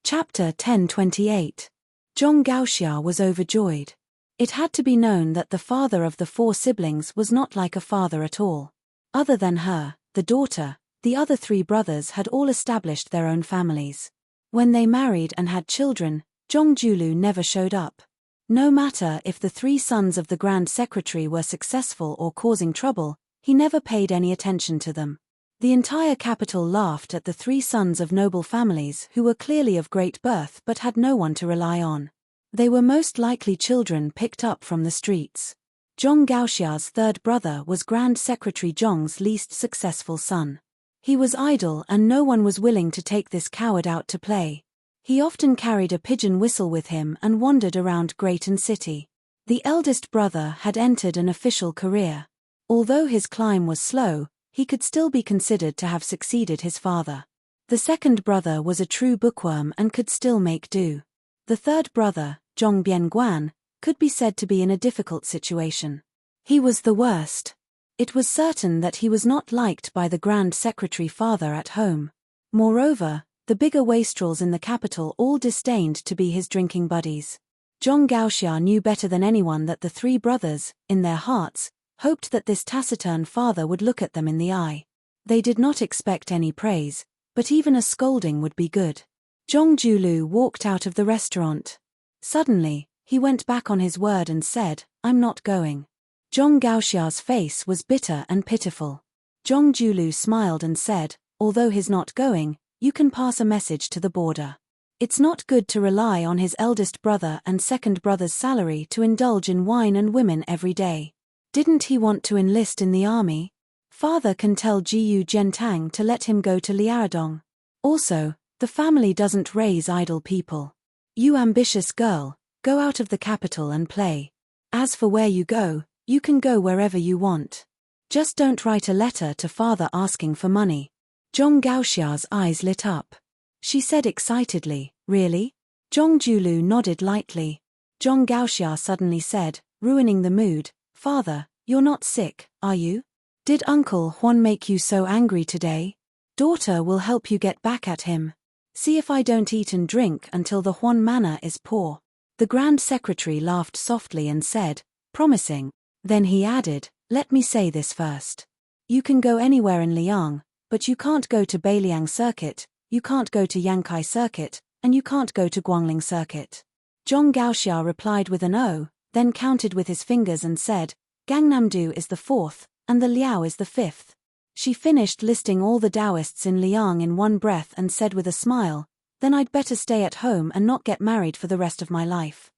Chapter 1028. Zhong Gaoxia was overjoyed. It had to be known that the father of the 4 siblings was not like a father at all. Other than her, the daughter, the other 3 brothers had all established their own families. When they married and had children, Zhong Julu never showed up. No matter if the 3 sons of the Grand Secretary were successful or causing trouble, he never paid any attention to them. The entire capital laughed at the 3 sons of noble families who were clearly of great birth but had no one to rely on. They were most likely children picked up from the streets. Zhong Gaoxia's 3rd brother was Grand Secretary Zhong's least successful son. He was idle and no one was willing to take this coward out to play. He often carried a pigeon whistle with him and wandered around Grayton City. The eldest brother had entered an official career. Although his climb was slow, he could still be considered to have succeeded his father. The 2nd brother was a true bookworm and could still make do. The 3rd brother, Zhong Bianguan, could be said to be in a difficult situation. He was the worst. It was certain that he was not liked by the Grand Secretary father at home. Moreover, the bigger wastrels in the capital all disdained to be his drinking buddies. Zhong Gaoxia knew better than anyone that the 3 brothers, in their hearts, hoped that this taciturn father would look at them in the eye. They did not expect any praise, but even a scolding would be good. Zhong Julu walked out of the restaurant. Suddenly, he went back on his word and said, "I'm not going." Zhong Gaoxia's face was bitter and pitiful. Zhong Julu smiled and said, "Although he's not going, you can pass a message to the border. It's not good to rely on his eldest brother and 2nd brother's salary to indulge in wine and women every day. Didn't he want to enlist in the army? Father can tell Jiyu Jiantang to let him go to Liaodong. Also, the family doesn't raise idle people. You ambitious girl, go out of the capital and play. As for where you go, you can go wherever you want. Just don't write a letter to father asking for money." Zhong Gaoxia's eyes lit up. She said excitedly, "Really?" Zhong Julu nodded lightly. Zhong Gaoxia suddenly said, ruining the mood, "Father, you're not sick, are you? Did Uncle Huan make you so angry today? Daughter will help you get back at him. See if I don't eat and drink until the Huan manor is poor." The Grand Secretary laughed softly and said, "Promising." Then he added, "Let me say this first. You can go anywhere in Liang, but you can't go to Beiliang Circuit, you can't go to Yankai Circuit, and you can't go to Guangling Circuit." Zhong Gaoxia replied with an O, then counted with his fingers and said, "Gangnam-do is the 4th, and the Liao is the 5th. She finished listing all the Taoists in Liang in one breath and said with a smile, "Then I'd better stay at home and not get married for the rest of my life.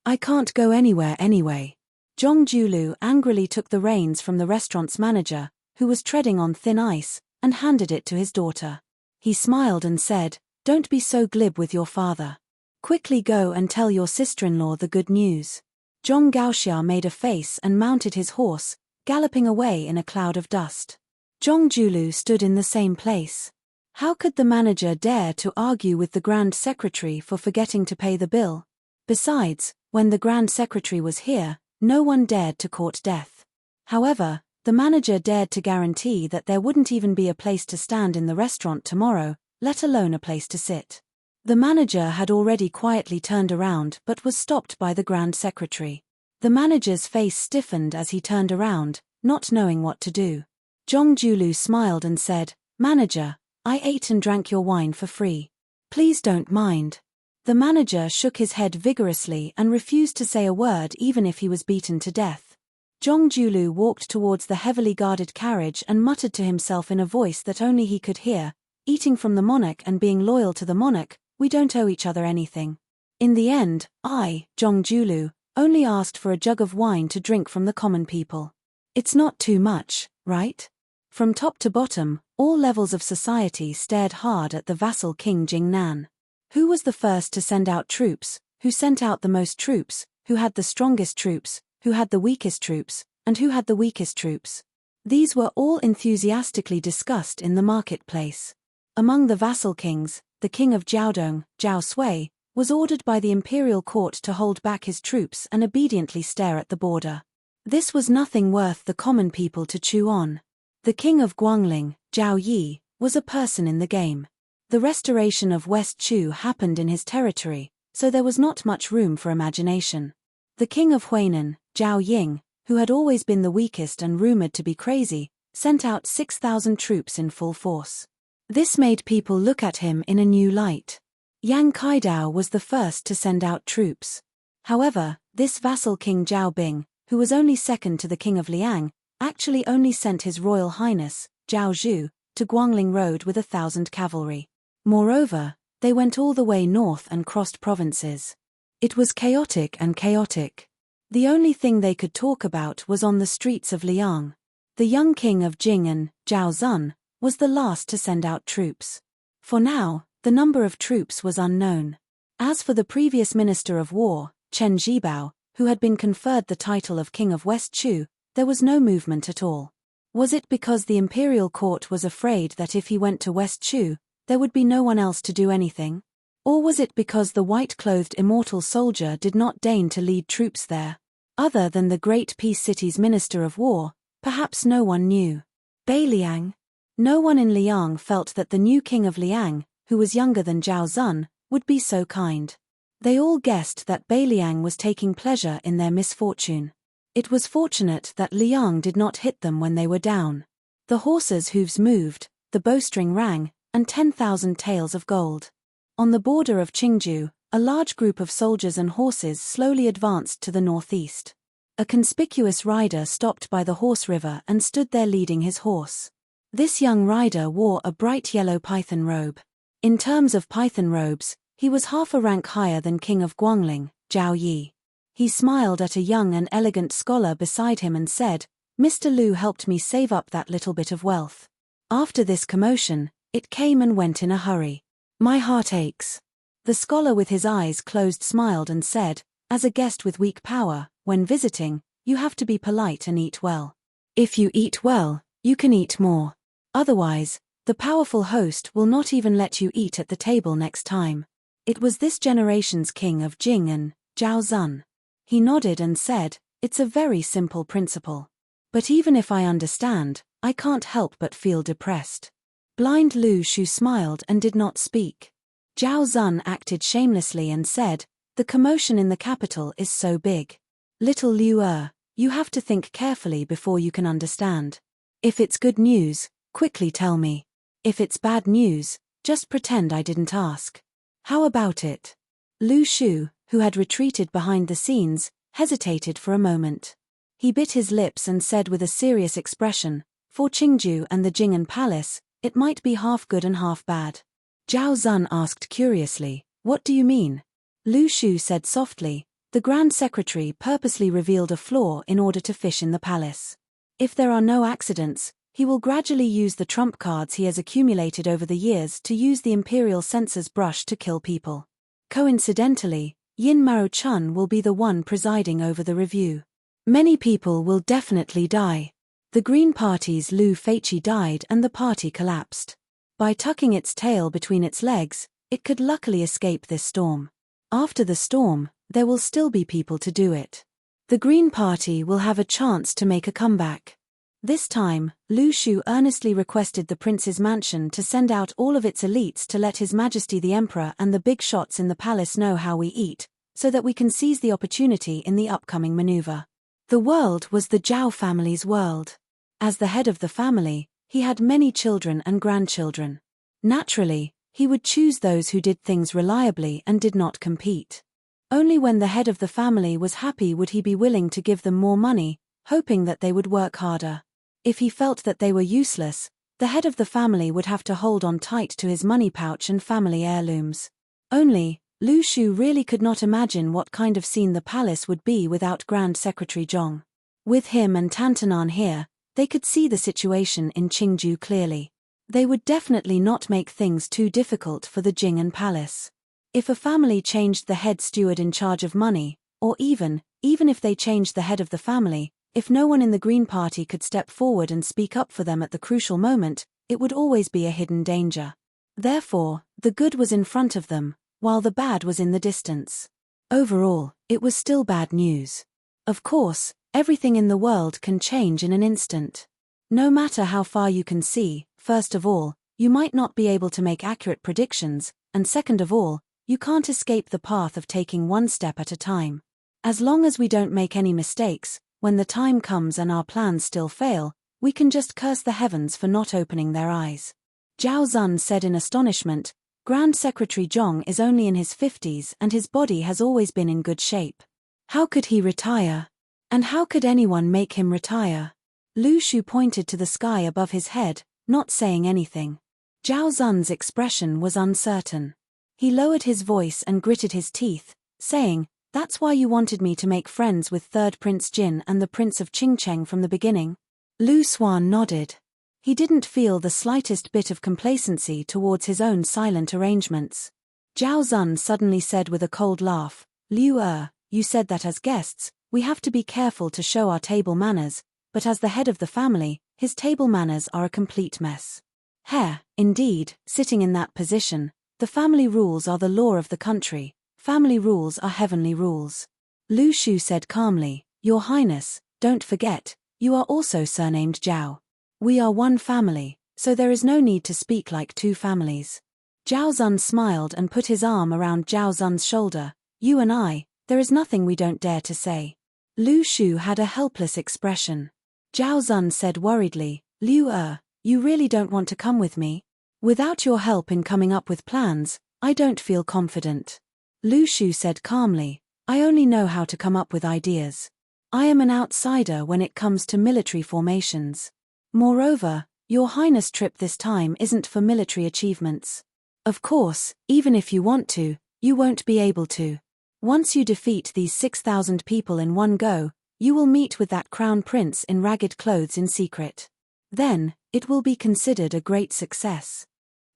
I can't go anywhere anyway." Zhong Julu angrily took the reins from the restaurant's manager, who was treading on thin ice, and handed it to his daughter. He smiled and said, "Don't be so glib with your father. Quickly go and tell your sister-in-law the good news." Zhong Gaoxia made a face and mounted his horse, galloping away in a cloud of dust. Zhong Julu stood in the same place. How could the manager dare to argue with the Grand Secretary for forgetting to pay the bill? Besides, when the Grand Secretary was here, no one dared to court death. However, the manager dared to guarantee that there wouldn't even be a place to stand in the restaurant tomorrow, let alone a place to sit. The manager had already quietly turned around but was stopped by the Grand Secretary. The manager's face stiffened as he turned around, not knowing what to do. Zhong Julu smiled and said, "Manager, I ate and drank your wine for free. Please don't mind." The manager shook his head vigorously and refused to say a word even if he was beaten to death. Zhong Julu walked towards the heavily guarded carriage and muttered to himself in a voice that only he could hear, "Eating from the monarch and being loyal to the monarch, we don't owe each other anything. In the end, I, Zhong Julu, only asked for a jug of wine to drink from the common people. It's not too much, right?" From top to bottom, all levels of society stared hard at the vassal King Jingnan. Who was the first to send out troops, who sent out the most troops, who had the strongest troops, who had the weakest troops, and who had the weakest troops? These were all enthusiastically discussed in the marketplace. Among the vassal kings, the king of Jiaodong, Zhao Sui, was ordered by the imperial court to hold back his troops and obediently stare at the border. This was nothing worth the common people to chew on. The king of Guangling, Zhao Yi, was a person in the game. The restoration of West Chu happened in his territory, so there was not much room for imagination. The king of Huainan, Zhao Ying, who had always been the weakest and rumored to be crazy, sent out 6,000 troops in full force. This made people look at him in a new light. Yang Kaidao was the first to send out troops. However, this vassal king Zhao Bing, who was only second to the king of Liang, actually only sent his royal highness, Zhao Zhu, to Guangling Road with 1,000 cavalry. Moreover, they went all the way north and crossed provinces. It was chaotic and chaotic. The only thing they could talk about was on the streets of Liang. The young king of Jing and Zhao Zun was the last to send out troops. For now, the number of troops was unknown. As for the previous minister of war, Chen Zhibao, who had been conferred the title of King of West Chu, there was no movement at all. Was it because the imperial court was afraid that if he went to West Chu, there would be no one else to do anything? Or was it because the white-clothed immortal soldier did not deign to lead troops there? Other than the great peace city's minister of war, perhaps no one knew. Beiliang? No one in Liang felt that the new king of Liang, who was younger than Zhao Zun, would be so kind. They all guessed that Beiliang was taking pleasure in their misfortune. It was fortunate that Liang did not hit them when they were down. The horses' hooves moved, the bowstring rang, and 10,000 taels of gold. On the border of Qingju, a large group of soldiers and horses slowly advanced to the northeast. A conspicuous rider stopped by the horse river and stood there leading his horse. This young rider wore a bright yellow python robe. In terms of python robes, he was half a rank higher than King of Guangling, Zhao Yi. He smiled at a young and elegant scholar beside him and said, "Mr. Lu helped me save up that little bit of wealth." After this commotion, it came and went in a hurry. "My heart aches." The scholar with his eyes closed smiled and said, "As a guest with weak power, when visiting, you have to be polite and eat well. If you eat well, you can eat more. Otherwise, the powerful host will not even let you eat at the table next time." It was this generation's king of Jing and Zhao Zun. He nodded and said, "It's a very simple principle. But even if I understand, I can't help but feel depressed." Blind Lu Shu smiled and did not speak. Zhao Zun acted shamelessly and said, "The commotion in the capital is so big. Little Liu you have to think carefully before you can understand. If it's good news, quickly tell me. If it's bad news, just pretend I didn't ask. How about it?" Lu Shu, who had retreated behind the scenes, hesitated for a moment. He bit his lips and said with a serious expression, "For Qingju and the Jing'an Palace, it might be half good and half bad." Zhao Zun asked curiously, "What do you mean?" Lu Shu said softly, "The Grand Secretary purposely revealed a flaw in order to fish in the palace. If there are no accidents, he will gradually use the trump cards he has accumulated over the years to use the imperial censor's brush to kill people. Coincidentally, Yin Mao Chun will be the one presiding over the review. Many people will definitely die. The Green Party's Lu Feiqi died and the party collapsed. By tucking its tail between its legs, it could luckily escape this storm. After the storm, there will still be people to do it. The Green Party will have a chance to make a comeback." This time, Lu Shu earnestly requested the prince's mansion to send out all of its elites to let His Majesty the Emperor and the big shots in the palace know how we eat, so that we can seize the opportunity in the upcoming maneuver. The world was the Zhao family's world. As the head of the family, he had many children and grandchildren. Naturally, he would choose those who did things reliably and did not compete. Only when the head of the family was happy would he be willing to give them more money, hoping that they would work harder. If he felt that they were useless, the head of the family would have to hold on tight to his money pouch and family heirlooms. Only, Lu Shu really could not imagine what kind of scene the palace would be without Grand Secretary Zhong. With him and Tantanan here, they could see the situation in Qingju clearly. They would definitely not make things too difficult for the Jing'an Palace. If a family changed the head steward in charge of money, or even if they changed the head of the family, if no one in the Green Party could step forward and speak up for them at the crucial moment, it would always be a hidden danger. Therefore, the good was in front of them, while the bad was in the distance. Overall, it was still bad news. Of course, everything in the world can change in an instant. No matter how far you can see, first of all, You might not be able to make accurate predictions, and second of all, you can't escape the path of taking one step at a time. As long as we don't make any mistakes, when the time comes and our plans still fail, we can just curse the heavens for not opening their eyes. Zhao Zun said in astonishment, Grand Secretary Zhong is only in his 50s and his body has always been in good shape. How could he retire? And how could anyone make him retire? Lu Shu pointed to the sky above his head, not saying anything. Zhao Zun's expression was uncertain. He lowered his voice and gritted his teeth, saying, That's why you wanted me to make friends with Third Prince Jin and the Prince of Qingcheng from the beginning? Lu Xuan nodded. He didn't feel the slightest bit of complacency towards his own silent arrangements. Zhao Zun suddenly said with a cold laugh, Liu you said that as guests, we have to be careful to show our table manners, but as the head of the family, his table manners are a complete mess. Indeed, sitting in that position, the family rules are the law of the country, family rules are heavenly rules. Lu Shu said calmly, Your Highness, don't forget, you are also surnamed Zhao. We are one family, so there is no need to speak like two families. Zhao Zun smiled and put his arm around Zhao Zun's shoulder. You and I, there is nothing we don't dare to say. Lu Shu had a helpless expression. Zhao Zun said worriedly, Liu you really don't want to come with me? Without your help in coming up with plans, I don't feel confident. Lu Shu said calmly, I only know how to come up with ideas. I am an outsider when it comes to military formations. Moreover, Your Highness' trip this time isn't for military achievements. Of course, even if you want to, you won't be able to. Once you defeat these 6,000 people in one go, you will meet with that crown prince in ragged clothes in secret. Then, it will be considered a great success.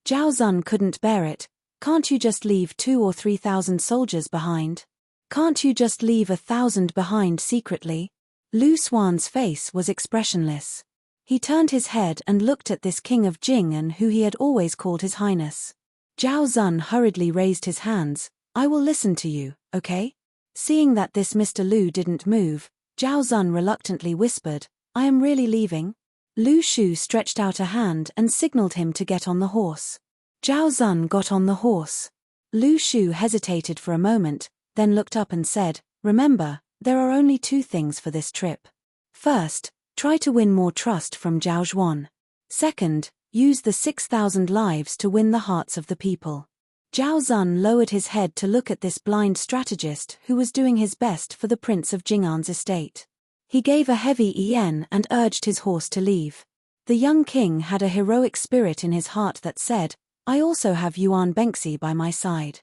Zhao Zun couldn't bear it. Can't you just leave 2,000 or 3,000 soldiers behind? Can't you just leave 1,000 behind secretly? Lu Xuan's face was expressionless. He turned his head and looked at this king of Jing'an who he had always called his highness. Zhao Zun hurriedly raised his hands. I will listen to you, okay? Seeing that this Mr. Lu didn't move, Zhao Zun reluctantly whispered, I am really leaving? Lu Shu stretched out a hand and signaled him to get on the horse. Zhao Zun got on the horse. Lu Shu hesitated for a moment, then looked up and said, Remember, there are only two things for this trip. First, try to win more trust from Zhao Zhuan. Second, use the 6,000 lives to win the hearts of the people. Zhao Zun lowered his head to look at this blind strategist who was doing his best for the Prince of Jing'an's estate. He gave a heavy yen and urged his horse to leave. The young king had a heroic spirit in his heart that said, I also have Yuan Bengxi by my side.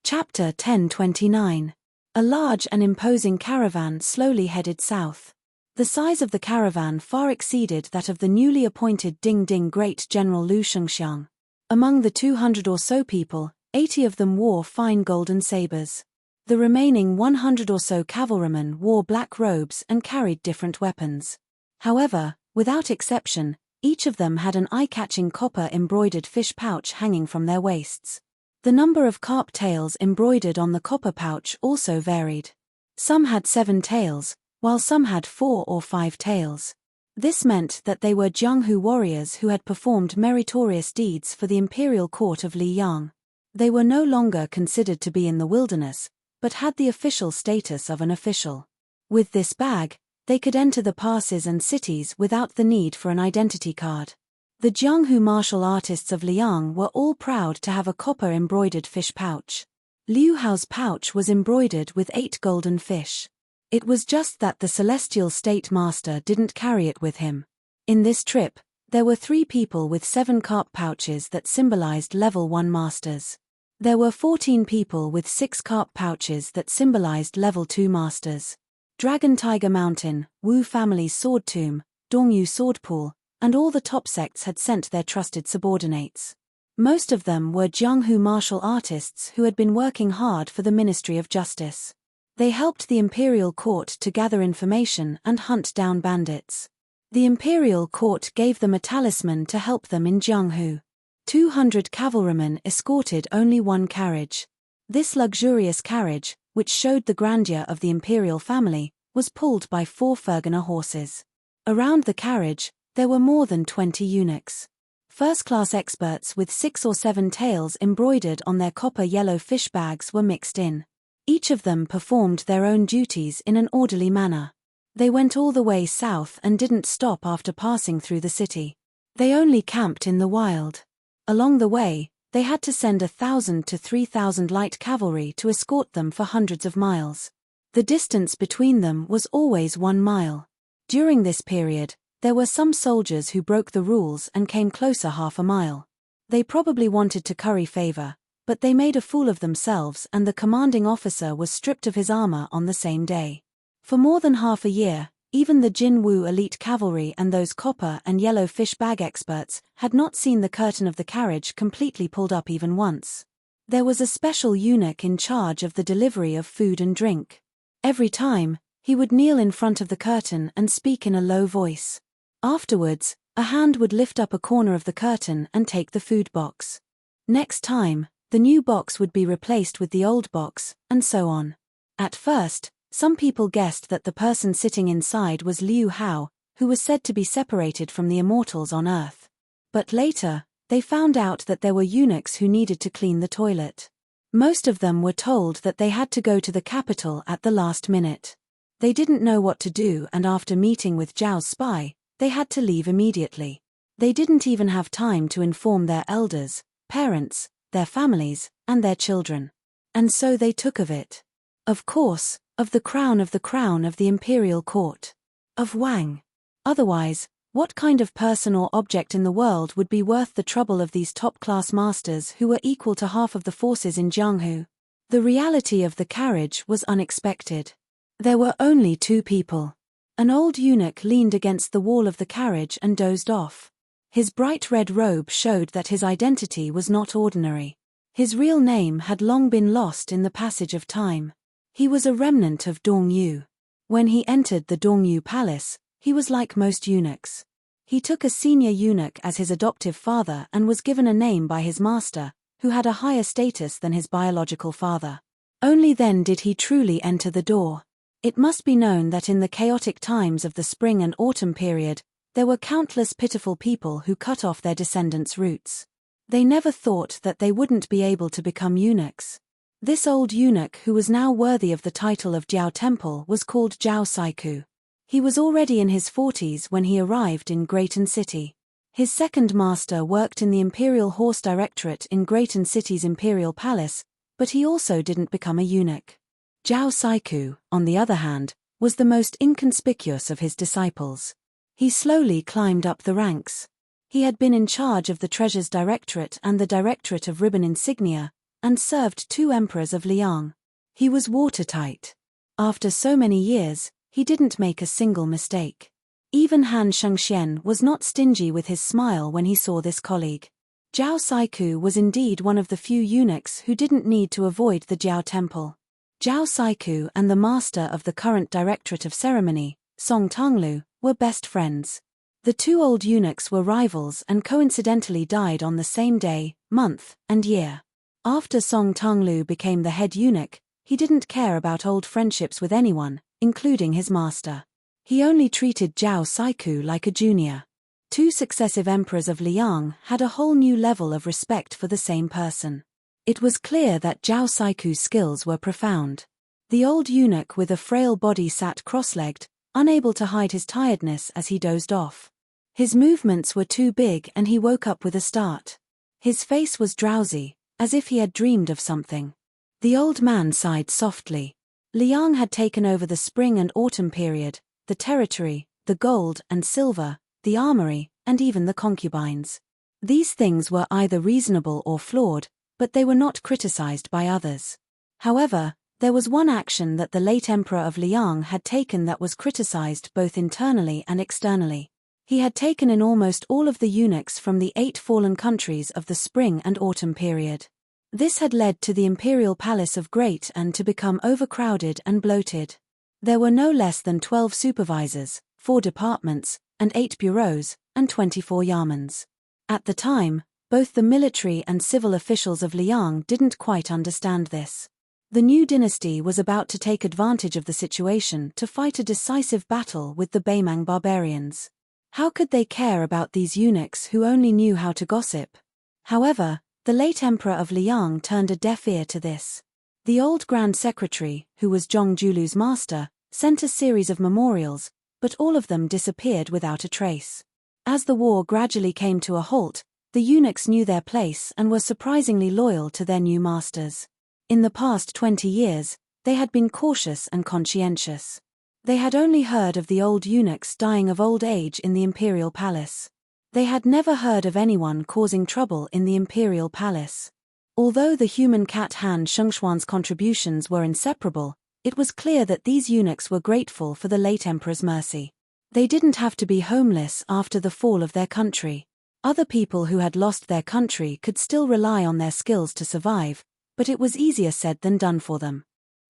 Chapter 1029. A large and imposing caravan slowly headed south. The size of the caravan far exceeded that of the newly appointed Ding Great General Lu Shengxiang. Among the 200 or so people, 80 of them wore fine golden sabers. The remaining 100 or so cavalrymen wore black robes and carried different weapons. However, without exception, each of them had an eye-catching copper-embroidered fish pouch hanging from their waists. The number of carp tails embroidered on the copper pouch also varied. Some had 7 tails, while some had 4 or 5 tails. This meant that they were Jianghu warriors who had performed meritorious deeds for the imperial court of Li Yang. They were no longer considered to be in the wilderness, but had the official status of an official. With this bag, they could enter the passes and cities without the need for an identity card. The Jianghu martial artists of Liang were all proud to have a copper-embroidered fish pouch. Liu Hao's pouch was embroidered with 8 golden fish. It was just that the celestial state master didn't carry it with him. In this trip, there were 3 people with 7 carp pouches that symbolized level 1 masters. There were 14 people with 6 carp pouches that symbolized level 2 masters. Dragon Tiger Mountain, Wu family's sword tomb, Dongyu sword pool, and all the top sects had sent their trusted subordinates. Most of them were Jianghu martial artists who had been working hard for the Ministry of Justice. They helped the imperial court to gather information and hunt down bandits. The imperial court gave them a talisman to help them in Jianghu. 200 cavalrymen escorted only 1 carriage. This luxurious carriage, which showed the grandeur of the imperial family, was pulled by 4 Fergana horses. Around the carriage, there were more than 20 eunuchs. First-class experts with 6 or 7 tails embroidered on their copper-yellow fish bags were mixed in. Each of them performed their own duties in an orderly manner. They went all the way south and didn't stop after passing through the city. They only camped in the wild. Along the way, they had to send 1,000 to 3,000 light cavalry to escort them for hundreds of miles. The distance between them was always 1 mile. During this period, there were some soldiers who broke the rules and came closer half a mile. They probably wanted to curry favor, but they made a fool of themselves and the commanding officer was stripped of his armor on the same day. For more than half a year, even the Jinwu elite cavalry and those copper and yellow fish bag experts had not seen the curtain of the carriage completely pulled up even once. There was a special eunuch in charge of the delivery of food and drink. Every time, he would kneel in front of the curtain and speak in a low voice. Afterwards, a hand would lift up a corner of the curtain and take the food box. Next time, the new box would be replaced with the old box, and so on. At first, some people guessed that the person sitting inside was Liu Hao, who was said to be separated from the immortals on Earth. But later, they found out that there were eunuchs who needed to clean the toilet. Most of them were told that they had to go to the capital at the last minute. They didn't know what to do and after meeting with Zhao's spy, they had to leave immediately. They didn't even have time to inform their elders, parents, their families, and their children. And so they took of it. Of course, of the crown of the imperial court. Of Wang. Otherwise, what kind of person or object in the world would be worth the trouble of these top-class masters who were equal to half of the forces in Jianghu? The reality of the carriage was unexpected. There were only 2 people. An old eunuch leaned against the wall of the carriage and dozed off. His bright red robe showed that his identity was not ordinary. His real name had long been lost in the passage of time. He was a remnant of Dongyu. When he entered the Dongyu palace, he was like most eunuchs. He took a senior eunuch as his adoptive father and was given a name by his master, who had a higher status than his biological father. Only then did he truly enter the door. It must be known that in the chaotic times of the spring and autumn period, there were countless pitiful people who cut off their descendants' roots. They never thought that they wouldn't be able to become eunuchs. This old eunuch who was now worthy of the title of Jiao Temple was called Zhao Saiku. He was already in his 40s when he arrived in Grayton City. His second master worked in the Imperial Horse Directorate in Grayton City's Imperial Palace, but he also didn't become a eunuch. Zhao Saiku, on the other hand, was the most inconspicuous of his disciples. He slowly climbed up the ranks. He had been in charge of the Treasures Directorate and the Directorate of Ribbon Insignia, and served 2 emperors of Liang. He was watertight. After so many years, he didn't make a single mistake. Even Han Shengxian was not stingy with his smile when he saw this colleague. Zhao Saiku was indeed one of the few eunuchs who didn't need to avoid the Jiao Temple. Zhao Saiku and the master of the current Directorate of Ceremony, Song Tonglu, were best friends. The 2 old eunuchs were rivals and coincidentally died on the same day, month, and year. After Song Tonglu became the head eunuch, he didn't care about old friendships with anyone, including his master. He only treated Zhao Saiku like a junior. 2 successive emperors of Liang had a whole new level of respect for the same person. It was clear that Zhao Saiku's skills were profound. The old eunuch with a frail body sat cross-legged, unable to hide his tiredness as he dozed off. His movements were too big and he woke up with a start. His face was drowsy, as if he had dreamed of something. The old man sighed softly. Liang had taken over the spring and autumn period, the territory, the gold and silver, the armory, and even the concubines. These things were either reasonable or flawed, but they were not criticized by others. However, there was one action that the late emperor of Liang had taken that was criticized both internally and externally. He had taken in almost all of the eunuchs from the 8 fallen countries of the spring and autumn period. This had led to the imperial palace of Grayton to become overcrowded and bloated. There were no less than 12 supervisors, 4 departments, and 8 bureaus, and 24 yamens. At the time, both the military and civil officials of Liang didn't quite understand this. The new dynasty was about to take advantage of the situation to fight a decisive battle with the Beimang barbarians. How could they care about these eunuchs who only knew how to gossip? However, the late emperor of Liang turned a deaf ear to this. The old Grand Secretary, who was Zhong Julu's master, sent a series of memorials, but all of them disappeared without a trace. As the war gradually came to a halt, the eunuchs knew their place and were surprisingly loyal to their new masters. In the past 20 years, they had been cautious and conscientious. They had only heard of the old eunuchs dying of old age in the imperial palace. They had never heard of anyone causing trouble in the imperial palace. Although the human cat Han Shengshuan's contributions were inseparable, it was clear that these eunuchs were grateful for the late emperor's mercy. They didn't have to be homeless after the fall of their country. Other people who had lost their country could still rely on their skills to survive, but it was easier said than done for them.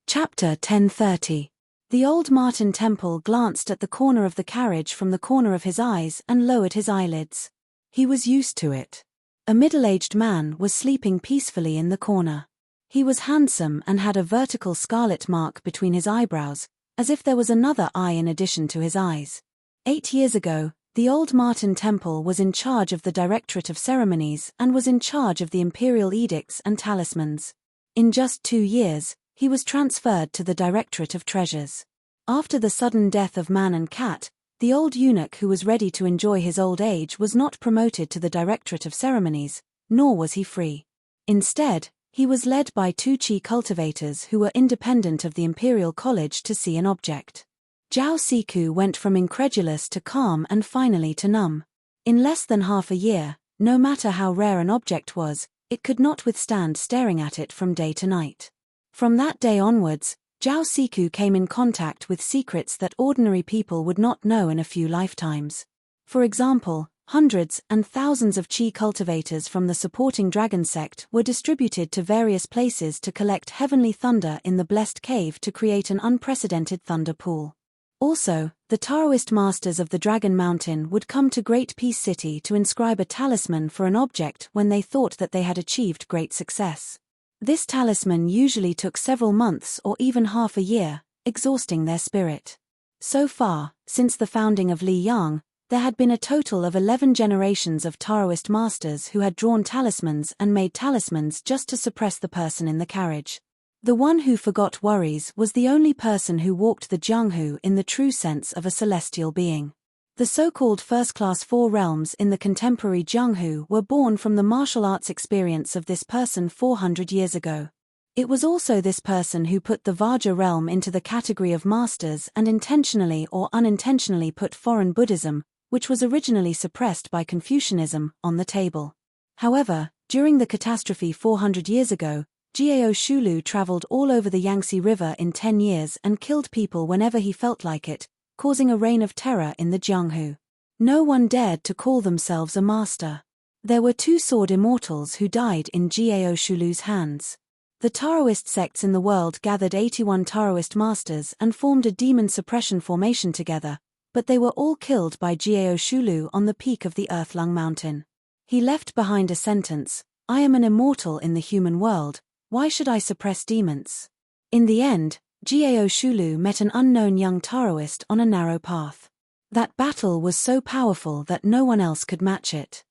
Chapter 1030. The old Martin Temple glanced at the corner of the carriage from the corner of his eyes and lowered his eyelids. He was used to it. A middle-aged man was sleeping peacefully in the corner. He was handsome and had a vertical scarlet mark between his eyebrows, as if there was another eye in addition to his eyes. 8 years ago, the old Martin Temple was in charge of the Directorate of Ceremonies and was in charge of the imperial edicts and talismans. In just 2 years, he was transferred to the Directorate of Treasures. After the sudden death of man and cat, the old eunuch who was ready to enjoy his old age was not promoted to the Directorate of Ceremonies, nor was he free. Instead, he was led by 2 chi cultivators who were independent of the Imperial College to see an object. Zhao Siku went from incredulous to calm and finally to numb. In less than half a year, no matter how rare an object was, it could not withstand staring at it from day to night. From that day onwards, Zhao Siku came in contact with secrets that ordinary people would not know in a few lifetimes. For example, hundreds and thousands of chi cultivators from the supporting dragon sect were distributed to various places to collect heavenly thunder in the blessed cave to create an unprecedented thunder pool. Also, the Taoist masters of the Dragon Mountain would come to Great Peace City to inscribe a talisman for an object when they thought that they had achieved great success. This talisman usually took several months or even half a year, exhausting their spirit. So far, since the founding of Liyang, there had been a total of 11 generations of Taoist masters who had drawn talismans and made talismans just to suppress the person in the carriage. The one who forgot worries was the only person who walked the Jianghu in the true sense of a celestial being. The so-called first-class 4 realms in the contemporary Jianghu were born from the martial arts experience of this person 400 years ago. It was also this person who put the Vajra realm into the category of masters and intentionally or unintentionally put foreign Buddhism, which was originally suppressed by Confucianism, on the table. However, during the catastrophe 400 years ago, Jiao Shulu traveled all over the Yangtze River in 10 years and killed people whenever he felt like it, causing a reign of terror in the Jianghu. No one dared to call themselves a master. There were 2 sword immortals who died in Jiao Shulu's hands. The Taoist sects in the world gathered 81 Taoist masters and formed a demon suppression formation together, but they were all killed by Jiao Shulu on the peak of the Earthlung mountain. He left behind a sentence, "I am an immortal in the human world, why should I suppress demons?" In the end, Jiao Shulu met an unknown young Taoist on a narrow path. That battle was so powerful that no one else could match it.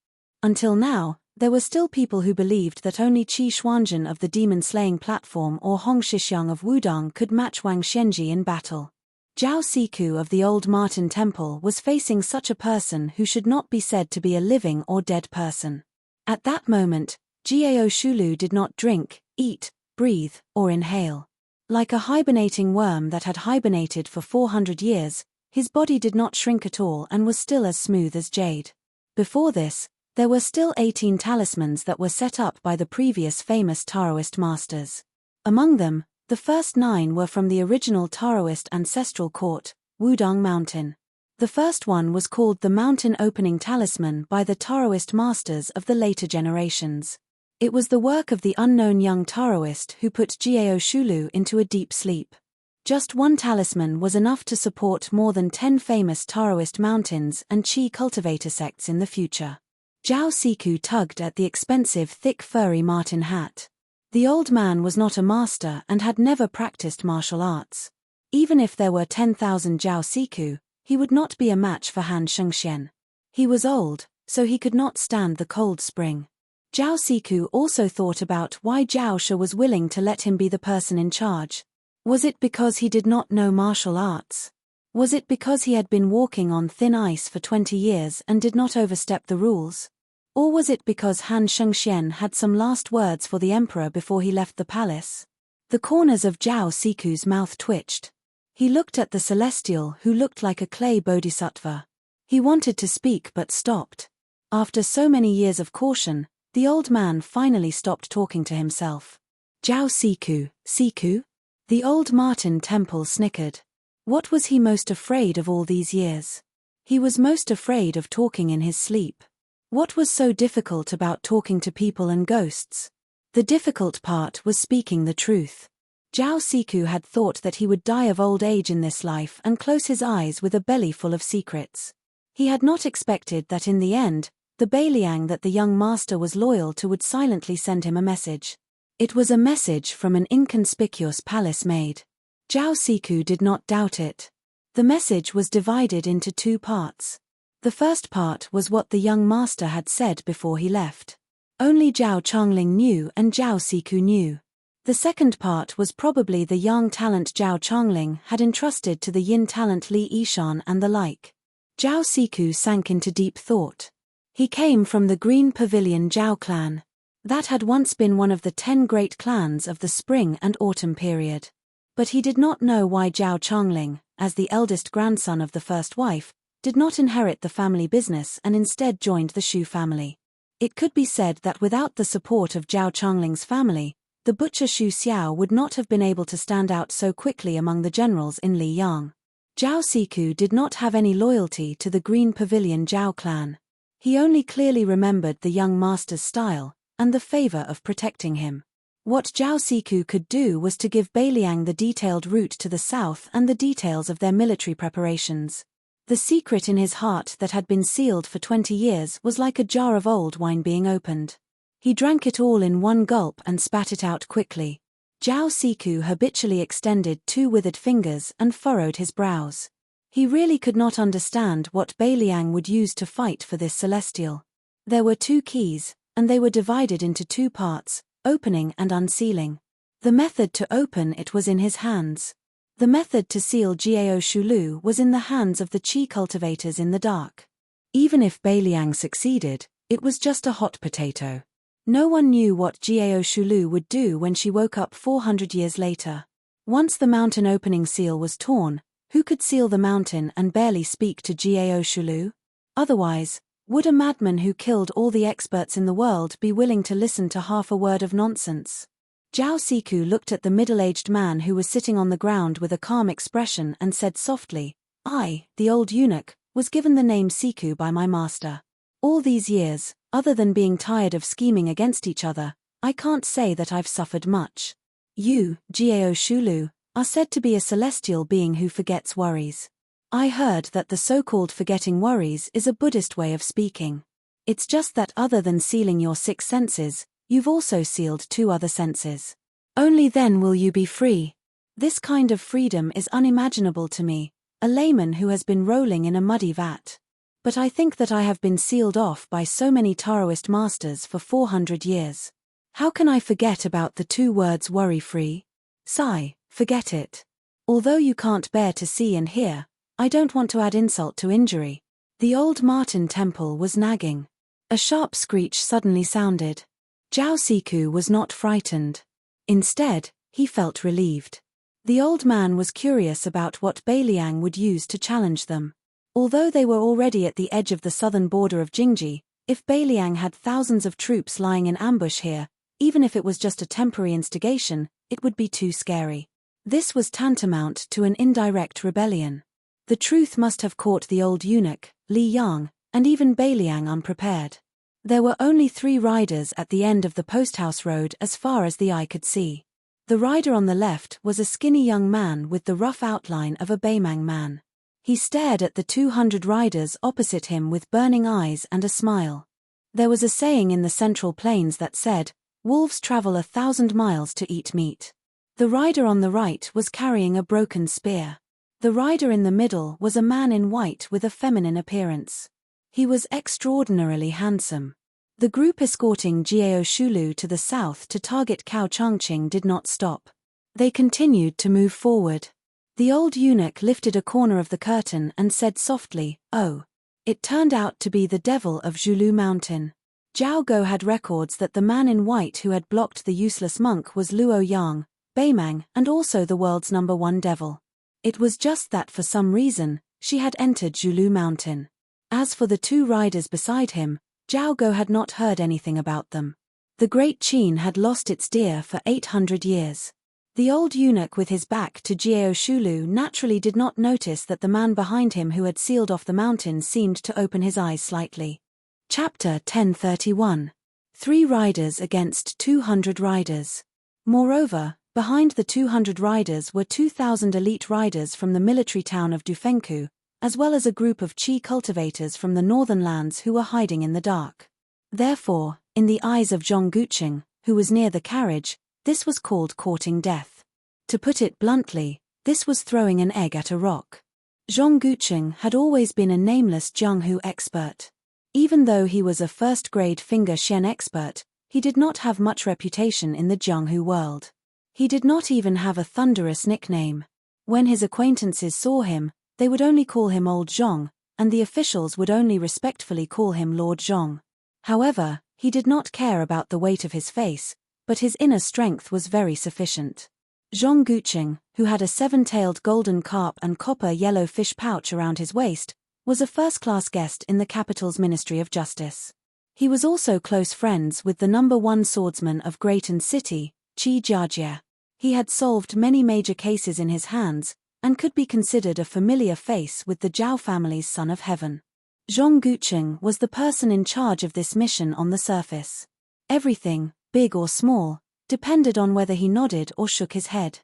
Until now, there were still people who believed that only Qi Xuanzhen of the demon-slaying platform or Hong Shixiang of Wudong could match Wang Xianji in battle. Zhao Siku of the old Martin Temple was facing such a person who should not be said to be a living or dead person. At that moment, Jiao Shulu did not drink, eat, breathe, or inhale. Like a hibernating worm that had hibernated for 400 years, his body did not shrink at all and was still as smooth as jade. Before this, there were still 18 talismans that were set up by the previous famous Taoist masters. Among them, the first 9 were from the original Taoist ancestral court, Wudong Mountain. The first one was called the Mountain Opening Talisman by the Taoist masters of the later generations. It was the work of the unknown young Taoist who put Jiao Shulu into a deep sleep. Just one talisman was enough to support more than 10 famous Taoist mountains and Qi cultivator sects in the future. Zhao Siku tugged at the expensive thick furry marten hat. The old man was not a master and had never practiced martial arts. Even if there were 10,000 Zhao Siku, he would not be a match for Han Shengxian. He was old, so he could not stand the cold spring. Zhao Siku also thought about why Zhao Shi was willing to let him be the person in charge. Was it because he did not know martial arts? Was it because he had been walking on thin ice for 20 years and did not overstep the rules? Or was it because Han Shengxian had some last words for the emperor before he left the palace? The corners of Zhao Siku's mouth twitched. He looked at the celestial who looked like a clay bodhisattva. He wanted to speak but stopped. After so many years of caution, the old man finally stopped talking to himself. Zhao Siku, Siku? The old Martin Temple snickered. What was he most afraid of all these years? He was most afraid of talking in his sleep. What was so difficult about talking to people and ghosts? The difficult part was speaking the truth. Zhao Siku had thought that he would die of old age in this life and close his eyes with a belly full of secrets. He had not expected that in the end, the Beiliang that the young master was loyal to would silently send him a message. It was a message from an inconspicuous palace maid. Zhao Siku did not doubt it. The message was divided into two parts. The first part was what the young master had said before he left. Only Zhao Chongling knew and Zhao Siku knew. The second part was probably the young talent Zhao Chongling had entrusted to the yin talent Li Yishan and the like. Zhao Siku sank into deep thought. He came from the Green Pavilion Zhao clan. That had once been one of the 10 great clans of the spring and autumn period. But he did not know why Zhao Chongling, as the eldest grandson of the first wife, did not inherit the family business and instead joined the Shu family. It could be said that without the support of Zhao Chongling's family, the butcher Xu Xiao would not have been able to stand out so quickly among the generals in Liyang. Zhao Siku did not have any loyalty to the Green Pavilion Zhao clan. He only clearly remembered the young master's style, and the favor of protecting him. What Zhao Siku could do was to give Beiliang the detailed route to the south and the details of their military preparations. The secret in his heart that had been sealed for 20 years was like a jar of old wine being opened. He drank it all in one gulp and spat it out quickly. Zhao Siku habitually extended 2 withered fingers and furrowed his brows. He really could not understand what Beiliang would use to fight for this celestial. There were 2 keys, and they were divided into 2 parts, opening and unsealing. The method to open it was in his hands. The method to seal Jiao Shulu was in the hands of the qi cultivators in the dark. Even if Beiliang succeeded, it was just a hot potato. No one knew what Jiao Shulu would do when she woke up 400 years later. Once the mountain opening seal was torn, who could seal the mountain and barely speak to Jiao Shulu? Otherwise, would a madman who killed all the experts in the world be willing to listen to half a word of nonsense? Zhao Siku looked at the middle-aged man who was sitting on the ground with a calm expression and said softly, "I, the old eunuch, was given the name Siku by my master. All these years, other than being tired of scheming against each other, I can't say that I've suffered much. You, Jiao Shulu, are said to be a celestial being who forgets worries. I heard that the so-called forgetting worries is a Buddhist way of speaking. It's just that other than sealing your 6 senses, you've also sealed 2 other senses. Only then will you be free. This kind of freedom is unimaginable to me, a layman who has been rolling in a muddy vat. But I think that I have been sealed off by so many Taoist masters for 400 years. How can I forget about the 2 words worry-free? Sigh, forget it. Although you can't bear to see and hear, I don't want to add insult to injury." The old Martin Temple was nagging. A sharp screech suddenly sounded. Zhao Siku was not frightened. Instead, he felt relieved. The old man was curious about what Beiliang would use to challenge them. Although they were already at the edge of the southern border of Jingji, if Beiliang had thousands of troops lying in ambush here, even if it was just a temporary instigation, it would be too scary. This was tantamount to an indirect rebellion. The truth must have caught the old eunuch, Li Yang, and even Beiliang unprepared. There were only 3 riders at the end of the posthouse road as far as the eye could see. The rider on the left was a skinny young man with the rough outline of a Beimang man. He stared at the 200 riders opposite him with burning eyes and a smile. There was a saying in the Central Plains that said, "Wolves travel 1,000 miles to eat meat." The rider on the right was carrying a broken spear. The rider in the middle was a man in white with a feminine appearance. He was extraordinarily handsome. The group escorting Jiao Shulu to the south to target Cao Changqing did not stop. They continued to move forward. The old eunuch lifted a corner of the curtain and said softly, "Oh." It turned out to be the devil of Zhulu Mountain. Zhao Go had records that the man in white who had blocked the useless monk was Luo Yang, Beimang, and also the world's #1 devil. It was just that for some reason, she had entered Zhulu Mountain. As for the two riders beside him, Zhao Go had not heard anything about them. The great Qin had lost its deer for 800 years. The old eunuch with his back to Jiao Shulu naturally did not notice that the man behind him who had sealed off the mountain seemed to open his eyes slightly. Chapter 1031. 3 riders against 200 riders. Moreover, behind the 200 riders were 2,000 elite riders from the military town of Dufengku, as well as a group of qi cultivators from the northern lands who were hiding in the dark. Therefore, in the eyes of Zhong Guqing, who was near the carriage, this was called courting death. To put it bluntly, this was throwing an egg at a rock. Zhong Guqing had always been a nameless Jianghu expert. Even though he was a first-grade finger shen expert, he did not have much reputation in the Jianghu world. He did not even have a thunderous nickname. When his acquaintances saw him, they would only call him Old Zhong, and the officials would only respectfully call him Lord Zhong. However, he did not care about the weight of his face, but his inner strength was very sufficient. Zhong Guqing, who had a 7-tailed golden carp and copper-yellow fish pouch around his waist, was a first-class guest in the capital's Ministry of Justice. He was also close friends with the #1 swordsman of Grayton City, Qi Jiajie. He had solved many major cases in his hands, and could be considered a familiar face with the Zhao family's Son of Heaven. Zhong Guqing was the person in charge of this mission on the surface. Everything, big or small, depended on whether he nodded or shook his head.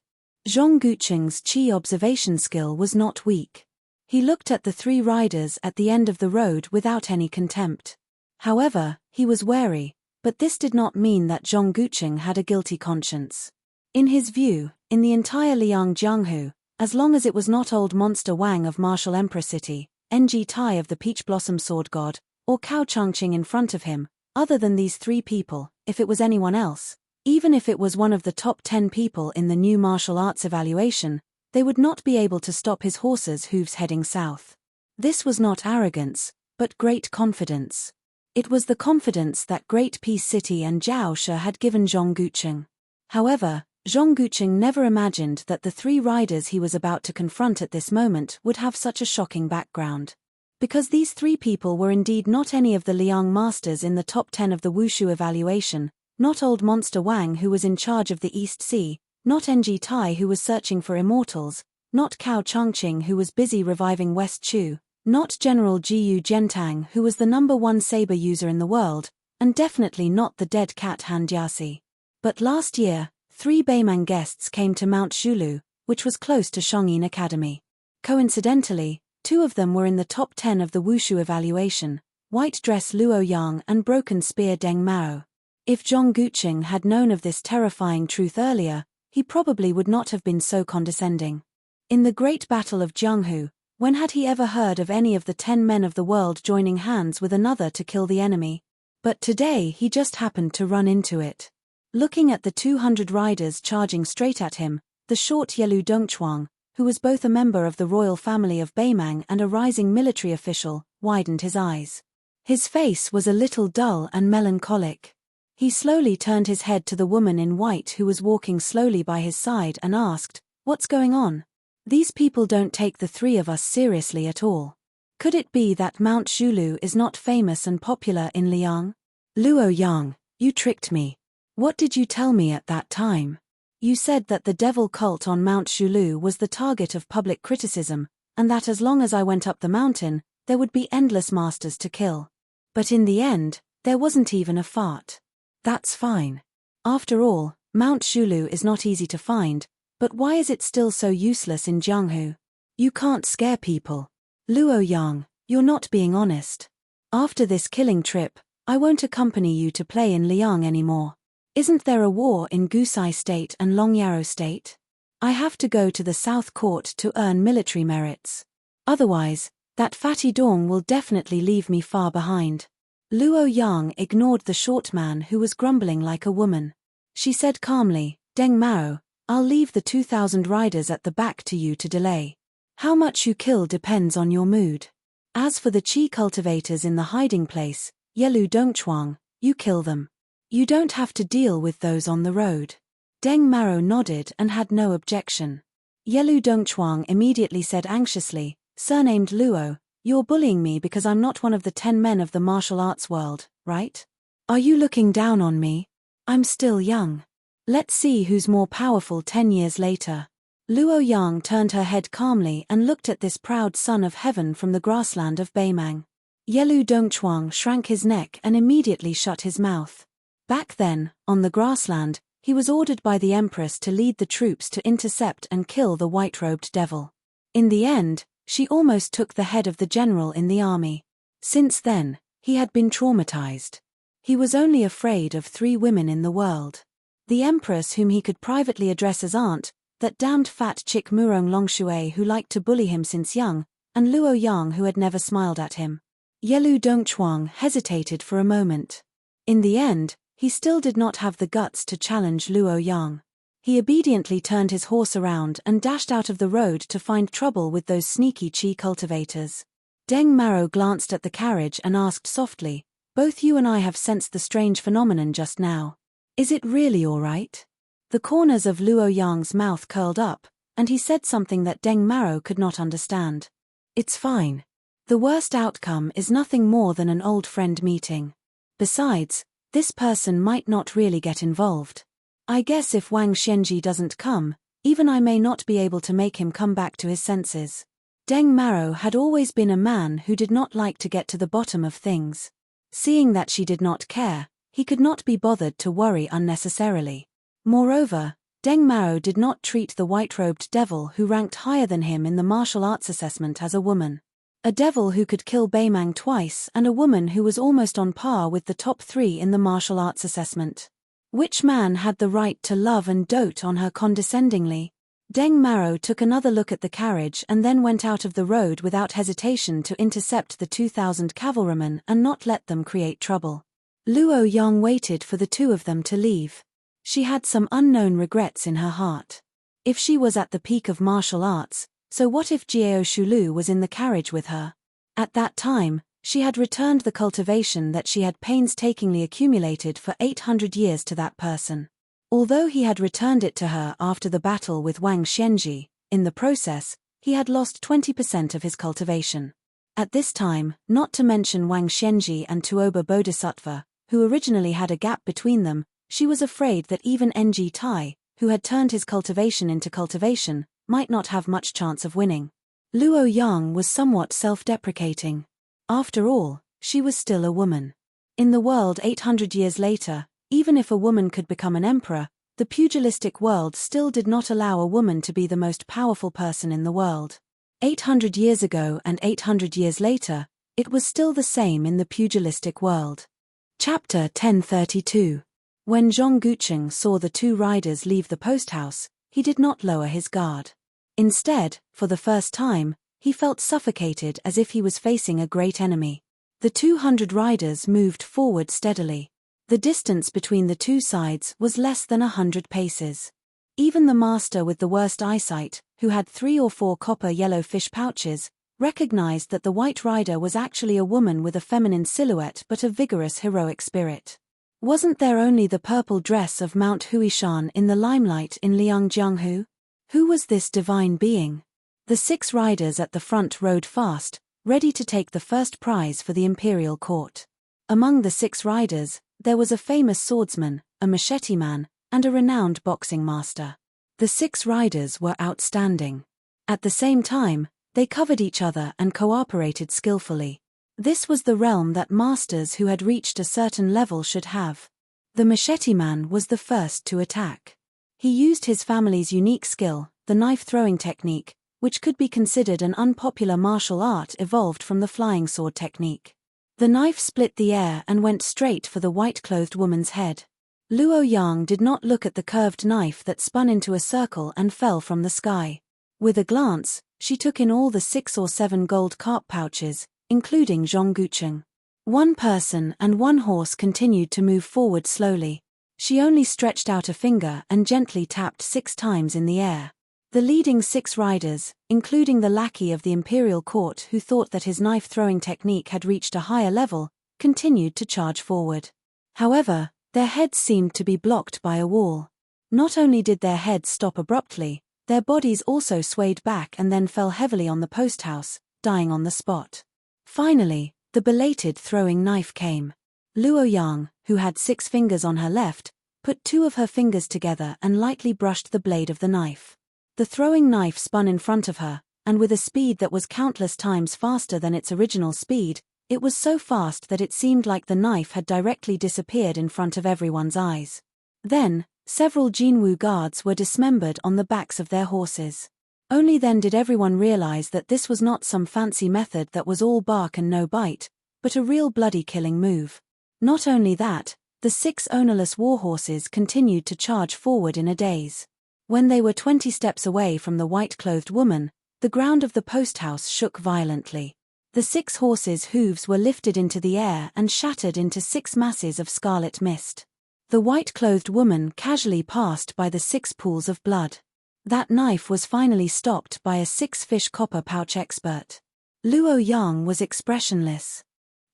Zhong Guqing's qi observation skill was not weak. He looked at the 3 riders at the end of the road without any contempt. However, he was wary, but this did not mean that Zhong Guqing had a guilty conscience. In his view, in the entire Liang Jianghu, as long as it was not old monster Wang of Martial Emperor City, Ng Tai of the Peach Blossom Sword God, or Cao Changqing in front of him, other than these 3 people, if it was anyone else, even if it was one of the top 10 people in the new martial arts evaluation, they would not be able to stop his horse's hooves heading south. This was not arrogance, but great confidence. It was the confidence that Great Peace City and Zhao Shi had given Zhong Guqing. However, Zhong Guqing never imagined that the 3 riders he was about to confront at this moment would have such a shocking background. Because these 3 people were indeed not any of the Liang masters in the top 10 of the Wushu evaluation, not old monster Wang who was in charge of the East Sea, not Ng Tai who was searching for immortals, not Cao Changqing who was busy reviving West Chu, not General Jiyu Gentang who was the #1 saber user in the world, and definitely not the dead cat Han Jiasi. But last year, 3 Beimang guests came to Mount Zhulu, which was close to Shongyin Academy. Coincidentally, 2 of them were in the top 10 of the Wushu evaluation, White Dress Luo Yang and Broken Spear Deng Mao. If Zhong Guqing had known of this terrifying truth earlier, he probably would not have been so condescending. In the Great Battle of Jianghu, when had he ever heard of any of the 10 men of the world joining hands with another to kill the enemy? But today he just happened to run into it. Looking at the 200 riders charging straight at him, the short Yelu Dongchuang, who was both a member of the royal family of Beimang and a rising military official, widened his eyes. His face was a little dull and melancholic. He slowly turned his head to the woman in white who was walking slowly by his side and asked, "What's going on? These people don't take the 3 of us seriously at all. Could it be that Mount Zhulu is not famous and popular in Liang?" "Luo Yang, you tricked me. What did you tell me at that time? You said that the devil cult on Mount Zhulu was the target of public criticism, and that as long as I went up the mountain, there would be endless masters to kill. But in the end, there wasn't even a fart. That's fine. After all, Mount Zhulu is not easy to find, but why is it still so useless in Jianghu? You can't scare people. Luo Yang, you're not being honest. After this killing trip, I won't accompany you to play in Liang anymore. Isn't there a war in Gusai State and Longyaro State? I have to go to the South Court to earn military merits. Otherwise, That fatty dong will definitely leave me far behind. Luo Yang ignored the short man who was grumbling like a woman. She said calmly, Deng Mao, I'll leave the 2,000 riders at the back to you to delay. How much you kill depends on your mood. As for the qi cultivators in the hiding place, Yelu Dongchuang, you kill them. You don't have to deal with those on the road. Deng Mao nodded and had no objection. Yelu Dongchuang immediately said anxiously, surnamed Luo, you're bullying me because I'm not one of the 10 men of the martial arts world, right? Are you looking down on me? I'm still young. Let's see who's more powerful 10 years later. Luo Yang turned her head calmly and looked at this proud son of heaven from the grassland of Beimang. Yelu Dongchuang shrank his neck and immediately shut his mouth. Back then, on the grassland, he was ordered by the Empress to lead the troops to intercept and kill the white-robed devil. In the end, she almost took the head of the general in the army. Since then, he had been traumatized. He was only afraid of 3 women in the world. The Empress whom he could privately address as aunt, that damned fat chick Murong Longshui who liked to bully him since young, and Luo Yang who had never smiled at him. Yelu Dongchuang hesitated for a moment. In the end, he still did not have the guts to challenge Luo Yang. He obediently turned his horse around and dashed out of the road to find trouble with those sneaky qi cultivators. Deng Mao glanced at the carriage and asked softly, both you and I have sensed the strange phenomenon just now. Is it really all right? The corners of Luo Yang's mouth curled up, and he said something that Deng Mao could not understand. It's fine. The worst outcome is nothing more than an old friend meeting. Besides, this person might not really get involved. I guess if Wang Xianji doesn't come, even I may not be able to make him come back to his senses. Deng Mao had always been a man who did not like to get to the bottom of things. Seeing that she did not care, he could not be bothered to worry unnecessarily. Moreover, Deng Mao did not treat the white-robed devil who ranked higher than him in the martial arts assessment as a woman. A devil who could kill Beimang twice and a woman who was almost on par with the top 3 in the martial arts assessment. Which man had the right to love and dote on her condescendingly? Deng Mao took another look at the carriage and then went out of the road without hesitation to intercept the 2,000 cavalrymen and not let them create trouble. Luo Yang waited for the 2 of them to leave. She had some unknown regrets in her heart. If she was at the peak of martial arts, so what if Jiao Shulu was in the carriage with her? At that time, she had returned the cultivation that she had painstakingly accumulated for 800 years to that person. Although he had returned it to her after the battle with Wang Xianji, in the process, he had lost 20% of his cultivation. At this time, not to mention Wang Xianji and Tuoba Bodhisattva, who originally had a gap between them, she was afraid that even Ng Tai, who had turned his cultivation into cultivation, might not have much chance of winning. Luo Yang was somewhat self-deprecating. After all, she was still a woman. In the world 800 years later, even if a woman could become an emperor, the pugilistic world still did not allow a woman to be the most powerful person in the world. 800 years ago and 800 years later, it was still the same in the pugilistic world. Chapter 1032. When Zhong Gucheng saw the 2 riders leave the post house, he did not lower his guard. Instead, for the first time, he felt suffocated as if he was facing a great enemy. The 200 riders moved forward steadily. The distance between the 2 sides was less than 100 paces. Even the master with the worst eyesight, who had 3 or 4 copper-yellow fish pouches, recognized that the white rider was actually a woman with a feminine silhouette but a vigorous heroic spirit. Wasn't there only the purple dress of Mount Huishan in the limelight in Liangjianghu? Who was this divine being? The 6 riders at the front rode fast, ready to take the first prize for the imperial court. Among the 6 riders, there was a famous swordsman, a machete man, and a renowned boxing master. The 6 riders were outstanding. At the same time, they covered each other and cooperated skillfully. This was the realm that masters who had reached a certain level should have. The machete man was the first to attack. He used his family's unique skill, the knife-throwing technique, which could be considered an unpopular martial art evolved from the flying sword technique. The knife split the air and went straight for the white-clothed woman's head. Luo Yang did not look at the curved knife that spun into a circle and fell from the sky. With a glance, She took in all the 6 or 7 gold carp pouches, including Zhong Gucheng. One person and one horse continued to move forward slowly. She only stretched out a finger and gently tapped 6 times in the air. The leading 6 riders, including the lackey of the imperial court who thought that his knife-throwing technique had reached a higher level, continued to charge forward. However, their heads seemed to be blocked by a wall. Not only did their heads stop abruptly, their bodies also swayed back and then fell heavily on the post house, dying on the spot. Finally, the belated throwing knife came. Luo Yang, who had 6 fingers on her left, put 2 of her fingers together and lightly brushed the blade of the knife. The throwing knife spun in front of her, and with a speed that was countless times faster than its original speed, it was so fast that it seemed like the knife had directly disappeared in front of everyone's eyes. Then, several Jinwu guards were dismembered on the backs of their horses. Only then did everyone realize that this was not some fancy method that was all bark and no bite, but a real bloody killing move. Not only that, the 6 ownerless warhorses continued to charge forward in a daze. When they were 20 steps away from the white-clothed woman, the ground of the post house shook violently. The 6 horses' hooves were lifted into the air and shattered into 6 masses of scarlet mist. The white-clothed woman casually passed by the 6 pools of blood. That knife was finally stopped by a 6-fish copper pouch expert. Luo Yang was expressionless.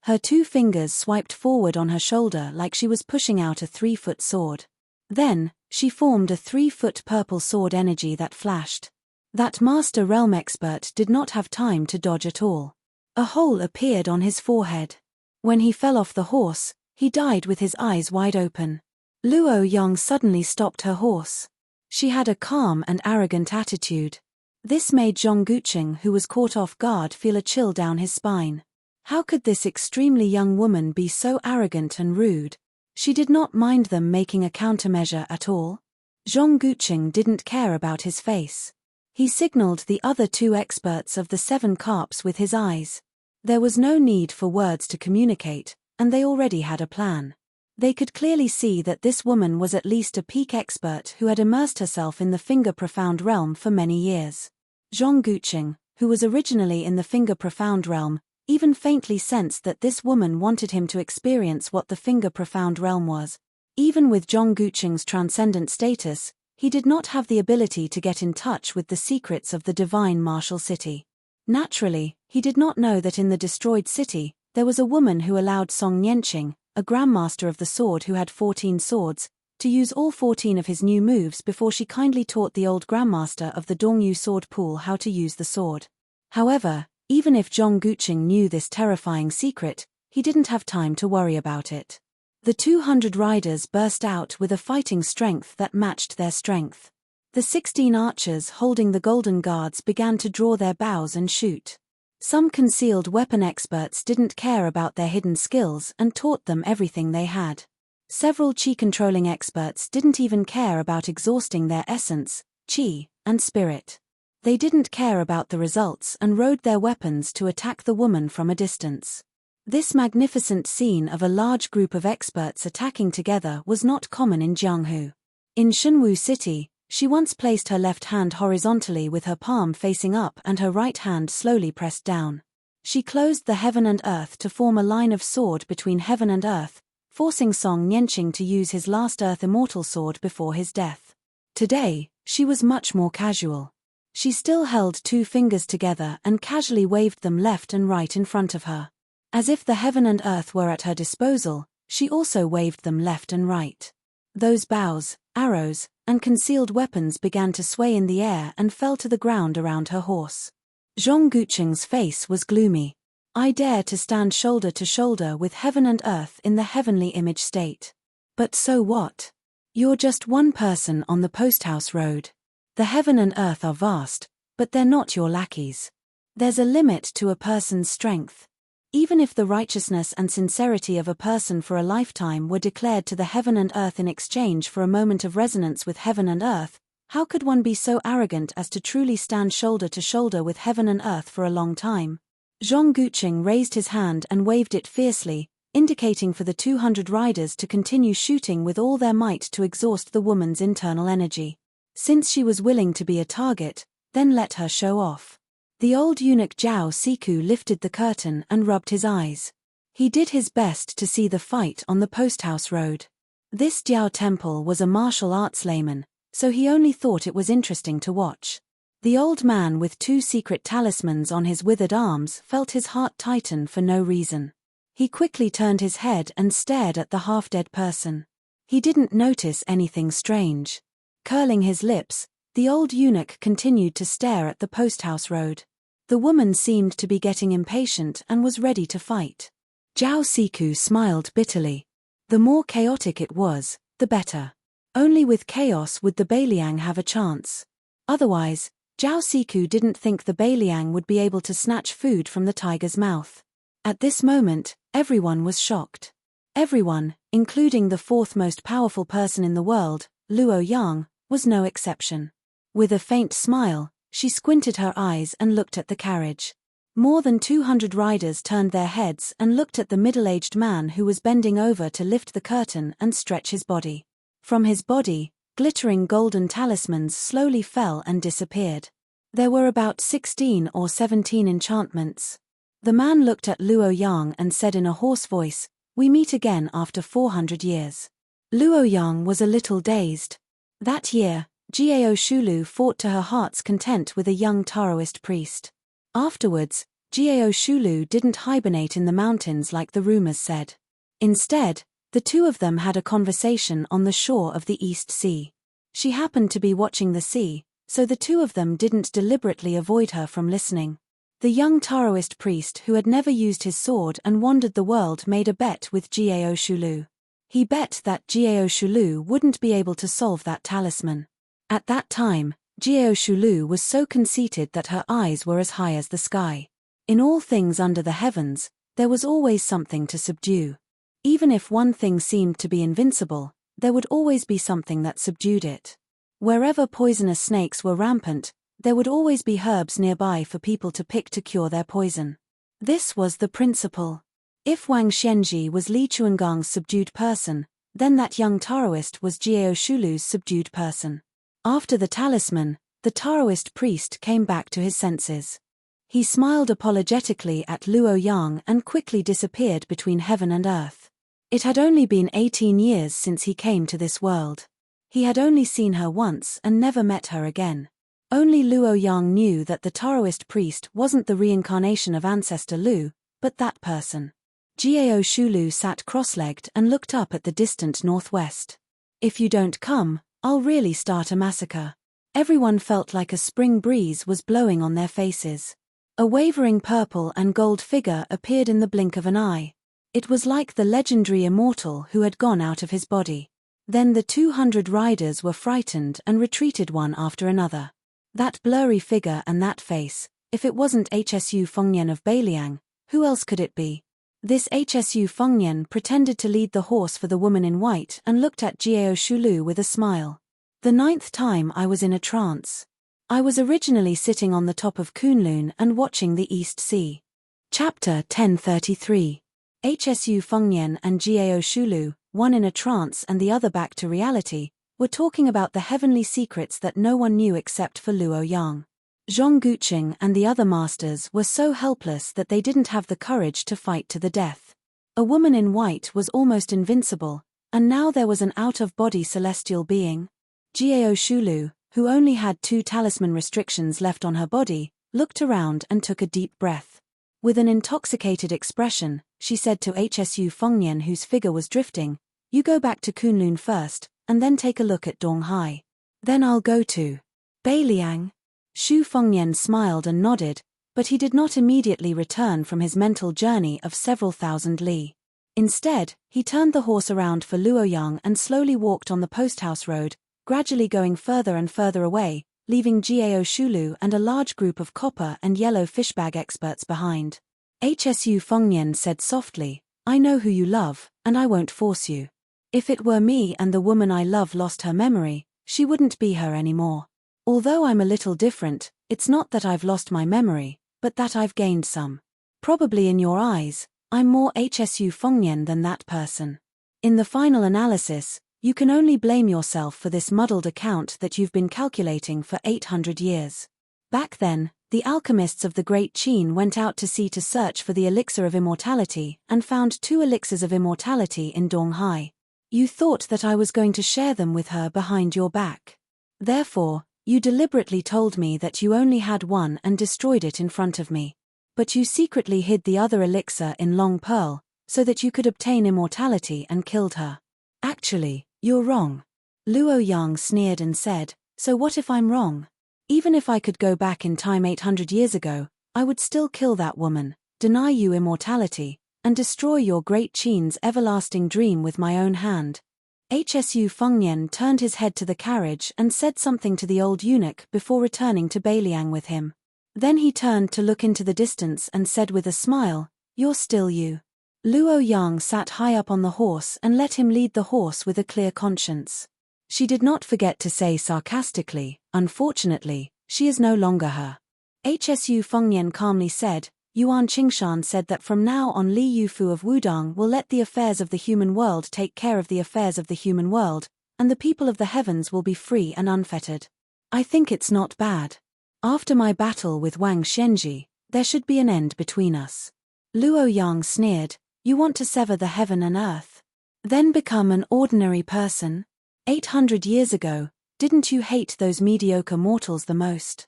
Her 2 fingers swiped forward on her shoulder like she was pushing out a 3-foot sword. Then, she formed a 3-foot purple sword energy that flashed. That Master Realm expert did not have time to dodge at all. A hole appeared on his forehead. When he fell off the horse, he died with his eyes wide open. Luo Yang suddenly stopped her horse. She had a calm and arrogant attitude. This made Zhong Gucheng, who was caught off guard, feel a chill down his spine. How could this extremely young woman be so arrogant and rude? She did not mind them making a countermeasure at all. Zhong Gucheng didn't care about his face. He signaled the other 2 experts of the 7 carps with his eyes. There was no need for words to communicate, and they already had a plan. They could clearly see that this woman was at least a peak expert who had immersed herself in the Finger Profound realm for many years. Zhong Gucheng, who was originally in the Finger Profound realm, even faintly sensed that this woman wanted him to experience what the Finger Profound realm was. Even with Zhong Gucheng's transcendent status, he did not have the ability to get in touch with the secrets of the divine martial city. Naturally, he did not know that in the destroyed city, there was a woman who allowed Song Nianqing, a grandmaster of the sword who had 14 swords, to use all 14 of his new moves before she kindly taught the old grandmaster of the Dongyu sword pool how to use the sword. However, even if Zhong Gucheng knew this terrifying secret, he didn't have time to worry about it. The 200 riders burst out with a fighting strength that matched their strength. The 16 archers holding the golden guards began to draw their bows and shoot. Some concealed weapon experts didn't care about their hidden skills and taught them everything they had. Several chi-controlling experts didn't even care about exhausting their essence, chi, and spirit. They didn't care about the results and rode their weapons to attack the woman from a distance. This magnificent scene of a large group of experts attacking together was not common in Jianghu. In Shenwu City, she once placed her left hand horizontally with her palm facing up and her right hand slowly pressed down. She closed the heaven and earth to form a line of sword between heaven and earth, forcing Song Nianqing to use his last earth immortal sword before his death. Today, she was much more casual. She still held 2 fingers together and casually waved them left and right in front of her. As if the heaven and earth were at her disposal, she also waved them left and right. Those bows, arrows, and concealed weapons began to sway in the air and fell to the ground around her horse. Zhong Gucheng's face was gloomy. I dare to stand shoulder to shoulder with heaven and earth in the heavenly image state. But so what? You're just one person on the posthouse road. The heaven and earth are vast, but they're not your lackeys. There's a limit to a person's strength. Even if the righteousness and sincerity of a person for a lifetime were declared to the heaven and earth in exchange for a moment of resonance with heaven and earth, how could one be so arrogant as to truly stand shoulder to shoulder with heaven and earth for a long time? Zhong Gucheng raised his hand and waved it fiercely, indicating for the 200 riders to continue shooting with all their might to exhaust the woman's internal energy. Since she was willing to be a target, then let her show off. The old eunuch Jiao Siku lifted the curtain and rubbed his eyes. He did his best to see the fight on the posthouse road. This Jiao temple was a martial arts layman, so he only thought it was interesting to watch. The old man with 2 secret talismans on his withered arms felt his heart tighten for no reason. He quickly turned his head and stared at the half-dead person. He didn't notice anything strange. Curling his lips, the old eunuch continued to stare at the posthouse road. The woman seemed to be getting impatient and was ready to fight. Jiao Siku smiled bitterly. The more chaotic it was, the better. Only with chaos would the Bailiang have a chance. Otherwise, Jiao Siku didn't think the Bailiang would be able to snatch food from the tiger's mouth. At this moment, everyone was shocked. Everyone, including the 4th most powerful person in the world, Luo Yang, was no exception. With a faint smile, she squinted her eyes and looked at the carriage. More than 200 riders turned their heads and looked at the middle-aged man who was bending over to lift the curtain and stretch his body. From his body, glittering golden talismans slowly fell and disappeared. There were about 16 or 17 enchantments. The man looked at Luo Yang and said in a hoarse voice, "We meet again after 400 years." Luo Yang was a little dazed. That year, Jiao Shulu fought to her heart's content with a young Taoist priest. Afterwards, Jiao Shulu didn't hibernate in the mountains like the rumors said. Instead, the 2 of them had a conversation on the shore of the East Sea. She happened to be watching the sea, so the 2 of them didn't deliberately avoid her from listening. The young Taoist priest who had never used his sword and wandered the world made a bet with Jiao Shulu. He bet that Jiao Shulu wouldn't be able to solve that talisman. At that time, Jiao Shulu was so conceited that her eyes were as high as the sky. In all things under the heavens, there was always something to subdue. Even if one thing seemed to be invincible, there would always be something that subdued it. Wherever poisonous snakes were rampant, there would always be herbs nearby for people to pick to cure their poison. This was the principle. If Wang Xianji was Li Chuangang's subdued person, then that young Taoist was Jiao Shulu's subdued person. After the talisman, the Taoist priest came back to his senses. He smiled apologetically at Luo Yang and quickly disappeared between heaven and earth. It had only been 18 years since he came to this world. He had only seen her once and never met her again. Only Luo Yang knew that the Taoist priest wasn't the reincarnation of ancestor Lu, but that person. Jiao Shulu sat cross-legged and looked up at the distant northwest. "If you don't come, I'll really start a massacre." Everyone felt like a spring breeze was blowing on their faces. A wavering purple and gold figure appeared in the blink of an eye. It was like the legendary immortal who had gone out of his body. Then the 200 riders were frightened and retreated one after another. That blurry figure and that face, if it wasn't Hsu Fengyan of Bailiang, who else could it be? This Hsu Fengyan pretended to lead the horse for the woman in white and looked at Jiao Shulu with a smile. "The 9th time I was in a trance. I was originally sitting on the top of Kunlun and watching the East Sea." Chapter 1033. Hsu Fengyan and Jiao Shulu, one in a trance and the other back to reality, were talking about the heavenly secrets that no one knew except for Luo Yang. Zhong Guqing and the other masters were so helpless that they didn't have the courage to fight to the death. A woman in white was almost invincible, and now there was an out-of-body celestial being. Jiao Shulu, who only had 2 talisman restrictions left on her body, looked around and took a deep breath. With an intoxicated expression, she said to Hsu Fengyan, whose figure was drifting, "You go back to Kunlun first, and then take a look at Donghai. Then I'll go to Bailiang." Xu Fengyan smiled and nodded, but he did not immediately return from his mental journey of several thousand li. Instead, he turned the horse around for Luo Yang and slowly walked on the posthouse road, gradually going further and further away, leaving Jiao Shulu and a large group of copper and yellow fishbag experts behind. Hsu Fengyan said softly, "I know who you love, and I won't force you. If it were me and the woman I love lost her memory, she wouldn't be her anymore. Although I'm a little different, it's not that I've lost my memory, but that I've gained some. Probably in your eyes, I'm more Hsu Fengyan than that person. In the final analysis, you can only blame yourself for this muddled account that you've been calculating for 800 years. Back then, The alchemists of the Great Qin went out to sea to search for the elixir of immortality and found 2 elixirs of immortality in Donghai. You thought that I was going to share them with her behind your back. Therefore, you deliberately told me that you only had one and destroyed it in front of me. But you secretly hid the other elixir in Long Pearl, so that you could obtain immortality and killed her. Actually, you're wrong. Luo Yang sneered and said, so what if I'm wrong? Even if I could go back in time 800 years ago, I would still kill that woman, deny you immortality, and destroy your Great Qin's everlasting dream with my own hand. Hsu Fengnian turned his head to the carriage and said something to the old eunuch before returning to Beiliang with him. Then he turned to look into the distance and said with a smile, you're still you. Luo Yang sat high up on the horse and let him lead the horse with a clear conscience. She did not forget to say sarcastically, unfortunately, she is no longer her. Hsu Fengnian calmly said, Yuan Qingshan said that from now on Li Yufu of Wudong will let the affairs of the human world take care of the affairs of the human world, and the people of the heavens will be free and unfettered. I think it's not bad. After my battle with Wang Xianji, there should be an end between us. Luo Yang sneered, you want to sever the heaven and earth? Then become an ordinary person? 800 years ago, didn't you hate those mediocre mortals the most?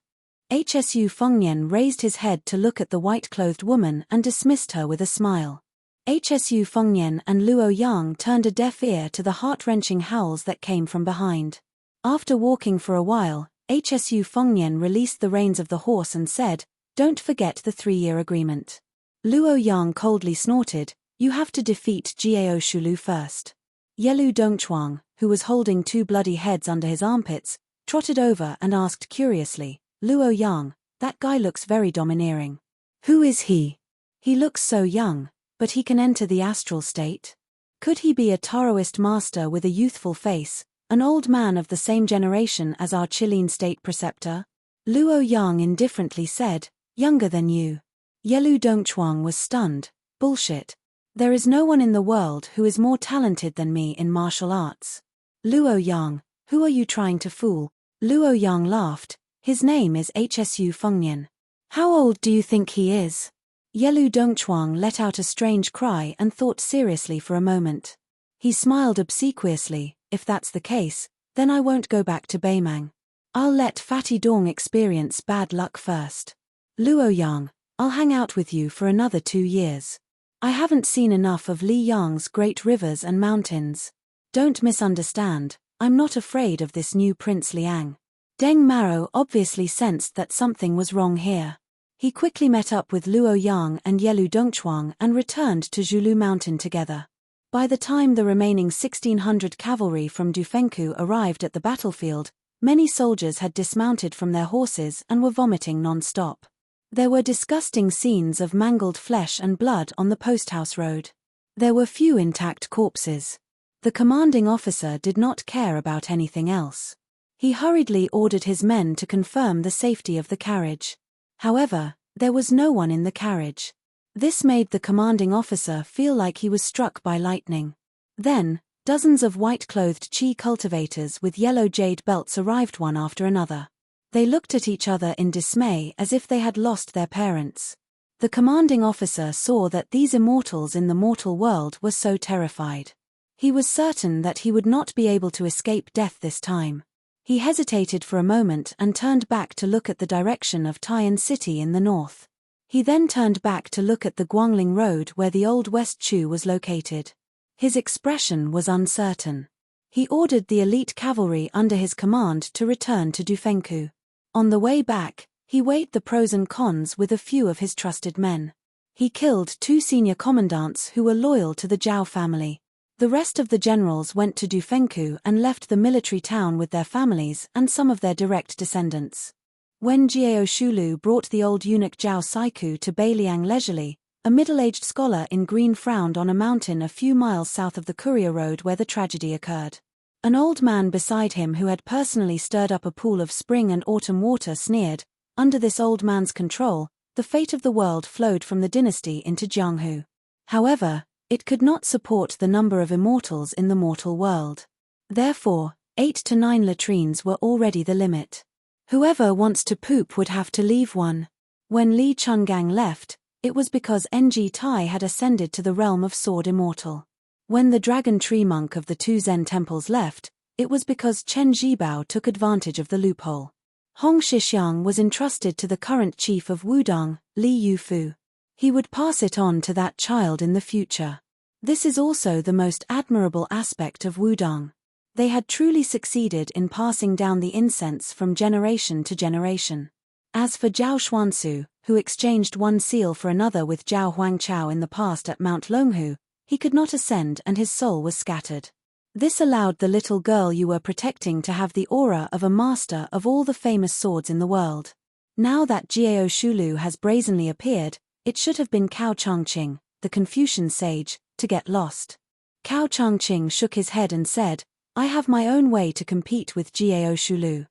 Hsu Fengnian raised his head to look at the white-clothed woman and dismissed her with a smile. Hsu Fengnian and Luo Yang turned a deaf ear to the heart-wrenching howls that came from behind. After walking for a while, Hsu Fengnian released the reins of the horse and said, don't forget the 3-year agreement. Luo Yang coldly snorted, you have to defeat Jiao Shulu first. Yelu Dongchuang, who was holding 2 bloody heads under his armpits, trotted over and asked curiously, Luo Yang, that guy looks very domineering. Who is he? He looks so young, but he can enter the astral state? Could he be a Taoist master with a youthful face, an old man of the same generation as our Chilean state preceptor? Luo Yang indifferently said, younger than you. Yelu Dongchuang was stunned, bullshit. There is no one in the world who is more talented than me in martial arts. Luo Yang, who are you trying to fool? Luo Yang laughed, his name is Hsu Fengnian. How old do you think he is? Yelu Dongchuang let out a strange cry and thought seriously for a moment. He smiled obsequiously, if that's the case, then I won't go back to Beimang. I'll let Fatty Dong experience bad luck first. Luo Yang, I'll hang out with you for another 2 years. I haven't seen enough of Li Yang's great rivers and mountains. Don't misunderstand, I'm not afraid of this new Prince Liang. Deng Maro obviously sensed that something was wrong here. He quickly met up with Luo Yang and Yelu Dongchuang and returned to Zhulu Mountain together. By the time the remaining 1,600 cavalry from Dufengku arrived at the battlefield, many soldiers had dismounted from their horses and were vomiting non-stop. There were disgusting scenes of mangled flesh and blood on the posthouse road. There were few intact corpses. The commanding officer did not care about anything else. He hurriedly ordered his men to confirm the safety of the carriage. However, there was no one in the carriage. This made the commanding officer feel like he was struck by lightning. Then, dozens of white-clothed qi cultivators with yellow jade belts arrived one after another. They looked at each other in dismay as if they had lost their parents. The commanding officer saw that these immortals in the mortal world were so terrified. He was certain that he would not be able to escape death this time. He hesitated for a moment and turned back to look at the direction of Taiyan City in the north. He then turned back to look at the Guangling Road where the old West Chu was located. His expression was uncertain. He ordered the elite cavalry under his command to return to Dufengku. On the way back, he weighed the pros and cons with a few of his trusted men. He killed 2 senior commandants who were loyal to the Zhao family. The rest of the generals went to Dufengku and left the military town with their families and some of their direct descendants. When Jiao Shulu brought the old eunuch Zhao Saiku to Beiliang leisurely, a middle-aged scholar in green frowned on a mountain a few miles south of the courier road where the tragedy occurred. An old man beside him who had personally stirred up a pool of spring and autumn water sneered, under this old man's control, the fate of the world flowed from the dynasty into Jianghu. However, it could not support the number of immortals in the mortal world. Therefore, 8 to 9 latrines were already the limit. Whoever wants to poop would have to leave one. When Li Chungang left, it was because Ng Tai had ascended to the realm of Sword Immortal. When the Dragon Tree Monk of the two Zen temples left, it was because Chen Zhibao took advantage of the loophole. Hong Shixiang was entrusted to the current chief of Wudong, Li Yufu. He would pass it on to that child in the future. This is also the most admirable aspect of Wudong. They had truly succeeded in passing down the incense from generation to generation. As for Zhao Xuansu, who exchanged one seal for another with Zhao Huangchao in the past at Mount Longhu, he could not ascend and his soul was scattered. This allowed the little girl you were protecting to have the aura of a master of all the famous swords in the world. Now that Jiao Shulu has brazenly appeared, it should have been Cao Changqing, the Confucian sage, to get lost. Cao Changqing shook his head and said, I have my own way to compete with Jiao Shulu.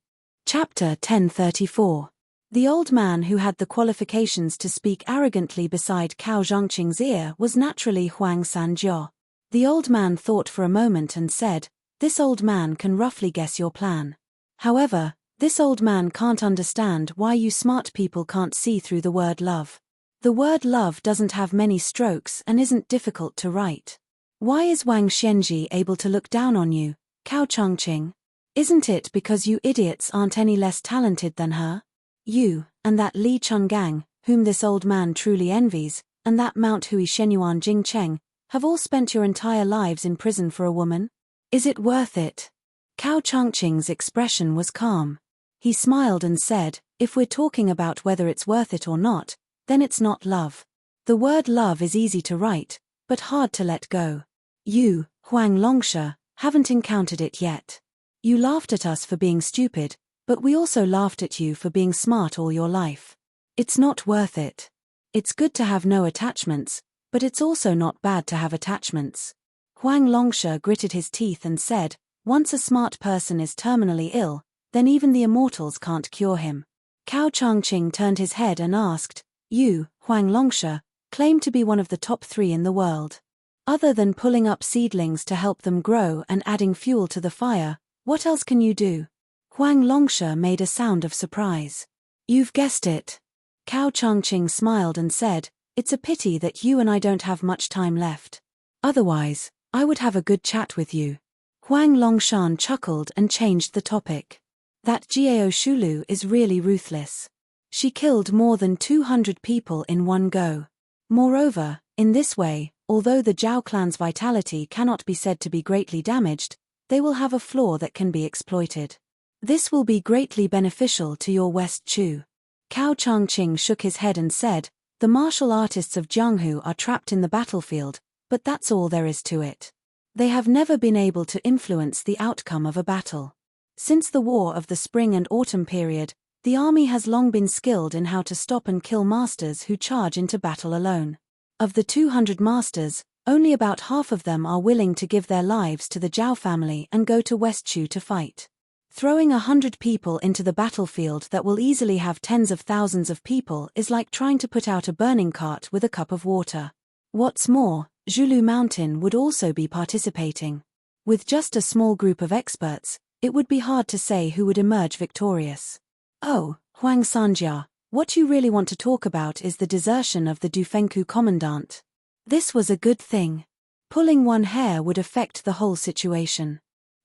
Chapter 1034. The old man who had the qualifications to speak arrogantly beside Cao Zhangqing's ear was naturally Huang Sanjiao. The old man thought for a moment and said, this old man can roughly guess your plan. However, this old man can't understand why you smart people can't see through the word love. The word love doesn't have many strokes and isn't difficult to write. Why is Wang Xianji able to look down on you, Cao Changqing? Isn't it because you idiots aren't any less talented than her? You, and that Li Chungang, whom this old man truly envies, and that Mount Hui Shenyuan Jingcheng, have all spent your entire lives in prison for a woman? Is it worth it? Cao Changqing's expression was calm. He smiled and said, if we're talking about whether it's worth it or not, then it's not love. The word love is easy to write, but hard to let go. You, Huang Longsha, haven't encountered it yet. You laughed at us for being stupid, but we also laughed at you for being smart all your life. It's not worth it. It's good to have no attachments, but it's also not bad to have attachments. Huang Longsha gritted his teeth and said, once a smart person is terminally ill, then even the immortals can't cure him. Cao Changqing turned his head and asked, you, Huang Longsha, claim to be one of the top 3 in the world. Other than pulling up seedlings to help them grow and adding fuel to the fire, what else can you do? Huang Longsha made a sound of surprise. You've guessed it. Cao Changqing smiled and said, it's a pity that you and I don't have much time left. Otherwise, I would have a good chat with you. Huang Longshan chuckled and changed the topic. That Jiao Shulu is really ruthless. She killed more than 200 people in one go. Moreover, in this way, although the Zhao clan's vitality cannot be said to be greatly damaged, they will have a flaw that can be exploited. This will be greatly beneficial to your West Chu. Cao Changqing shook his head and said, the martial artists of Jianghu are trapped in the battlefield, but that's all there is to it. They have never been able to influence the outcome of a battle. Since the war of the spring and autumn period, the army has long been skilled in how to stop and kill masters who charge into battle alone. Of the 200 masters, only about half of them are willing to give their lives to the Zhao family and go to West Chu to fight. Throwing 100 people into the battlefield that will easily have tens of thousands of people is like trying to put out a burning cart with a cup of water. What's more, Zhulu Mountain would also be participating. With just a small group of experts, it would be hard to say who would emerge victorious. Oh, Huang Sanjia, what you really want to talk about is the desertion of the Dufengku commandant. This was a good thing. Pulling one hair would affect the whole situation.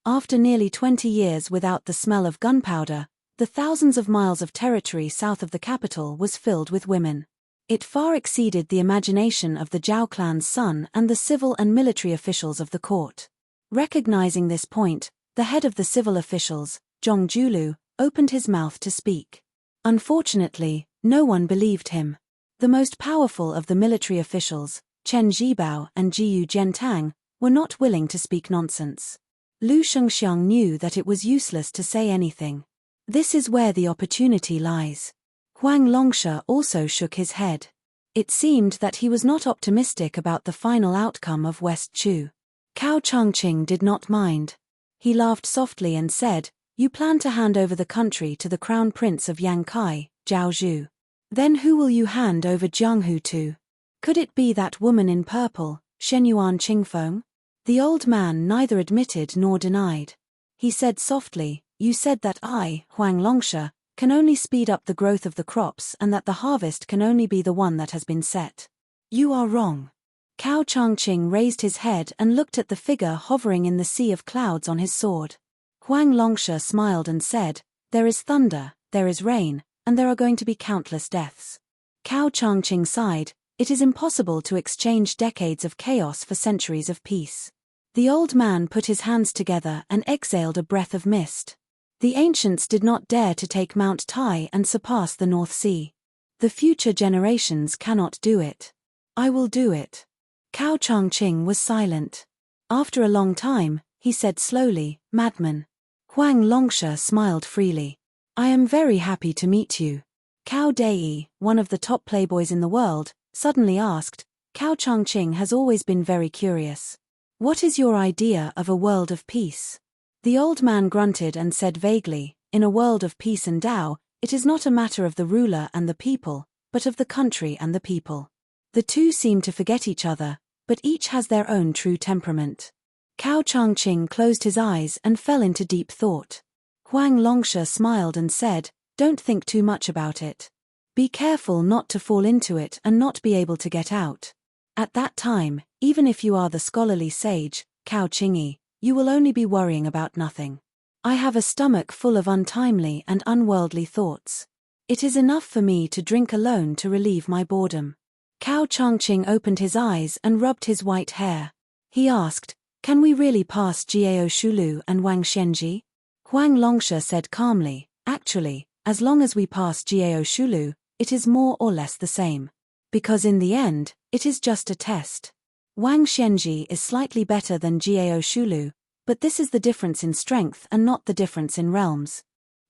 After nearly 20 years without the smell of gunpowder, the thousands of miles of territory south of the capital was filled with women. It far exceeded the imagination of the Zhao clan's son and the civil and military officials of the court. Recognizing this point, the head of the civil officials, Zhong Julu, opened his mouth to speak. Unfortunately, no one believed him. The most powerful of the military officials, Chen Zhibao and Jiyu Zhentang, were not willing to speak nonsense. Lu Shengxiang knew that it was useless to say anything. This is where the opportunity lies. Huang Longsha also shook his head. It seemed that he was not optimistic about the final outcome of West Chu. Cao Changqing did not mind. He laughed softly and said, you plan to hand over the country to the crown prince of Yankai, Zhao Zhu. Then who will you hand over Jianghu to? Could it be that woman in purple, Shenyuan Qingfeng? The old man neither admitted nor denied. He said softly, you said that I, Huang Longsha, can only speed up the growth of the crops and that the harvest can only be the one that has been set. You are wrong. Cao Changqing raised his head and looked at the figure hovering in the sea of clouds on his sword. Huang Longsha smiled and said, there is thunder, there is rain, and there are going to be countless deaths. Cao Changqing sighed, it is impossible to exchange decades of chaos for centuries of peace. The old man put his hands together and exhaled a breath of mist. The ancients did not dare to take Mount Tai and surpass the North Sea. The future generations cannot do it. I will do it. Cao Changqing was silent. After a long time, he said slowly, madman. Huang Longsha smiled freely. I am very happy to meet you. Cao Dei, one of the top playboys in the world, suddenly asked, Cao Changqing has always been very curious. What is your idea of a world of peace? The old man grunted and said vaguely, in a world of peace and Tao, it is not a matter of the ruler and the people, but of the country and the people. The two seem to forget each other, but each has their own true temperament. Cao Changqing closed his eyes and fell into deep thought. Huang Longsha smiled and said, don't think too much about it. Be careful not to fall into it and not be able to get out. At that time, even if you are the scholarly sage, Cao Qingyi, you will only be worrying about nothing. I have a stomach full of untimely and unworldly thoughts. It is enough for me to drink alone to relieve my boredom. Cao Changqing opened his eyes and rubbed his white hair. He asked, can we really pass Jiao Shulu and Wang Xianji? Huang Longsha said calmly, actually, as long as we pass Jiao Shulu, it is more or less the same. Because in the end, it is just a test. Wang Xianji is slightly better than Jiao Shulu, but this is the difference in strength and not the difference in realms.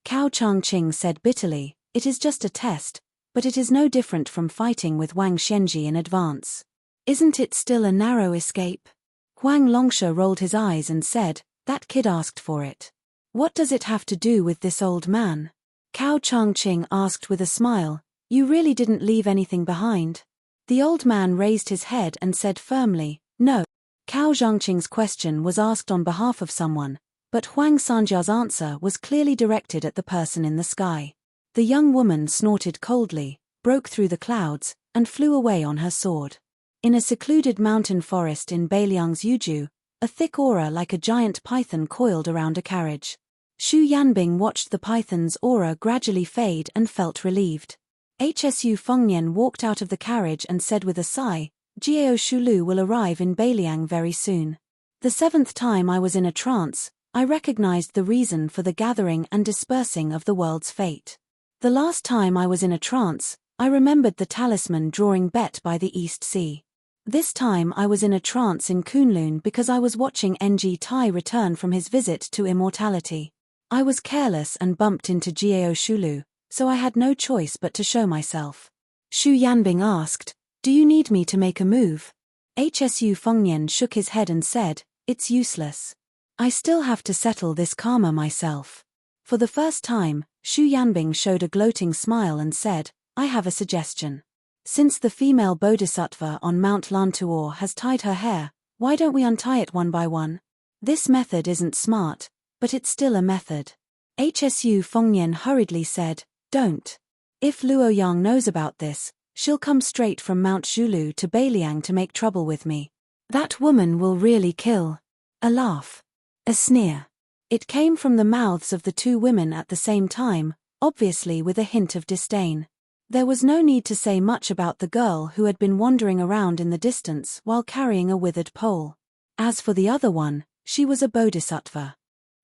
Cao Changqing said bitterly, it is just a test, but it is no different from fighting with Wang Xianji in advance. Isn't it still a narrow escape? Huang Longsha rolled his eyes and said, that kid asked for it. What does it have to do with this old man? Cao Changqing asked with a smile, you really didn't leave anything behind? The old man raised his head and said firmly, no. Cao Changqing's question was asked on behalf of someone, but Huang Sanjia's answer was clearly directed at the person in the sky. The young woman snorted coldly, broke through the clouds, and flew away on her sword. In a secluded mountain forest in Beiliang's Yuju, a thick aura like a giant python coiled around a carriage. Xu Yanbing watched the python's aura gradually fade and felt relieved. Hsu Fengnian walked out of the carriage and said with a sigh, Jiao Shulu will arrive in Beiliang very soon. The 7th time I was in a trance, I recognized the reason for the gathering and dispersing of the world's fate. The last time I was in a trance, I remembered the talisman drawing Bet by the East Sea. This time I was in a trance in Kunlun because I was watching NG Tai return from his visit to immortality. I was careless and bumped into Jiao Shulu, so I had no choice but to show myself. Xu Yanbing asked, do you need me to make a move? Hsu Fengnian shook his head and said, it's useless. I still have to settle this karma myself. For the first time, Xu Yanbing showed a gloating smile and said, I have a suggestion. Since the female bodhisattva on Mount Lantuor has tied her hair, why don't we untie it one by one? This method isn't smart, but it's still a method. Hsu Fengnian hurriedly said, don't. If Luoyang knows about this, she'll come straight from Mount Zhulu to Beiliang to make trouble with me. That woman will really kill. A laugh. A sneer. It came from the mouths of the two women at the same time, obviously with a hint of disdain. There was no need to say much about the girl who had been wandering around in the distance while carrying a withered pole. As for the other one, she was a bodhisattva.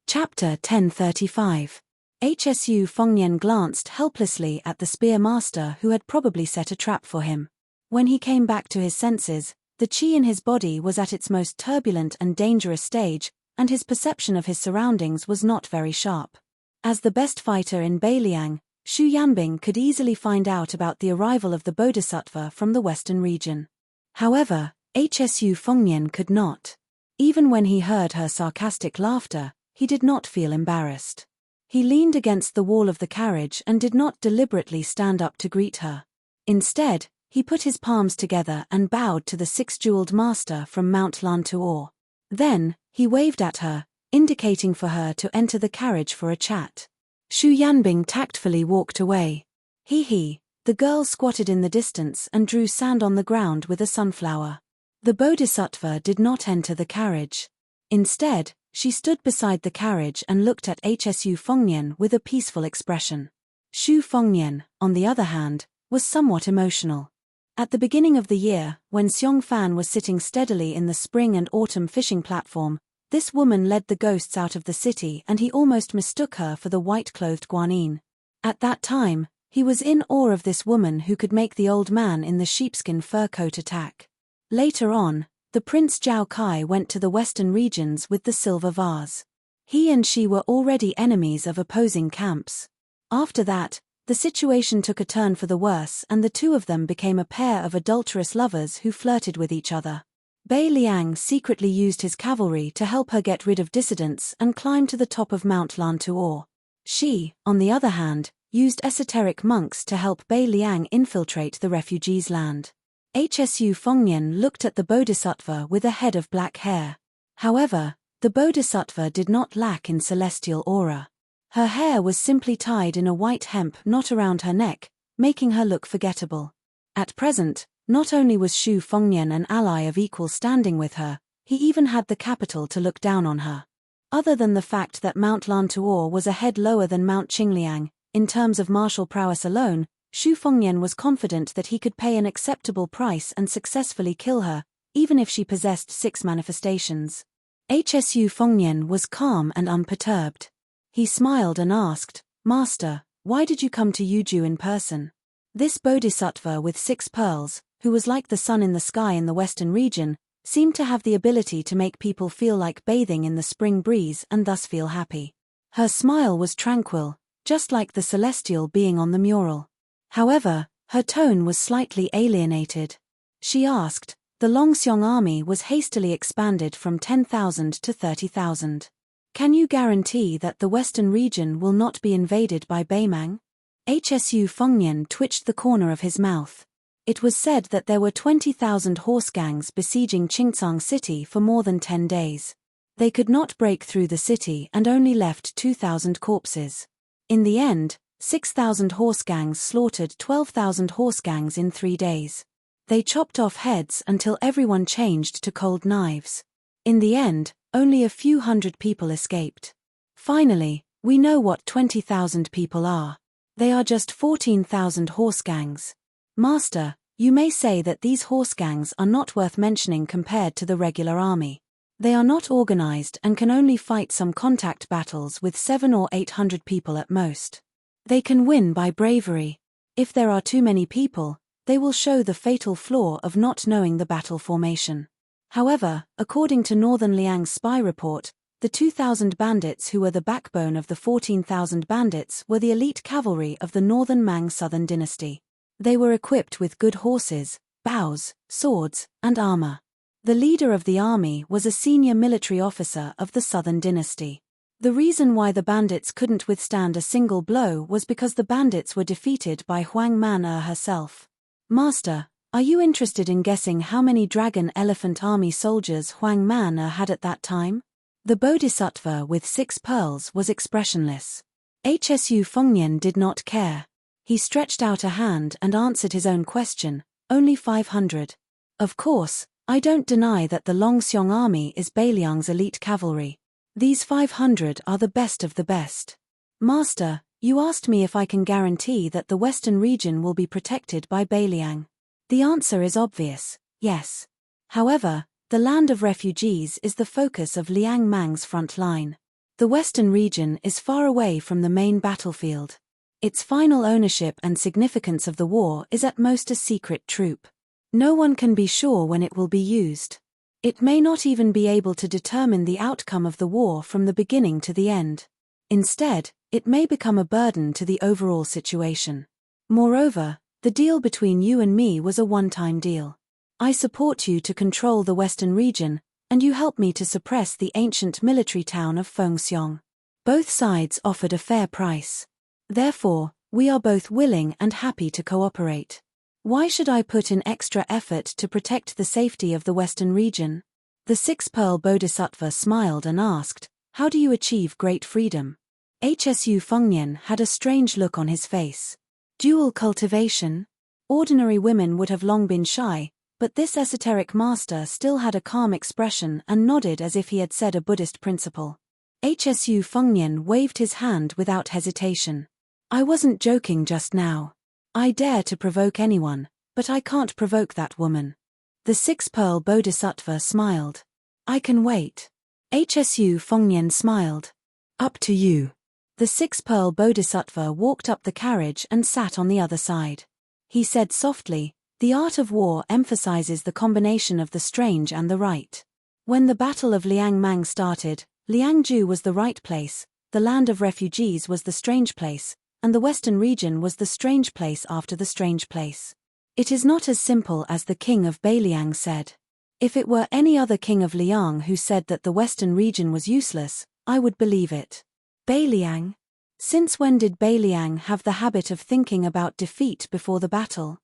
Chapter 1035. Hsu Fengnian glanced helplessly at the spear master who had probably set a trap for him. When he came back to his senses, the qi in his body was at its most turbulent and dangerous stage, and his perception of his surroundings was not very sharp. As the best fighter in Beiliang, Xu Yanbing could easily find out about the arrival of the bodhisattva from the western region. However, Hsu Fengnian could not. Even when he heard her sarcastic laughter, he did not feel embarrassed. He leaned against the wall of the carriage and did not deliberately stand up to greet her. Instead, he put his palms together and bowed to the six-jeweled master from Mount Lantuor. Then, he waved at her, indicating for her to enter the carriage for a chat. Xu Yanbing tactfully walked away. He. The girl squatted in the distance and drew sand on the ground with a sunflower. The bodhisattva did not enter the carriage. Instead, she stood beside the carriage and looked at Hsu Fengnian with a peaceful expression. Xu Fengnian, on the other hand, was somewhat emotional. At the beginning of the year, when Xiong Fan was sitting steadily in the spring and autumn fishing platform, this woman led the ghosts out of the city and he almost mistook her for the white-clothed Guanyin. At that time, he was in awe of this woman who could make the old man in the sheepskin fur coat attack. Later on, the Prince Zhao Kai went to the western regions with the silver vase. He and she were already enemies of opposing camps. After that, the situation took a turn for the worse and the two of them became a pair of adulterous lovers who flirted with each other. Bai Liang secretly used his cavalry to help her get rid of dissidents and climb to the top of Mount Lantuor. She, on the other hand, used esoteric monks to help Bai Liang infiltrate the refugees' land. Hsu Fengnian looked at the bodhisattva with a head of black hair. However, the bodhisattva did not lack in celestial aura. Her hair was simply tied in a white hemp knot around her neck, making her look forgettable. At present, not only was Xu Fengnian an ally of equal standing with her, he even had the capital to look down on her. Other than the fact that Mount Lantuor was a head lower than Mount Qingliang, in terms of martial prowess alone, Xu Fengnian was confident that he could pay an acceptable price and successfully kill her, even if she possessed 6 manifestations. Hsu Fengnian was calm and unperturbed. He smiled and asked, "Master, why did you come to Yuju in person?" This bodhisattva with 6 pearls, who was like the sun in the sky in the western region, seemed to have the ability to make people feel like bathing in the spring breeze and thus feel happy. Her smile was tranquil, just like the celestial being on the mural. However, her tone was slightly alienated. She asked, "The Longxiong army was hastily expanded from 10,000 to 30,000. Can you guarantee that the western region will not be invaded by Beimang?" Hsu Fengnian twitched the corner of his mouth. It was said that there were 20,000 horse gangs besieging Qingcang city for more than 10 days. They could not break through the city and only left 2,000 corpses. In the end, 6,000 horse gangs slaughtered 12,000 horse gangs in 3 days. They chopped off heads until everyone changed to cold knives. In the end, only a few hundred people escaped. Finally, we know what 20,000 people are. They are just 14,000 horse gangs. Master, you may say that these horse gangs are not worth mentioning compared to the regular army. They are not organized and can only fight some contact battles with 700 or 800 people at most. They can win by bravery. If there are too many people, they will show the fatal flaw of not knowing the battle formation. However, according to Northern Liang's spy report, the 2,000 bandits who were the backbone of the 14,000 bandits were the elite cavalry of the Northern Mang Southern dynasty. They were equipped with good horses, bows, swords, and armor. The leader of the army was a senior military officer of the Southern dynasty. The reason why the bandits couldn't withstand a single blow was because the bandits were defeated by Huang Man-er herself. Master, are you interested in guessing how many dragon elephant army soldiers Huang Man-er had at that time? The bodhisattva with 6 pearls was expressionless. Hsu Fengnian did not care. He stretched out a hand and answered his own question, only 500. Of course, I don't deny that the Longxiong army is Beiliang's elite cavalry. These 500 are the best of the best. Master, you asked me if I can guarantee that the western region will be protected by Beiliang. The answer is obvious, yes. However, the land of refugees is the focus of Liang Mang's front line. The western region is far away from the main battlefield. Its final ownership and significance of the war is at most a secret troop. No one can be sure when it will be used. It may not even be able to determine the outcome of the war from the beginning to the end. Instead, it may become a burden to the overall situation. Moreover, the deal between you and me was a one-time deal. I support you to control the western region, and you help me to suppress the ancient military town of Fengxiong. Both sides offered a fair price. Therefore, we are both willing and happy to cooperate. Why should I put in extra effort to protect the safety of the western region? The 6-pearl bodhisattva smiled and asked, "How do you achieve great freedom?" HSU Fengnian had a strange look on his face. Dual cultivation? Ordinary women would have long been shy, but this esoteric master still had a calm expression and nodded as if he had said a Buddhist principle. HSU Fengnian waved his hand without hesitation. I wasn't joking just now. I dare to provoke anyone, but I can't provoke that woman. The six-pearl bodhisattva smiled. I can wait. HSU Fengnian smiled. Up to you. The six-pearl bodhisattva walked up the carriage and sat on the other side. He said softly, the art of war emphasizes the combination of the strange and the right. When the Battle of Liang Mang started, Liangju was the right place, the land of refugees was the strange place, and the western region was the strange place after the strange place. It is not as simple as the king of Beiliang said. If it were any other king of Liang who said that the western region was useless, I would believe it. Beiliang? Since when did Beiliang have the habit of thinking about defeat before the battle?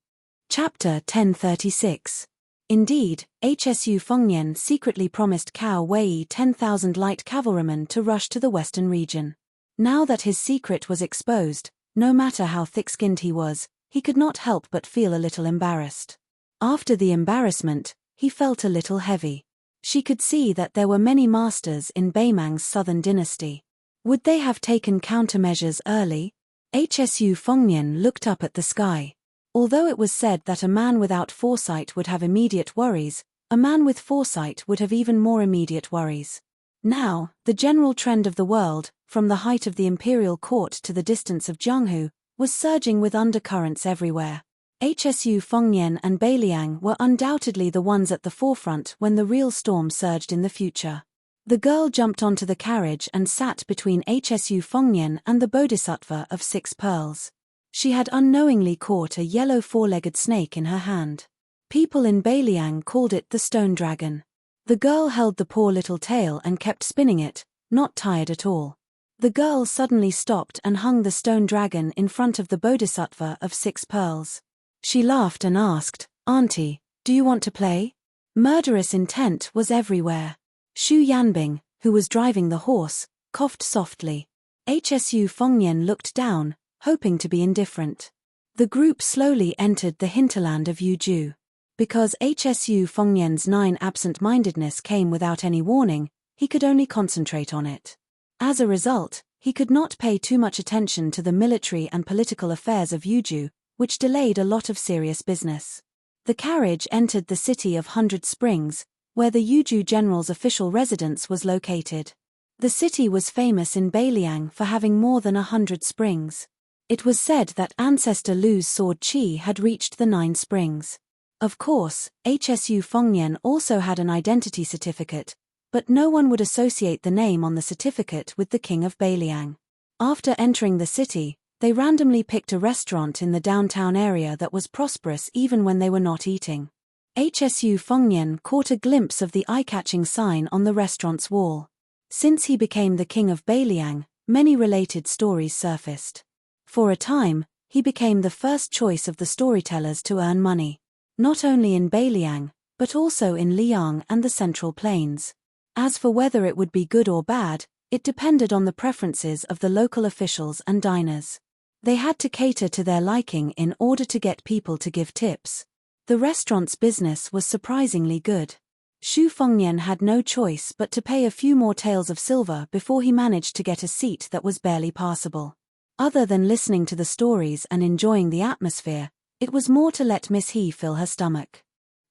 Chapter 1036. Indeed, HSU Fengnian secretly promised Cao Wei 10,000 light cavalrymen to rush to the western region. Now that his secret was exposed, no matter how thick-skinned he was, he could not help but feel a little embarrassed. After the embarrassment, he felt a little heavy. She could see that there were many masters in Beimang's southern dynasty. Would they have taken countermeasures early? HSU Fengnian looked up at the sky. Although it was said that a man without foresight would have immediate worries, a man with foresight would have even more immediate worries. Now, the general trend of the world, from the height of the imperial court to the distance of Jianghu, was surging with undercurrents everywhere. HSU Fengnian and Beiliang were undoubtedly the ones at the forefront when the real storm surged in the future. The girl jumped onto the carriage and sat between HSU Fengnian and the bodhisattva of 6 pearls. She had unknowingly caught a yellow four-legged snake in her hand. People in Beiliang called it the stone dragon. The girl held the poor little tail and kept spinning it, not tired at all. The girl suddenly stopped and hung the stone dragon in front of the bodhisattva of 6 pearls. She laughed and asked, Auntie, do you want to play? Murderous intent was everywhere. Xu Yanbing, who was driving the horse, coughed softly. HSU Fengnian looked down, hoping to be indifferent. The group slowly entered the hinterland of Yuju. Because HSU Fengnian's 9 absent-mindedness came without any warning, he could only concentrate on it. As a result, he could not pay too much attention to the military and political affairs of Yuju, which delayed a lot of serious business. The carriage entered the city of 100 Springs, where the Yuju general's official residence was located. The city was famous in Beiliang for having more than 100 springs. It was said that ancestor Lu's sword Qi had reached the 9 springs. Of course, HSU Fengnian also had an identity certificate, but no one would associate the name on the certificate with the king of Beiliang. After entering the city, they randomly picked a restaurant in the downtown area that was prosperous even when they were not eating. HSU Fengnian caught a glimpse of the eye-catching sign on the restaurant's wall. Since he became the king of Beiliang, many related stories surfaced. For a time, he became the first choice of the storytellers to earn money. Not only in Beiliang, but also in Liang and the Central Plains. As for whether it would be good or bad, it depended on the preferences of the local officials and diners. They had to cater to their liking in order to get people to give tips. The restaurant's business was surprisingly good. Xu Fengnian had no choice but to pay a few more taels of silver before he managed to get a seat that was barely passable. Other than listening to the stories and enjoying the atmosphere, it was more to let Miss He fill her stomach.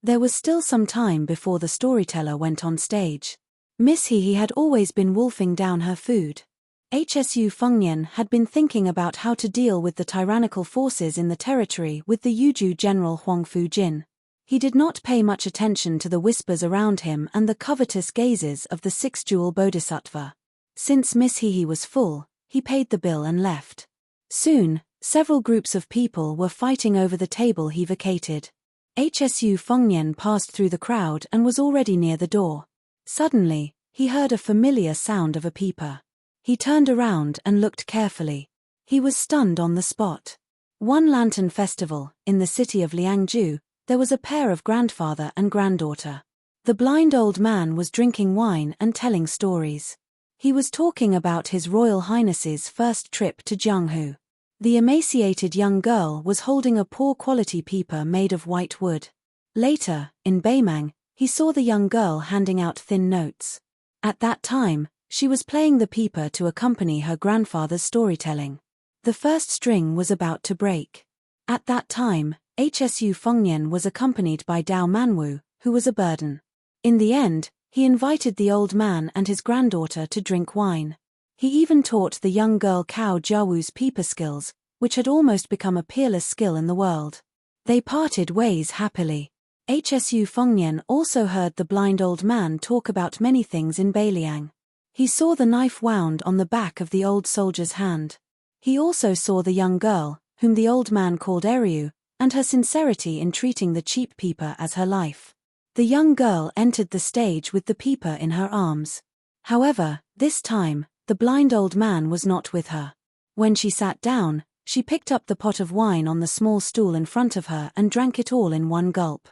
There was still some time before the storyteller went on stage. Miss He had always been wolfing down her food. HSU Fengnian had been thinking about how to deal with the tyrannical forces in the territory with the Yuju general Huang Fujin. He did not pay much attention to the whispers around him and the covetous gazes of the 6-jewel bodhisattva. Since Miss He was full, he paid the bill and left. Soon, several groups of people were fighting over the table he vacated. HSU Fengnian passed through the crowd and was already near the door. Suddenly, he heard a familiar sound of a peeper. He turned around and looked carefully. He was stunned on the spot. One lantern festival, in the city of Liangju, there was a pair of grandfather and granddaughter. The blind old man was drinking wine and telling stories. He was talking about His Royal Highness's first trip to Jianghu. The emaciated young girl was holding a poor-quality peeper made of white wood. Later, in Beimang, he saw the young girl handing out thin notes. At that time, she was playing the peeper to accompany her grandfather's storytelling. The first string was about to break. At that time, Hsu Fengnian was accompanied by Dao Manwu, who was a burden. In the end, he invited the old man and his granddaughter to drink wine. He even taught the young girl Cao Jiawu's peeper skills, which had almost become a peerless skill in the world. They parted ways happily. Hsu Fengnian also heard the blind old man talk about many things in Beiliang. He saw the knife wound on the back of the old soldier's hand. He also saw the young girl, whom the old man called Eriu, and her sincerity in treating the cheap peeper as her life. The young girl entered the stage with the peeper in her arms. However, this time, the blind old man was not with her. When she sat down, she picked up the pot of wine on the small stool in front of her and drank it all in one gulp.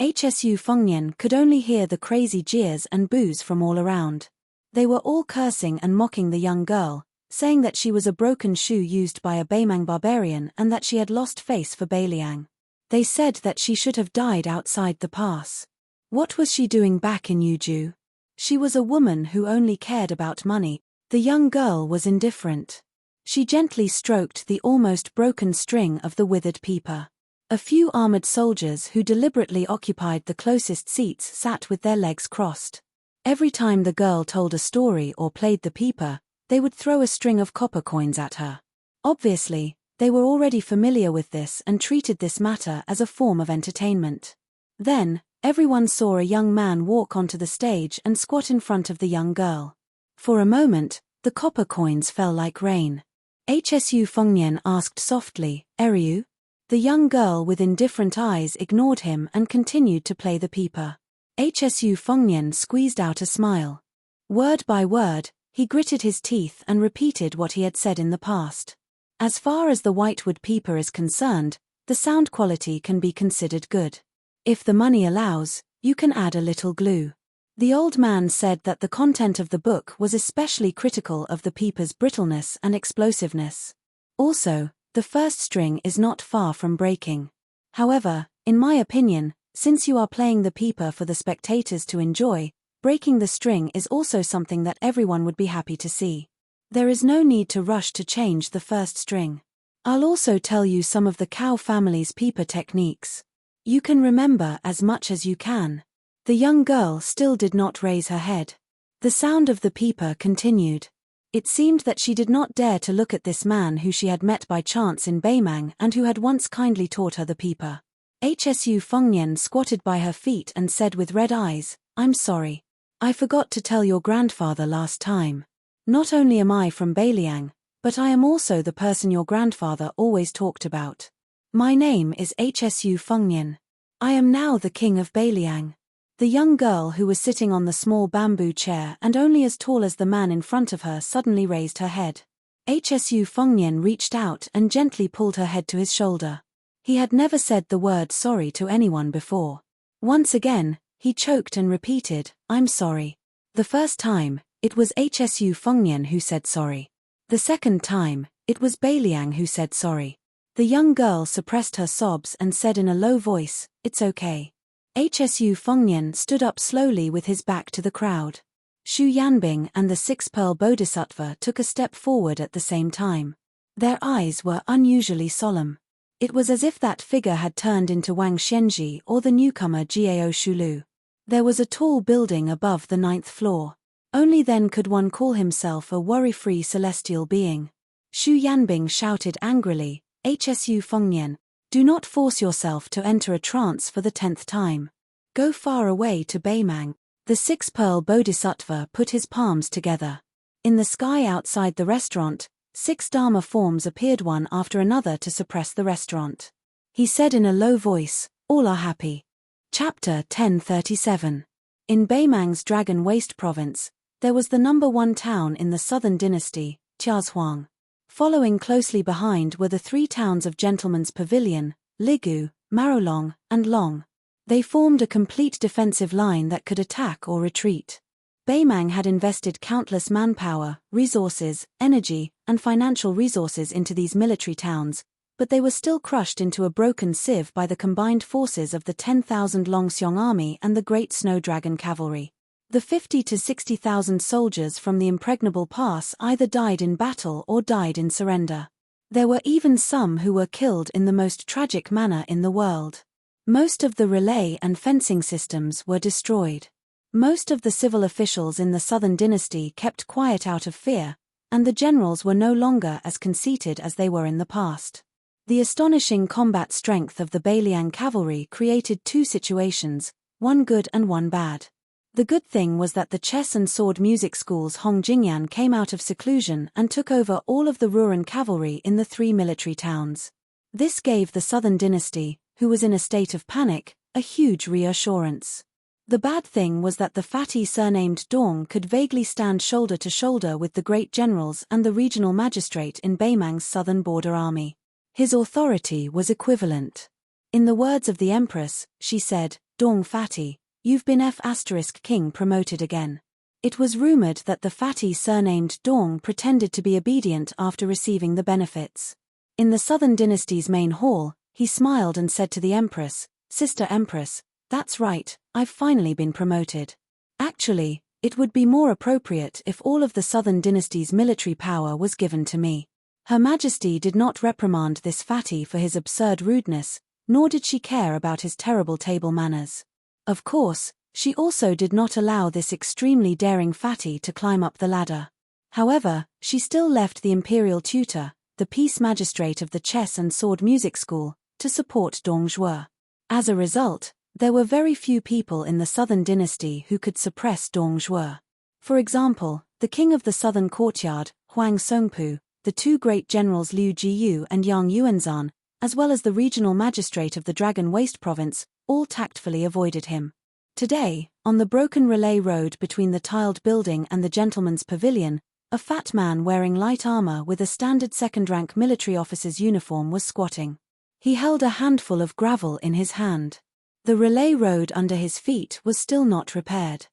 Hsu Fengnian could only hear the crazy jeers and boos from all around. They were all cursing and mocking the young girl, saying that she was a broken shoe used by a Beimang barbarian and that she had lost face for Beiliang. They said that she should have died outside the pass. What was she doing back in Yuju? She was a woman who only cared about money. The young girl was indifferent. She gently stroked the almost broken string of the withered peeper. A few armored soldiers who deliberately occupied the closest seats sat with their legs crossed. Every time the girl told a story or played the peeper, they would throw a string of copper coins at her. Obviously, they were already familiar with this and treated this matter as a form of entertainment. Then, everyone saw a young man walk onto the stage and squat in front of the young girl. For a moment, the copper coins fell like rain. Hsu Fengnian asked softly, "Eriu?" The young girl with indifferent eyes ignored him and continued to play the peeper. Hsu Fengnian squeezed out a smile. Word by word, he gritted his teeth and repeated what he had said in the past. As far as the whitewood peeper is concerned, the sound quality can be considered good. If the money allows, you can add a little glue. The old man said that the content of the book was especially critical of the peeper's brittleness and explosiveness. Also, the first string is not far from breaking. However, in my opinion, since you are playing the peeper for the spectators to enjoy, breaking the string is also something that everyone would be happy to see. There is no need to rush to change the first string. I'll also tell you some of the Cao family's peeper techniques. You can remember as much as you can. The young girl still did not raise her head. The sound of the peeper continued. It seemed that she did not dare to look at this man who she had met by chance in Beimang and who had once kindly taught her the peeper. Hsu Fengnian squatted by her feet and said with red eyes, "I'm sorry. I forgot to tell your grandfather last time. Not only am I from Beiliang, but I am also the person your grandfather always talked about. My name is Hsu Fengnian. I am now the king of Beiliang." The young girl who was sitting on the small bamboo chair and only as tall as the man in front of her suddenly raised her head. Hsu Fengnian reached out and gently pulled her head to his shoulder. He had never said the word sorry to anyone before. Once again, he choked and repeated, "I'm sorry." The first time, it was Hsu Fengnian who said sorry. The second time, it was Beiliang who said sorry. The young girl suppressed her sobs and said in a low voice, "It's okay." Hsu Fengnian stood up slowly with his back to the crowd. Xu Yanbing and the six-pearl bodhisattva took a step forward at the same time. Their eyes were unusually solemn. It was as if that figure had turned into Wang Xianji or the newcomer Jiao Shulu. There was a tall building above the 9th floor. Only then could one call himself a worry-free celestial being. Xu Yanbing shouted angrily, "Hsu Fengnian, do not force yourself to enter a trance for the 10th time. Go far away to Beimang." The six-pearl bodhisattva put his palms together. In the sky outside the restaurant, 6 Dharma forms appeared one after another to suppress the restaurant. He said in a low voice, "All are happy." Chapter 1037. In Beimang's Dragon Waste province, there was the number 1 town in the southern dynasty, Jiahuang. Following closely behind were the 3 towns of Gentleman's Pavilion, Ligu, Marolong, and Long. They formed a complete defensive line that could attack or retreat. Beimang had invested countless manpower, resources, energy, and financial resources into these military towns, but they were still crushed into a broken sieve by the combined forces of the 10,000 Longxiong army and the Great Snow Dragon cavalry. The 50 to 60,000 soldiers from the Impregnable Pass either died in battle or died in surrender. There were even some who were killed in the most tragic manner in the world. Most of the relay and fencing systems were destroyed. Most of the civil officials in the Southern Dynasty kept quiet out of fear, and the generals were no longer as conceited as they were in the past. The astonishing combat strength of the Beiliang cavalry created two situations, one good and one bad. The good thing was that the chess and sword music schools Hongjingyan came out of seclusion and took over all of the Ruran cavalry in the three military towns. This gave the Southern Dynasty, who was in a state of panic, a huge reassurance. The bad thing was that the fatty surnamed Dong could vaguely stand shoulder to shoulder with the great generals and the regional magistrate in Beimang's southern border army. His authority was equivalent. In the words of the Empress, she said, "Dong fatty, you've been F*king promoted again." It was rumored that the fatty surnamed Dong pretended to be obedient after receiving the benefits. In the Southern Dynasty's main hall, he smiled and said to the Empress, "Sister Empress, that's right, I've finally been promoted. Actually, it would be more appropriate if all of the Southern Dynasty's military power was given to me." Her Majesty did not reprimand this fatty for his absurd rudeness, nor did she care about his terrible table manners. Of course, she also did not allow this extremely daring fatty to climb up the ladder. However, she still left the imperial tutor, the peace magistrate of the chess and sword music school, to support Dong Zhuo. As a result, there were very few people in the Southern Dynasty who could suppress Dong Zhuo. For example, the king of the Southern Courtyard, Huang Songpu, the two great generals Liu Jiyu and Yang Yuanzan, as well as the regional magistrate of the Dragon Waste province, all tactfully avoided him. Today, on the broken relay road between the tiled building and the gentleman's pavilion, a fat man wearing light armor with a standard second-rank military officer's uniform was squatting. He held a handful of gravel in his hand. The relay road under his feet was still not repaired.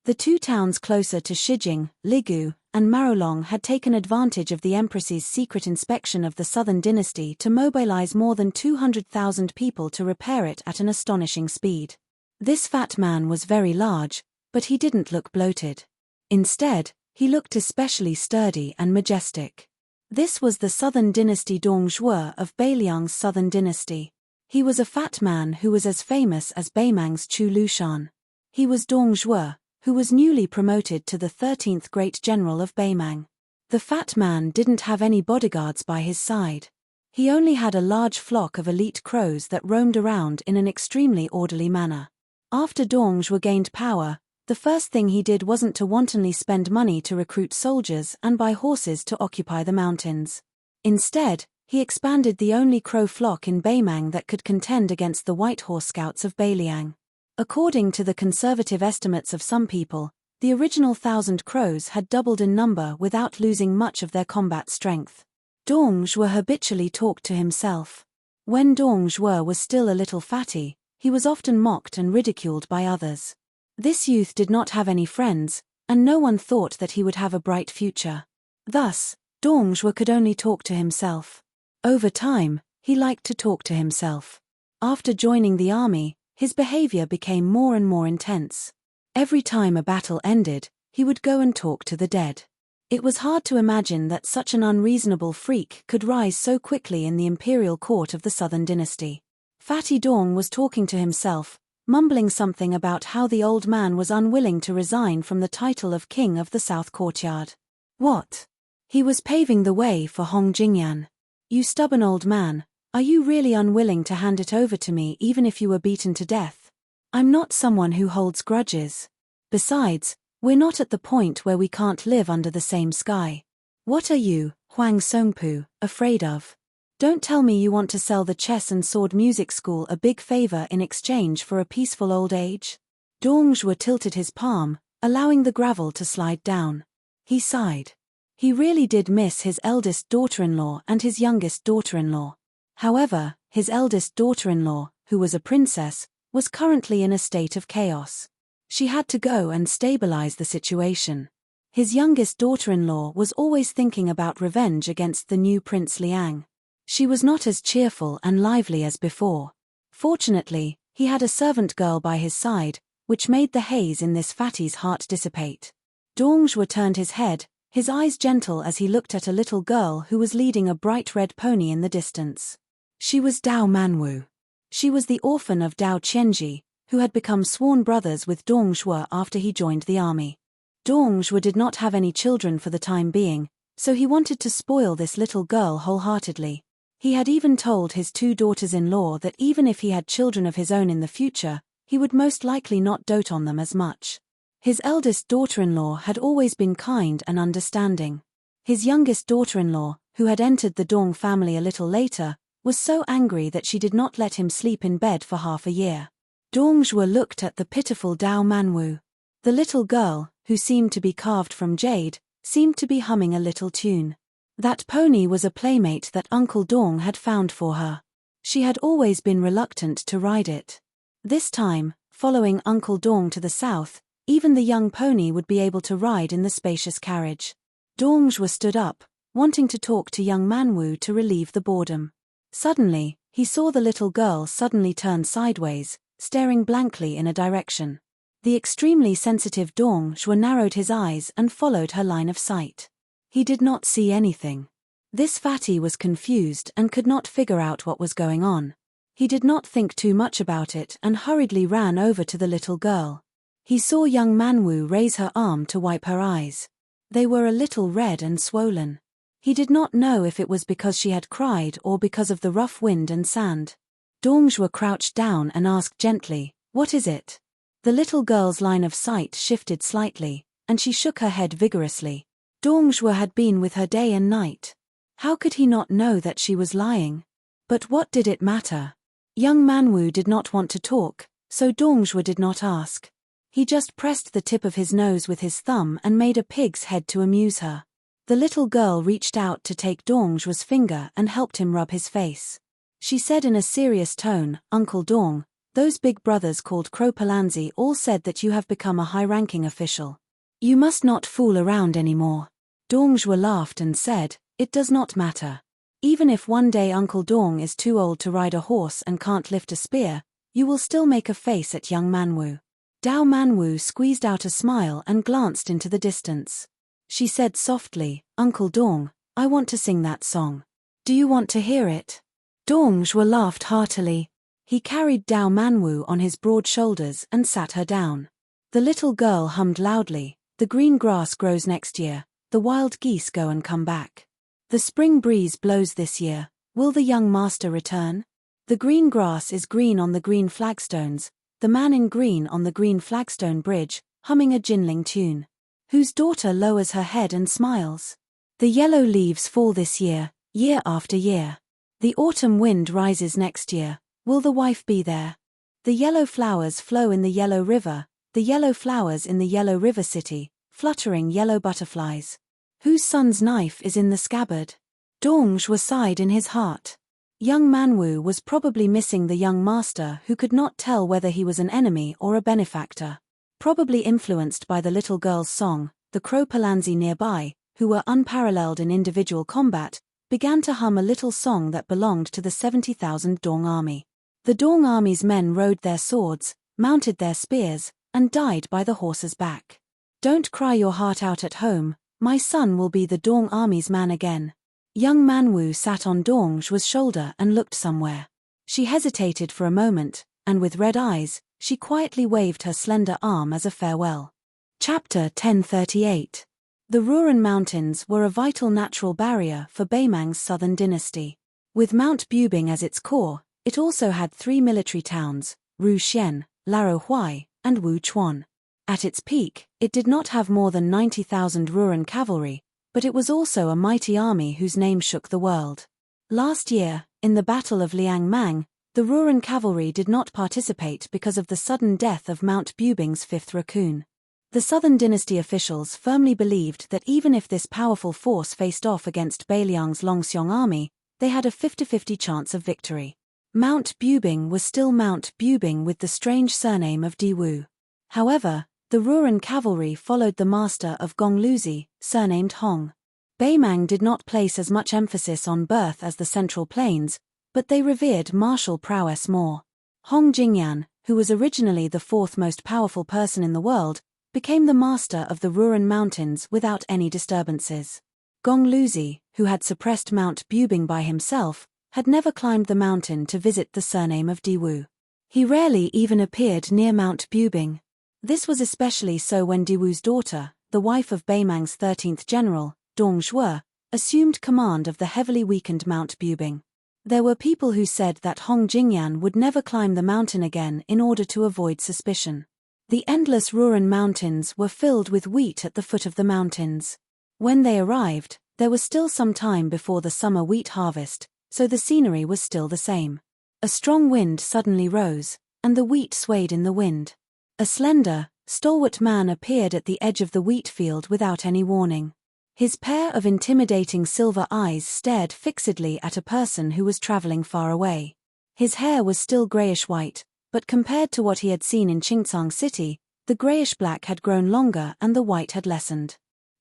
The two towns closer to Shijing, Ligu, and Marolong had taken advantage of the Empress's secret inspection of the Southern Dynasty to mobilize more than 200,000 people to repair it at an astonishing speed. This fat man was very large, but he didn't look bloated. Instead, he looked especially sturdy and majestic. This was the Southern Dynasty Dong Zhuo of Beiliang's Southern Dynasty. He was a fat man who was as famous as Beimang's Chu Lushan. He was Dong Zhuo, who was newly promoted to the 13th Great General of Beimang. The fat man didn't have any bodyguards by his side. He only had a large flock of elite crows that roamed around in an extremely orderly manner. After Dong Zhuo gained power, the first thing he did wasn't to wantonly spend money to recruit soldiers and buy horses to occupy the mountains. Instead, he expanded the only crow flock in Beimang that could contend against the White Horse Scouts of Beiliang. According to the conservative estimates of some people, the original 1,000 crows had doubled in number without losing much of their combat strength. Dong Zhuo habitually talked to himself. When Dong Zhuo was still a little fatty, he was often mocked and ridiculed by others. This youth did not have any friends, and no one thought that he would have a bright future. Thus, Dong Zhuo could only talk to himself. Over time, he liked to talk to himself. After joining the army, his behavior became more and more intense. Every time a battle ended, he would go and talk to the dead. It was hard to imagine that such an unreasonable freak could rise so quickly in the imperial court of the Southern Dynasty. Fatty Dong was talking to himself, mumbling something about how the old man was unwilling to resign from the title of King of the South Courtyard. What? He was paving the way for Hong Jingyan. "You stubborn old man, are you really unwilling to hand it over to me even if you were beaten to death? I'm not someone who holds grudges. Besides, we're not at the point where we can't live under the same sky. What are you, Huang Songpu, afraid of? Don't tell me you want to sell the chess and sword music school a big favor in exchange for a peaceful old age?" Dong Zhuo tilted his palm, allowing the gravel to slide down. He sighed. He really did miss his eldest daughter-in-law and his youngest daughter-in-law. However, his eldest daughter-in-law, who was a princess, was currently in a state of chaos. She had to go and stabilize the situation. His youngest daughter-in-law was always thinking about revenge against the new Prince Liang. She was not as cheerful and lively as before. Fortunately, he had a servant girl by his side, which made the haze in this fatty's heart dissipate. Dongjue turned his head, his eyes gentle as he looked at a little girl who was leading a bright red pony in the distance. She was Dao Manwu. She was the orphan of Dao Qianji, who had become sworn brothers with Dongjue after he joined the army. Dongjue did not have any children for the time being, so he wanted to spoil this little girl wholeheartedly. He had even told his two daughters-in-law that even if he had children of his own in the future, he would most likely not dote on them as much. His eldest daughter-in-law had always been kind and understanding. His youngest daughter-in-law, who had entered the Dong family a little later, was so angry that she did not let him sleep in bed for half a year. Dongjue looked at the pitiful Dao Manwu. The little girl, who seemed to be carved from jade, seemed to be humming a little tune. That pony was a playmate that Uncle Dong had found for her. She had always been reluctant to ride it. This time, following Uncle Dong to the south, even the young pony would be able to ride in the spacious carriage. Dongjue stood up, wanting to talk to young Manwu to relieve the boredom. Suddenly, he saw the little girl suddenly turn sideways, staring blankly in a direction. The extremely sensitive Dongjue narrowed his eyes and followed her line of sight. He did not see anything. This fatty was confused and could not figure out what was going on. He did not think too much about it and hurriedly ran over to the little girl. He saw young Manwu raise her arm to wipe her eyes. They were a little red and swollen. He did not know if it was because she had cried or because of the rough wind and sand. Dongjue crouched down and asked gently, "What is it?" The little girl's line of sight shifted slightly, and she shook her head vigorously. Dongjue had been with her day and night. How could he not know that she was lying? But what did it matter? Young Manwu did not want to talk, so Dongjue did not ask. He just pressed the tip of his nose with his thumb and made a pig's head to amuse her. The little girl reached out to take Dongjue's finger and helped him rub his face. She said in a serious tone, "Uncle Dong, those big brothers called Kropalanzi all said that you have become a high-ranking official. You must not fool around anymore." Dongjue laughed and said, "It does not matter. Even if one day Uncle Dong is too old to ride a horse and can't lift a spear, you will still make a face at young Manwu." Dao Manwu squeezed out a smile and glanced into the distance. She said softly, "Uncle Dong, I want to sing that song. Do you want to hear it?" Dongjue laughed heartily. He carried Dao Manwu on his broad shoulders and sat her down. The little girl hummed loudly, "The green grass grows next year, the wild geese go and come back. The spring breeze blows this year, will the young master return? The green grass is green on the green flagstones, the man in green on the green flagstone bridge, humming a jinling tune. Whose daughter lowers her head and smiles? The yellow leaves fall this year, year after year. The autumn wind rises next year, will the wife be there? The yellow flowers flow in the yellow river, the yellow flowers in the yellow river city, fluttering yellow butterflies. Whose son's knife is in the scabbard?" Dongjue sighed in his heart. Young Manwu was probably missing the young master who could not tell whether he was an enemy or a benefactor. Probably influenced by the little girl's song, the Kropalanzi nearby, who were unparalleled in individual combat, began to hum a little song that belonged to the 70,000 Dong army. The Dong army's men rode their swords, mounted their spears, and died by the horse's back. Don't cry your heart out at home, my son will be the Dong army's man again. Young Manwu sat on Dongjue's shoulder and looked somewhere. She hesitated for a moment, and with red eyes, she quietly waved her slender arm as a farewell. Chapter 1038. The Ruren Mountains were a vital natural barrier for Beimang's southern dynasty. With Mount Bubing as its core, it also had three military towns, Ruxian, Larohuai, and Wuchuan. At its peak, it did not have more than 90,000 Ruren cavalry, but it was also a mighty army whose name shook the world. Last year, in the Battle of Liangmang, the Ruren cavalry did not participate because of the sudden death of Mount Bubing's fifth raccoon. The Southern Dynasty officials firmly believed that even if this powerful force faced off against Beiliang's Longxiong army, they had a 50-50 chance of victory. Mount Bubing was still Mount Bubing with the strange surname of Diwu. However, the Ruran cavalry followed the master of Gongluzi, surnamed Hong. Beimang did not place as much emphasis on birth as the Central Plains, but they revered martial prowess more. Hong Jingyan, who was originally the fourth most powerful person in the world, became the master of the Ruran Mountains without any disturbances. Gongluzi, who had suppressed Mount Bubing by himself, had never climbed the mountain to visit the surname of Diwu. He rarely even appeared near Mount Bubing. This was especially so when Diwu's daughter, the wife of Beimang's 13th general, Dong Zhuo, assumed command of the heavily weakened Mount Bubing. There were people who said that Hong Jingyan would never climb the mountain again in order to avoid suspicion. The endless Ruran mountains were filled with wheat at the foot of the mountains. When they arrived, there was still some time before the summer wheat harvest, so the scenery was still the same. A strong wind suddenly rose, and the wheat swayed in the wind. A slender, stalwart man appeared at the edge of the wheat field without any warning. His pair of intimidating silver eyes stared fixedly at a person who was traveling far away. His hair was still grayish-white, but compared to what he had seen in Qingcang City, the grayish-black had grown longer and the white had lessened.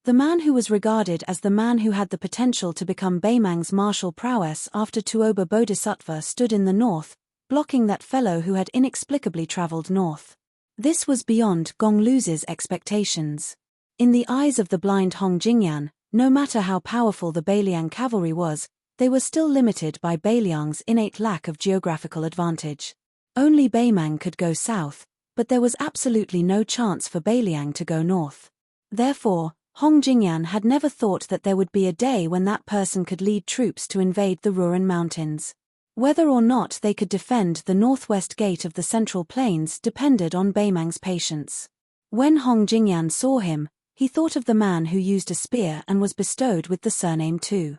The man who was regarded as the man who had the potential to become Beimang's martial prowess after Tuoba Bodhisattva stood in the north, blocking that fellow who had inexplicably traveled north. This was beyond Gongluzi's expectations. In the eyes of the blind Hong Jingyan, no matter how powerful the Beiliang cavalry was, they were still limited by Beiliang's innate lack of geographical advantage. Only Beimang could go south, but there was absolutely no chance for Beiliang to go north. Therefore, Hong Jingyan had never thought that there would be a day when that person could lead troops to invade the Ruran Mountains. Whether or not they could defend the northwest gate of the Central Plains depended on Beimang's patience. When Hong Jingyan saw him, he thought of the man who used a spear and was bestowed with the surname Tu.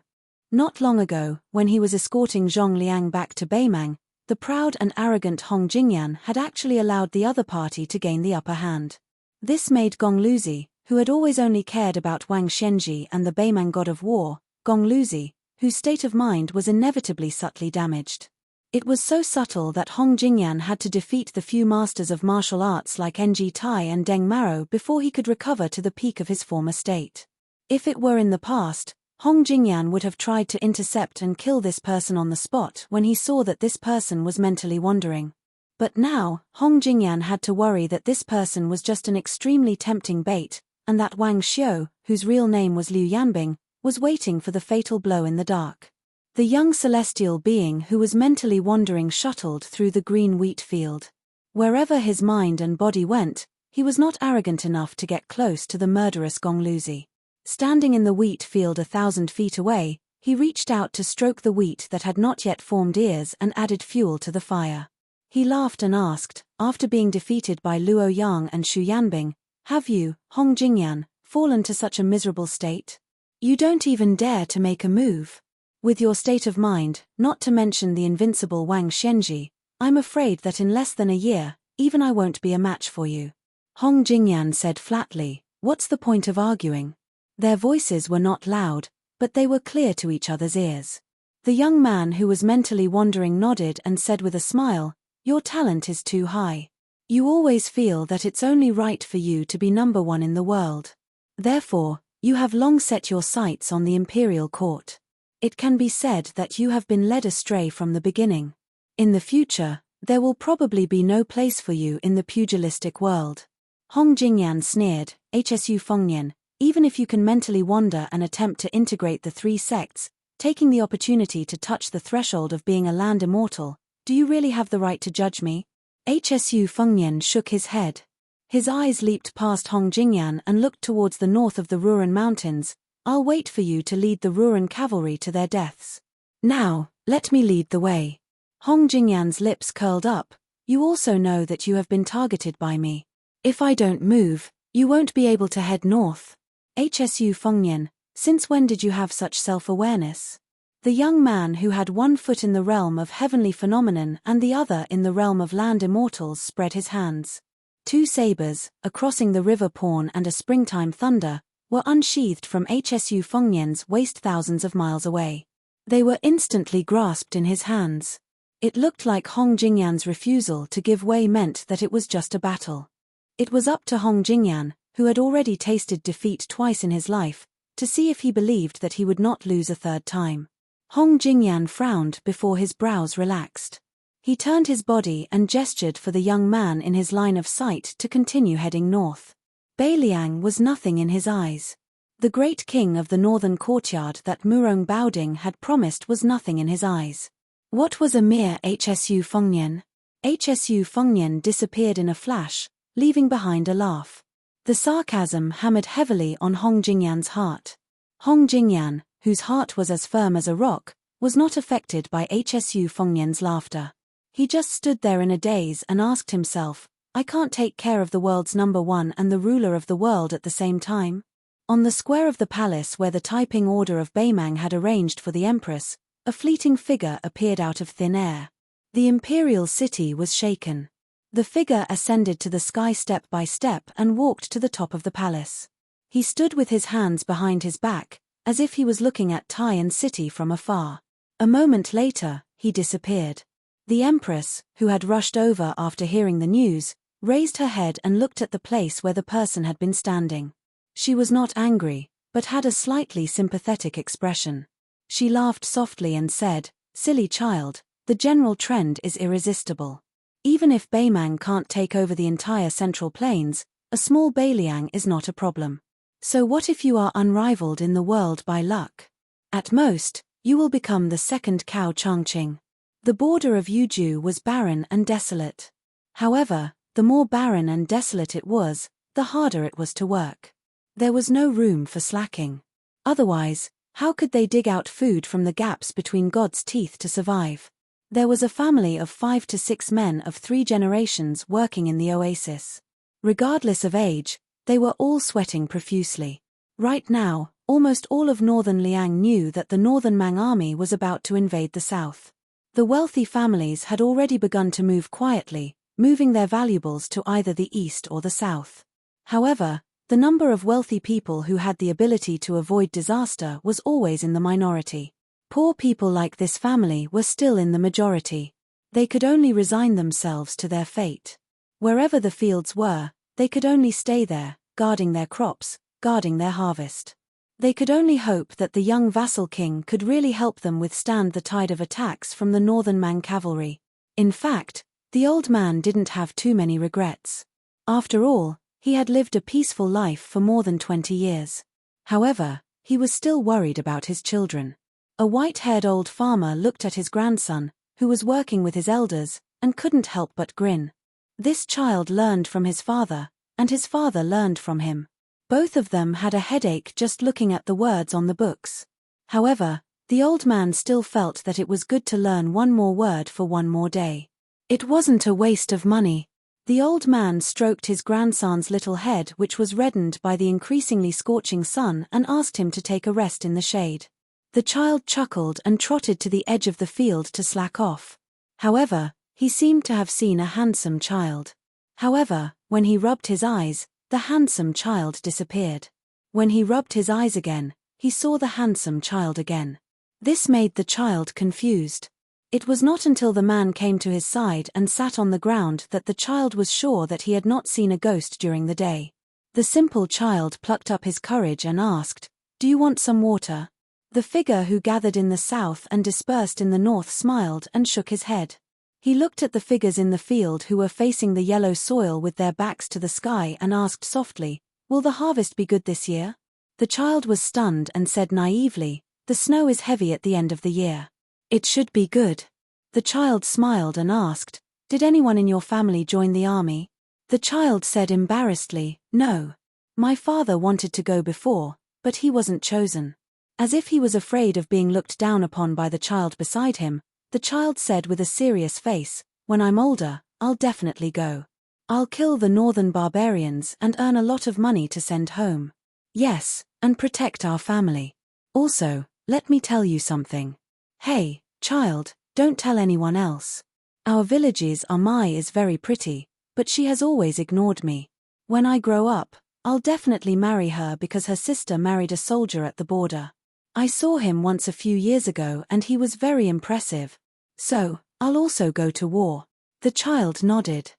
Not long ago, when he was escorting Zhong Liang back to Beimang, the proud and arrogant Hong Jingyan had actually allowed the other party to gain the upper hand. This made Gongluzi, who had always only cared about Wang Xianji and the Beimang god of war, Gongluzi, whose state of mind was inevitably subtly damaged. It was so subtle that Hong Jingyan had to defeat the few masters of martial arts like Ng Tai and Deng Maro before he could recover to the peak of his former state. If it were in the past, Hong Jingyan would have tried to intercept and kill this person on the spot when he saw that this person was mentally wandering. But now, Hong Jingyan had to worry that this person was just an extremely tempting bait, and that Wang Xiu, whose real name was Liu Yanbing, was waiting for the fatal blow in the dark. The young celestial being who was mentally wandering shuttled through the green wheat field. Wherever his mind and body went, he was not arrogant enough to get close to the murderous Gongluzi. Standing in the wheat field 1,000 feet away, he reached out to stroke the wheat that had not yet formed ears and added fuel to the fire. He laughed and asked, after being defeated by Luo Yang and Xu Yanbing, "Have you, Hong Jingyan, fallen to such a miserable state? You don't even dare to make a move. With your state of mind, not to mention the invincible Wang Xianji, I'm afraid that in less than a year, even I won't be a match for you." Hong Jingyan said flatly, "What's the point of arguing?" Their voices were not loud, but they were clear to each other's ears. The young man who was mentally wandering nodded and said with a smile, "Your talent is too high. You always feel that it's only right for you to be number one in the world. Therefore, you have long set your sights on the imperial court. It can be said that you have been led astray from the beginning. In the future, there will probably be no place for you in the pugilistic world." Hong Jingyan sneered, "Hsu Fengnian, even if you can mentally wander and attempt to integrate the three sects, taking the opportunity to touch the threshold of being a land immortal, do you really have the right to judge me?" Hsu Fengnian shook his head. His eyes leaped past Hong Jingyan and looked towards the north of the Ruran Mountains. "I'll wait for you to lead the Ruran cavalry to their deaths. Now, let me lead the way." Hong Jingyan's lips curled up. "You also know that you have been targeted by me. If I don't move, you won't be able to head north." Hsu Fengnian, since when did you have such self-awareness? The young man who had one foot in the realm of heavenly phenomenon and the other in the realm of land immortals spread his hands. Two sabers, a crossing the river Pawn and a springtime thunder, were unsheathed from Hsu Fengnian's waist thousands of miles away. They were instantly grasped in his hands. It looked like Hong Jingyan's refusal to give way meant that it was just a battle. It was up to Hong Jingyan, who had already tasted defeat twice in his life, to see if he believed that he would not lose a third time. Hong Jingyan frowned before his brows relaxed. He turned his body and gestured for the young man in his line of sight to continue heading north. Bai Liang was nothing in his eyes. The great king of the northern courtyard that Murong Baoding had promised was nothing in his eyes. What was a mere Hsu Fengnian? Hsu Fengnian disappeared in a flash, leaving behind a laugh. The sarcasm hammered heavily on Hong Jingyan's heart. Hong Jingyan, whose heart was as firm as a rock, was not affected by Hsu Fengnian's laughter. He just stood there in a daze and asked himself, I can't take care of the world's number one and the ruler of the world at the same time? On the square of the palace where the Taiping order of Beimang had arranged for the empress, a fleeting figure appeared out of thin air. The imperial city was shaken. The figure ascended to the sky step by step and walked to the top of the palace. He stood with his hands behind his back, as if he was looking at Taiyan city from afar. A moment later, he disappeared. The empress, who had rushed over after hearing the news, raised her head and looked at the place where the person had been standing. She was not angry, but had a slightly sympathetic expression. She laughed softly and said, Silly child, the general trend is irresistible. Even if Beimang can't take over the entire Central Plains, a small Beiliang is not a problem. So what if you are unrivaled in the world by luck? At most, you will become the second Cao Changqing. The border of Yuju was barren and desolate. However, the more barren and desolate it was, the harder it was to work. There was no room for slacking. Otherwise, how could they dig out food from the gaps between God's teeth to survive? There was a family of 5 to 6 men of 3 generations working in the oasis. Regardless of age, they were all sweating profusely. Right now, almost all of northern Liang knew that the northern Mang army was about to invade the south. The wealthy families had already begun to move quietly, moving their valuables to either the east or the south. However, the number of wealthy people who had the ability to avoid disaster was always in the minority. Poor people like this family were still in the majority. They could only resign themselves to their fate. Wherever the fields were, they could only stay there, guarding their crops, guarding their harvest. They could only hope that the young vassal king could really help them withstand the tide of attacks from the northern Mang cavalry. In fact, the old man didn't have too many regrets. After all, he had lived a peaceful life for more than 20 years. However, he was still worried about his children. A white-haired old farmer looked at his grandson, who was working with his elders, and couldn't help but grin. This child learned from his father, and his father learned from him. Both of them had a headache just looking at the words on the books. However, the old man still felt that it was good to learn one more word for one more day. It wasn't a waste of money. The old man stroked his grandson's little head, which was reddened by the increasingly scorching sun, and asked him to take a rest in the shade. The child chuckled and trotted to the edge of the field to slack off. However, he seemed to have seen a handsome child. However, when he rubbed his eyes, the handsome child disappeared. When he rubbed his eyes again, he saw the handsome child again. This made the child confused. It was not until the man came to his side and sat on the ground that the child was sure that he had not seen a ghost during the day. The simple child plucked up his courage and asked, "Do you want some water?" The figure who gathered in the south and dispersed in the north smiled and shook his head. He looked at the figures in the field who were facing the yellow soil with their backs to the sky and asked softly, "Will the harvest be good this year?" The child was stunned and said naively, "The snow is heavy at the end of the year. It should be good." The child smiled and asked, "Did anyone in your family join the army?" The child said embarrassedly, "No. My father wanted to go before, but he wasn't chosen." As if he was afraid of being looked down upon by the child beside him, the child said with a serious face, "When I'm older, I'll definitely go. I'll kill the northern barbarians and earn a lot of money to send home. Yes, and protect our family. Also, let me tell you something. Hey, child, don't tell anyone else. Our village's Amai is very pretty, but she has always ignored me. When I grow up, I'll definitely marry her because her sister married a soldier at the border. I saw him once a few years ago and he was very impressive. So, I'll also go to war." The child nodded.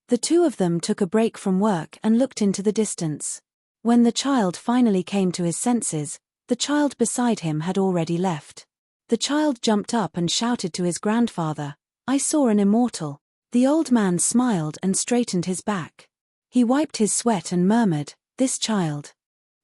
The two of them took a break from work and looked into the distance. When the child finally came to his senses, the child beside him had already left. The child jumped up and shouted to his grandfather, "I saw an immortal." The old man smiled and straightened his back. He wiped his sweat and murmured, "This child."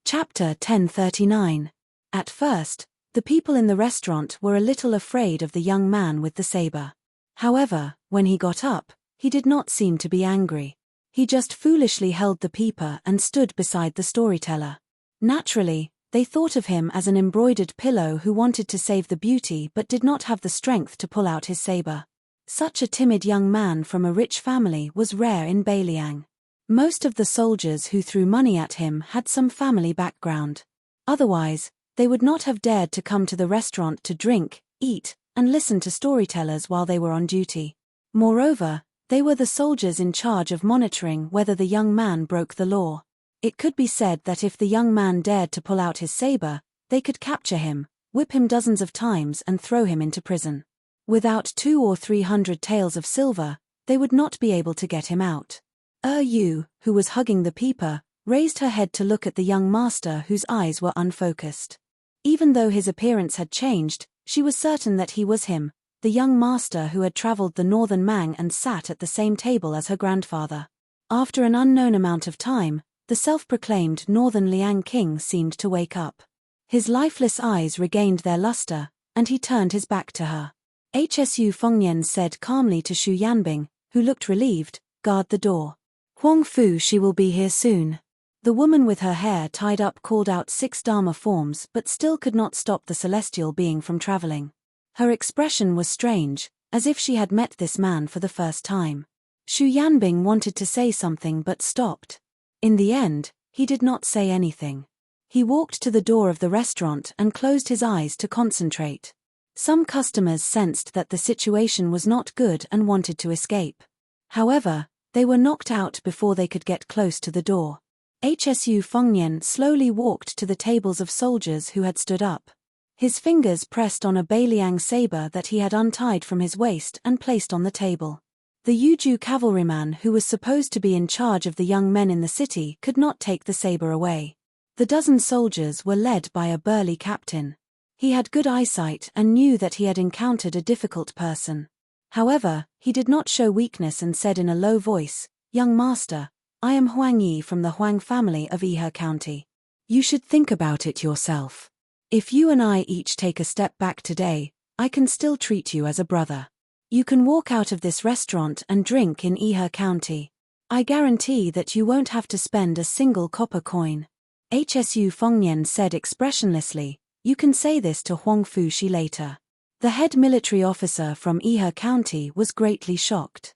Chapter 1039. At first, the people in the restaurant were a little afraid of the young man with the saber. However, when he got up, he did not seem to be angry. He just foolishly held the peeper and stood beside the storyteller. Naturally, they thought of him as an embroidered pillow who wanted to save the beauty but did not have the strength to pull out his saber. Such a timid young man from a rich family was rare in Beiliang. Most of the soldiers who threw money at him had some family background. Otherwise, they would not have dared to come to the restaurant to drink, eat, and listen to storytellers while they were on duty. Moreover, they were the soldiers in charge of monitoring whether the young man broke the law. It could be said that if the young man dared to pull out his saber, they could capture him, whip him dozens of times and throw him into prison. Without 200 or 300 taels of silver, they would not be able to get him out. Yu, who was hugging the peeper, raised her head to look at the young master whose eyes were unfocused. Even though his appearance had changed, she was certain that he was him, the young master who had traveled the northern Mang and sat at the same table as her grandfather. After an unknown amount of time, the self-proclaimed northern Liang king seemed to wake up. His lifeless eyes regained their luster, and he turned his back to her. Hsu Fengnian said calmly to Xu Yanbing, who looked relieved, "Guard the door. Huang Fu, she will be here soon." The woman with her hair tied up called out 6 Dharma forms but still could not stop the celestial being from traveling. Her expression was strange, as if she had met this man for the first time. Xu Yanbing wanted to say something but stopped. In the end, he did not say anything. He walked to the door of the restaurant and closed his eyes to concentrate. Some customers sensed that the situation was not good and wanted to escape. However, they were knocked out before they could get close to the door. Hsu Fengnian slowly walked to the tables of soldiers who had stood up. His fingers pressed on a Beiliang saber that he had untied from his waist and placed on the table. The Yuju cavalryman who was supposed to be in charge of the young men in the city could not take the saber away. The dozen soldiers were led by a burly captain. He had good eyesight and knew that he had encountered a difficult person. However, he did not show weakness and said in a low voice, "Young master, I am Huang Yi from the Huang family of Ihe County. You should think about it yourself. If you and I each take a step back today, I can still treat you as a brother. You can walk out of this restaurant and drink in Ihe County. I guarantee that you won't have to spend a single copper coin." Hsu Fengnian said expressionlessly, "You can say this to Huang Fu Shi later." The head military officer from Ihe County was greatly shocked.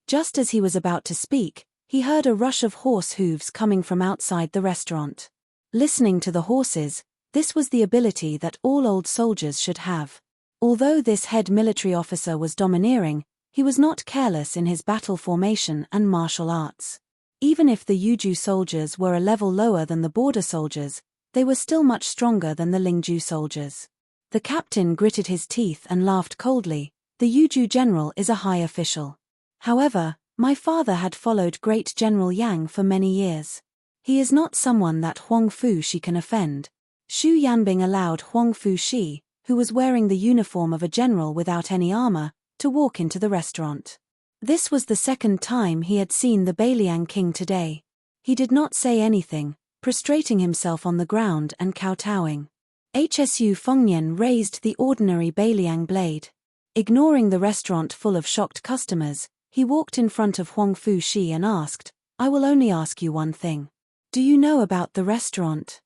Just as he was about to speak, he heard a rush of horse hooves coming from outside the restaurant. Listening to the horses, this was the ability that all old soldiers should have. Although this head military officer was domineering, he was not careless in his battle formation and martial arts. Even if the Yuju soldiers were a level lower than the border soldiers, they were still much stronger than the Lingju soldiers. The captain gritted his teeth and laughed coldly. "The Yuju general is a high official. However, my father had followed Great General Yang for many years. He is not someone that Huang Fu Shi can offend." Xu Yanbing allowed Huang Fu Shi, who was wearing the uniform of a general without any armor, to walk into the restaurant. This was the second time he had seen the Beiliang king today. He did not say anything, prostrating himself on the ground and kowtowing. Hsu Fengnian raised the ordinary Beiliang blade. Ignoring the restaurant full of shocked customers, he walked in front of Huang Fu Shi and asked, "I will only ask you one thing. Do you know about the restaurant?"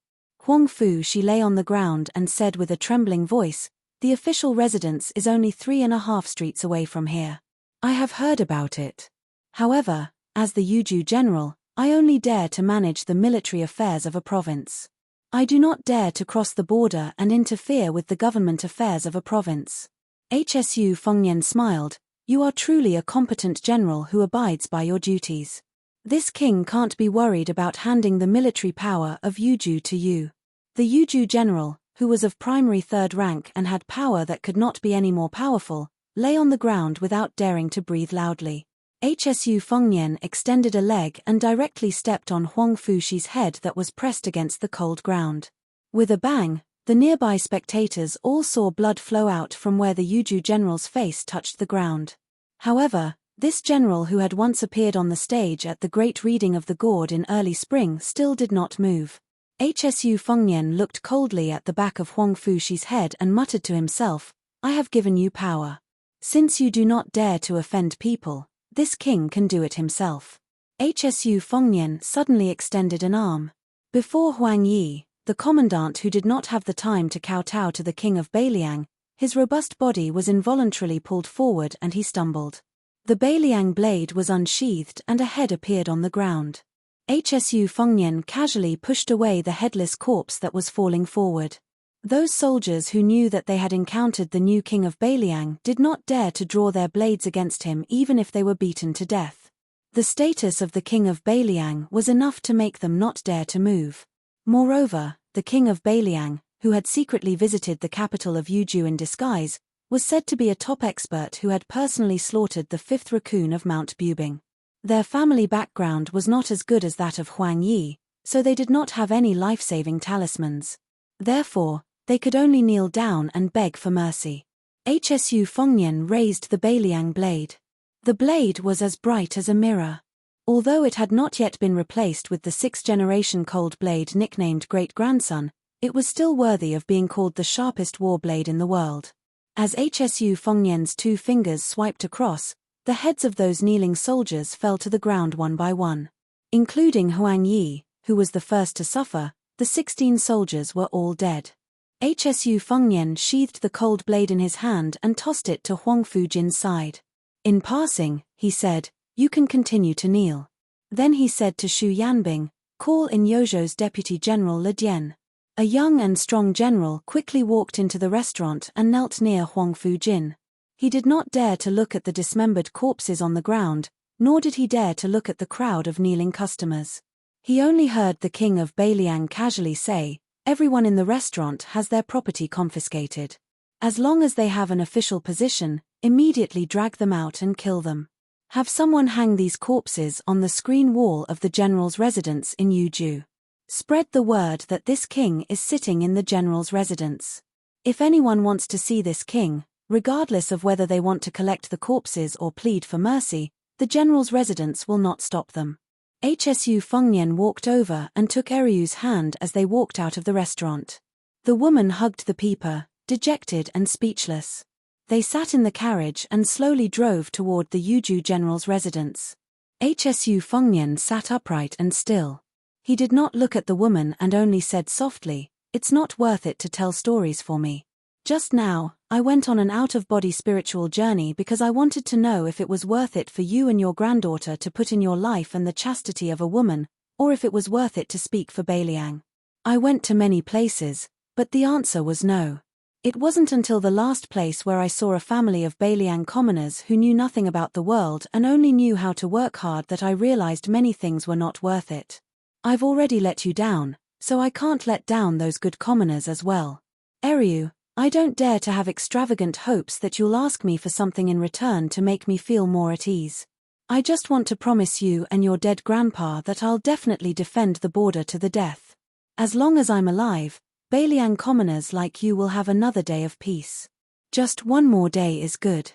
Huang Fu Shi lay on the ground and said with a trembling voice, "The official residence is only 3.5 streets away from here. I have heard about it. However, as the Yuju general, I only dare to manage the military affairs of a province. I do not dare to cross the border and interfere with the government affairs of a province." Hsu Fengnian smiled, "You are truly a competent general who abides by your duties. This king can't be worried about handing the military power of Yuju to you." The Yuju general, who was of primary 3rd rank and had power that could not be any more powerful, lay on the ground without daring to breathe loudly. Hsu Fengnian extended a leg and directly stepped on Huang Fuxi's head that was pressed against the cold ground. With a bang, the nearby spectators all saw blood flow out from where the Yuju general's face touched the ground. However, this general who had once appeared on the stage at the great reading of the gourd in early spring still did not move. Hsu Fengnian looked coldly at the back of Huang Fuxi's head and muttered to himself, "I have given you power. Since you do not dare to offend people, this king can do it himself." Hsu Fengnian suddenly extended an arm. Before Huang Yi, the commandant who did not have the time to kowtow to the king of Beiliang, his robust body was involuntarily pulled forward and he stumbled. The Beiliang blade was unsheathed and a head appeared on the ground. Hsu Fengnian casually pushed away the headless corpse that was falling forward. Those soldiers who knew that they had encountered the new king of Beiliang did not dare to draw their blades against him even if they were beaten to death. The status of the king of Beiliang was enough to make them not dare to move. Moreover, the king of Beiliang, who had secretly visited the capital of Yuju in disguise, was said to be a top expert who had personally slaughtered the fifth raccoon of Mount Bubing. Their family background was not as good as that of Huang Yi, so they did not have any life-saving talismans. Therefore, they could only kneel down and beg for mercy. Hsu Fengnian raised the Beiliang blade. The blade was as bright as a mirror. Although it had not yet been replaced with the sixth-generation cold blade nicknamed Great Grandson, it was still worthy of being called the sharpest war blade in the world. As Hsu Fengnian's 2 fingers swiped across, the heads of those kneeling soldiers fell to the ground one by one. Including Huang Yi, who was the first to suffer, the 16 soldiers were all dead. Hsu Fengnian sheathed the cold blade in his hand and tossed it to Huang Fujin's side. In passing, he said, "You can continue to kneel." Then he said to Xu Yanbing, "Call in Yozhou's deputy general Le Dian." A young and strong general quickly walked into the restaurant and knelt near Huang Fujin. He did not dare to look at the dismembered corpses on the ground, nor did he dare to look at the crowd of kneeling customers. He only heard the king of Beiliang casually say, "Everyone in the restaurant has their property confiscated. As long as they have an official position, immediately drag them out and kill them. Have someone hang these corpses on the screen wall of the general's residence in Yuju. Spread the word that this king is sitting in the general's residence. If anyone wants to see this king, regardless of whether they want to collect the corpses or plead for mercy, the general's residence will not stop them." Hsu Fengnian walked over and took Eryu's hand as they walked out of the restaurant. The woman hugged the peeper, dejected and speechless. They sat in the carriage and slowly drove toward the Yuju general's residence. Hsu Fengnian sat upright and still. He did not look at the woman and only said softly, "It's not worth it to tell stories for me. Just now, I went on an out-of-body spiritual journey because I wanted to know if it was worth it for you and your granddaughter to put in your life and the chastity of a woman, or if it was worth it to speak for Beiliang. I went to many places, but the answer was no. It wasn't until the last place where I saw a family of Beiliang commoners who knew nothing about the world and only knew how to work hard that I realized many things were not worth it. I've already let you down, so I can't let down those good commoners as well. Eryu, I don't dare to have extravagant hopes that you'll ask me for something in return to make me feel more at ease. I just want to promise you and your dead grandpa that I'll definitely defend the border to the death. As long as I'm alive, Beiliang commoners like you will have another day of peace. Just one more day is good."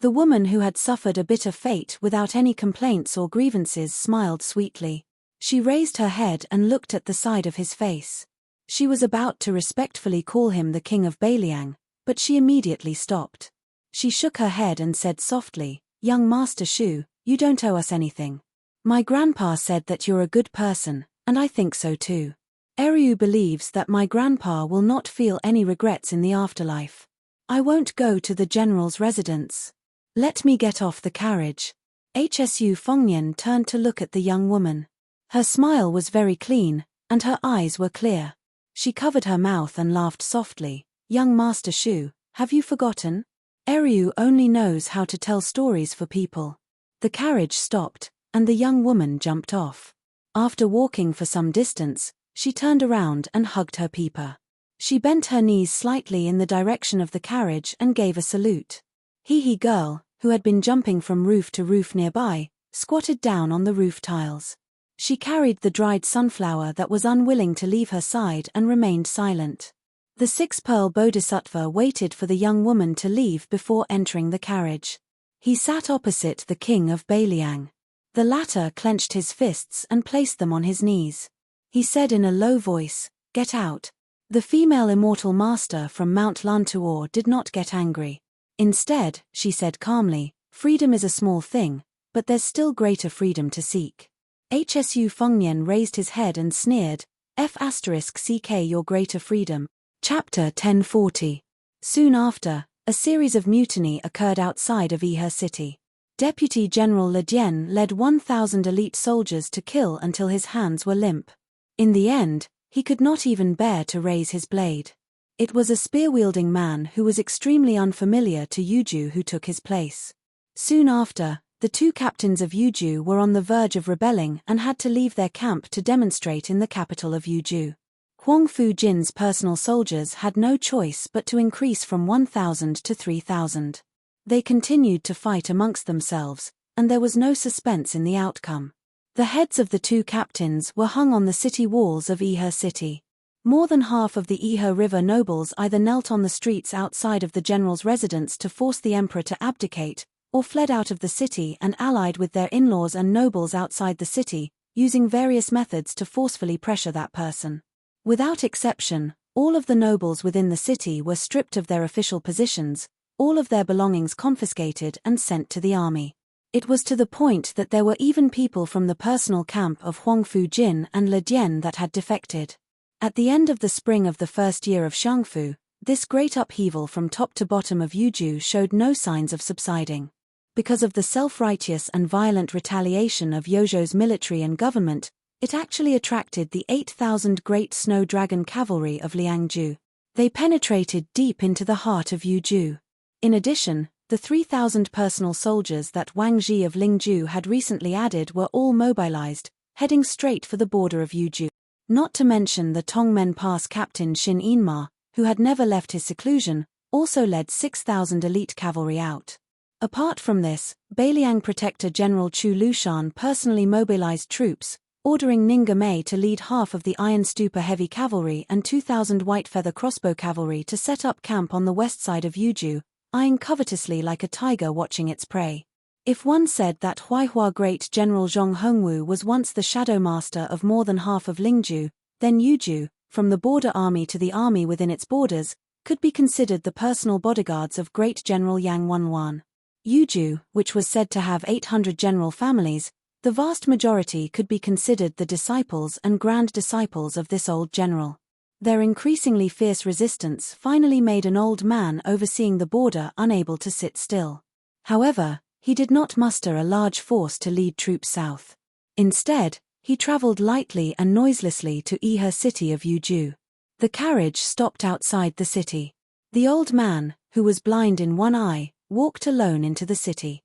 The woman who had suffered a bitter fate without any complaints or grievances smiled sweetly. She raised her head and looked at the side of his face. She was about to respectfully call him the king of Beiliang, but she immediately stopped. She shook her head and said softly, "Young Master Xu, you don't owe us anything. My grandpa said that you're a good person, and I think so too. Eryu believes that my grandpa will not feel any regrets in the afterlife. I won't go to the general's residence. Let me get off the carriage." Hsu Fengnian turned to look at the young woman. Her smile was very clean, and her eyes were clear. She covered her mouth and laughed softly. "Young Master Xu, have you forgotten? Eryu only knows how to tell stories for people." The carriage stopped, and the young woman jumped off. After walking for some distance, she turned around and hugged her peeper. She bent her knees slightly in the direction of the carriage and gave a salute. "Hee hee girl, who had been jumping from roof to roof nearby, squatted down on the roof tiles. She carried the dried sunflower that was unwilling to leave her side and remained silent. The six-pearl bodhisattva waited for the young woman to leave before entering the carriage. He sat opposite the king of Beliang. The latter clenched his fists and placed them on his knees. He said in a low voice, "Get out." The female immortal master from Mount Lantuor did not get angry. Instead, she said calmly, "Freedom is a small thing, but there's still greater freedom to seek." Hsu Fengnian raised his head and sneered, "F***CK your greater freedom." Chapter 1040. Soon after, a series of mutiny occurred outside of Ihe city. Deputy General Le Dian led 1,000 elite soldiers to kill until his hands were limp. In the end, he could not even bear to raise his blade. It was a spear-wielding man who was extremely unfamiliar to Yuju who took his place. Soon after, the two captains of Yuju were on the verge of rebelling and had to leave their camp to demonstrate in the capital of Yuju. Huangfu Jin's personal soldiers had no choice but to increase from 1,000 to 3,000. They continued to fight amongst themselves, and there was no suspense in the outcome. The heads of the two captains were hung on the city walls of Ihe city. More than half of the Ihe River nobles either knelt on the streets outside of the general's residence to force the emperor to abdicate, or fled out of the city and allied with their in-laws and nobles outside the city, using various methods to forcefully pressure that person. Without exception, all of the nobles within the city were stripped of their official positions, all of their belongings confiscated and sent to the army. It was to the point that there were even people from the personal camp of Huangfu Jin and Le Dian that had defected. At the end of the spring of the first year of Shangfu, this great upheaval from top to bottom of Yuju showed no signs of subsiding. Because of the self-righteous and violent retaliation of Yozhou's military and government, it actually attracted the 8,000 Great Snow Dragon cavalry of Liangju. They penetrated deep into the heart of Yuju. In addition, the 3,000 personal soldiers that Wang Ji of Lingju had recently added were all mobilized, heading straight for the border of Yuju. Not to mention the Tongmen Pass captain Xin Yinma, who had never left his seclusion, also led 6,000 elite cavalry out. Apart from this, Beiliang Protector General Chu Lushan personally mobilized troops, ordering Ninga Mei to lead half of the Iron Stupa heavy cavalry and 2,000 white feather crossbow cavalry to set up camp on the west side of Yuju, eyeing covetously like a tiger watching its prey. If one said that Huaihua Great General Zhong Hongwu was once the shadow master of more than half of Lingju, then Yuju, from the border army to the army within its borders, could be considered the personal bodyguards of Great General Yang Wanwan. Yuju, which was said to have 800 general families, the vast majority could be considered the disciples and grand disciples of this old general. Their increasingly fierce resistance finally made an old man overseeing the border unable to sit still. However, he did not muster a large force to lead troops south. Instead, he traveled lightly and noiselessly to Ihe city of Yuju. The carriage stopped outside the city. The old man, who was blind in one eye, walked alone into the city.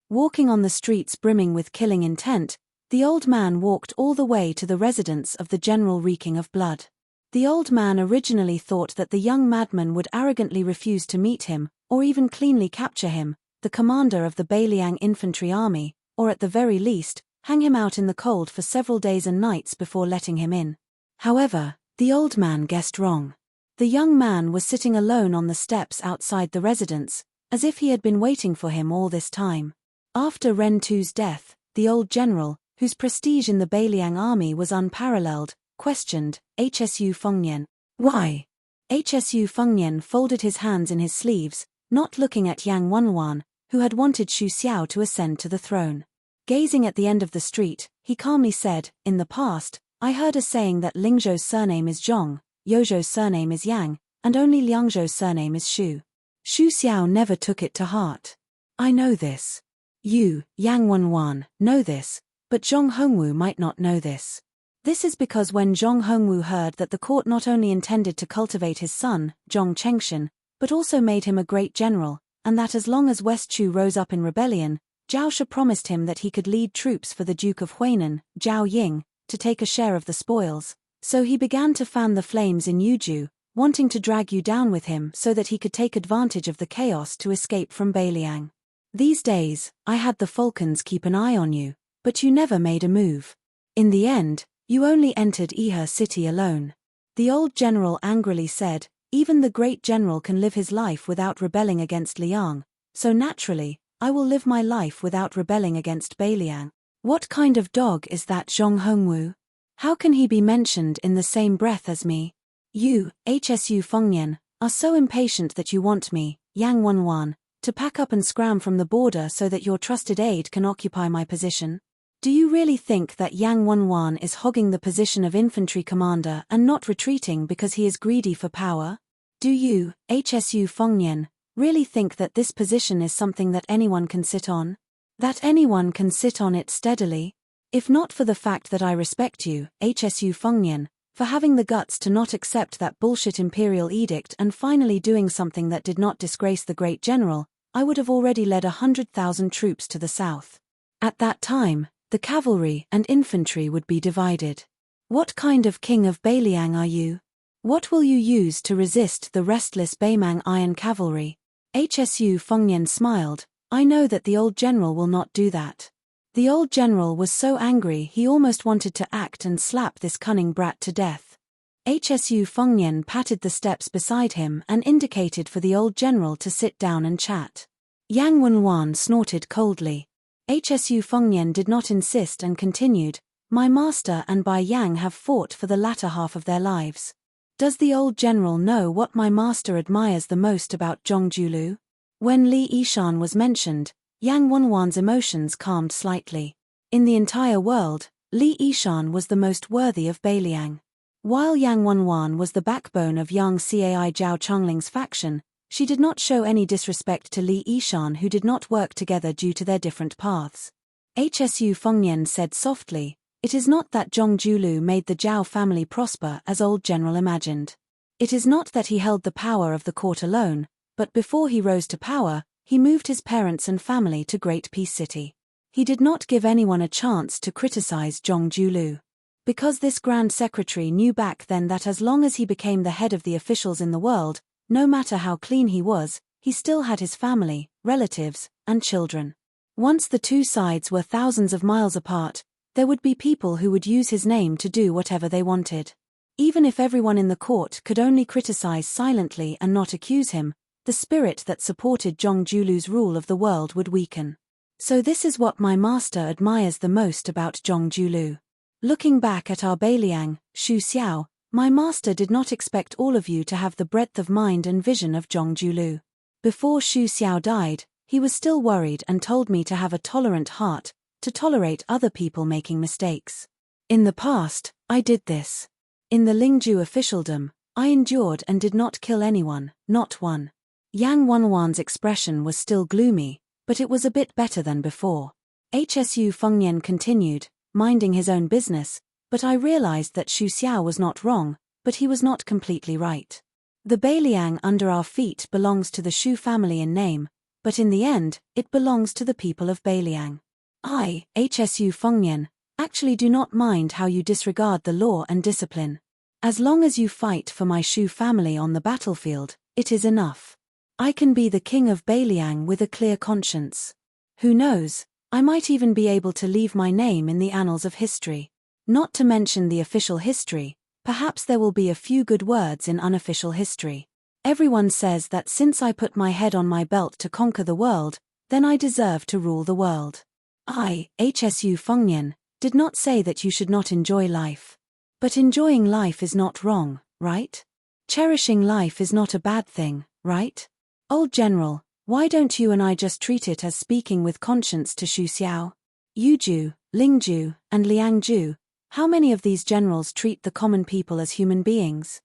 Walking on the streets brimming with killing intent, the old man walked all the way to the residence of the general reeking of blood. The old man originally thought that the young madman would arrogantly refuse to meet him, or even cleanly capture him, the commander of the Beiliang infantry army, or at the very least, hang him out in the cold for several days and nights before letting him in. However, the old man guessed wrong. The young man was sitting alone on the steps outside the residence, as if he had been waiting for him all this time. After Ren Tu's death, the old general, whose prestige in the Beiliang army was unparalleled, questioned Hsu Fengnian. "Why?" Hsu Fengnian folded his hands in his sleeves, not looking at Yang Wanwan, who had wanted Xu Xiao to ascend to the throne. Gazing at the end of the street, he calmly said, "In the past, I heard a saying that Lingzhou's surname is Zhong, Yozhou's surname is Yang, and only Liangzhou's surname is Xu. Xu Xiao never took it to heart. I know this. You, Yang Wanwan, know this, but Zhong Hongwu might not know this. This is because when Zhong Hongwu heard that the court not only intended to cultivate his son, Zhong Chengshin, but also made him a great general, and that as long as West Chu rose up in rebellion, Zhao Shi promised him that he could lead troops for the Duke of Huainan, Zhao Ying, to take a share of the spoils, so he began to fan the flames in Yuju, wanting to drag you down with him so that he could take advantage of the chaos to escape from Beiliang. These days, I had the falcons keep an eye on you, but you never made a move. In the end, you only entered Ehe city alone. The old general angrily said, even the great general can live his life without rebelling against Liang, so naturally, I will live my life without rebelling against Beiliang. What kind of dog is that Zhong Hongwu? How can he be mentioned in the same breath as me? You, Hsu Fengnian, are so impatient that you want me, Yang Wenwan, to pack up and scram from the border so that your trusted aide can occupy my position? Do you really think that Yang Wenwan is hogging the position of infantry commander and not retreating because he is greedy for power? Do you, Hsu Fengnian, really think that this position is something that anyone can sit on? That anyone can sit on it steadily? If not for the fact that I respect you, Hsu Fengnian, for having the guts to not accept that bullshit imperial edict and finally doing something that did not disgrace the great general, I would have already led 100,000 troops to the south. At that time, the cavalry and infantry would be divided. What kind of king of Beiliang are you? What will you use to resist the restless Beimang iron cavalry? Hsu Fengnian smiled. I know that the old general will not do that. The old general was so angry he almost wanted to act and slap this cunning brat to death. Hsu Fengnian patted the steps beside him and indicated for the old general to sit down and chat. Yang Wenwan snorted coldly. Hsu Fengnian did not insist and continued, my master and Bai Yang have fought for the latter half of their lives. Does the old general know what my master admires the most about Zhongjulu? When Li Yishan was mentioned, Yang Wenwan's emotions calmed slightly. In the entire world, Li Yishan was the most worthy of Beiliang. While Yang Wenwan was the backbone of Yang Cai Zhao Chongling's faction, she did not show any disrespect to Li Yishan, who did not work together due to their different paths. Hsu Fengnian said softly, it is not that Zhongjulu made the Zhao family prosper as old general imagined. It is not that he held the power of the court alone, but before he rose to power, he moved his parents and family to Great Peace City. He did not give anyone a chance to criticize Zhongjulu. Because this Grand Secretary knew back then that as long as he became the head of the officials in the world, no matter how clean he was, he still had his family, relatives, and children. Once the two sides were thousands of miles apart, there would be people who would use his name to do whatever they wanted. Even if everyone in the court could only criticize silently and not accuse him, the spirit that supported Zhongjulu's rule of the world would weaken. So this is what my master admires the most about Zhongjulu. Looking back at our Beiliang, Xu Xiao, my master did not expect all of you to have the breadth of mind and vision of Zhongjulu. Before Xu Xiao died, he was still worried and told me to have a tolerant heart, to tolerate other people making mistakes. In the past, I did this. In the Lingju officialdom, I endured and did not kill anyone, not one. Yang Wenwan's expression was still gloomy, but it was a bit better than before. Hsu Fengnian continued, minding his own business, but I realized that Xu Xiao was not wrong, but he was not completely right. The Beiliang under our feet belongs to the Shu family in name, but in the end, it belongs to the people of Beiliang. I, Hsu Fengnian, actually do not mind how you disregard the law and discipline. As long as you fight for my Shu family on the battlefield, it is enough. I can be the king of Beiliang with a clear conscience. Who knows, I might even be able to leave my name in the annals of history. Not to mention the official history, perhaps there will be a few good words in unofficial history. Everyone says that since I put my head on my belt to conquer the world, then I deserve to rule the world. I, Hsu Fengnian, did not say that you should not enjoy life. But enjoying life is not wrong, right? Cherishing life is not a bad thing, right? Old General, why don't you and I just treat it as speaking with conscience to Xu Xiao? Yuju, Lingju, and Liangju, how many of these generals treat the common people as human beings?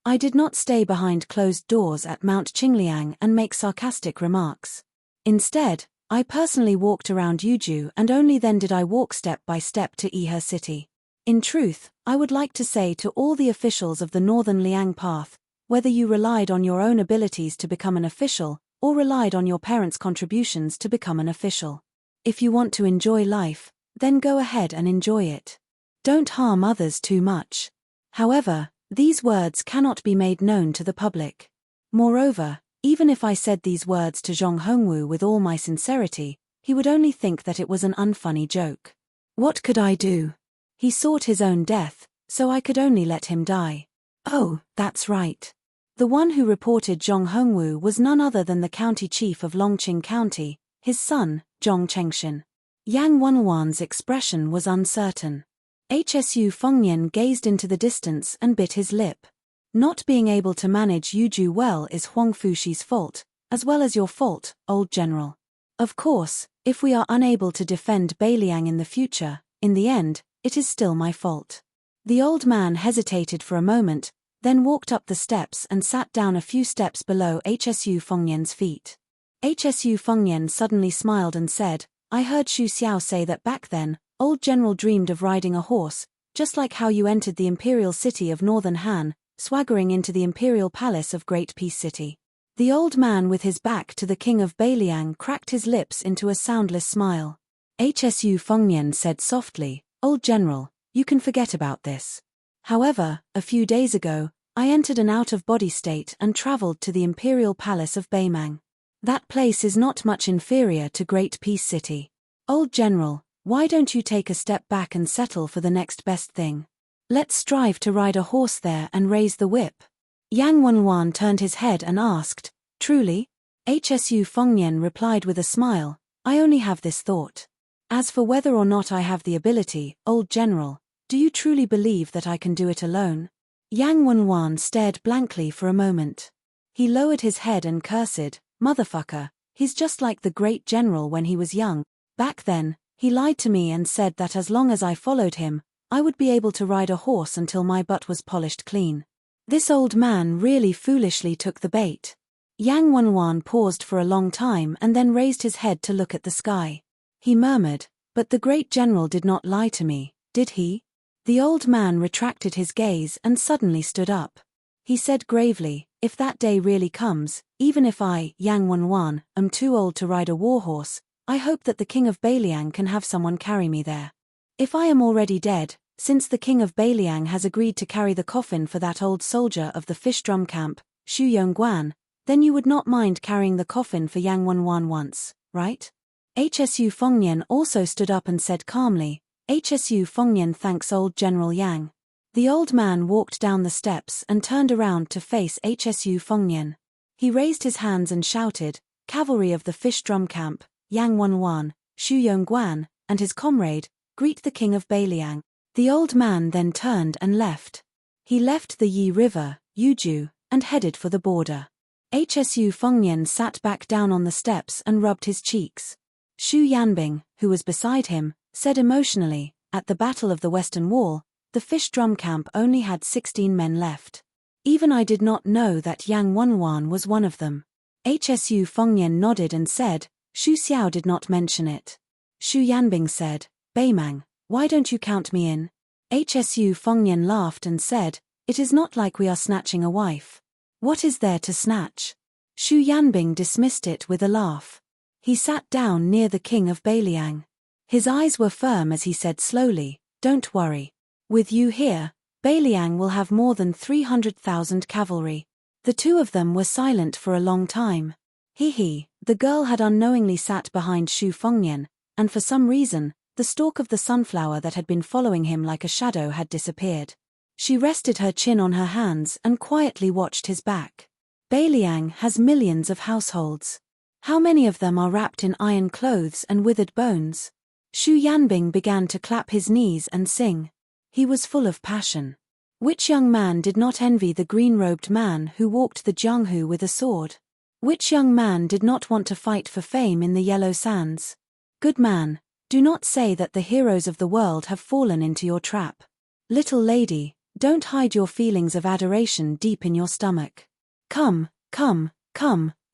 I did not stay behind closed doors at Mount Qingliang and make sarcastic remarks. Instead, I personally walked around Yuju, and only then did I walk step by step to Ehe city. In truth, I would like to say to all the officials of the Northern Liang Path, whether you relied on your own abilities to become an official, or relied on your parents' contributions to become an official. If you want to enjoy life, then go ahead and enjoy it. Don't harm others too much. However, these words cannot be made known to the public. Moreover, Even if I said these words to Zhong Hongwu with all my sincerity, he would only think that it was an unfunny joke. What could I do? He sought his own death, so I could only let him die. Oh, that's right. The one who reported Zhong Hongwu was none other than the county chief of Longqing County, his son, Zhong Chengshin. Yang Wenwan's expression was uncertain. Hsu Fengnian gazed into the distance and bit his lip. Not being able to manage Yuju well is Huang Fushi's fault, as well as your fault, old general. Of course, if we are unable to defend Beiliang in the future, in the end, it is still my fault. The old man hesitated for a moment, then walked up the steps and sat down a few steps below Hsu Fengnian's feet. Hsu Fengnian suddenly smiled and said, I heard Xu Xiao say that back then, old general dreamed of riding a horse, just like how you entered the imperial city of northern Han, swaggering into the imperial palace of Great Peace City. The old man with his back to the king of Beiliang cracked his lips into a soundless smile. Hsu Fengnian said softly, Old general, you can forget about this. However, a few days ago, I entered an out-of-body state and traveled to the imperial palace of Beimang. That place is not much inferior to Great Peace City. Old general, why don't you take a step back and settle for the next best thing? Let's strive to ride a horse there and raise the whip. Yang Wenwan turned his head and asked, Truly? Hsu Fengnian replied with a smile, I only have this thought. As for whether or not I have the ability, old general, do you truly believe that I can do it alone? Yang Wenwan stared blankly for a moment. He lowered his head and cursed, Motherfucker, he's just like the great general when he was young. Back then, he lied to me and said that as long as I followed him, I would be able to ride a horse until my butt was polished clean. This old man really foolishly took the bait. Yang Wenwan paused for a long time and then raised his head to look at the sky. He murmured, but the great general did not lie to me, did he? The old man retracted his gaze and suddenly stood up. He said gravely, if that day really comes, even if I, Yang Wenwan, am too old to ride a warhorse, I hope that the king of Beiliang can have someone carry me there. If I am already dead, since the king of Beiliang has agreed to carry the coffin for that old soldier of the fish drum camp, Xu Yongguan, then you would not mind carrying the coffin for Yang Wenwan once, right? Hsu Fengnian also stood up and said calmly, Hsu Fengnian thanks old General Yang. The old man walked down the steps and turned around to face Hsu Fengnian. He raised his hands and shouted, Cavalry of the fish drum camp, Yang Wenwan, Xu Yongguan, and his comrade, greet the king of Beiliang. The old man then turned and left. He left the Yi River, Yuju, and headed for the border. Hsu Fengnian sat back down on the steps and rubbed his cheeks. Xu Yanbing, who was beside him, said emotionally, at the Battle of the Western Wall, the fish drum camp only had 16 men left. Even I did not know that Yang Wenwan was one of them. Hsu Fengnian nodded and said, Xu Xiao did not mention it. Xu Yanbing said, Beimang, why don't you count me in? Hsu Fengnian laughed and said, it is not like we are snatching a wife. What is there to snatch? Xu Yanbing dismissed it with a laugh. He sat down near the king of Beiliang. His eyes were firm as he said slowly, don't worry. With you here, Beiliang will have more than 300,000 cavalry. The two of them were silent for a long time. The girl had unknowingly sat behind Xu Fengnian, and for some reason, the stalk of the sunflower that had been following him like a shadow had disappeared. She rested her chin on her hands and quietly watched his back. Beiliang has millions of households. How many of them are wrapped in iron clothes and withered bones? Xu Yanbing began to clap his knees and sing. He was full of passion. Which young man did not envy the green-robed man who walked the Jianghu with a sword? Which young man did not want to fight for fame in the yellow sands? Good man, do not say that the heroes of the world have fallen into your trap. Little lady, don't hide your feelings of adoration deep in your stomach. Come,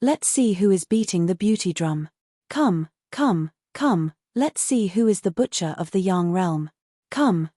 let's see who is beating the beauty drum. Come, let's see who is the butcher of the Yang realm. Come,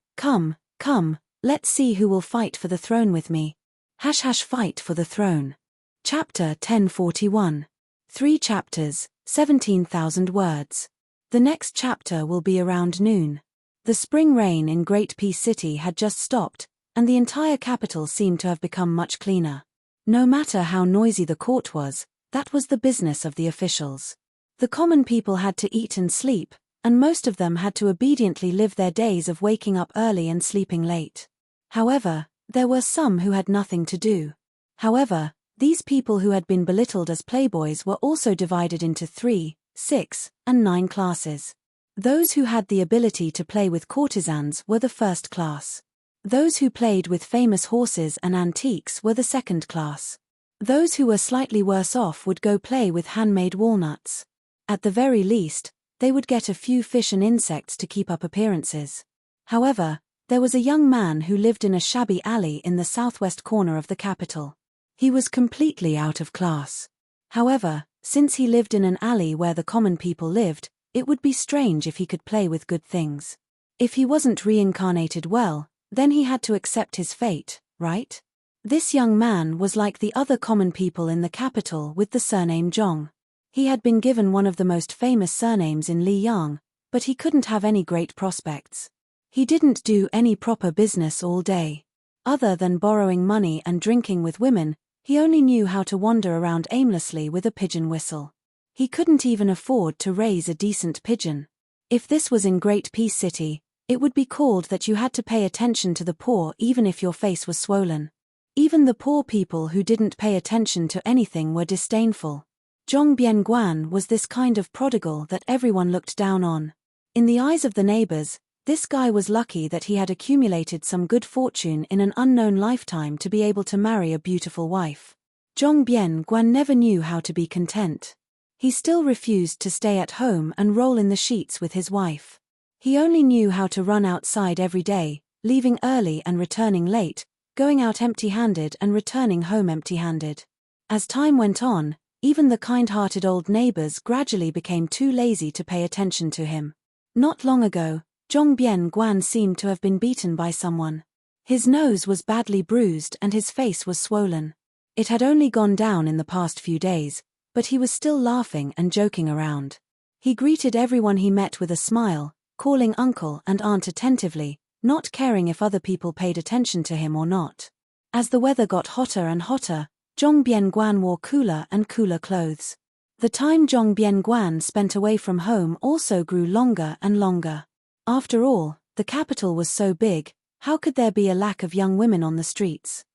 let's see who will fight for the throne with me. Fight for the throne. Chapter 1041. 3 chapters, 17,000 words. The next chapter will be around noon. The spring rain in Great Peace City had just stopped, and the entire capital seemed to have become much cleaner. No matter how noisy the court was, That was the business of the officials. The common people had to eat and sleep, and most of them had to obediently live their days of waking up early and sleeping late. However, there were some who had nothing to do. However, these people who had been belittled as playboys were also divided into 3, 6, and 9 classes. Those who had the ability to play with courtesans were the first class. Those who played with famous horses and antiques were the second class. Those who were slightly worse off would go play with handmade walnuts. At the very least, they would get a few fish and insects to keep up appearances. However, there was a young man who lived in a shabby alley in the southwest corner of the capital. He was completely out of class. However, since he lived in an alley where the common people lived, it would be strange if he could play with good things. If he wasn't reincarnated well, then he had to accept his fate, right? This young man was like the other common people in the capital with the surname Zhong. He had been given one of the most famous surnames in Liyang, but he couldn't have any great prospects. He didn't do any proper business all day. Other than borrowing money and drinking with women, he only knew how to wander around aimlessly with a pigeon whistle. He couldn't even afford to raise a decent pigeon. If this was in Great Peace City, it would be called that you had to pay attention to the poor even if your face was swollen. Even the poor people who didn't pay attention to anything were disdainful. Zhong Bianguan was this kind of prodigal that everyone looked down on. In the eyes of the neighbors, this guy was lucky that he had accumulated some good fortune in an unknown lifetime to be able to marry a beautiful wife. Zhong Bianguan never knew how to be content. He still refused to stay at home and roll in the sheets with his wife. He only knew how to run outside every day, leaving early and returning late, going out empty-handed and returning home empty-handed. As time went on, even the kind-hearted old neighbors gradually became too lazy to pay attention to him. Not long ago, Zhong Bianguan seemed to have been beaten by someone. His nose was badly bruised and his face was swollen. It had only gone down in the past few days, but he was still laughing and joking around. He greeted everyone he met with a smile, calling uncle and aunt attentively, not caring if other people paid attention to him or not. As the weather got hotter and hotter, Zhong Bianguan wore cooler and cooler clothes. The time Zhong Bianguan spent away from home also grew longer and longer. After all, the capital was so big, how could there be a lack of young women on the streets?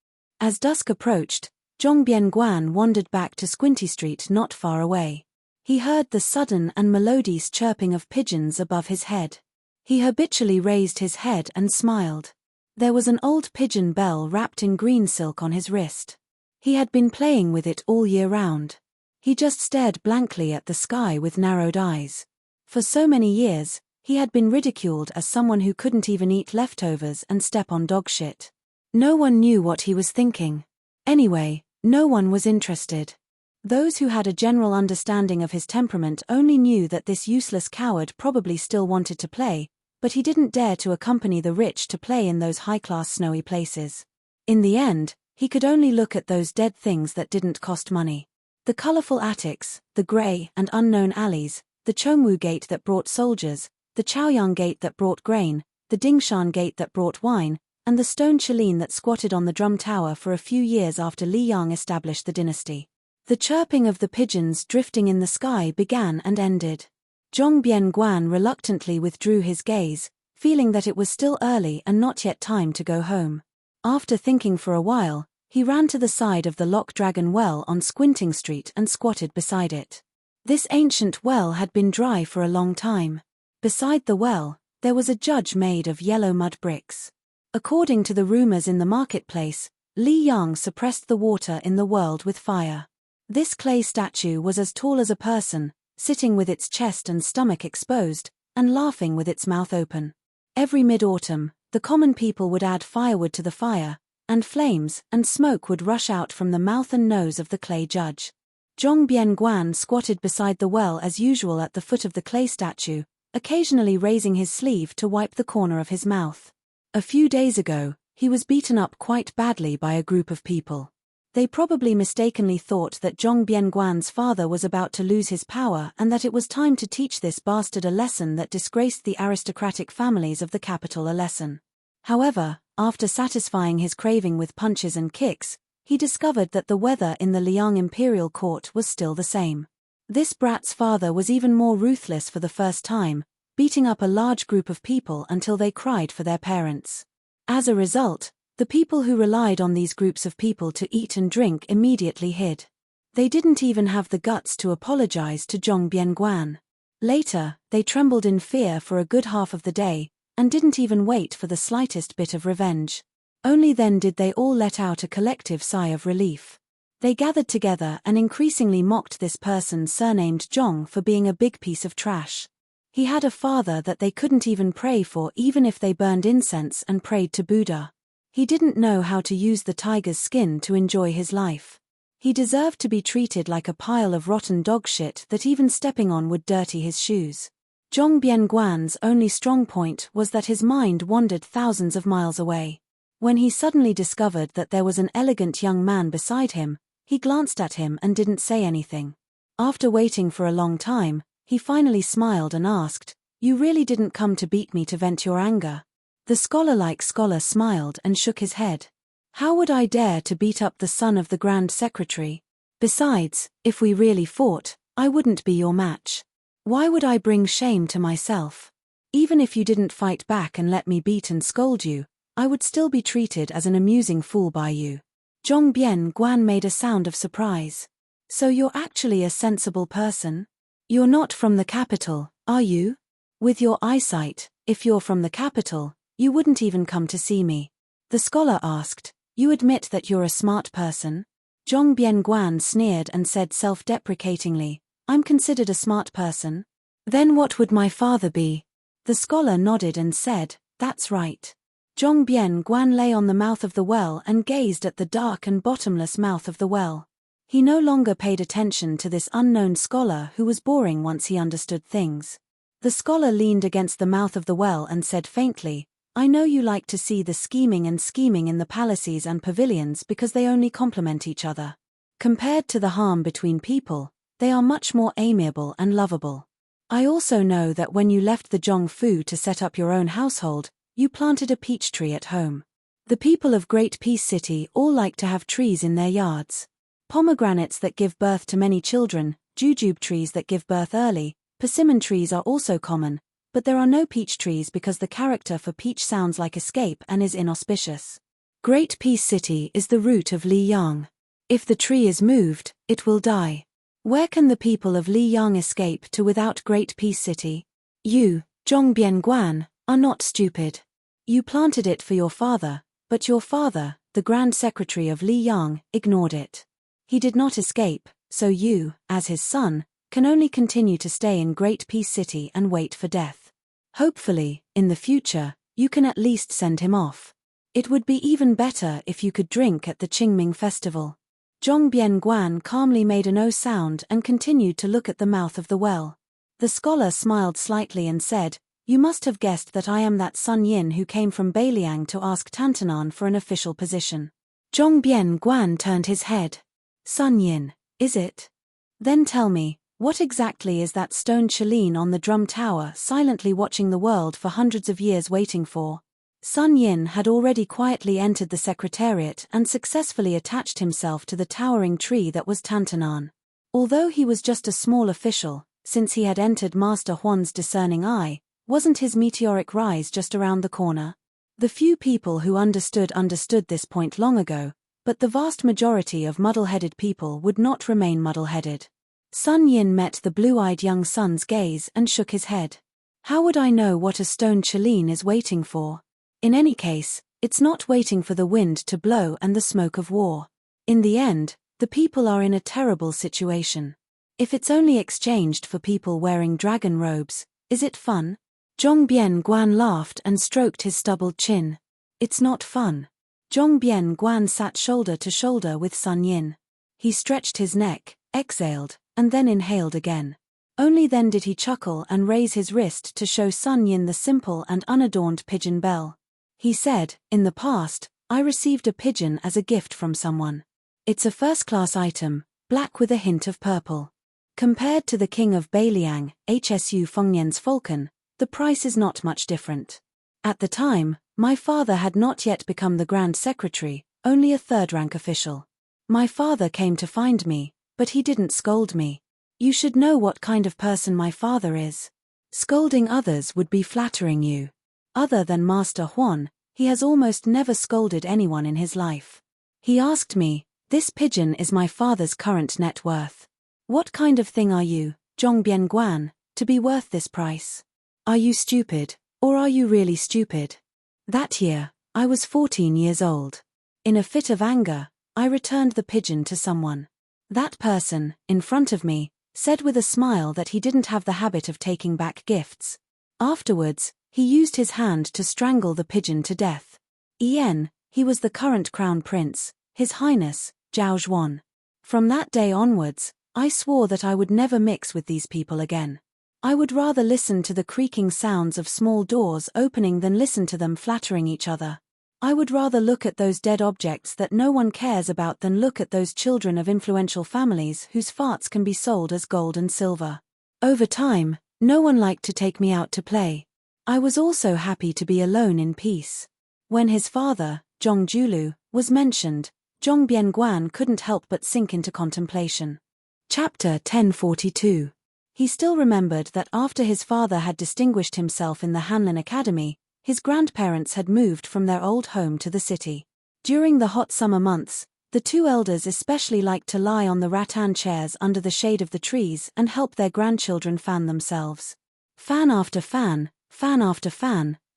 As dusk approached, Zhong Bianguan wandered back to Squinty Street not far away. He heard the sudden and melodious chirping of pigeons above his head. He habitually raised his head and smiled. There was an old pigeon bell wrapped in green silk on his wrist. He had been playing with it all year round. He just stared blankly at the sky with narrowed eyes. For so many years, he had been ridiculed as someone who couldn't even eat leftovers and step on dog shit. No one knew what he was thinking. Anyway, no one was interested. Those who had a general understanding of his temperament only knew that this useless coward probably still wanted to play, but he didn't dare to accompany the rich to play in those high-class snowy places. In the end, he could only look at those dead things that didn't cost money. The colorful attics, the gray and unknown alleys, the Chongwu Gate that brought soldiers, the Chaoyang Gate that brought grain, the Dingshan Gate that brought wine, and the stone chalene that squatted on the drum tower for a few years after Li Yang established the dynasty. The chirping of the pigeons drifting in the sky began and ended. Zhong Bianguan reluctantly withdrew his gaze, feeling that it was still early and not yet time to go home. After thinking for a while, he ran to the side of the Lock Dragon Well on Squinting Street and squatted beside it. This ancient well had been dry for a long time. Beside the well, there was a judge made of yellow mud bricks. According to the rumors in the marketplace, Li Yang suppressed the water in the world with fire. This clay statue was as tall as a person, sitting with its chest and stomach exposed, and laughing with its mouth open. Every mid-autumn, the common people would add firewood to the fire, and flames and smoke would rush out from the mouth and nose of the clay judge. Zhong Bianguan squatted beside the well as usual at the foot of the clay statue, occasionally raising his sleeve to wipe the corner of his mouth. A few days ago, he was beaten up quite badly by a group of people. They probably mistakenly thought that Zhong Bianguan's father was about to lose his power and that it was time to teach this bastard a lesson that disgraced the aristocratic families of the capital a lesson. However, after satisfying his craving with punches and kicks, he discovered that the weather in the Liang imperial court was still the same. This brat's father was even more ruthless for the first time, beating up a large group of people until they cried for their parents. As a result, the people who relied on these groups of people to eat and drink immediately hid. They didn't even have the guts to apologize to Zhong Bianguan. Later, they trembled in fear for a good half of the day, and didn't even wait for the slightest bit of revenge. Only then did they all let out a collective sigh of relief. They gathered together and increasingly mocked this person surnamed Zhong for being a big piece of trash. He had a father that they couldn't even pray for even if they burned incense and prayed to Buddha. He didn't know how to use the tiger's skin to enjoy his life. He deserved to be treated like a pile of rotten dog shit that even stepping on would dirty his shoes. Zhong Bianguan's only strong point was that his mind wandered thousands of miles away. When he suddenly discovered that there was an elegant young man beside him, he glanced at him and didn't say anything. After waiting for a long time, he finally smiled and asked, "You really didn't come to beat me to vent your anger?" The scholar-like scholar smiled and shook his head. "How would I dare to beat up the son of the Grand Secretary? Besides, if we really fought, I wouldn't be your match. Why would I bring shame to myself? Even if you didn't fight back and let me beat and scold you, I would still be treated as an amusing fool by you." Zhong Bianguan made a sound of surprise. "So you're actually a sensible person? You're not from the capital, are you? With your eyesight, if you're from the capital, you wouldn't even come to see me." The scholar asked, "You admit that you're a smart person?" Zhong Bianguan sneered and said self-deprecatingly, "I'm considered a smart person? Then what would my father be?" The scholar nodded and said, "That's right." Zhong Bianguan lay on the mouth of the well and gazed at the dark and bottomless mouth of the well. He no longer paid attention to this unknown scholar who was boring once he understood things. The scholar leaned against the mouth of the well and said faintly, "I know you like to see the scheming in the palaces and pavilions because they only complement each other. Compared to the harm between people, they are much more amiable and lovable. I also know that when you left the Zhongfu to set up your own household, you planted a peach tree at home. The people of Great Peace City all like to have trees in their yards. Pomegranates that give birth to many children, jujube trees that give birth early, persimmon trees are also common, but there are no peach trees because the character for peach sounds like escape and is inauspicious. Great Peace City is the root of Liyang. If the tree is moved, it will die. Where can the people of Liyang escape to without Great Peace City? You, Zhong Bianguan, are not stupid. You planted it for your father, but your father, the Grand Secretary of Liyang, ignored it. He did not escape, so you, as his son, can only continue to stay in Great Peace City and wait for death. Hopefully, in the future, you can at least send him off. It would be even better if you could drink at the Qingming festival." Zhong Bianguan calmly made a no sound and continued to look at the mouth of the well. The scholar smiled slightly and said, "You must have guessed that I am that Sun Yin who came from Beiliang to ask Tantanan for an official position." Zhong Bianguan turned his head. "Sun Yin, is it? Then tell me, what exactly is that stone Chelene on the drum tower silently watching the world for hundreds of years waiting for?" Sun Yin had already quietly entered the secretariat and successfully attached himself to the towering tree that was Tantanan. Although he was just a small official, since he had entered Master Huan's discerning eye, wasn't his meteoric rise just around the corner? The few people who understood this point long ago, but the vast majority of muddle-headed people would not remain muddle-headed. Sun Yin met the blue-eyed young son's gaze and shook his head. "How would I know what a stone Chelene is waiting for? In any case, it's not waiting for the wind to blow and the smoke of war. In the end, the people are in a terrible situation. If it's only exchanged for people wearing dragon robes, is it fun?" Zhong Bianguan laughed and stroked his stubbled chin. "It's not fun." Zhong Bianguan sat shoulder to shoulder with Sun Yin. He stretched his neck, exhaled, and then inhaled again. Only then did he chuckle and raise his wrist to show Sun Yin the simple and unadorned pigeon bell. He said, "In the past, I received a pigeon as a gift from someone. It's a first-class item, black with a hint of purple. Compared to the king of Beiliang, Hsu Fengnian's falcon, the price is not much different. At the time, my father had not yet become the Grand Secretary, only a third-rank official. My father came to find me, but he didn't scold me. You should know what kind of person my father is. Scolding others would be flattering you. Other than Master Huan, he has almost never scolded anyone in his life. He asked me, "This pigeon is my father's current net worth. What kind of thing are you, Zhong Bianguan, to be worth this price? Are you stupid, or are you really stupid?" That year, I was 14 years old. In a fit of anger, I returned the pigeon to someone. That person, in front of me, said with a smile that he didn't have the habit of taking back gifts. Afterwards, he used his hand to strangle the pigeon to death. He was the current crown prince, His Highness, Zhao Zhuan. From that day onwards, I swore that I would never mix with these people again. I would rather listen to the creaking sounds of small doors opening than listen to them flattering each other. I would rather look at those dead objects that no one cares about than look at those children of influential families whose farts can be sold as gold and silver. Over time, no one liked to take me out to play. I was also happy to be alone in peace. When his father, Zhong Julu, was mentioned, Zhong Bianguan couldn't help but sink into contemplation. Chapter 1042. He still remembered that after his father had distinguished himself in the Hanlin Academy, his grandparents had moved from their old home to the city. During the hot summer months, the two elders especially liked to lie on the rattan chairs under the shade of the trees and help their grandchildren fan themselves. Fan after fan,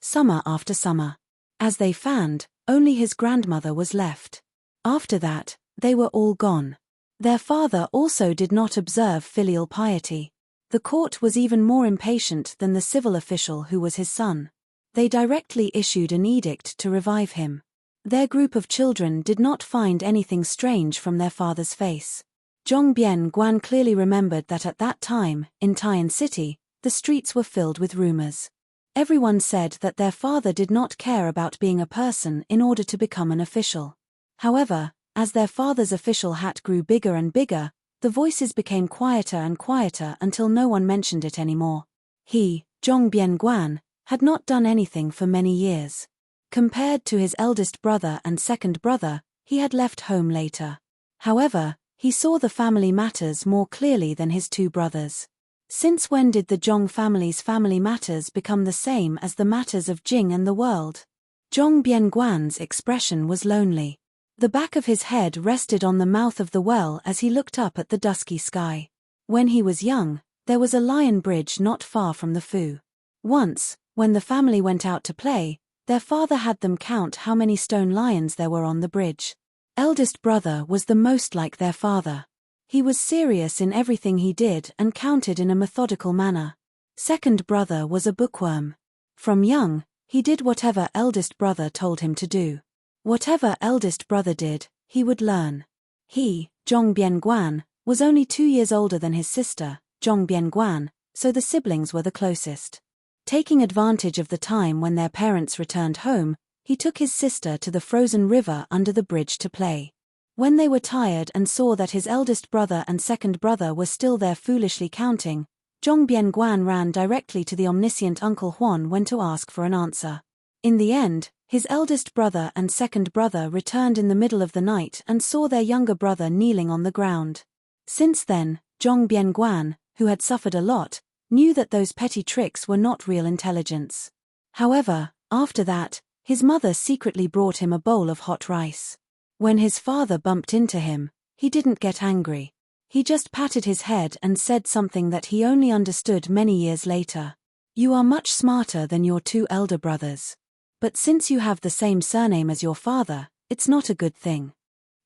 summer after summer. As they fanned, only his grandmother was left. After that, they were all gone. Their father also did not observe filial piety. The court was even more impatient than the civil official who was his son. They directly issued an edict to revive him. Their group of children did not find anything strange from their father's face. Zhong Bianguan clearly remembered that at that time, in Tian City, the streets were filled with rumors. Everyone said that their father did not care about being a person in order to become an official. However, as their father's official hat grew bigger and bigger, the voices became quieter and quieter until no one mentioned it anymore. He, Zhong Bianguan, had not done anything for many years. Compared to his eldest brother and second brother, he had left home later. However, he saw the family matters more clearly than his two brothers. Since when did the Zhong family's family matters become the same as the matters of Jing and the world? Zhong Bianguan's expression was lonely. The back of his head rested on the mouth of the well as he looked up at the dusky sky. When he was young, there was a lion bridge not far from the Fu. Once, when the family went out to play, their father had them count how many stone lions there were on the bridge. Eldest brother was the most like their father. He was serious in everything he did and counted in a methodical manner. Second brother was a bookworm. From young, he did whatever eldest brother told him to do. Whatever eldest brother did, he would learn. He, Zhong Bianguan, was only 2 years older than his sister, Zhong Bianguan, so the siblings were the closest. Taking advantage of the time when their parents returned home, he took his sister to the frozen river under the bridge to play. When they were tired and saw that his eldest brother and second brother were still there foolishly counting, Zhong Bianguan ran directly to the omniscient Uncle Huan when to ask for an answer. In the end, his eldest brother and second brother returned in the middle of the night and saw their younger brother kneeling on the ground. Since then, Zhong Bianguan, who had suffered a lot, knew that those petty tricks were not real intelligence. However, after that, his mother secretly brought him a bowl of hot rice. When his father bumped into him, he didn't get angry. He just patted his head and said something that he only understood many years later. "You are much smarter than your two elder brothers. But since you have the same surname as your father, it's not a good thing."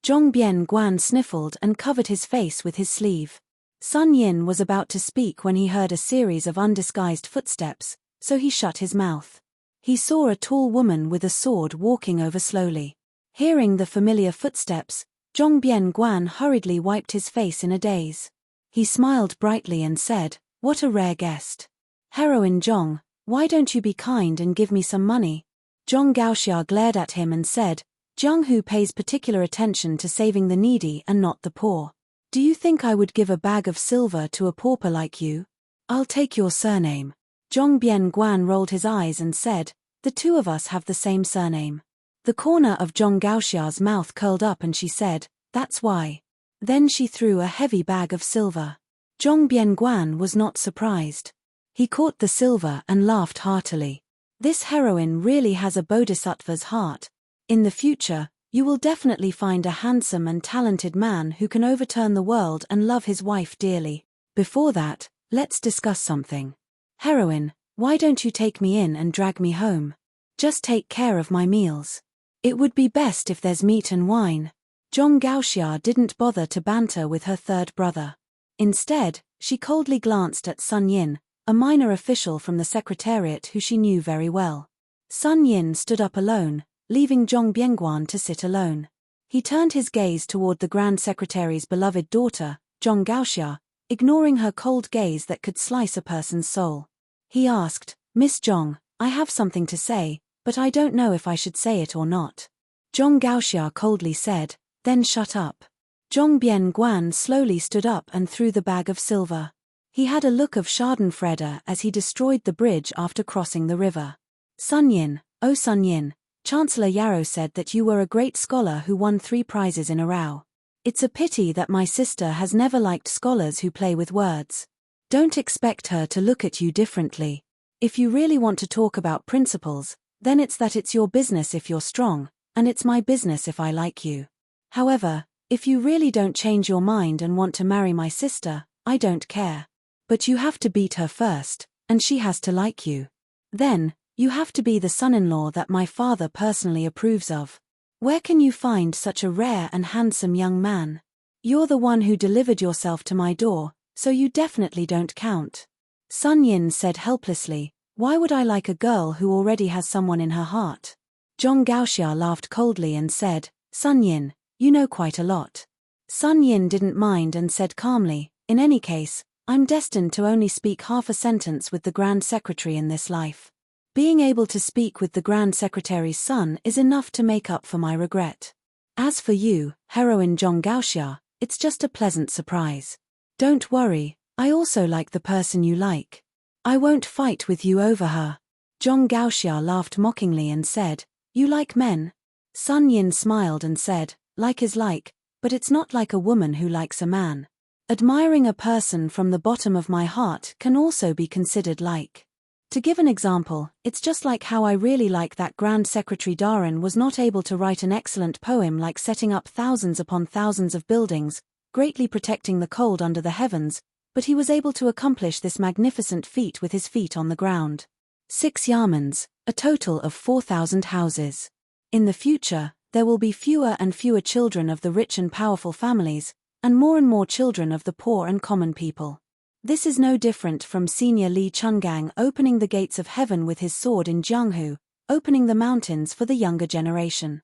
Zhong Bianguan sniffled and covered his face with his sleeve. Sun Yin was about to speak when he heard a series of undisguised footsteps, so he shut his mouth. He saw a tall woman with a sword walking over slowly. Hearing the familiar footsteps, Zhong Bianguan hurriedly wiped his face in a daze. He smiled brightly and said, "What a rare guest. Heroine Zhong, why don't you be kind and give me some money?" Zhong Gaoxia glared at him and said, "Jiang Hu pays particular attention to saving the needy and not the poor. Do you think I would give a bag of silver to a pauper like you? I'll take your surname." Zhong Bianguan rolled his eyes and said, "The two of us have the same surname." The corner of Zhong Gaoxia's mouth curled up and she said, That's why. Then she threw a heavy bag of silver. Zhong Bianguan was not surprised. He caught the silver and laughed heartily. This heroine really has a bodhisattva's heart. In the future, you will definitely find a handsome and talented man who can overturn the world and love his wife dearly. Before that, let's discuss something. Heroine, why don't you take me in and drag me home? Just take care of my meals. It would be best if there's meat and wine. Zhong Gaoxia didn't bother to banter with her third brother. Instead, she coldly glanced at Sun Yin, a minor official from the secretariat who she knew very well. Sun Yin stood up alone, leaving Zhong Bianguan to sit alone. He turned his gaze toward the Grand Secretary's beloved daughter, Zhong Gaoxia, ignoring her cold gaze that could slice a person's soul. He asked, Miss Zhong, I have something to say, but I don't know if I should say it or not. Zhong Gaoxia coldly said, then shut up. Zhong Bianguan slowly stood up and threw the bag of silver. He had a look of schadenfreude as he destroyed the bridge after crossing the river. Sun Yin, oh Sun Yin, Chancellor Yarrow said that you were a great scholar who won 3 prizes in a row. It's a pity that my sister has never liked scholars who play with words. Don't expect her to look at you differently. If you really want to talk about principles, then it's your business if you're strong, and it's my business if I like you. However, if you really don't change your mind and want to marry my sister, I don't care. But you have to beat her first, and she has to like you. Then, you have to be the son-in-law that my father personally approves of. Where can you find such a rare and handsome young man? You're the one who delivered yourself to my door, so you definitely don't count. Sun Yin said helplessly, why would I like a girl who already has someone in her heart? Zhong Gaoxia laughed coldly and said, Sun Yin, you know quite a lot. Sun Yin didn't mind and said calmly, in any case, I'm destined to only speak half a sentence with the Grand Secretary in this life. Being able to speak with the Grand Secretary's son is enough to make up for my regret. As for you, heroine Zhong Gaoxia, it's just a pleasant surprise. Don't worry, I also like the person you like. I won't fight with you over her. Zhong Gaoxia laughed mockingly and said, you like men? Sun Yin smiled and said, like is like, but it's not like a woman who likes a man. Admiring a person from the bottom of my heart can also be considered like. To give an example, it's just like how I really like that Grand Secretary Darren was not able to write an excellent poem like setting up thousands upon thousands of buildings, greatly protecting the cold under the heavens, but he was able to accomplish this magnificent feat with his feet on the ground. 6 yamens, a total of 4,000 houses. In the future, there will be fewer and fewer children of the rich and powerful families, and more children of the poor and common people. This is no different from Senior Li Chungang opening the gates of heaven with his sword in Jianghu, opening the mountains for the younger generation.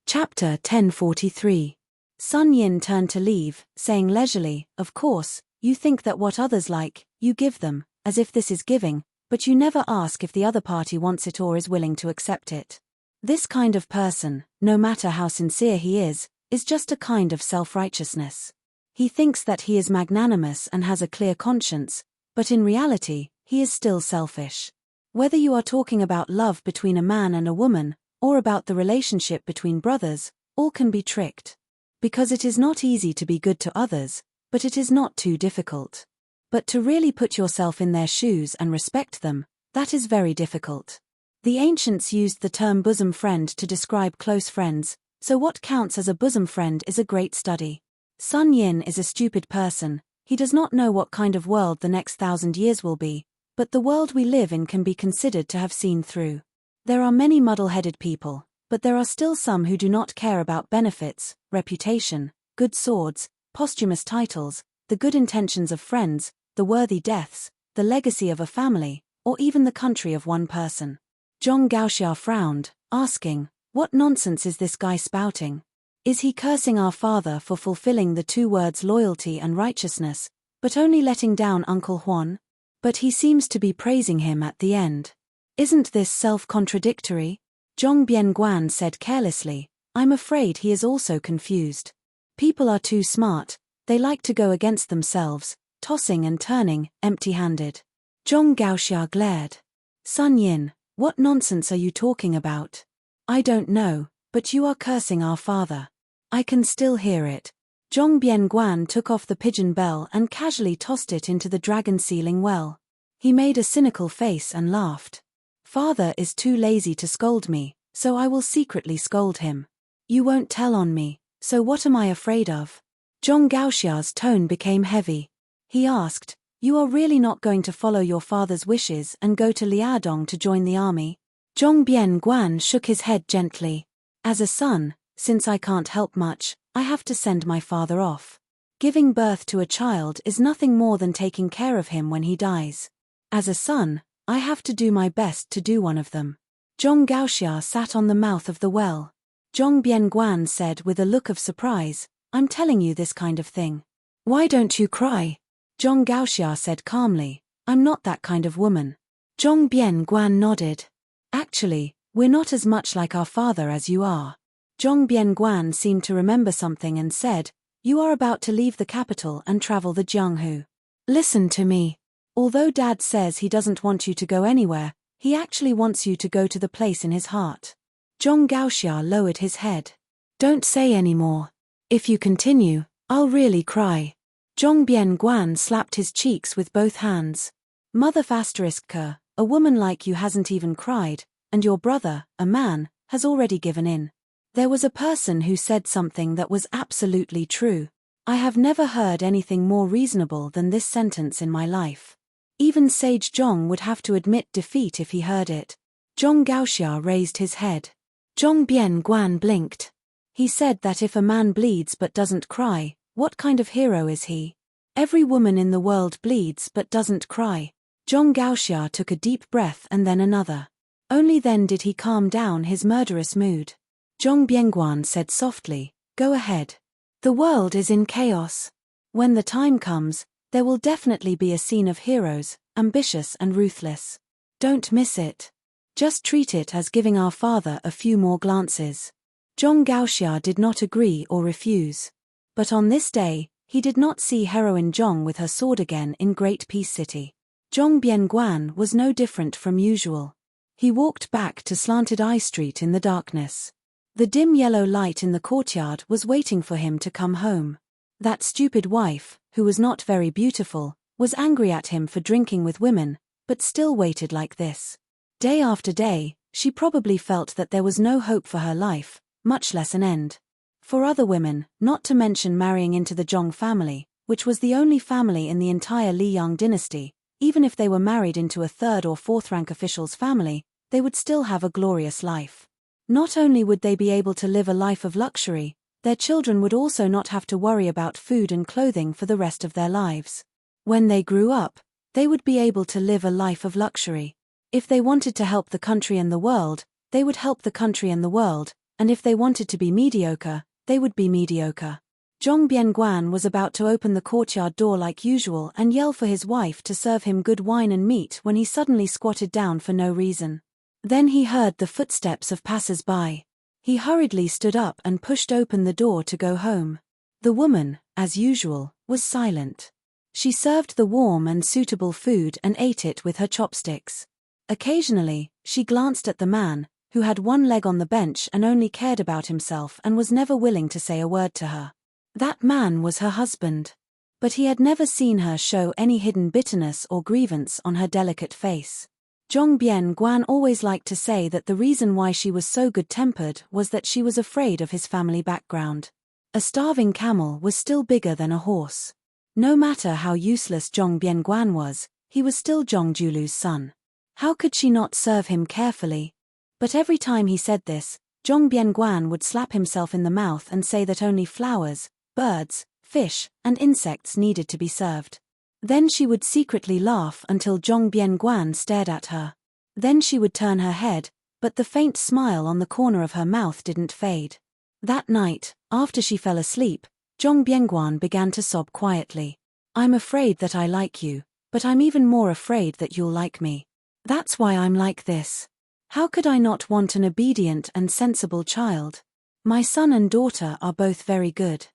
Chapter 1043. Sun Yin turned to leave, saying leisurely, of course, you think that what others like, you give them, as if this is giving, but you never ask if the other party wants it or is willing to accept it. This kind of person, no matter how sincere he is just a kind of self-righteousness. He thinks that he is magnanimous and has a clear conscience, but in reality, he is still selfish. Whether you are talking about love between a man and a woman, or about the relationship between brothers, all can be tricked. Because it is not easy to be good to others, but it is not too difficult. But to really put yourself in their shoes and respect them, that is very difficult. The ancients used the term bosom friend to describe close friends, so what counts as a bosom friend is a great study. Sun Yin is a stupid person, he does not know what kind of world the next 1,000 years will be, but the world we live in can be considered to have seen through. There are many muddle-headed people, but there are still some who do not care about benefits, reputation, good swords, posthumous titles, the good intentions of friends, the worthy deaths, the legacy of a family, or even the country of one person. Zhong Gaoxia frowned, asking, what nonsense is this guy spouting? Is he cursing our father for fulfilling the 2 words loyalty and righteousness, but only letting down Uncle Huan? But he seems to be praising him at the end. Isn't this self-contradictory? Zhong Bianguan said carelessly, I'm afraid he is also confused. People are too smart, they like to go against themselves, tossing and turning, empty-handed. Zhong Gaoxia glared. Sun Yin, what nonsense are you talking about? I don't know, but you are cursing our father. I can still hear it. Zhong Bianguan took off the pigeon bell and casually tossed it into the dragon-sealing well. He made a cynical face and laughed. Father is too lazy to scold me, so I will secretly scold him. You won't tell on me, so what am I afraid of? Zhong Gaoxia's tone became heavy. He asked, You are really not going to follow your father's wishes and go to Liaodong to join the army? Zhong Bianguan shook his head gently. As a son, since I can't help much, I have to send my father off. Giving birth to a child is nothing more than taking care of him when he dies. As a son, I have to do my best to do one of them. Zhong Gaoxia sat on the mouth of the well. Zhong Bianguan said with a look of surprise, I'm telling you this kind of thing. Why don't you cry? Zhong Gaoxia said calmly, I'm not that kind of woman. Zhong Bianguan nodded. Actually, we're not as much like our father as you are. Zhong Bianguan seemed to remember something and said, You are about to leave the capital and travel the Jianghu. Listen to me. Although Dad says he doesn't want you to go anywhere, he actually wants you to go to the place in his heart. Zhong Gaoxia lowered his head. Don't say any more. If you continue, I'll really cry. Zhong Bianguan slapped his cheeks with both hands. Mother *K, a woman like you hasn't even cried, and your brother, a man, has already given in. There was a person who said something that was absolutely true. I have never heard anything more reasonable than this sentence in my life. Even Sage Zhong would have to admit defeat if he heard it. Zhong Gaoxia raised his head. Zhong Bianguan blinked. He said that if a man bleeds but doesn't cry, what kind of hero is he? Every woman in the world bleeds but doesn't cry. Zhong Gaoxia took a deep breath and then another. Only then did he calm down his murderous mood. Zhong Bianguan said softly, Go ahead. The world is in chaos. When the time comes, there will definitely be a scene of heroes, ambitious and ruthless. Don't miss it. Just treat it as giving our father a few more glances. Zhong Gaoxia did not agree or refuse. But on this day, he did not see heroine Zhong with her sword again in Great Peace City. Zhong Bianguan was no different from usual. He walked back to Slanted Eye Street in the darkness. The dim yellow light in the courtyard was waiting for him to come home. That stupid wife, who was not very beautiful, was angry at him for drinking with women, but still waited like this. Day after day, she probably felt that there was no hope for her life, much less an end. For other women, not to mention marrying into the Zhong family, which was the only family in the entire Liyang dynasty, even if they were married into a third or fourth rank official's family, they would still have a glorious life. Not only would they be able to live a life of luxury, their children would also not have to worry about food and clothing for the rest of their lives. When they grew up, they would be able to live a life of luxury. If they wanted to help the country and the world, they would help the country and the world, and if they wanted to be mediocre, they would be mediocre. Zhong Bianguan was about to open the courtyard door like usual and yell for his wife to serve him good wine and meat when he suddenly squatted down for no reason. Then he heard the footsteps of passers-by. He hurriedly stood up and pushed open the door to go home. The woman, as usual, was silent. She served the warm and suitable food and ate it with her chopsticks. Occasionally, she glanced at the man, who had one leg on the bench and only cared about himself and was never willing to say a word to her. That man was her husband. But he had never seen her show any hidden bitterness or grievance on her delicate face. Zhong Bianguan always liked to say that the reason why she was so good-tempered was that she was afraid of his family background. A starving camel was still bigger than a horse. No matter how useless Zhong Bianguan was, he was still Zhong Julu's son. How could she not serve him carefully? But every time he said this, Zhong Bianguan would slap himself in the mouth and say that only flowers, birds, fish, and insects needed to be served. Then she would secretly laugh until Zhong Bianguan stared at her. Then she would turn her head, but the faint smile on the corner of her mouth didn't fade. That night, after she fell asleep, Zhong Bianguan began to sob quietly. I'm afraid that I like you, but I'm even more afraid that you'll like me. That's why I'm like this. How could I not want an obedient and sensible child? My son and daughter are both very good.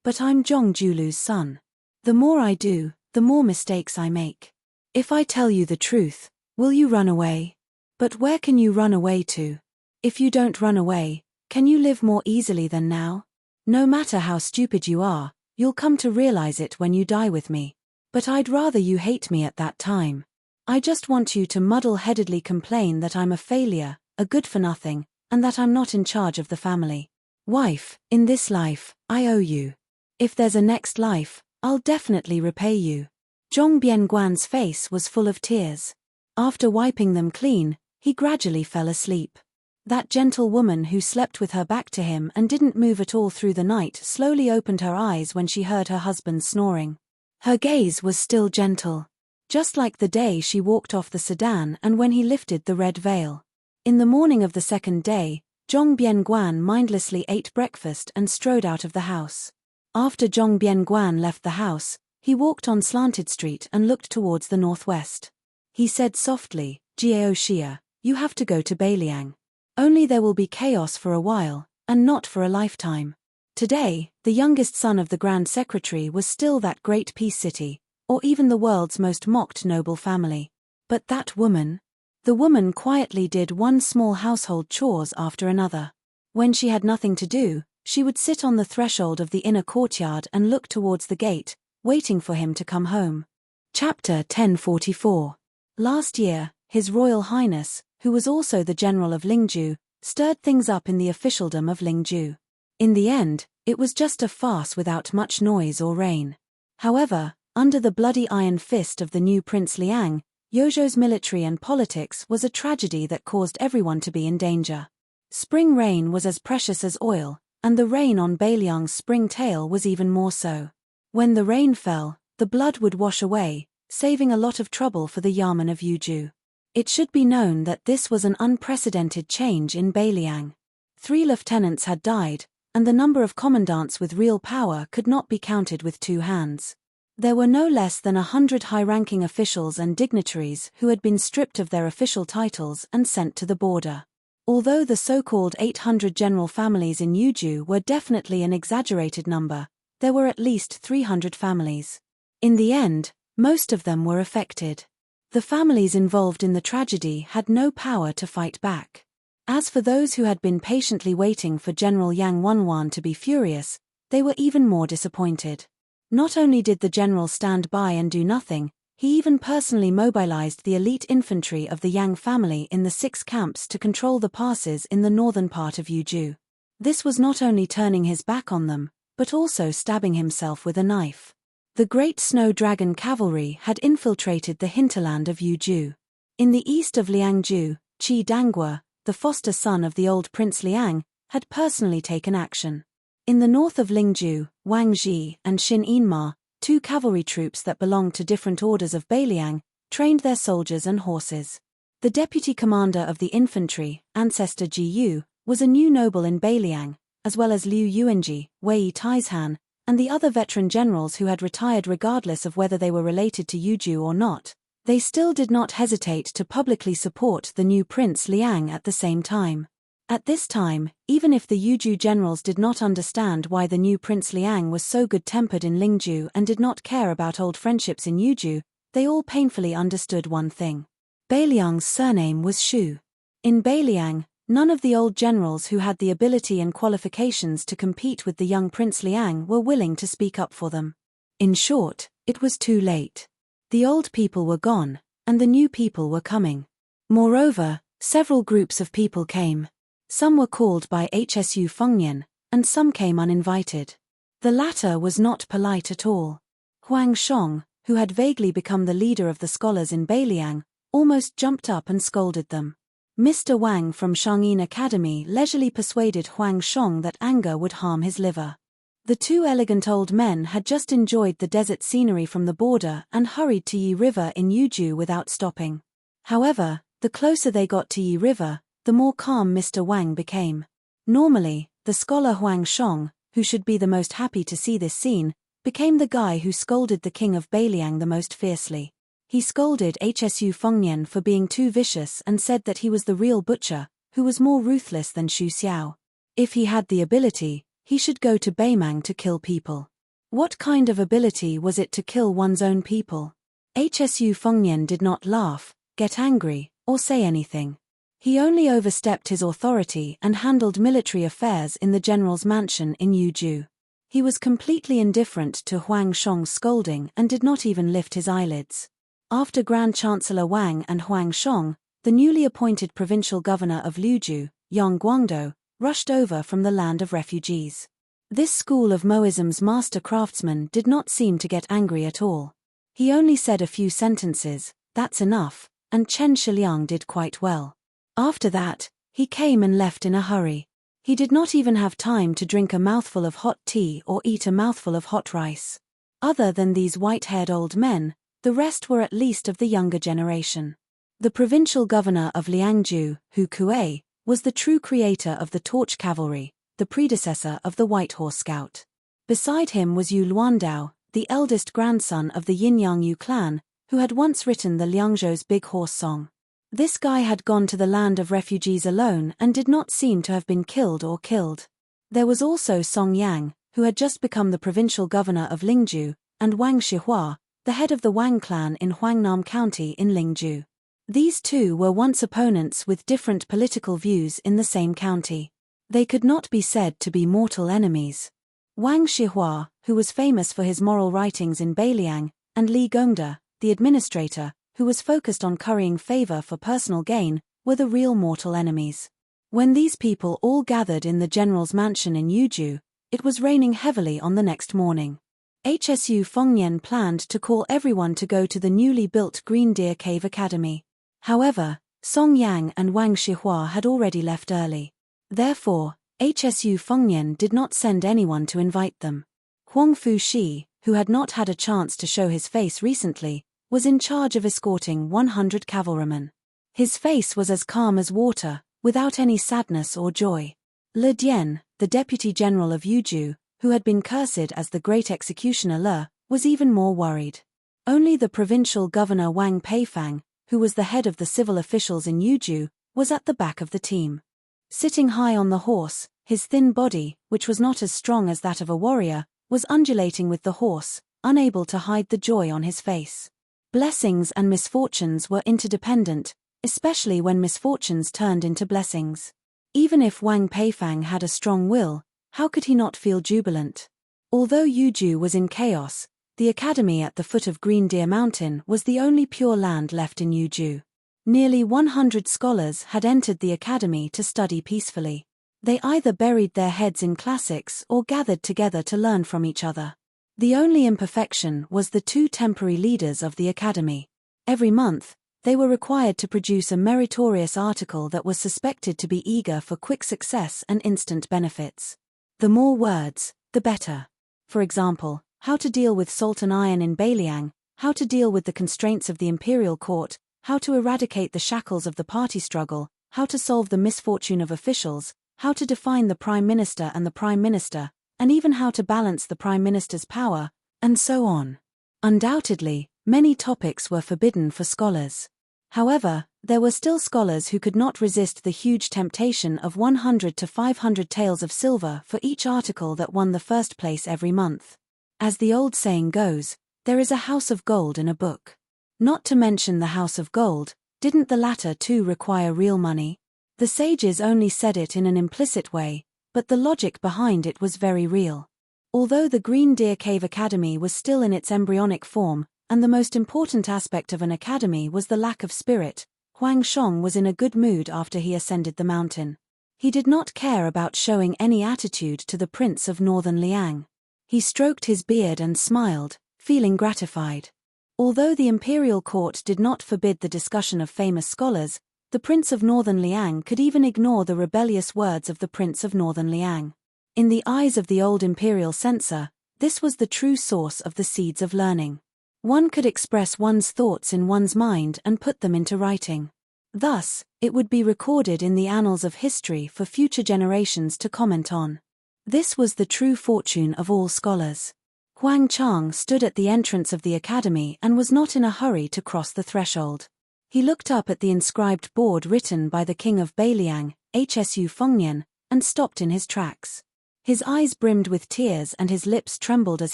But I'm Zhong Julu's son. The more I do, the more mistakes I make. If I tell you the truth, will you run away? But where can you run away to? If you don't run away, can you live more easily than now? No matter how stupid you are, you'll come to realize it when you die with me. But I'd rather you hate me at that time. I just want you to muddle-headedly complain that I'm a failure, a good-for-nothing, and that I'm not in charge of the family. Wife, in this life, I owe you. If there's a next life, I'll definitely repay you. Zhong Bianguan's face was full of tears. After wiping them clean, he gradually fell asleep. That gentle woman who slept with her back to him and didn't move at all through the night slowly opened her eyes when she heard her husband snoring. Her gaze was still gentle. Just like the day she walked off the sedan and when he lifted the red veil. In the morning of the second day, Zhong Bianguan mindlessly ate breakfast and strode out of the house. After Zhong Bianguan left the house, he walked on Slanted Street and looked towards the northwest. He said softly, "Jiao Xia, you have to go to Beiliang. Only there will be chaos for a while, and not for a lifetime." Today, the youngest son of the Grand Secretary was still that great peace city, or even the world's most mocked noble family. But that woman? The woman quietly did one small household chores after another. When she had nothing to do, she would sit on the threshold of the inner courtyard and look towards the gate, waiting for him to come home. Chapter 1044. Last year, His Royal Highness, who was also the General of Lingju, stirred things up in the officialdom of Lingju. In the end, it was just a farce without much noise or rain. However, under the bloody iron fist of the new Prince Liang, Yozhou's military and politics was a tragedy that caused everyone to be in danger. Spring rain was as precious as oil, and the rain on Beiliang's spring tale was even more so. When the rain fell, the blood would wash away, saving a lot of trouble for the Yamen of Yuju. It should be known that this was an unprecedented change in Beiliang. 3 lieutenants had died, and the number of commandants with real power could not be counted with 2 hands. There were no less than 100 high-ranking officials and dignitaries who had been stripped of their official titles and sent to the border. Although the so-called 800 general families in Yuju were definitely an exaggerated number, there were at least 300 families. In the end, most of them were affected. The families involved in the tragedy had no power to fight back. As for those who had been patiently waiting for General Yang Wenwan to be furious, they were even more disappointed. Not only did the general stand by and do nothing, he even personally mobilized the elite infantry of the Yang family in the 6 camps to control the passes in the northern part of Yuju. This was not only turning his back on them, but also stabbing himself with a knife. The Great Snow Dragon cavalry had infiltrated the hinterland of Yuju. In the east of Liangju, Qi Dangua, the foster son of the old Prince Liang, had personally taken action. In the north of Lingju, Wang Ji and Xin Yinma, 2 cavalry troops that belonged to different orders of Beiliang, trained their soldiers and horses. The deputy commander of the infantry, Ancestor Ji Yu, was a new noble in Beiliang, as well as Liu Yuanji, Wei Taizhan, and the other veteran generals who had retired regardless of whether they were related to Yuju or not. They still did not hesitate to publicly support the new Prince Liang at the same time. At this time, even if the Yuju generals did not understand why the new Prince Liang was so good-tempered in Lingju and did not care about old friendships in Yuju, they all painfully understood one thing. Beiliang's surname was Shu. In Beiliang, none of the old generals who had the ability and qualifications to compete with the young Prince Liang were willing to speak up for them. In short, it was too late. The old people were gone, and the new people were coming. Moreover, several groups of people came. Some were called by Hsu Fengnian, and some came uninvited. The latter was not polite at all. Huang Shong, who had vaguely become the leader of the scholars in Beiliang, almost jumped up and scolded them. Mr. Wang from Shangyin Academy leisurely persuaded Huang Shong that anger would harm his liver. The 2 elegant old men had just enjoyed the desert scenery from the border and hurried to Yi River in Yuju without stopping. However, the closer they got to Yi River, the more calm Mr. Wang became. Normally, the scholar Huang Shong, who should be the most happy to see this scene, became the guy who scolded the king of Beiliang the most fiercely. He scolded Hsu Fengnian for being too vicious and said that he was the real butcher, who was more ruthless than Xu Xiao. If he had the ability, he should go to Beimang to kill people. What kind of ability was it to kill one's own people? Hsu Fengnian did not laugh, get angry, or say anything. He only overstepped his authority and handled military affairs in the general's mansion in Yuju. He was completely indifferent to Huang Shong's scolding and did not even lift his eyelids. After Grand Chancellor Wang and Huang Shong, the newly appointed provincial governor of Liuju, Yang Guangdo, rushed over from the land of refugees. This school of Moism's master craftsman did not seem to get angry at all. He only said a few sentences, "That's enough," and Chen Shiliang did quite well. After that, he came and left in a hurry. He did not even have time to drink a mouthful of hot tea or eat a mouthful of hot rice. Other than these white-haired old men, the rest were at least of the younger generation. The provincial governor of Liangju, Hu Kuei, was the true creator of the Torch Cavalry, the predecessor of the White Horse Scout. Beside him was Yu Luandao, the eldest grandson of the Yin-Yang Yu clan, who had once written the Liangzhou's Big Horse Song. This guy had gone to the land of refugees alone and did not seem to have been killed or killed. There was also Song Yang, who had just become the provincial governor of Lingju, and Wang Shihua, the head of the Wang clan in Huangnam County in Lingju. These two were once opponents with different political views in the same county. They could not be said to be mortal enemies. Wang Shihua, who was famous for his moral writings in Beiliang, and Li Gongda, the administrator, who was focused on currying favor for personal gain, were the real mortal enemies. When these people all gathered in the general's mansion in Yuju, it was raining heavily on the next morning. HSU Fengnian planned to call everyone to go to the newly built Green Deer Cave Academy. However, Song Yang and Wang Shihua had already left early. Therefore, HSU Fengnian did not send anyone to invite them. Huang Fuxi, who had not had a chance to show his face recently, was in charge of escorting 100 cavalrymen. His face was as calm as water, without any sadness or joy. Le Dian, the deputy general of Yuju, who had been cursed as the great executioner Le, was even more worried. Only the provincial governor Wang Peifang, who was the head of the civil officials in Yuju, was at the back of the team. Sitting high on the horse, his thin body, which was not as strong as that of a warrior, was undulating with the horse, unable to hide the joy on his face. Blessings and misfortunes were interdependent, especially when misfortunes turned into blessings. Even if Wang Peifang had a strong will, how could he not feel jubilant? Although Yuju was in chaos, the academy at the foot of Green Deer Mountain was the only pure land left in Yuju. Nearly 100 scholars had entered the academy to study peacefully. They either buried their heads in classics or gathered together to learn from each other. The only imperfection was the two temporary leaders of the academy. Every month, they were required to produce a meritorious article that was suspected to be eager for quick success and instant benefits. The more words, the better. For example, how to deal with salt and iron in Beiliang, how to deal with the constraints of the imperial court, how to eradicate the shackles of the party struggle, how to solve the misfortune of officials, how to define the prime minister and the prime minister, and even how to balance the prime minister's power, and so on. Undoubtedly, many topics were forbidden for scholars. However, there were still scholars who could not resist the huge temptation of 100 to 500 taels of silver for each article that won the first place every month. As the old saying goes, there is a house of gold in a book. Not to mention the house of gold, didn't the latter too require real money? The sages only said it in an implicit way, but the logic behind it was very real. Although the Green Deer Cave Academy was still in its embryonic form, and the most important aspect of an academy was the lack of spirit, Huang Shong was in a good mood after he ascended the mountain. He did not care about showing any attitude to the Prince of Northern Liang. He stroked his beard and smiled, feeling gratified. Although the imperial court did not forbid the discussion of famous scholars, the Prince of Northern Liang could even ignore the rebellious words of the Prince of Northern Liang. In the eyes of the old imperial censor, this was the true source of the seeds of learning. One could express one's thoughts in one's mind and put them into writing. Thus, it would be recorded in the annals of history for future generations to comment on. This was the true fortune of all scholars. Huang Chang stood at the entrance of the academy and was not in a hurry to cross the threshold. He looked up at the inscribed board written by the king of Beiliang, HSU Fengnian, and stopped in his tracks. His eyes brimmed with tears and his lips trembled as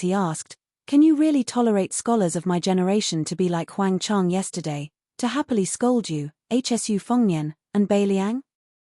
he asked, "Can you really tolerate scholars of my generation to be like Huang Chang yesterday, to happily scold you, HSU Fengnian, and Beiliang?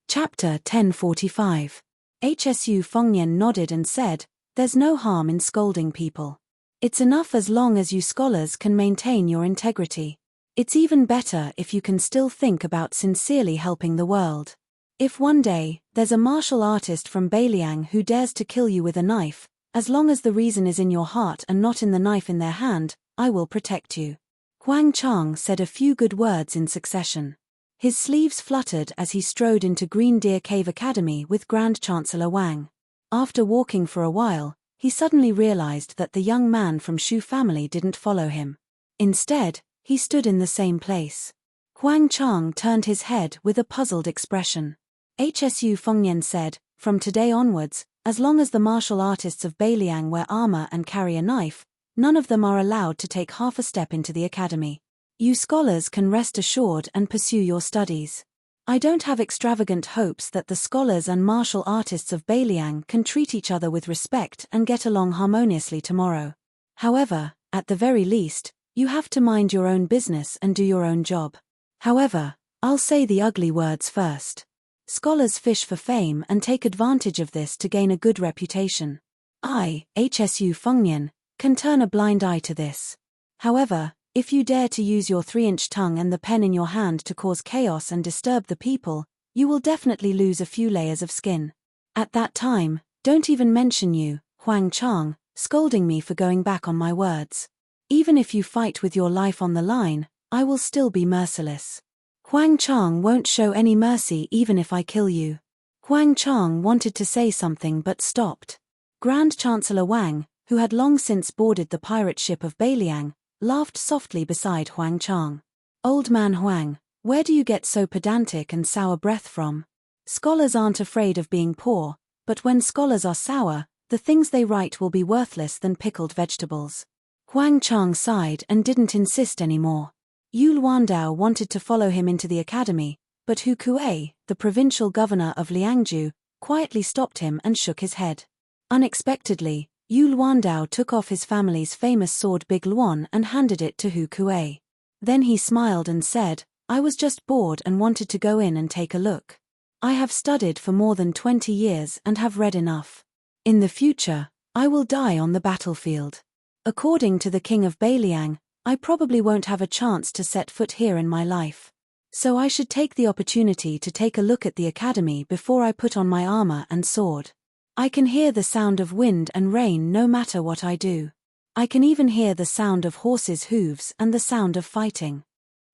Chapter 1045. HSU Fengyan nodded and said, "There's no harm in scolding people. It's enough as long as you scholars can maintain your integrity. It's even better if you can still think about sincerely helping the world. If one day, there's a martial artist from Beiliang who dares to kill you with a knife, as long as the reason is in your heart and not in the knife in their hand, I will protect you." Huang Chang said a few good words in succession. His sleeves fluttered as he strode into Green Deer Cave Academy with Grand Chancellor Wang. After walking for a while, he suddenly realized that the young man from Shu family didn't follow him. Instead, he stood in the same place. Huang Chang turned his head with a puzzled expression. HSU Fengyan said, "From today onwards, as long as the martial artists of Beiliang wear armor and carry a knife, none of them are allowed to take half a step into the academy. You scholars can rest assured and pursue your studies. I don't have extravagant hopes that the scholars and martial artists of Beiliang can treat each other with respect and get along harmoniously tomorrow. However, at the very least, you have to mind your own business and do your own job. However, I'll say the ugly words first. Scholars fish for fame and take advantage of this to gain a good reputation. I, HSU Fengyan, can turn a blind eye to this. However, if you dare to use your 3-inch tongue and the pen in your hand to cause chaos and disturb the people, you will definitely lose a few layers of skin. At that time, don't even mention you, Huang Chang, scolding me for going back on my words. Even if you fight with your life on the line, I will still be merciless. Huang Chang won't show any mercy even if I kill you." Huang Chang wanted to say something but stopped. Grand Chancellor Wang, who had long since boarded the pirate ship of Beiliang, laughed softly beside Huang Chang. "Old man Huang, where do you get so pedantic and sour breath from? Scholars aren't afraid of being poor, but when scholars are sour, the things they write will be worthless than pickled vegetables." Huang Chang sighed and didn't insist anymore. Yu Luandao wanted to follow him into the academy, but Hu Kuei, the provincial governor of Liangzhu, quietly stopped him and shook his head. Unexpectedly, Yu Luandao took off his family's famous sword Big Luan and handed it to Hu Kuei. Then he smiled and said, "I was just bored and wanted to go in and take a look. I have studied for more than 20 years and have read enough. In the future, I will die on the battlefield. According to the king of Beiliang, I probably won't have a chance to set foot here in my life. So I should take the opportunity to take a look at the academy before I put on my armor and sword. I can hear the sound of wind and rain no matter what I do. I can even hear the sound of horses' hooves and the sound of fighting.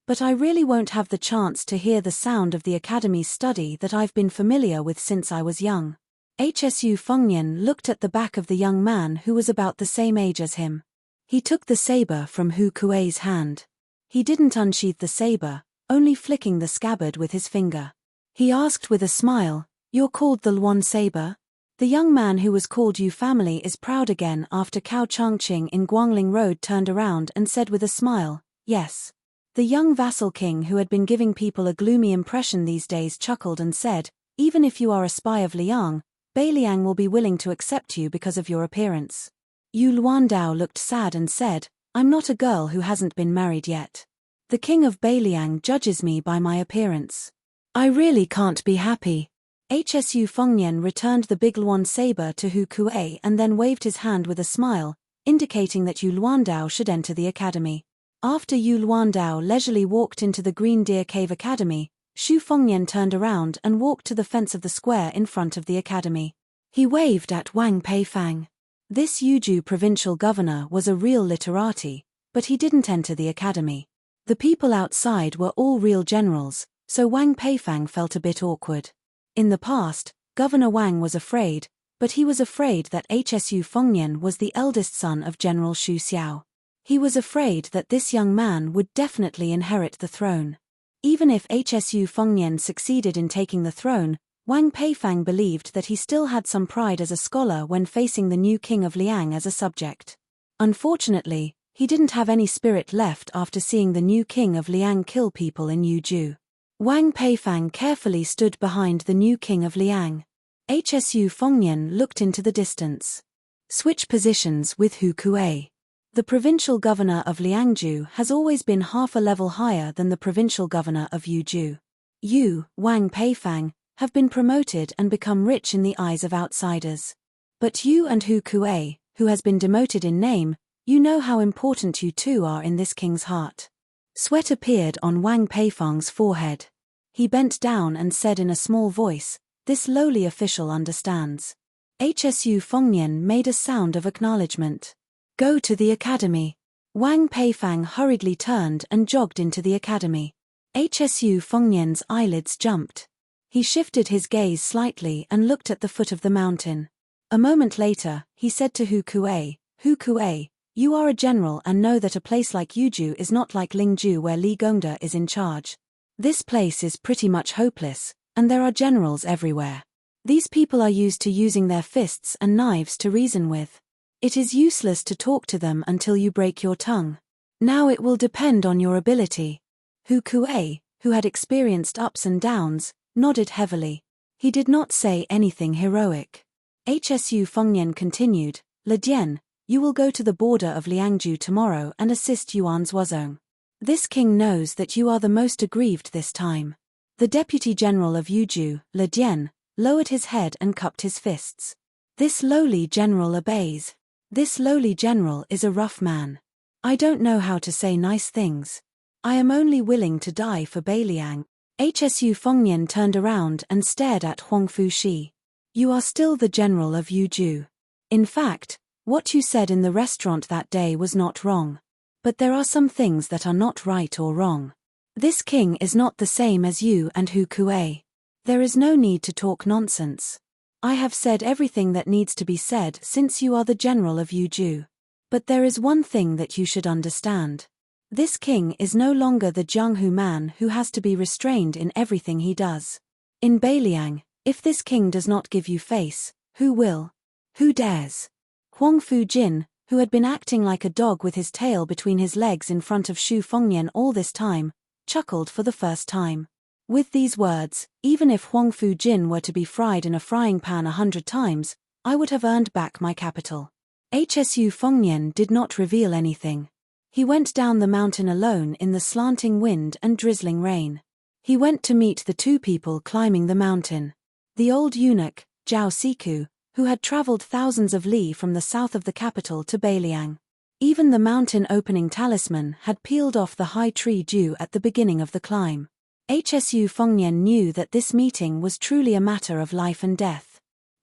But I really won't have the chance to hear the sound of the academy's study that I've been familiar with since I was young." HSU Fengyan looked at the back of the young man who was about the same age as him. He took the saber from Hu Kuei's hand. He didn't unsheath the saber, only flicking the scabbard with his finger. He asked with a smile, "You're called the Luan saber?" The young man who was called Yu family is proud again after Cao Changqing in Guangling Road turned around and said with a smile, "Yes." The young vassal king who had been giving people a gloomy impression these days chuckled and said, "Even if you are a spy of Liang, Beiliang will be willing to accept you because of your appearance." Yu Luandao looked sad and said, "I'm not a girl who hasn't been married yet. The king of Beiliang judges me by my appearance. I really can't be happy." HSU Fengyan returned the Big Luan saber to Hu Kuei and then waved his hand with a smile, indicating that Yu Luandao should enter the academy. After Yu Luandao leisurely walked into the Green Deer Cave Academy, Shu Fengyan turned around and walked to the fence of the square in front of the academy. He waved at Wang Peifang. This Yuzhou provincial governor was a real literati, but he didn't enter the academy. The people outside were all real generals, so Wang Peifang felt a bit awkward. In the past, Governor Wang was afraid, but he was afraid that HSU Fengyan was the eldest son of General Xu Xiao. He was afraid that this young man would definitely inherit the throne. Even if HSU Fengyan succeeded in taking the throne, Wang Peifang believed that he still had some pride as a scholar when facing the new king of Liang as a subject. Unfortunately, he didn't have any spirit left after seeing the new king of Liang kill people in Yuzhou. Wang Peifang carefully stood behind the new king of Liang. HSU Fengyan looked into the distance. Switch positions with Hu Kuei. The provincial governor of Liangzhu has always been half a level higher than the provincial governor of Yuzhou. You, Wang Peifang, have been promoted and become rich in the eyes of outsiders. But you and Hu Kuei, who has been demoted in name, you know how important you two are in this king's heart. Sweat appeared on Wang Peifang's forehead. He bent down and said in a small voice, "This lowly official understands." Hsu Fengnian made a sound of acknowledgement. "Go to the academy." Wang Peifang hurriedly turned and jogged into the academy. Hsu Fengnian's eyelids jumped. He shifted his gaze slightly and looked at the foot of the mountain. A moment later, he said to Hu Kuei, "Hu Kuei, you are a general and know that a place like Yuju is not like Lingju where Li Gongda is in charge. This place is pretty much hopeless, and there are generals everywhere. These people are used to using their fists and knives to reason with. It is useless to talk to them until you break your tongue. Now it will depend on your ability." Hu Kuei, who had experienced ups and downs, nodded heavily. He did not say anything heroic. Hsu Fengnian continued, "Ledian, you will go to the border of Liangju tomorrow and assist Yuan Zuozong. This king knows that you are the most aggrieved this time." The deputy general of Yuju, Ledian, lowered his head and cupped his fists. This lowly general obeys. This lowly general is a rough man. I don't know how to say nice things. I am only willing to die for Beiliang. Hsu Fengnian turned around and stared at Huang Fushi. "You are still the general of Yuju. In fact, what you said in the restaurant that day was not wrong. But there are some things that are not right or wrong. This king is not the same as you and Hu Kuei. There is no need to talk nonsense. I have said everything that needs to be said since you are the general of Yuju. But there is one thing that you should understand. This king is no longer the Jianghu man who has to be restrained in everything he does. In Beiliang, if this king does not give you face, who will? Who dares?" Huang Fujin, who had been acting like a dog with his tail between his legs in front of Shu Fengnian all this time, chuckled for the first time. With these words, "Even if Huang Fujin were to be fried in a frying pan 100 times, I would have earned back my capital." Hsu Fengnian did not reveal anything. He went down the mountain alone in the slanting wind and drizzling rain. He went to meet the two people climbing the mountain. The old eunuch, Zhao Siku, who had traveled thousands of li from the south of the capital to Beiliang. Even the mountain opening talisman had peeled off the high tree dew at the beginning of the climb. Hsu Fengnian knew that this meeting was truly a matter of life and death.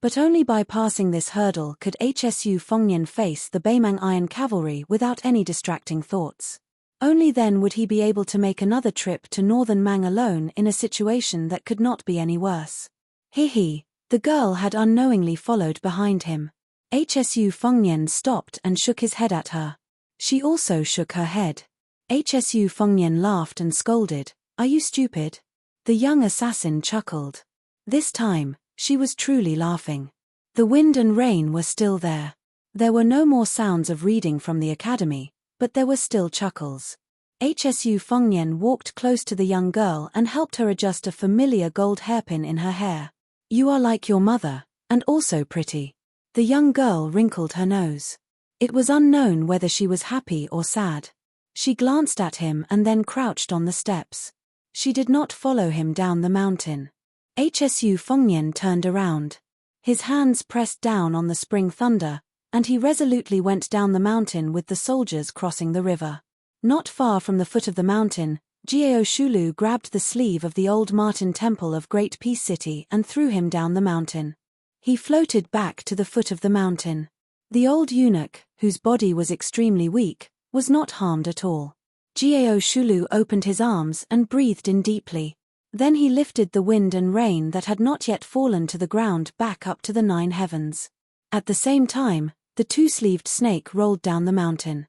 But only by passing this hurdle could Hsu Fengnian face the Beimang Iron Cavalry without any distracting thoughts. Only then would he be able to make another trip to northern Mang alone in a situation that could not be any worse. He, the girl had unknowingly followed behind him. Hsu Fengnian stopped and shook his head at her. She also shook her head. Hsu Fengnian laughed and scolded, "Are you stupid?" The young assassin chuckled. This time, she was truly laughing. The wind and rain were still there. There were no more sounds of reading from the academy, but there were still chuckles. Hsu Fengnian walked close to the young girl and helped her adjust a familiar gold hairpin in her hair. "You are like your mother, and also pretty." The young girl wrinkled her nose. It was unknown whether she was happy or sad. She glanced at him and then crouched on the steps. She did not follow him down the mountain. Hsu Fengnian turned around. His hands pressed down on the spring thunder, and he resolutely went down the mountain with the soldiers crossing the river. Not far from the foot of the mountain, Jiao Shulu grabbed the sleeve of the old Martin Temple of Great Peace City and threw him down the mountain. He floated back to the foot of the mountain. The old eunuch, whose body was extremely weak, was not harmed at all. Jiao Shulu opened his arms and breathed in deeply. Then he lifted the wind and rain that had not yet fallen to the ground back up to the 9 heavens. At the same time, the two-sleeved snake rolled down the mountain.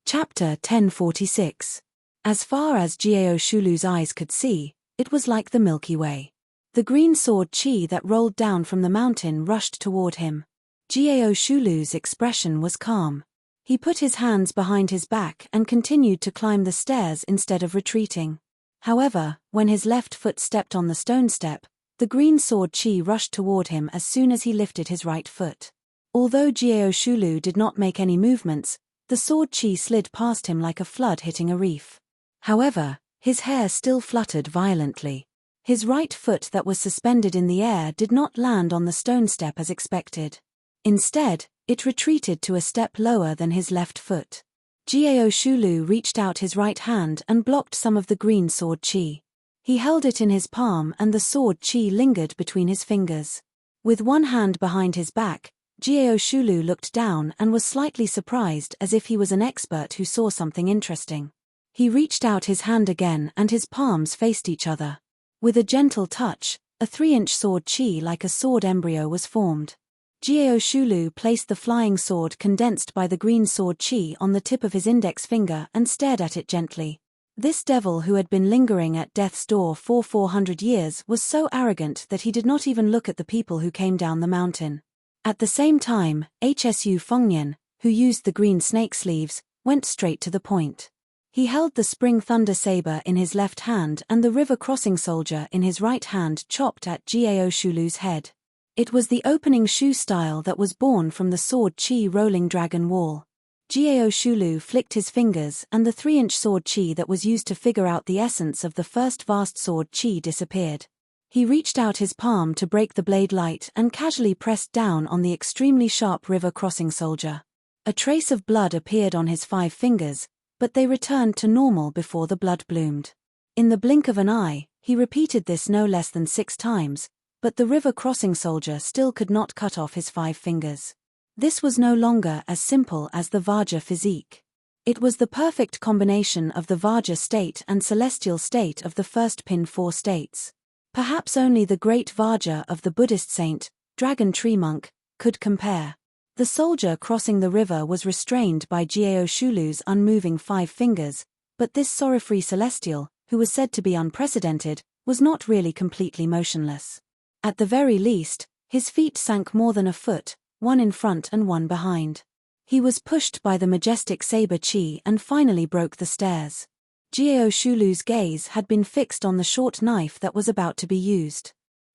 Chapter 1046. As far as Jiao Shulu's eyes could see, it was like the Milky Way. The green sword chi that rolled down from the mountain rushed toward him. Jiao Shulu's expression was calm. He put his hands behind his back and continued to climb the stairs instead of retreating. However, when his left foot stepped on the stone step, the green sword chi rushed toward him as soon as he lifted his right foot. Although Jiao Shulu did not make any movements, the sword chi slid past him like a flood hitting a reef. However, his hair still fluttered violently. His right foot that was suspended in the air did not land on the stone step as expected. Instead, it retreated to a step lower than his left foot. Jiao Shulu reached out his right hand and blocked some of the green sword chi. He held it in his palm and the sword chi lingered between his fingers. With one hand behind his back, Jiao Shulu looked down and was slightly surprised, as if he was an expert who saw something interesting. He reached out his hand again and his palms faced each other. With a gentle touch, a 3-inch sword chi like a sword embryo was formed. Jiao Shulu placed the flying sword condensed by the green sword chi on the tip of his index finger and stared at it gently. This devil who had been lingering at death's door for 400 years was so arrogant that he did not even look at the people who came down the mountain. At the same time, Hsu Fengnian, who used the green snake sleeves, went straight to the point. He held the spring thunder saber in his left hand and the river crossing soldier in his right hand chopped at Jiao Shulu's head. It was the opening shoe style that was born from the sword chi rolling dragon wall. Jiao Shulu flicked his fingers and the 3-inch sword chi that was used to figure out the essence of the first vast sword chi disappeared. He reached out his palm to break the blade light and casually pressed down on the extremely sharp river crossing soldier. A trace of blood appeared on his 5 fingers, but they returned to normal before the blood bloomed. In the blink of an eye, he repeated this no less than 6 times, but the river crossing soldier still could not cut off his 5 fingers. This was no longer as simple as the Vajra physique. It was the perfect combination of the Vajra state and celestial state of the first pin 4 states. Perhaps only the great Vajra of the Buddhist saint, Dragon Tree Monk, could compare. The soldier crossing the river was restrained by Jiao Shulu's unmoving 5 fingers, but this sorrowfree celestial, who was said to be unprecedented, was not really completely motionless. At the very least, his feet sank more than a foot, one in front and one behind. He was pushed by the majestic saber chi and finally broke the stairs. Jiao Shulu's gaze had been fixed on the short knife that was about to be used.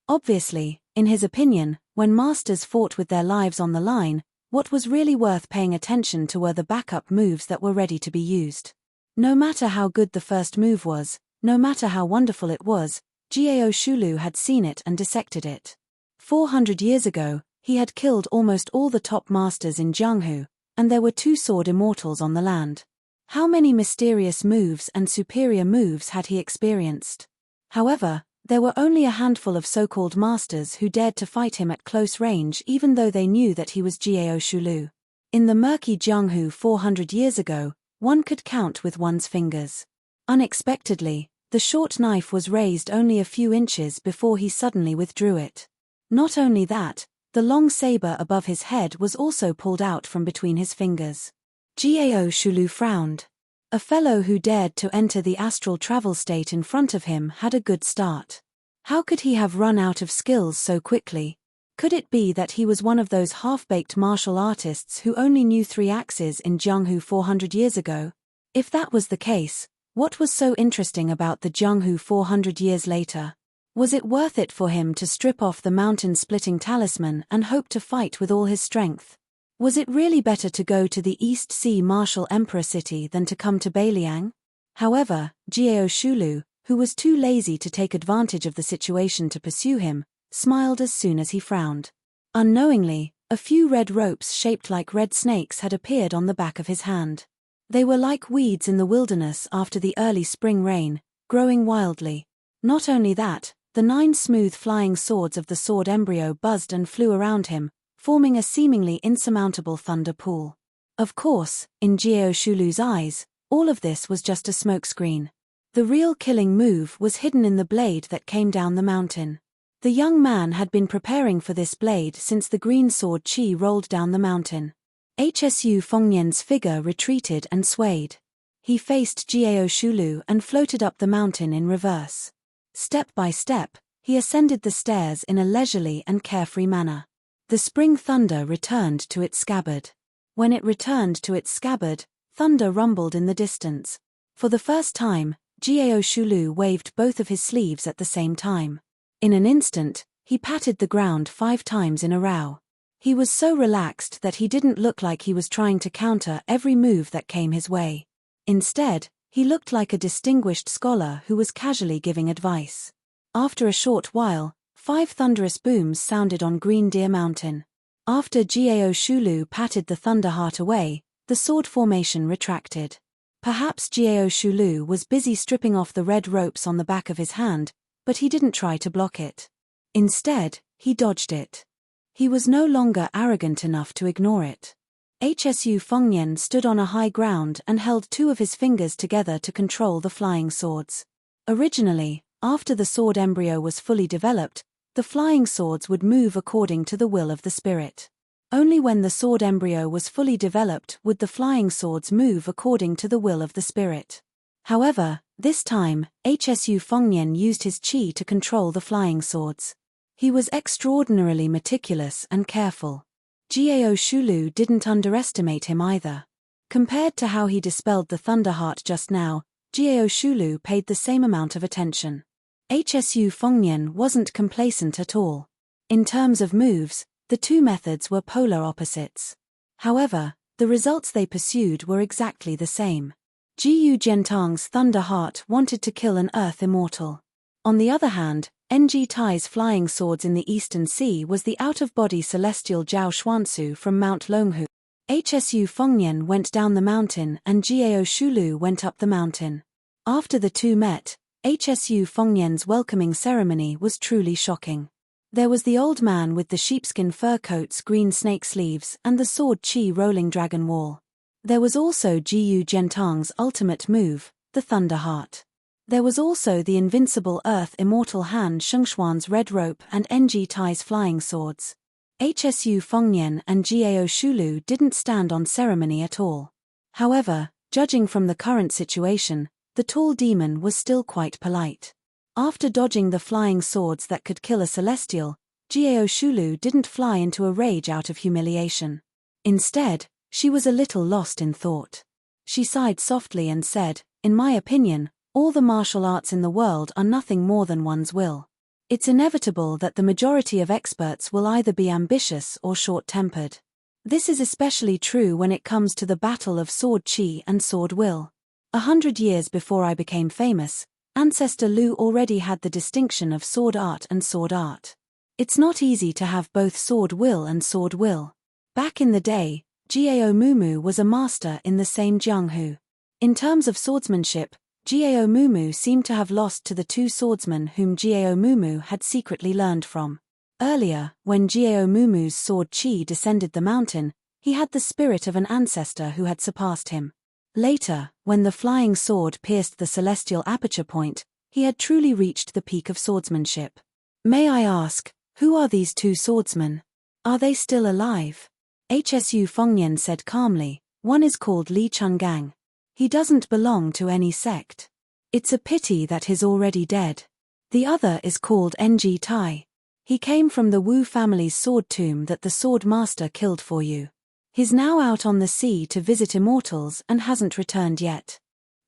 Obviously, in his opinion, when masters fought with their lives on the line, what was really worth paying attention to were the backup moves that were ready to be used. No matter how good the first move was, no matter how wonderful it was, Jiao Shulu had seen it and dissected it. 400 years ago, he had killed almost all the top masters in Jianghu, and there were 2 sword immortals on the land. How many mysterious moves and superior moves had he experienced? However, there were only a handful of so-called masters who dared to fight him at close range even though they knew that he was Jiao Shulu. In the murky Jianghu 400 years ago, one could count with one's fingers. Unexpectedly, the short knife was raised only a few inches before he suddenly withdrew it. Not only that, the long saber above his head was also pulled out from between his fingers. Jiao Shulu frowned. A fellow who dared to enter the astral travel state in front of him had a good start. How could he have run out of skills so quickly? Could it be that he was one of those half-baked martial artists who only knew 3 axes in Jianghu 400 years ago? If that was the case, what was so interesting about the Jianghu 400 years later? Was it worth it for him to strip off the mountain-splitting talisman and hope to fight with all his strength? Was it really better to go to the East Sea martial emperor city than to come to Beiliang? However, Jiao Shulu, who was too lazy to take advantage of the situation to pursue him, smiled as soon as he frowned. Unknowingly, a few red ropes shaped like red snakes had appeared on the back of his hand. They were like weeds in the wilderness after the early spring rain, growing wildly. Not only that, the 9 smooth flying swords of the sword embryo buzzed and flew around him, forming a seemingly insurmountable thunder pool. Of course, in Jiao Shulu's eyes, all of this was just a smokescreen. The real killing move was hidden in the blade that came down the mountain. The young man had been preparing for this blade since the green sword chi rolled down the mountain. Hsu Fengnian's figure retreated and swayed. He faced Jiao Shulu and floated up the mountain in reverse. Step by step, he ascended the stairs in a leisurely and carefree manner. The spring thunder returned to its scabbard. When it returned to its scabbard, thunder rumbled in the distance. For the first time, Jiao Shulu waved both of his sleeves at the same time. In an instant, he patted the ground 5 times in a row. He was so relaxed that he didn't look like he was trying to counter every move that came his way. Instead, he looked like a distinguished scholar who was casually giving advice. After a short while, 5 thunderous booms sounded on Green Deer Mountain. After Gao Shulu patted the Thunderheart away, the sword formation retracted. Perhaps Gao Shulu was busy stripping off the red ropes on the back of his hand, but he didn't try to block it. Instead, he dodged it. He was no longer arrogant enough to ignore it. Hsu Fengnian stood on a high ground and held 2 of his fingers together to control the flying swords. Originally, after the sword embryo was fully developed, the flying swords would move according to the will of the spirit. Only when the sword embryo was fully developed would the flying swords move according to the will of the spirit. However, this time, Hsu Fengnian used his qi to control the flying swords. He was extraordinarily meticulous and careful. Gao Shulu didn't underestimate him either. Compared to how he dispelled the Thunderheart just now, Gao Shulu paid the same amount of attention. Hsu Fengnian wasn't complacent at all. In terms of moves, the 2 methods were polar opposites. However, the results they pursued were exactly the same. Jiyu Jiantang's Thunderheart wanted to kill an Earth Immortal. On the other hand, Ng Tai's flying swords in the Eastern Sea was the out-of-body celestial Zhao Xuansu from Mount Longhu. Hsu Fengnian went down the mountain and Gao Shulu went up the mountain. After the 2 met, Hsu Fengnian's welcoming ceremony was truly shocking. There was the old man with the sheepskin fur coat's green snake sleeves and the sword qi rolling dragon wall. There was also Jiyu Jiantang's ultimate move, the Thunderheart. There was also the invincible Earth Immortal Han Shengshuan's red rope and Ng Tai's flying swords. Hsu Fengnian and Gao Shulu didn't stand on ceremony at all. However, judging from the current situation, the tall demon was still quite polite. After dodging the flying swords that could kill a celestial, Gao Shulu didn't fly into a rage out of humiliation. Instead, she was a little lost in thought. She sighed softly and said, "In my opinion, all the martial arts in the world are nothing more than one's will. It's inevitable that the majority of experts will either be ambitious or short-tempered. This is especially true when it comes to the battle of sword qi and sword will. 100 years before I became famous, Ancestor Lu already had the distinction of sword art and sword art. It's not easy to have both sword will and sword will. Back in the day, Gao Mumu was a master in the same Jianghu. In terms of swordsmanship, Gao Mumu seemed to have lost to the 2 swordsmen whom Gao Mumu had secretly learned from. Earlier, when Gao Mumu's sword qi descended the mountain, he had the spirit of an ancestor who had surpassed him. Later, when the flying sword pierced the celestial aperture point, he had truly reached the peak of swordsmanship. May I ask, who are these 2 swordsmen? Are they still alive? Hsu Fengnian said calmly, "One is called Li Chungang. He doesn't belong to any sect. It's a pity that he's already dead. The other is called Ng Tai. He came from the Wu family's sword tomb that the sword master killed for you. He's now out on the sea to visit immortals and hasn't returned yet."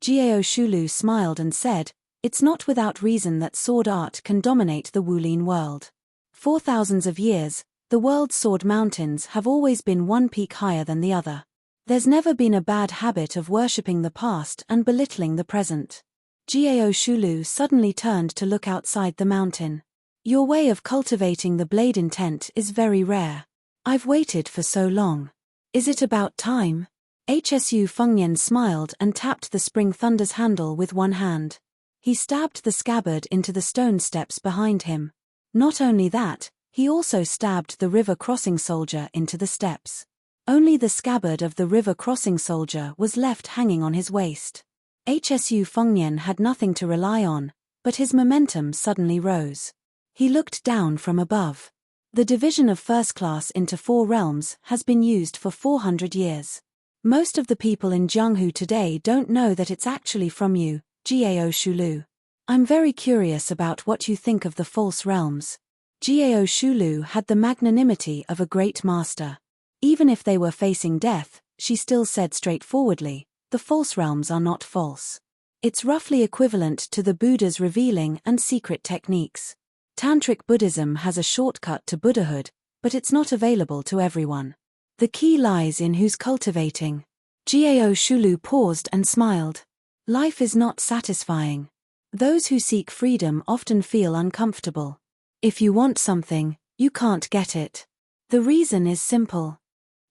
Gao Shulu smiled and said, "It's not without reason that sword art can dominate the Wulin world. For thousands of years, the world's sword mountains have always been one peak higher than the other. There's never been a bad habit of worshipping the past and belittling the present." Gao Shulu suddenly turned to look outside the mountain. "Your way of cultivating the blade intent is very rare. I've waited for so long. Is it about time?" Hsu Fengnian smiled and tapped the Spring Thunder's handle with one hand. He stabbed the scabbard into the stone steps behind him. Not only that, he also stabbed the river crossing soldier into the steps. Only the scabbard of the river crossing soldier was left hanging on his waist. Hsu Fengnian had nothing to rely on, but his momentum suddenly rose. He looked down from above. The division of first class into 4 realms has been used for 400 years. Most of the people in Jianghu today don't know that it's actually from you, Gao Shulu. I'm very curious about what you think of the false realms. Gao Shulu had the magnanimity of a great master. Even if they were facing death, she still said straightforwardly, "The false realms are not false." It's roughly equivalent to the Buddha's revealing and secret techniques. Tantric Buddhism has a shortcut to Buddhahood, but it's not available to everyone. The key lies in who's cultivating. Gao Shulu paused and smiled. "Life is not satisfying. Those who seek freedom often feel uncomfortable. If you want something, you can't get it. The reason is simple.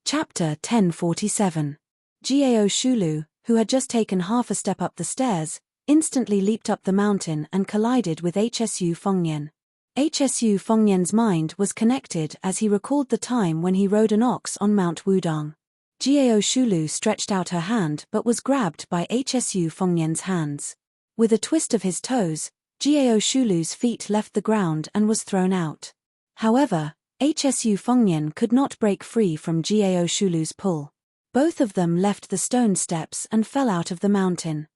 Chapter 1047. Gao Shulu, who had just taken half a step up the stairs, instantly leaped up the mountain and collided with Hsu Fengnian. Hsu Fengnian's mind was connected as he recalled the time when he rode an ox on Mount Wudong. Gao Shulu stretched out her hand but was grabbed by Hsu Fengnian's hands. With a twist of his toes, Gao Shulu's feet left the ground and was thrown out. However, Hsu Fengnian could not break free from Gao Shulu's pull. Both of them left the stone steps and fell out of the mountain.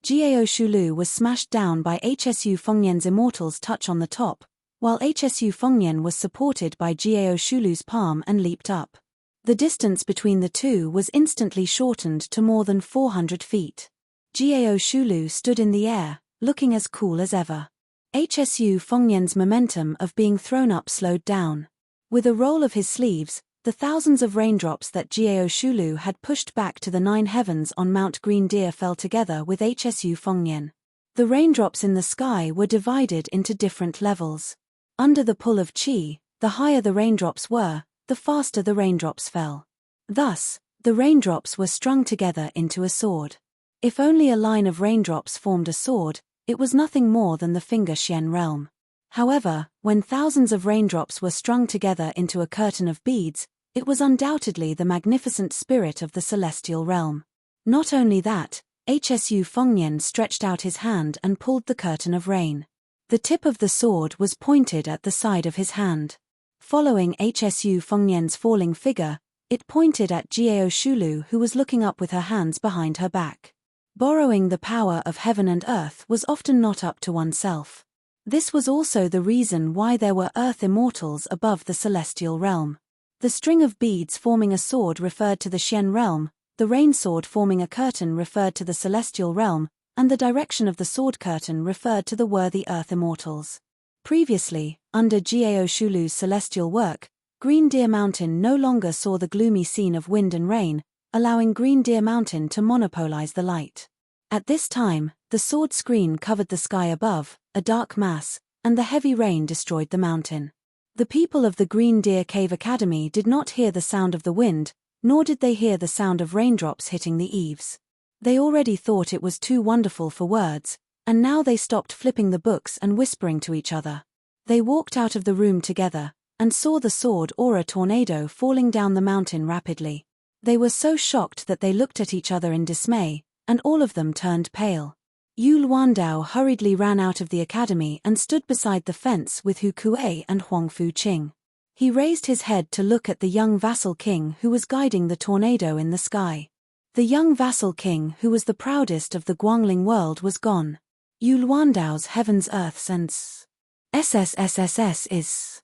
Gao Shulu was smashed down by Hsu Fengnian's immortal's touch on the top, while Hsu Fengnian was supported by Gao Shulu's palm and leaped up. The distance between the two was instantly shortened to more than 400 feet. Gao Shulu stood in the air, looking as cool as ever. Hsu Fengnian's momentum of being thrown up slowed down. With a roll of his sleeves, the thousands of raindrops that Gao Shulu had pushed back to the 9 heavens on Mount Green Deer fell together with Hsu Fengnian. The raindrops in the sky were divided into different levels. Under the pull of qi, the higher the raindrops were, the faster the raindrops fell. Thus, the raindrops were strung together into a sword. If only a line of raindrops formed a sword, it was nothing more than the finger Xian realm. However, when thousands of raindrops were strung together into a curtain of beads, it was undoubtedly the magnificent spirit of the celestial realm. Not only that, Hsu Fengnian stretched out his hand and pulled the curtain of rain. The tip of the sword was pointed at the side of his hand. Following Hsu Fengnian's falling figure, it pointed at Gao Shulu, who was looking up with her hands behind her back. Borrowing the power of heaven and earth was often not up to oneself. This was also the reason why there were earth immortals above the celestial realm. The string of beads forming a sword referred to the Xian realm, the rain sword forming a curtain referred to the celestial realm, and the direction of the sword curtain referred to the worthy earth immortals. Previously, under Gao Shulu's celestial work, Green Deer Mountain no longer saw the gloomy scene of wind and rain, allowing Green Deer Mountain to monopolize the light. At this time, the sword screen covered the sky above, a dark mass, and the heavy rain destroyed the mountain. The people of the Green Deer Cave Academy did not hear the sound of the wind, nor did they hear the sound of raindrops hitting the eaves. They already thought it was too wonderful for words, and now they stopped flipping the books and whispering to each other. They walked out of the room together, and saw the sword aura tornado falling down the mountain rapidly. They were so shocked that they looked at each other in dismay, and all of them turned pale. Yu Luandao hurriedly ran out of the academy and stood beside the fence with Hu Kuei and Huang Fuqing. He raised his head to look at the young vassal king who was guiding the tornado in the sky. The young vassal king who was the proudest of the Guangling world was gone. Yu Luandao's heavens earth sense. SSSSS is.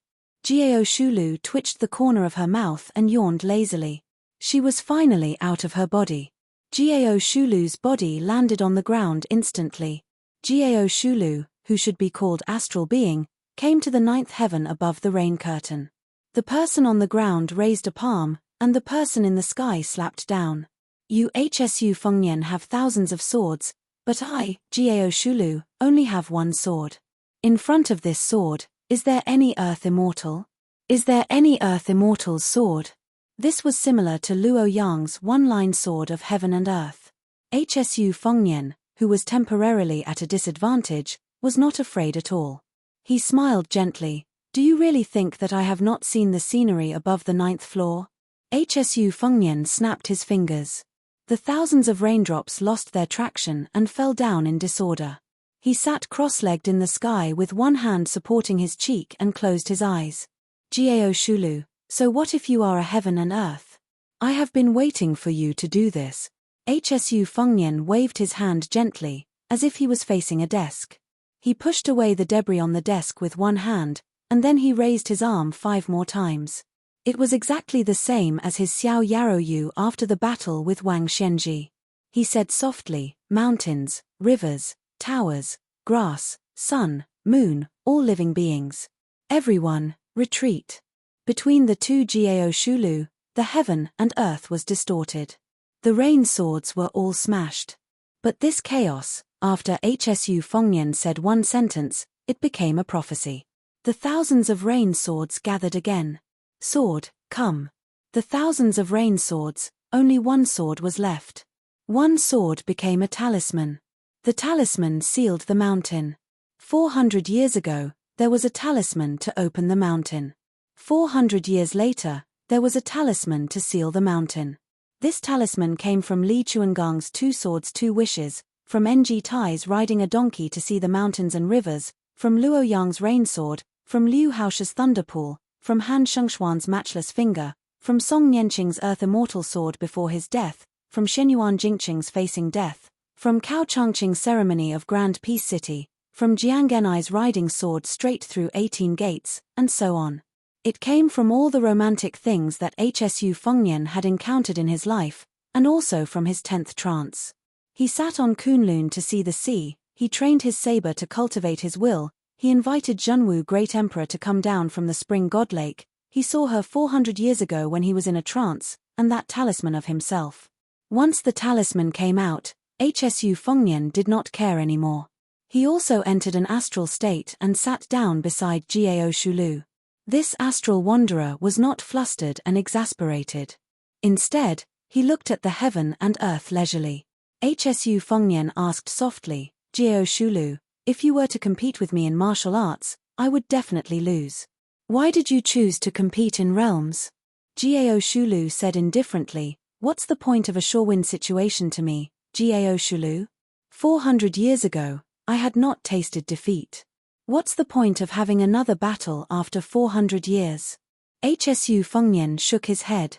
Gao Shulu twitched the corner of her mouth and yawned lazily. She was finally out of her body. Gao Shulu's body landed on the ground instantly. Gao Shulu, who should be called astral being, came to the 9th heaven above the rain curtain. The person on the ground raised a palm, and the person in the sky slapped down. You Hsu Fengnian have thousands of swords, but I, Gao Shulu, only have one sword. In front of this sword, is there any earth immortal? Is there any earth immortal's sword? This was similar to Luo Yang's one-line sword of heaven and earth. Hsu Fengnian, who was temporarily at a disadvantage, was not afraid at all. He smiled gently. Do you really think that I have not seen the scenery above the 9th floor? Hsu Fengnian snapped his fingers. The thousands of raindrops lost their traction and fell down in disorder. He sat cross-legged in the sky with one hand supporting his cheek and closed his eyes. Gao Shulu, so what if you are a heaven and earth? I have been waiting for you to do this. Hsu Fengnian waved his hand gently, as if he was facing a desk. He pushed away the debris on the desk with one hand, and then he raised his arm 5 more times. It was exactly the same as his Xiao Yaroyu after the battle with Wang Xianji. He said softly, mountains, rivers, towers, grass, sun, moon, all living beings. Everyone, retreat. Between the two Gao Shulu, the heaven and earth was distorted. The rain swords were all smashed. But this chaos, After Hsu Fengnian said one sentence, it became a prophecy. The thousands of rain swords gathered again. Sword, come. The thousands of rain swords, only one sword was left. One sword became a talisman. The talisman sealed the mountain. 400 years ago, there was a talisman to open the mountain. 400 years later, there was a talisman to seal the mountain. This talisman came from Li Chuangang's two swords, two wishes, from Ng Tai's riding a donkey to see the mountains and rivers, from Luo Yang's rain sword, from Liu Haosh's thunderpool, from Han Shengshuan's matchless finger, from Song Nianqing's earth immortal sword before his death, from Shenyuan Jingqing's facing death, from Cao Changqing's ceremony of Grand Peace City, from Jiang Genai's riding sword straight through 18 gates, and so on. It came from all the romantic things that Hsu Fengnian had encountered in his life, and also from his 10th trance. He sat on Kunlun to see the sea, he trained his saber to cultivate his will, he invited Zhenwu Great Emperor to come down from the spring god lake, he saw her 400 years ago when he was in a trance, and that talisman of himself. Once the talisman came out, Hsu Fengnian did not care anymore. He also entered an astral state and sat down beside Jiao Shulu. This astral wanderer was not flustered and exasperated. Instead, he looked at the heaven and earth leisurely. Hsu Fengnian asked softly, Jiao Shulu, if you were to compete with me in martial arts, I would definitely lose. Why did you choose to compete in realms? Jiao Shulu said indifferently, what's the point of a sure-win situation to me, Jiao Shulu? 400 years ago, I had not tasted defeat. What's the point of having another battle after 400 years? Hsu Fengnian shook his head.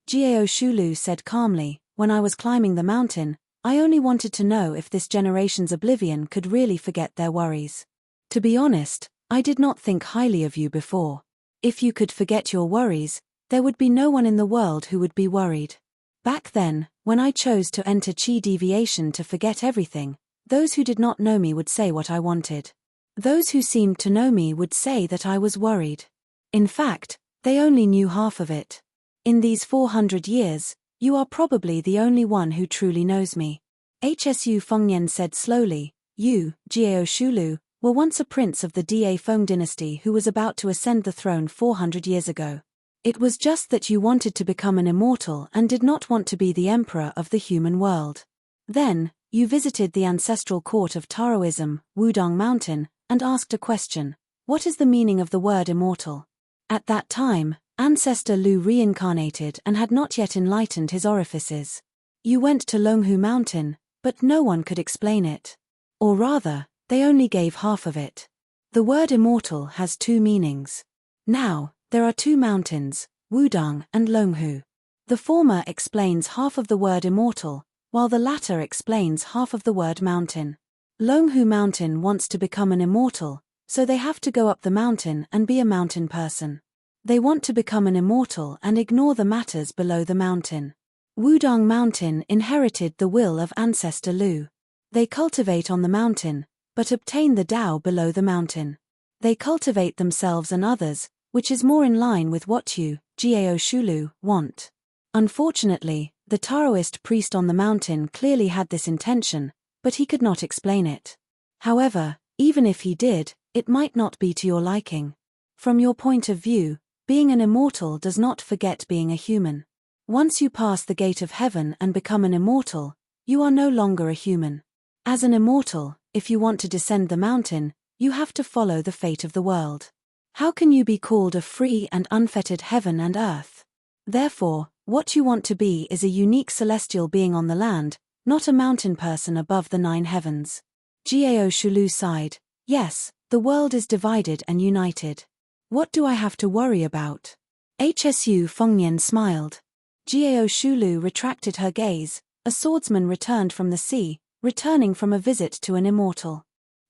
Jiao Shulu said calmly, when I was climbing the mountain, I only wanted to know if this generation's oblivion could really forget their worries. To be honest, I did not think highly of you before. If you could forget your worries, there would be no one in the world who would be worried. Back then, when I chose to enter Qi deviation to forget everything, those who did not know me would say what I wanted. Those who seemed to know me would say that I was worried. In fact, they only knew half of it. In these 400 years, you are probably the only one who truly knows me. Hsu Fengnian said slowly, you, Jiao Shulu, were once a prince of the Da Feng dynasty who was about to ascend the throne 400 years ago. It was just that you wanted to become an immortal and did not want to be the emperor of the human world. Then, you visited the ancestral court of Taoism, Wudong Mountain, and asked a question, what is the meaning of the word immortal? At that time, Ancestor Lu reincarnated and had not yet enlightened his orifices. You went to Longhu Mountain, but no one could explain it. Or rather, they only gave half of it. The word immortal has two meanings. Now, there are two mountains, Wudong and Longhu. The former explains half of the word immortal, while the latter explains half of the word mountain. Longhu Mountain wants to become an immortal, so they have to go up the mountain and be a mountain person. They want to become an immortal and ignore the matters below the mountain. Wudong Mountain inherited the will of Ancestor Lu. They cultivate on the mountain, but obtain the Tao below the mountain. They cultivate themselves and others, which is more in line with what you, Jiao Shulu, want. Unfortunately, the Taoist priest on the mountain clearly had this intention, but he could not explain it. However, even if he did, it might not be to your liking. From your point of view, being an immortal does not forget being a human. Once you pass the gate of heaven and become an immortal, you are no longer a human. As an immortal, if you want to descend the mountain, you have to follow the fate of the world. How can you be called a free and unfettered heaven and earth? Therefore, what you want to be is a unique celestial being on the land, not a mountain person above the 9 heavens. Jiao Shulu sighed. Yes, the world is divided and united. What do I have to worry about? Hsu Fengnian smiled. Jiao Shulu retracted her gaze. A swordsman returned from the sea, returning from a visit to an immortal.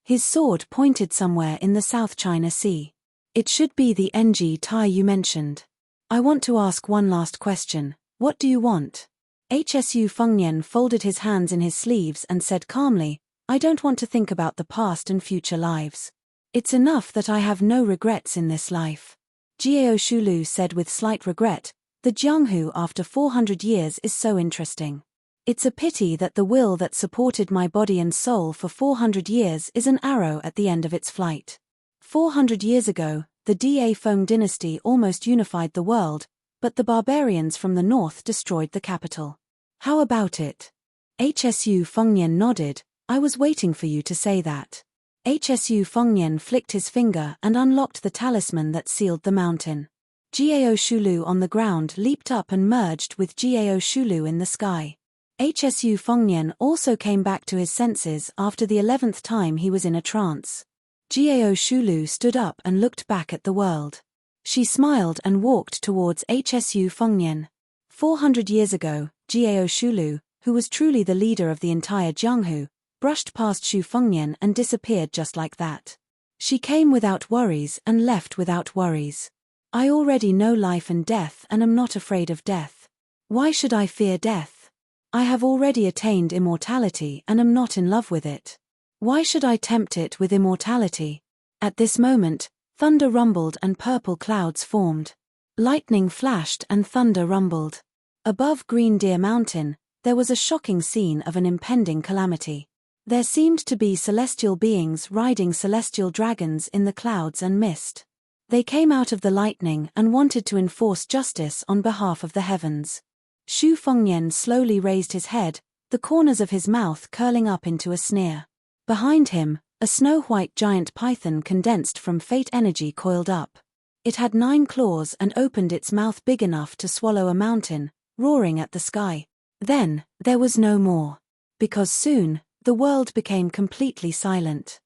His sword pointed somewhere in the South China Sea. It should be the Ng Tai you mentioned. I want to ask one last question. What do you want? Hsu Fengnian folded his hands in his sleeves and said calmly, I don't want to think about the past and future lives. It's enough that I have no regrets in this life. Jiao Shulu said with slight regret, the Jianghu after 400 years is so interesting. It's a pity that the will that supported my body and soul for 400 years is an arrow at the end of its flight. 400 years ago, the Da Feng dynasty almost unified the world, but the barbarians from the north destroyed the capital. How about it? Hsu Fengnian nodded. I was waiting for you to say that. Hsu Fengnian flicked his finger and unlocked the talisman that sealed the mountain. Jiao Shulu on the ground leaped up and merged with Jiao Shulu in the sky. Hsu Fengnian also came back to his senses after the 11th time he was in a trance. Jiao Shulu stood up and looked back at the world. She smiled and walked towards Hsu Fengnian. 400 years ago, Jiao Shulu, who was truly the leader of the entire Jianghu, brushed past Xu Fengnian and disappeared just like that. She came without worries and left without worries. I already know life and death and am not afraid of death. Why should I fear death? I have already attained immortality and am not in love with it. Why should I tempt it with immortality? At this moment, thunder rumbled and purple clouds formed. Lightning flashed and thunder rumbled. Above Green Deer Mountain, there was a shocking scene of an impending calamity. There seemed to be celestial beings riding celestial dragons in the clouds and mist. They came out of the lightning and wanted to enforce justice on behalf of the heavens. Xu Fengnian slowly raised his head, the corners of his mouth curling up into a sneer. Behind him, a snow-white giant python condensed from fate energy coiled up. It had 9 claws and opened its mouth big enough to swallow a mountain, roaring at the sky. Then, there was no more. Because soon, the world became completely silent.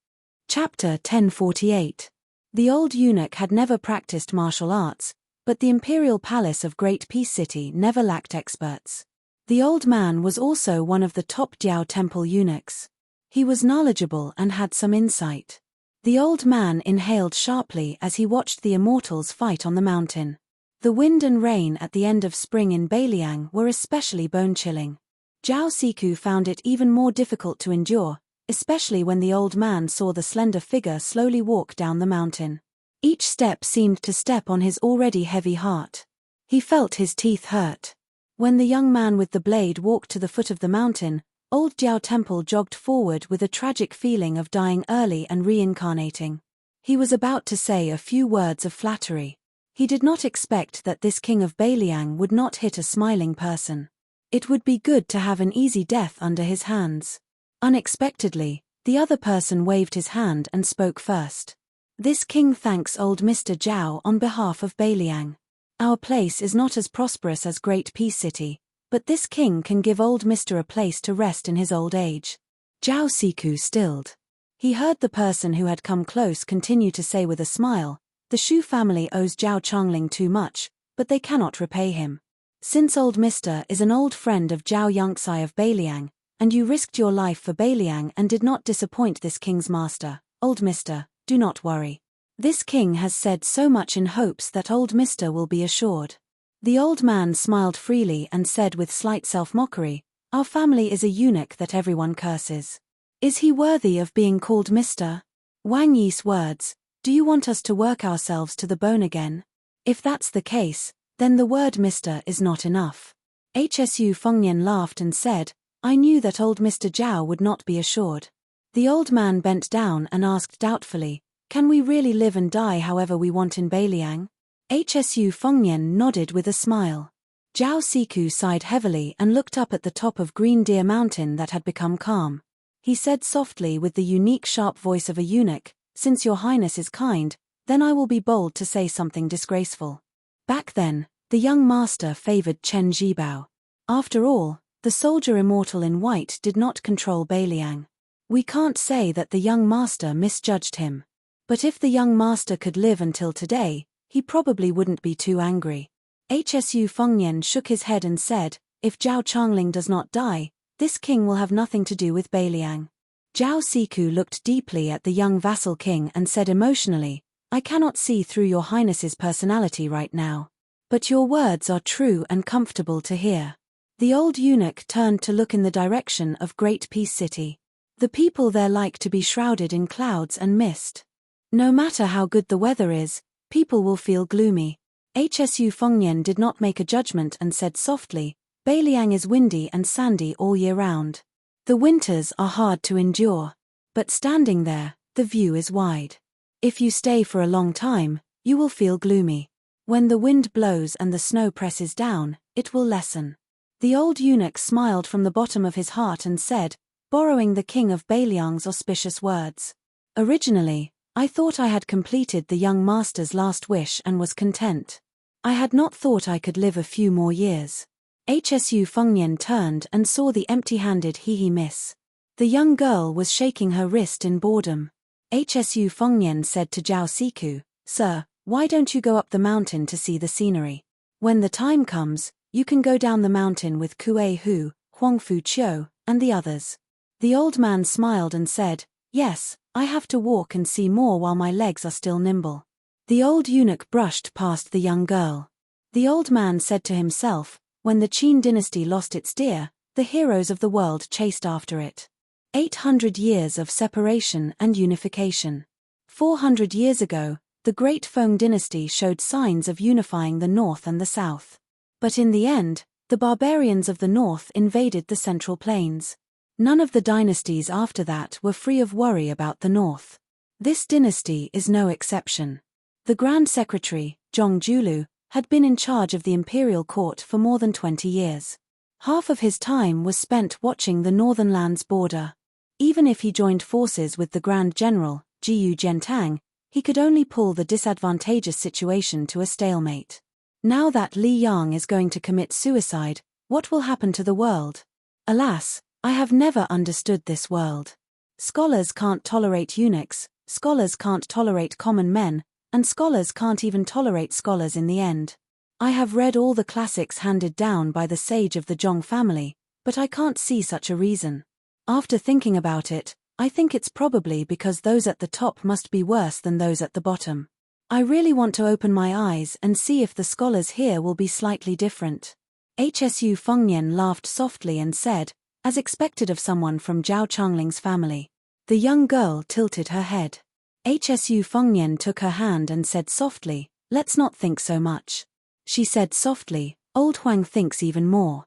Chapter 1048. The old eunuch had never practiced martial arts, but the imperial palace of Great Peace City never lacked experts. The old man was also one of the top Jiao Temple eunuchs. He was knowledgeable and had some insight. The old man inhaled sharply as he watched the immortals fight on the mountain. The wind and rain at the end of spring in Beiliang were especially bone-chilling. Zhao Siku found it even more difficult to endure, especially when the old man saw the slender figure slowly walk down the mountain. Each step seemed to step on his already heavy heart. He felt his teeth hurt. When the young man with the blade walked to the foot of the mountain, old Jiao Temple jogged forward with a tragic feeling of dying early and reincarnating. He was about to say a few words of flattery. He did not expect that this king of Beiliang would not hit a smiling person. It would be good to have an easy death under his hands. Unexpectedly, the other person waved his hand and spoke first. This king thanks old Mr. Zhao on behalf of Beiliang. Our place is not as prosperous as Great Peace City, but this king can give old Mr. a place to rest in his old age. Zhao Siku stilled. He heard the person who had come close continue to say with a smile, the Shu family owes Zhao Chongling too much, but they cannot repay him. Since old Mr. is an old friend of Zhao Yongxai of Beiliang, and you risked your life for Beiliang and did not disappoint this king's master, old Mr., do not worry. This king has said so much in hopes that old Mr. will be assured. The old man smiled freely and said with slight self-mockery, our family is a eunuch that everyone curses. Is he worthy of being called Mr.? Wang Yi's words, do you want us to work ourselves to the bone again? If that's the case, then the word Mr. is not enough. Hsu Fengnian laughed and said, I knew that old Mr. Zhao would not be assured. The old man bent down and asked doubtfully, can we really live and die however we want in Beiliang? Hsu Fengnian nodded with a smile. Zhao Siku sighed heavily and looked up at the top of Green Deer Mountain that had become calm. He said softly with the unique sharp voice of a eunuch, since your highness is kind, then I will be bold to say something disgraceful. Back then, the young master favored Chen Zhibao. After all, the soldier immortal in white did not control Beiliang. We can't say that the young master misjudged him. But if the young master could live until today, he probably wouldn't be too angry. Hsu Fengnian shook his head and said, if Zhao Chongling does not die, this king will have nothing to do with Beiliang. Zhao Siku looked deeply at the young vassal king and said emotionally, I cannot see through your highness's personality right now. But your words are true and comfortable to hear. The old eunuch turned to look in the direction of Great Peace City. The people there like to be shrouded in clouds and mist. No matter how good the weather is, people will feel gloomy. Hsu Fengnian did not make a judgment and said softly, Beiliang is windy and sandy all year round. The winters are hard to endure. But standing there, the view is wide. If you stay for a long time, you will feel gloomy. When the wind blows and the snow presses down, it will lessen. The old eunuch smiled from the bottom of his heart and said, borrowing the king of Beiliang's auspicious words. Originally, I thought I had completed the young master's last wish and was content. I had not thought I could live a few more years. Hsu Fengnian turned and saw the empty-handed Hihi miss. The young girl was shaking her wrist in boredom. Hsu Fengnian said to Zhao Siku, Sir, why don't you go up the mountain to see the scenery? When the time comes, you can go down the mountain with Kue Hu, Huangfu Qiu, and the others. The old man smiled and said, Yes, I have to walk and see more while my legs are still nimble. The old eunuch brushed past the young girl. The old man said to himself, when the Qin dynasty lost its deer, the heroes of the world chased after it. 800 years of separation and unification. 400 years ago, the great Feng dynasty showed signs of unifying the north and the south. But in the end, the barbarians of the north invaded the Central Plains. None of the dynasties after that were free of worry about the north. This dynasty is no exception. The Grand Secretary, Zhong Julu, had been in charge of the imperial court for more than 20 years. Half of his time was spent watching the northern land's border. Even if he joined forces with the Grand General, Jiyu Jiantang, he could only pull the disadvantageous situation to a stalemate. Now that Li Yang is going to commit suicide, what will happen to the world? Alas, I have never understood this world. Scholars can't tolerate eunuchs, scholars can't tolerate common men, and scholars can't even tolerate scholars in the end. I have read all the classics handed down by the sage of the Zhong family, but I can't see such a reason. After thinking about it, I think it's probably because those at the top must be worse than those at the bottom. I really want to open my eyes and see if the scholars here will be slightly different. Hsu Fengnian laughed softly and said, as expected of someone from Zhao Changling's family. The young girl tilted her head. Hsu Fengnian took her hand and said softly, Let's not think so much. She said softly, Old Huang thinks even more.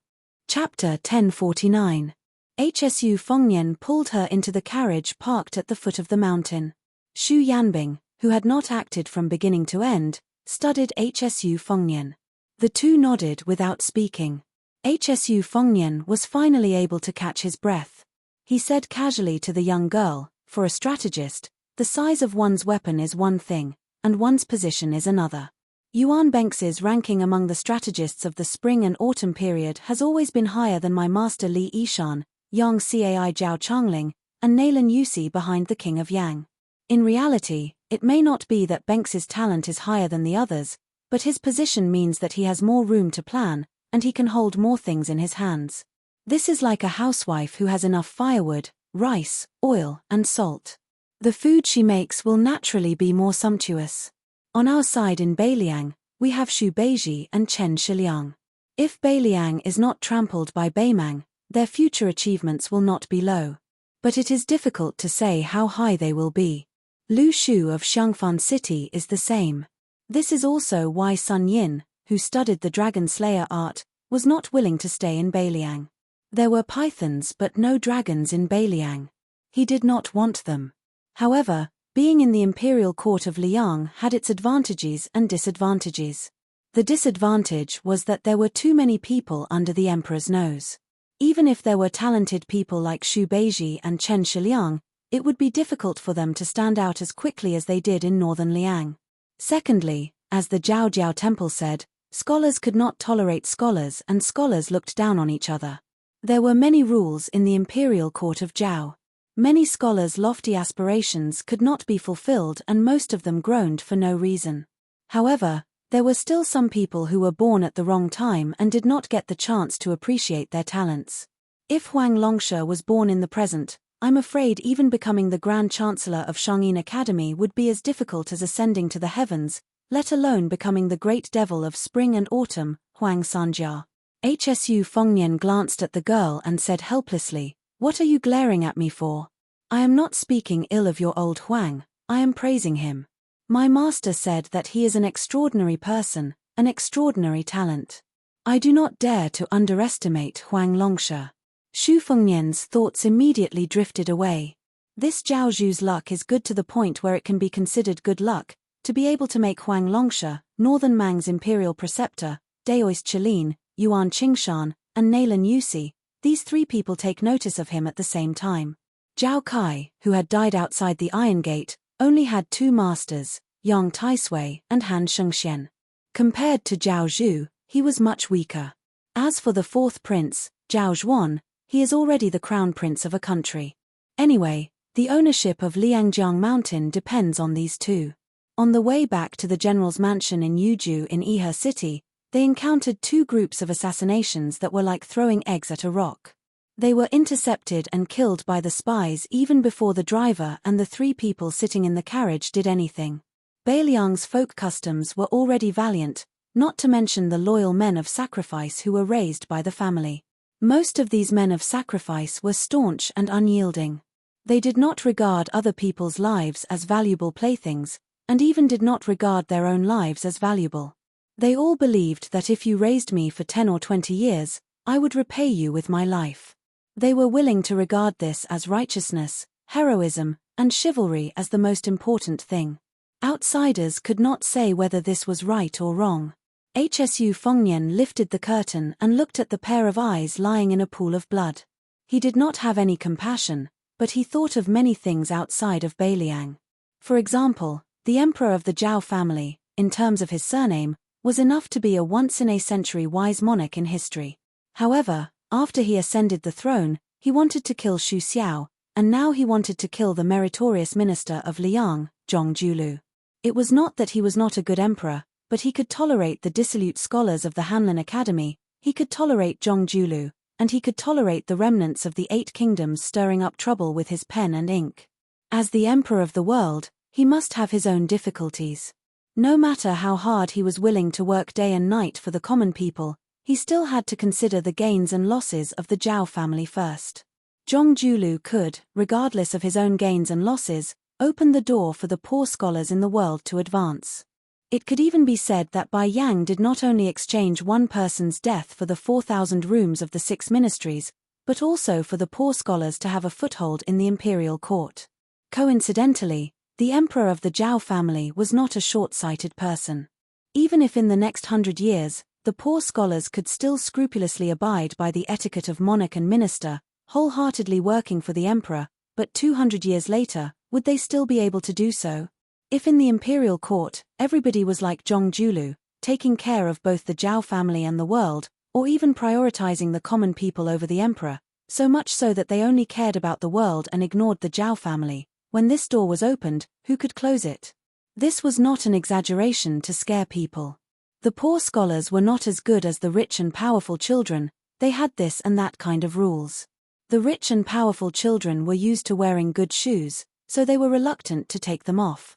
Chapter 1049. Hsu Fengnian pulled her into the carriage parked at the foot of the mountain. Xu Yanbing, who had not acted from beginning to end, studied Hsu Fengnian. The two nodded without speaking. Hsu Fengnian was finally able to catch his breath. He said casually to the young girl, For a strategist, the size of one's weapon is one thing, and one's position is another. Yuan Benx's ranking among the strategists of the spring and autumn period has always been higher than my master Li Yishan, Yang Cai Zhao Changling, and Nailan Yusi behind the king of Yang. In reality, it may not be that Benx's talent is higher than the others, but his position means that he has more room to plan, and he can hold more things in his hands. This is like a housewife who has enough firewood, rice, oil, and salt. The food she makes will naturally be more sumptuous. On our side in Beiliang, we have Xu Beiji and Chen Shiliang. If Beiliang is not trampled by Beimang, their future achievements will not be low. But it is difficult to say how high they will be. Lu Shu of Xiangfan City is the same. This is also why Sun Yin, who studied the dragon slayer art, was not willing to stay in Beiliang. There were pythons but no dragons in Beiliang. He did not want them. However, being in the imperial court of Liang had its advantages and disadvantages. The disadvantage was that there were too many people under the emperor's nose. Even if there were talented people like Xu Beiji and Chen Shiliang, it would be difficult for them to stand out as quickly as they did in northern Liang. Secondly, as the Jiao Jiao temple said, scholars could not tolerate scholars and scholars looked down on each other. There were many rules in the imperial court of Jiao. Many scholars' lofty aspirations could not be fulfilled and most of them groaned for no reason. However, there were still some people who were born at the wrong time and did not get the chance to appreciate their talents. If Huang Longshe was born in the present, I'm afraid even becoming the Grand Chancellor of Shangyin Academy would be as difficult as ascending to the heavens, let alone becoming the great devil of spring and autumn, Huang Sanjia. Hsu Fengnian glanced at the girl and said helplessly, What are you glaring at me for? I am not speaking ill of your old Huang, I am praising him. My master said that he is an extraordinary person, an extraordinary talent. I do not dare to underestimate Huang Longsha. Xu Fengnian's thoughts immediately drifted away. This Zhao Zhu's luck is good to the point where it can be considered good luck, to be able to make Huang Longsha, Northern Mang's imperial preceptor, Daoist Chelin, Yuan Qingshan, and Nailan Yusi, these three people take notice of him at the same time. Zhao Kai, who had died outside the Iron Gate, only had two masters, Yang Taisui and Han Shengxian. Compared to Zhao Zhu, he was much weaker. As for the fourth prince, Zhao Zhuan, he is already the crown prince of a country. Anyway, the ownership of Liangjiang Mountain depends on these two. On the way back to the general's mansion in Yuju in Ihe City, they encountered two groups of assassinations that were like throwing eggs at a rock. They were intercepted and killed by the spies even before the driver and the three people sitting in the carriage did anything. Beiliang's folk customs were already valiant, not to mention the loyal men of sacrifice who were raised by the family. Most of these men of sacrifice were staunch and unyielding. They did not regard other people's lives as valuable playthings, and even did not regard their own lives as valuable. They all believed that if you raised me for 10 or 20 years, I would repay you with my life. They were willing to regard this as righteousness, heroism, and chivalry as the most important thing. Outsiders could not say whether this was right or wrong. Hsu Fengnian lifted the curtain and looked at the pair of eyes lying in a pool of blood. He did not have any compassion, but he thought of many things outside of Beiliang. For example, the emperor of the Zhao family, in terms of his surname, was enough to be a once-in-a-century wise monarch in history. However, after he ascended the throne, he wanted to kill Xu Xiao, and now he wanted to kill the meritorious minister of Liang, Zhong Julu. It was not that he was not a good emperor, but he could tolerate the dissolute scholars of the Hanlin Academy, he could tolerate Zhong Julu, and he could tolerate the remnants of the 8 kingdoms stirring up trouble with his pen and ink. As the emperor of the world, he must have his own difficulties. No matter how hard he was willing to work day and night for the common people, he still had to consider the gains and losses of the Zhao family first. Zhong Julu could, regardless of his own gains and losses, open the door for the poor scholars in the world to advance. It could even be said that Bai Yang did not only exchange one person's death for the 4,000 rooms of the 6 ministries, but also for the poor scholars to have a foothold in the imperial court. Coincidentally, the emperor of the Zhao family was not a short-sighted person. Even if in the next 100 years, the poor scholars could still scrupulously abide by the etiquette of monarch and minister, wholeheartedly working for the emperor, but 200 years later, would they still be able to do so? If in the imperial court, everybody was like Zhong Julu, taking care of both the Zhao family and the world, or even prioritizing the common people over the emperor, so much so that they only cared about the world and ignored the Zhao family, when this door was opened, who could close it? This was not an exaggeration to scare people. The poor scholars were not as good as the rich and powerful children, they had this and that kind of rules. The rich and powerful children were used to wearing good shoes, so they were reluctant to take them off.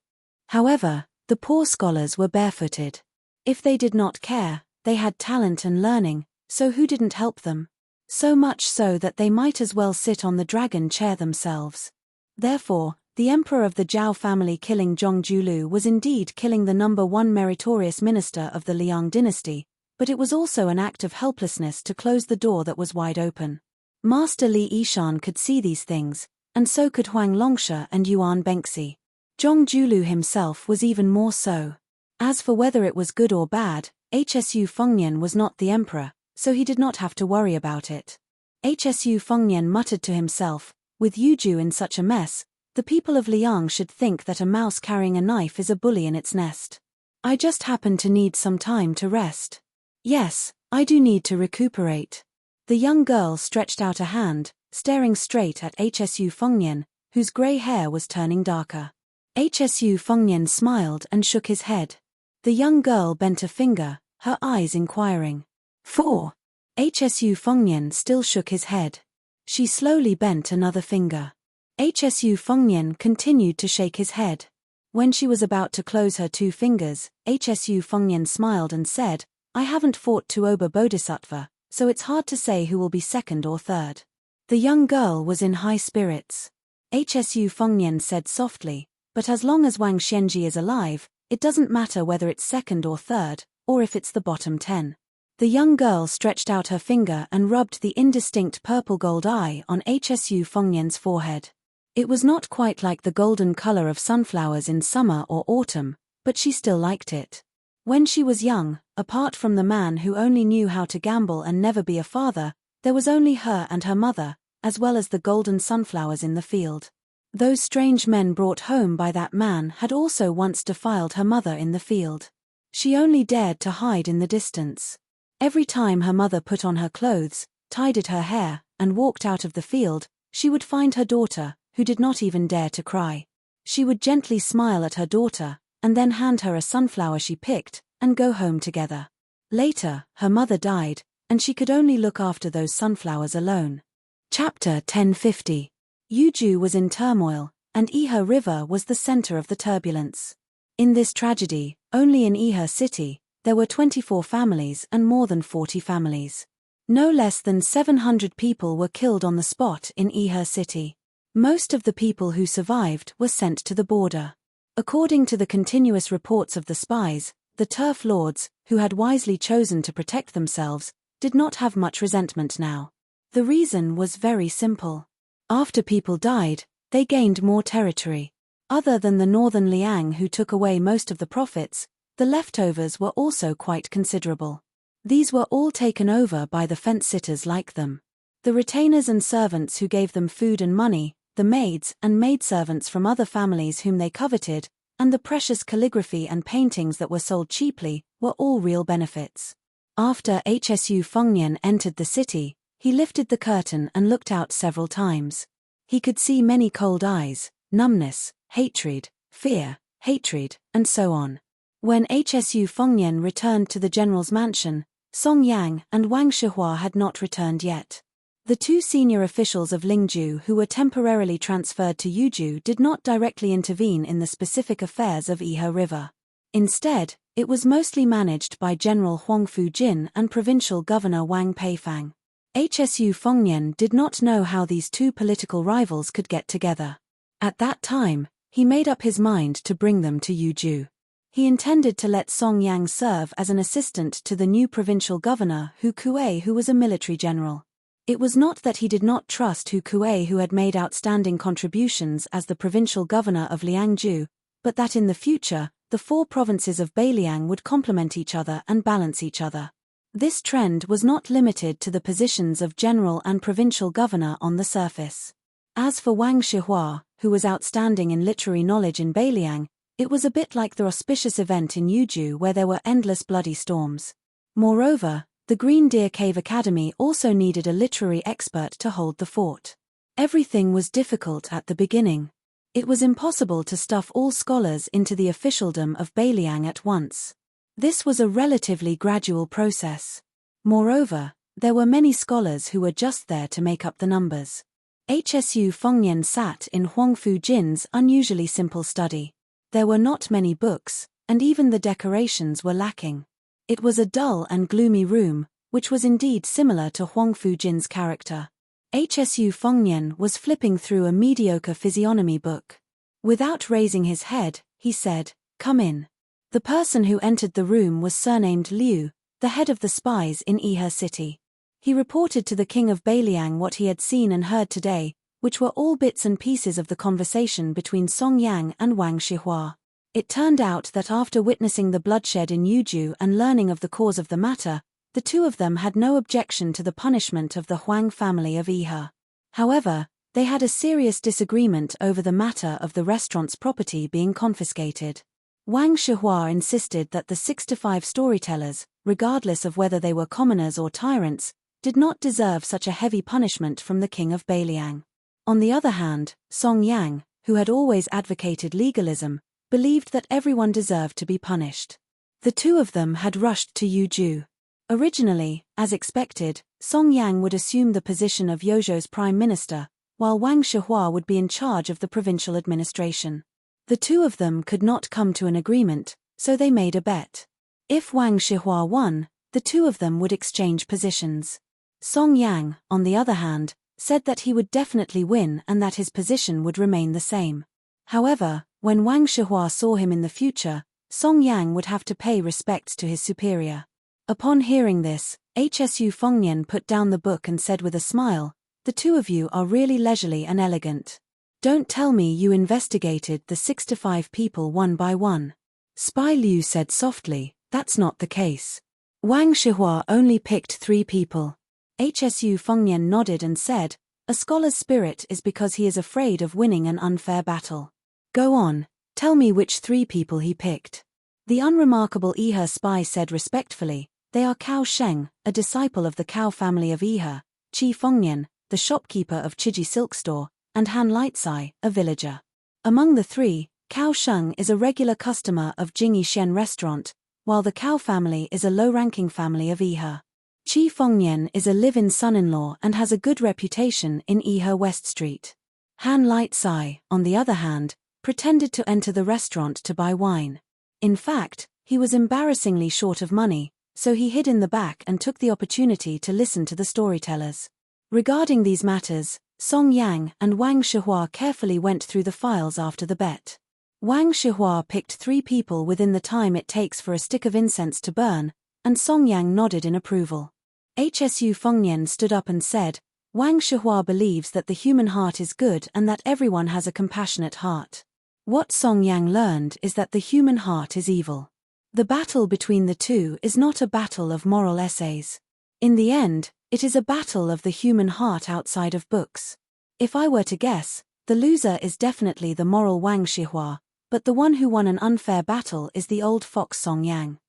However, the poor scholars were barefooted. If they did not care, they had talent and learning, so who didn't help them? So much so that they might as well sit on the dragon chair themselves. Therefore, the emperor of the Zhao family killing Zhong Julu was indeed killing the number 1 meritorious minister of the Liang dynasty, but it was also an act of helplessness to close the door that was wide open. Master Li Yishan could see these things, and so could Huang Longsha and Yuan Bengxi. Zhong Julu himself was even more so. As for whether it was good or bad, Hsu Fengnian was not the emperor, so he did not have to worry about it. Hsu Fengnian muttered to himself, with Yuju in such a mess, the people of Liang should think that a mouse carrying a knife is a bully in its nest. I just happen to need some time to rest. Yes, I do need to recuperate. The young girl stretched out a hand, staring straight at Hsu Fengnian, whose grey hair was turning darker. Hsu Fengnian smiled and shook his head. The young girl bent a finger, her eyes inquiring. 4. Hsu Fengnian still shook his head. She slowly bent another finger. Hsu Fengnian continued to shake his head. When she was about to close her 2 fingers, Hsu Fengnian smiled and said, I haven't fought Tuoba Bodhisattva, so it's hard to say who will be second or third. The young girl was in high spirits. Hsu Fengnian said softly, but as long as Wang Xianji is alive, it doesn't matter whether it's second or third, or if it's the bottom 10. The young girl stretched out her finger and rubbed the indistinct purple-gold eye on Hsu Fengnian's forehead. It was not quite like the golden color of sunflowers in summer or autumn, but she still liked it. When she was young, apart from the man who only knew how to gamble and never be a father, there was only her and her mother, as well as the golden sunflowers in the field. Those strange men brought home by that man had also once defiled her mother in the field. She only dared to hide in the distance. Every time her mother put on her clothes, tidied her hair, and walked out of the field, she would find her daughter, who did not even dare to cry. She would gently smile at her daughter, and then hand her a sunflower she picked, and go home together. Later, her mother died, and she could only look after those sunflowers alone. Chapter 1050. Yuju was in turmoil, and Ihe River was the center of the turbulence. In this tragedy, only in Ihe City, there were 24 families and more than 40 families. No less than 700 people were killed on the spot in Ihe City. Most of the people who survived were sent to the border. According to the continuous reports of the spies, the turf lords, who had wisely chosen to protect themselves, did not have much resentment now. The reason was very simple. After people died, they gained more territory. Other than the northern Liang who took away most of the profits, the leftovers were also quite considerable. These were all taken over by the fence-sitters like them. The retainers and servants who gave them food and money, the maids and maidservants from other families whom they coveted, and the precious calligraphy and paintings that were sold cheaply, were all real benefits. After Hsu Fengnian entered the city, he lifted the curtain and looked out several times. He could see many cold eyes, numbness, hatred, fear, hatred, and so on. When Hsu Fengnian returned to the general's mansion, Song Yang and Wang Shihua had not returned yet. The two senior officials of Lingju who were temporarily transferred to Yuju did not directly intervene in the specific affairs of Ihe River. Instead, it was mostly managed by General Huang Fujin and Provincial Governor Wang Peifang. Hsu Fengnian did not know how these two political rivals could get together. At that time, he made up his mind to bring them to Yuju. He intended to let Song Yang serve as an assistant to the new provincial governor Hu Kuei, who was a military general. It was not that he did not trust Hu Kuei, who had made outstanding contributions as the provincial governor of Liangju, but that in the future, the four provinces of Beiliang would complement each other and balance each other. This trend was not limited to the positions of general and provincial governor on the surface. As for Wang Shihua, who was outstanding in literary knowledge in Beiliang, it was a bit like the auspicious event in Yuju where there were endless bloody storms. Moreover, the Green Deer Cave Academy also needed a literary expert to hold the fort. Everything was difficult at the beginning. It was impossible to stuff all scholars into the officialdom of Beiliang at once. This was a relatively gradual process. Moreover, there were many scholars who were just there to make up the numbers. Hsu Fengnian sat in Huang Fujin's unusually simple study. There were not many books, and even the decorations were lacking. It was a dull and gloomy room, which was indeed similar to Huang Fujin's character. Hsu Fengnian was flipping through a mediocre physiognomy book. Without raising his head, he said, "Come in." The person who entered the room was surnamed Liu, the head of the spies in Ihe City. He reported to the king of Beiliang what he had seen and heard today, which were all bits and pieces of the conversation between Song Yang and Wang Shihua. It turned out that after witnessing the bloodshed in Yuju and learning of the cause of the matter, the two of them had no objection to the punishment of the Huang family of Ihe. However, they had a serious disagreement over the matter of the restaurant's property being confiscated. Wang Shihua insisted that the 65 storytellers, regardless of whether they were commoners or tyrants, did not deserve such a heavy punishment from the king of Beiliang. On the other hand, Song Yang, who had always advocated legalism, believed that everyone deserved to be punished. The two of them had rushed to Yuju. Originally, as expected, Song Yang would assume the position of Yozhou's prime minister, while Wang Shihua would be in charge of the provincial administration. The two of them could not come to an agreement, so they made a bet. If Wang Shihua won, the two of them would exchange positions. Song Yang, on the other hand, said that he would definitely win and that his position would remain the same. However, when Wang Shihua saw him in the future, Song Yang would have to pay respects to his superior. Upon hearing this, Hsu Fengnian put down the book and said with a smile, "The two of you are really leisurely and elegant. Don't tell me you investigated the 65 people one by one." Spy Liu said softly, "That's not the case. Wang Shihua only picked 3 people." Hsu Fengnian nodded and said, "A scholar's spirit is because he is afraid of winning an unfair battle. Go on, tell me which 3 people he picked." The unremarkable Iha spy said respectfully, "They are Cao Sheng, a disciple of the Cao family of Iha, Qi Fengnian, the shopkeeper of Chiji Silk Store, and Han Lightsai, a villager. Among the 3, Cao Sheng is a regular customer of Jingyi Shen restaurant, while the Cao family is a low-ranking family of Iha. Qi Fengnian is a live-in son-in-law and has a good reputation in Iha West Street. Han Lightsai, on the other hand, pretended to enter the restaurant to buy wine. In fact, he was embarrassingly short of money, so he hid in the back and took the opportunity to listen to the storytellers. Regarding these matters, Song Yang and Wang Shihua carefully went through the files after the bet. Wang Shihua picked 3 people within the time it takes for a stick of incense to burn, and Song Yang nodded in approval. Hsu Fengnian stood up and said, "Wang Shihua believes that the human heart is good and that everyone has a compassionate heart. What Song Yang learned is that the human heart is evil. The battle between the two is not a battle of moral essays. In the end, it is a battle of the human heart outside of books. If I were to guess, the loser is definitely the moral Wang Shihua, but the one who won an unfair battle is the old fox Song Yang.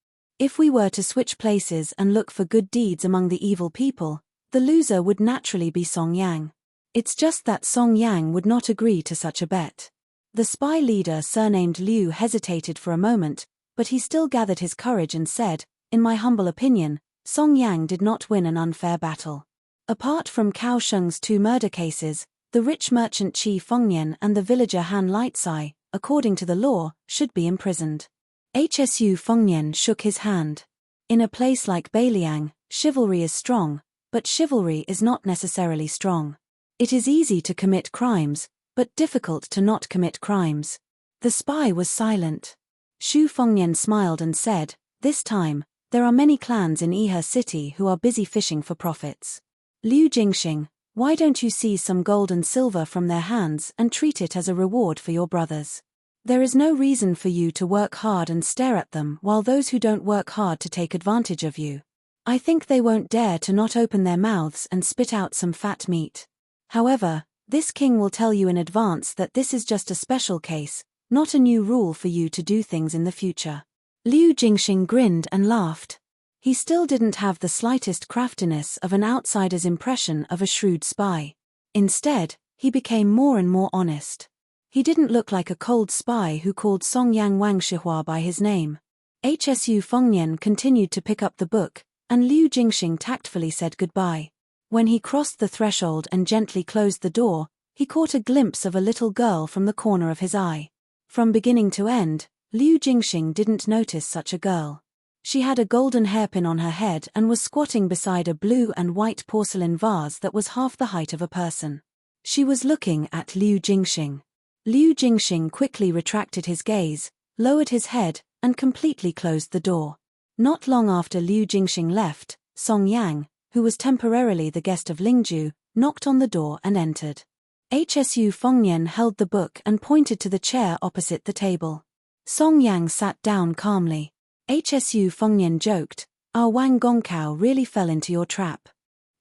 If we were to switch places and look for good deeds among the evil people, the loser would naturally be Song Yang. It's just that Song Yang would not agree to such a bet." The spy leader surnamed Liu hesitated for a moment, but he still gathered his courage and said, "In my humble opinion, Song Yang did not win an unfair battle. Apart from Cao Sheng's 2 murder cases, the rich merchant Qi Fengnian and the villager Han Lightsai, according to the law, should be imprisoned." Hsu Fengnian shook his hand. "In a place like Beiliang, chivalry is strong, but chivalry is not necessarily strong. It is easy to commit crimes, but difficult to not commit crimes." The spy was silent. Xu Fengnian smiled and said, "This time, there are many clans in Iha city who are busy fishing for profits. Liu Jingxing, why don't you seize some gold and silver from their hands and treat it as a reward for your brothers? There is no reason for you to work hard and stare at them while those who don't work hard to take advantage of you. I think they won't dare to not open their mouths and spit out some fat meat. However, this king will tell you in advance that this is just a special case, not a new rule for you to do things in the future." Liu Jingxing grinned and laughed. He still didn't have the slightest craftiness of an outsider's impression of a shrewd spy. Instead, he became more and more honest. He didn't look like a cold spy who called Song Yang Wang Shihua by his name. Hsu Fengnian continued to pick up the book, and Liu Jingxing tactfully said goodbye. When he crossed the threshold and gently closed the door, he caught a glimpse of a little girl from the corner of his eye. From beginning to end, Liu Jingxing didn't notice such a girl. She had a golden hairpin on her head and was squatting beside a blue and white porcelain vase that was half the height of a person. She was looking at Liu Jingxing. Liu Jingxing quickly retracted his gaze, lowered his head, and completely closed the door. Not long after Liu Jingxing left, Song Yang, who was temporarily the guest of Lingju, knocked on the door and entered. Hsu Fengnian held the book and pointed to the chair opposite the table. Song Yang sat down calmly. Hsu Fengnian joked, "Our Wang Gongkao really fell into your trap."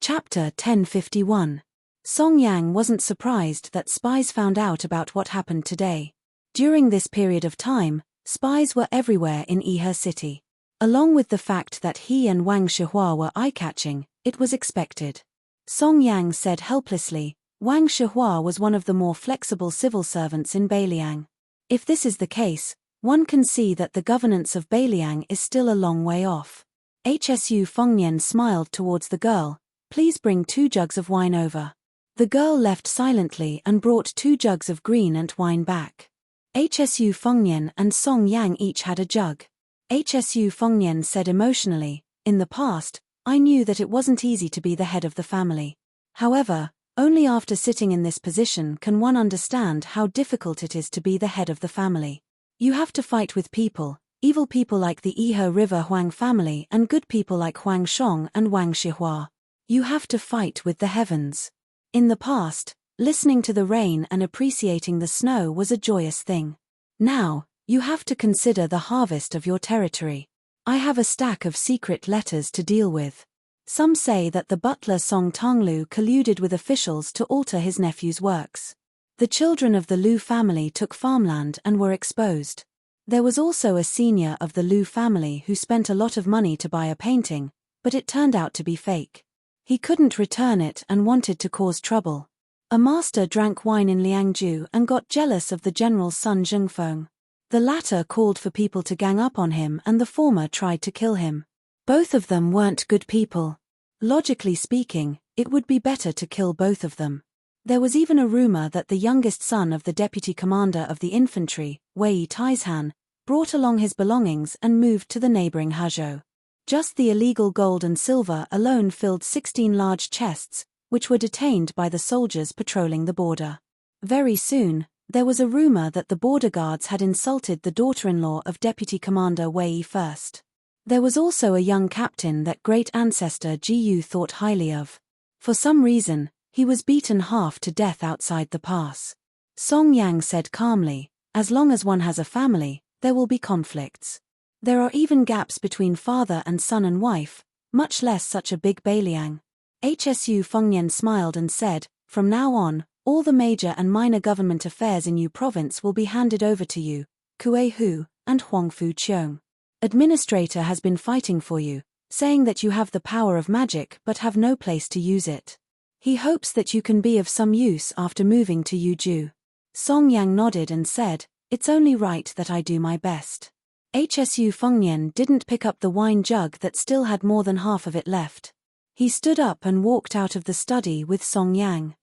Chapter 1051. Song Yang wasn't surprised that spies found out about what happened today. During this period of time, spies were everywhere in Iha city. Along with the fact that he and Wang Shihua were eye-catching, it was expected. Song Yang said helplessly, "Wang Shihua was one of the more flexible civil servants in Beiliang. If this is the case, one can see that the governance of Beiliang is still a long way off." Hsu Fengnian smiled towards the girl, "Please bring 2 jugs of wine over." The girl left silently and brought 2 jugs of green and wine back. Hsu Fengnian and Song Yang each had a jug. Hsu Fengnian said emotionally, "In the past, I knew that it wasn't easy to be the head of the family. However, only after sitting in this position can one understand how difficult it is to be the head of the family. You have to fight with people, evil people like the Ihe River Huang family and good people like Huang Shong and Wang Shihua. You have to fight with the heavens. In the past, listening to the rain and appreciating the snow was a joyous thing. Now, you have to consider the harvest of your territory. I have a stack of secret letters to deal with. Some say that the butler Song Tonglu colluded with officials to alter his nephew's works. The children of the Lu family took farmland and were exposed. There was also a senior of the Lu family who spent a lot of money to buy a painting, but it turned out to be fake. He couldn't return it and wanted to cause trouble. A master drank wine in Liangju and got jealous of the general's son Zhengfeng. The latter called for people to gang up on him and the former tried to kill him. Both of them weren't good people. Logically speaking, it would be better to kill both of them. There was even a rumor that the youngest son of the deputy commander of the infantry, Wei Taizhan, brought along his belongings and moved to the neighboring Hezhou. Just the illegal gold and silver alone filled 16 large chests, which were detained by the soldiers patrolling the border. Very soon, there was a rumor that the border guards had insulted the daughter-in-law of Deputy Commander Wei first. There was also a young captain that great ancestor Ji Yu thought highly of. For some reason, he was beaten half to death outside the pass. Song Yang said calmly, "As long as one has a family, there will be conflicts. There are even gaps between father and son and wife, much less such a big Beiliang." Hsu Fengnian smiled and said, "From now on, all the major and minor government affairs in Yu province will be handed over to you, Kue Hu, and Huangfu Qiong. Administrator has been fighting for you, saying that you have the power of magic but have no place to use it. He hopes that you can be of some use after moving to Yuju." Song Yang nodded and said, "It's only right that I do my best." Hsu Fengnian didn't pick up the wine jug that still had more than half of it left. He stood up and walked out of the study with Song Yang.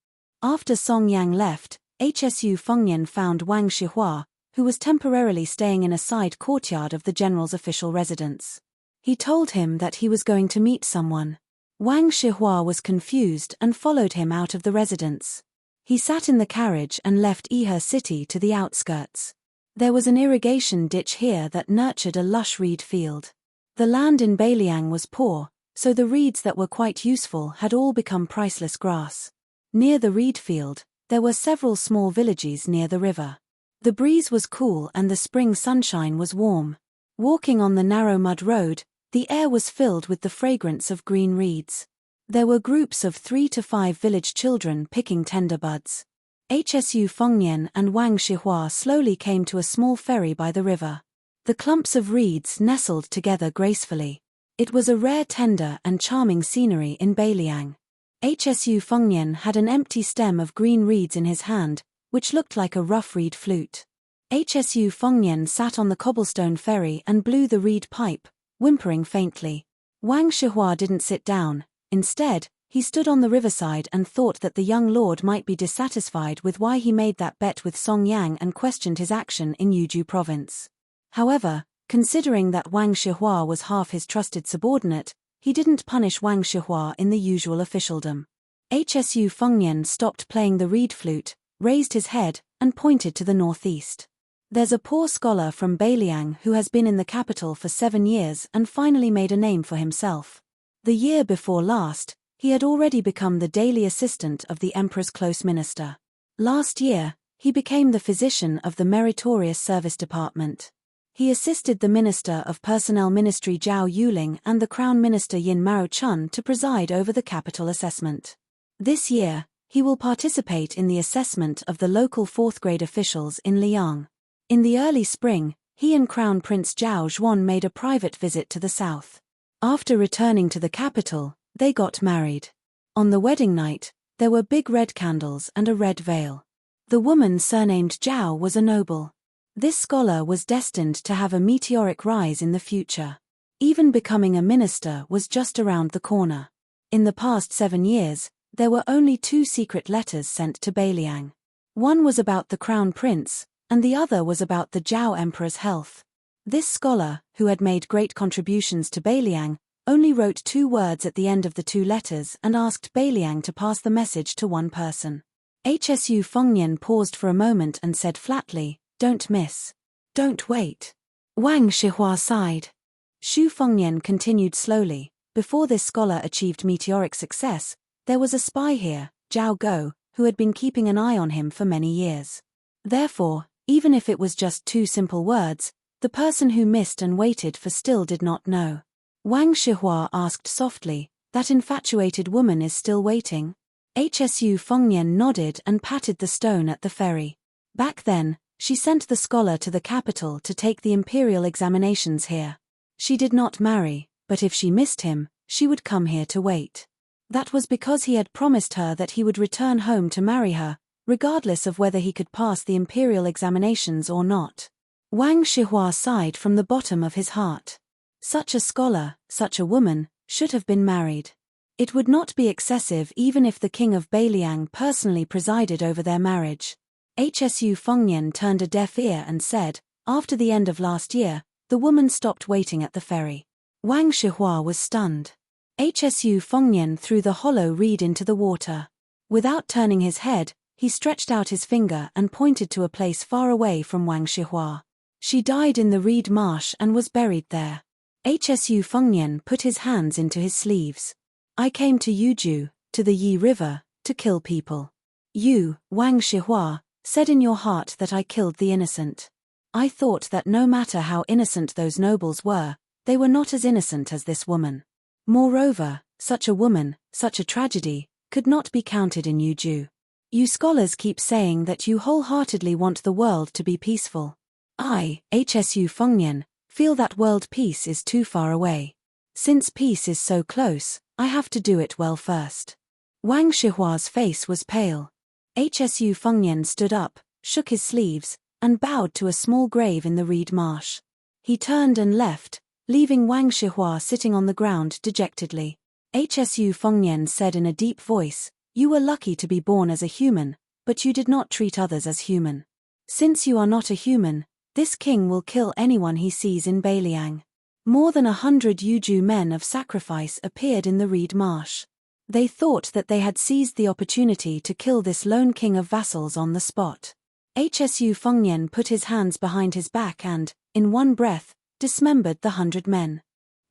After Song Yang left, Hsu Fengnian found Wang Shihua, who was temporarily staying in a side courtyard of the general's official residence. He told him that he was going to meet someone. Wang Shihua was confused and followed him out of the residence. He sat in the carriage and left Ihe city to the outskirts. There was an irrigation ditch here that nurtured a lush reed field. The land in Beiliang was poor, so the reeds that were quite useful had all become priceless grass. Near the reed field, there were several small villages near the river. The breeze was cool and the spring sunshine was warm. Walking on the narrow mud road, the air was filled with the fragrance of green reeds. There were groups of 3 to 5 village children picking tender buds. Hsu Fengnian and Wang Shihua slowly came to a small ferry by the river. The clumps of reeds nestled together gracefully. It was a rare tender and charming scenery in Beiliang. Hsu Fengnian had an empty stem of green reeds in his hand, which looked like a rough reed flute. Hsu Fengnian sat on the cobblestone ferry and blew the reed pipe, whimpering faintly. Wang Shihua didn't sit down. Instead, he stood on the riverside and thought that the young lord might be dissatisfied with why he made that bet with Song Yang and questioned his action in Yuju province. However, considering that Wang Shihua was half his trusted subordinate, he didn't punish Wang Shihua in the usual officialdom. Hsu Fengnian stopped playing the reed flute, raised his head, and pointed to the northeast. "There's a poor scholar from Beiliang who has been in the capital for 7 years and finally made a name for himself. The year before last, he had already become the daily assistant of the emperor's close minister. Last year, he became the physician of the meritorious service department. He assisted the Minister of Personnel Ministry Zhao Yuling and the Crown Minister Yin Mao Chun to preside over the capital assessment. This year, he will participate in the assessment of the local 4th-grade officials in Liang. In the early spring, he and Crown Prince Zhao Zhuan made a private visit to the south. After returning to the capital, they got married. On the wedding night, there were big red candles and a red veil. The woman surnamed Zhao was a noble. This scholar was destined to have a meteoric rise in the future. Even becoming a minister was just around the corner. In the past 7 years, there were only 2 secret letters sent to Beiliang. One was about the crown prince, and the other was about the Zhao emperor's health. This scholar, who had made great contributions to Beiliang, only wrote 2 words at the end of the 2 letters and asked Beiliang to pass the message to one person. Hsu Fengnian paused for a moment and said flatly, "Don't miss. Don't wait. Wang Shihua sighed. Xu Fengnian continued slowly. Before this scholar achieved meteoric success, there was a spy here, Zhao Go, who had been keeping an eye on him for many years. Therefore, even if it was just 2 simple words, the person who missed and waited for still did not know. Wang Shihua asked softly, "That infatuated woman is still waiting?" Hsu Fengnian nodded and patted the stone at the ferry. Back then, she sent the scholar to the capital to take the imperial examinations here. She did not marry, but if she missed him, she would come here to wait. That was because he had promised her that he would return home to marry her, regardless of whether he could pass the imperial examinations or not. Wang Shihua sighed from the bottom of his heart. Such a scholar, such a woman, should have been married. It would not be excessive even if the king of Beiliang personally presided over their marriage. Hsu Fengnian turned a deaf ear and said, "After the end of last year, the woman stopped waiting at the ferry." Wang Shihua was stunned. Hsu Fengnian threw the hollow reed into the water. Without turning his head, he stretched out his finger and pointed to a place far away from Wang Shihua. She died in the reed marsh and was buried there. Hsu Fengnian put his hands into his sleeves. "I came to Yuju, to the Yi River, to kill people. You, Wang Shihua, said in your heart that I killed the innocent. I thought that no matter how innocent those nobles were, they were not as innocent as this woman. Moreover, such a woman, such a tragedy, could not be counted in Yuju. You scholars keep saying that you wholeheartedly want the world to be peaceful. I, Hsu Fengnian, feel that world peace is too far away. Since peace is so close, I have to do it well first." Wang Shihua's face was pale. Hsu Fengnian stood up, shook his sleeves, and bowed to a small grave in the reed marsh. He turned and left, leaving Wang Shihua sitting on the ground dejectedly. Hsu Fengnian said in a deep voice, "You were lucky to be born as a human, but you did not treat others as human. Since you are not a human, this king will kill anyone he sees in Beiliang." More than 100 Yuju men of sacrifice appeared in the reed marsh. They thought that they had seized the opportunity to kill this lone king of vassals on the spot. Hsu Fengnian put his hands behind his back and, in one breath, dismembered the 100 men.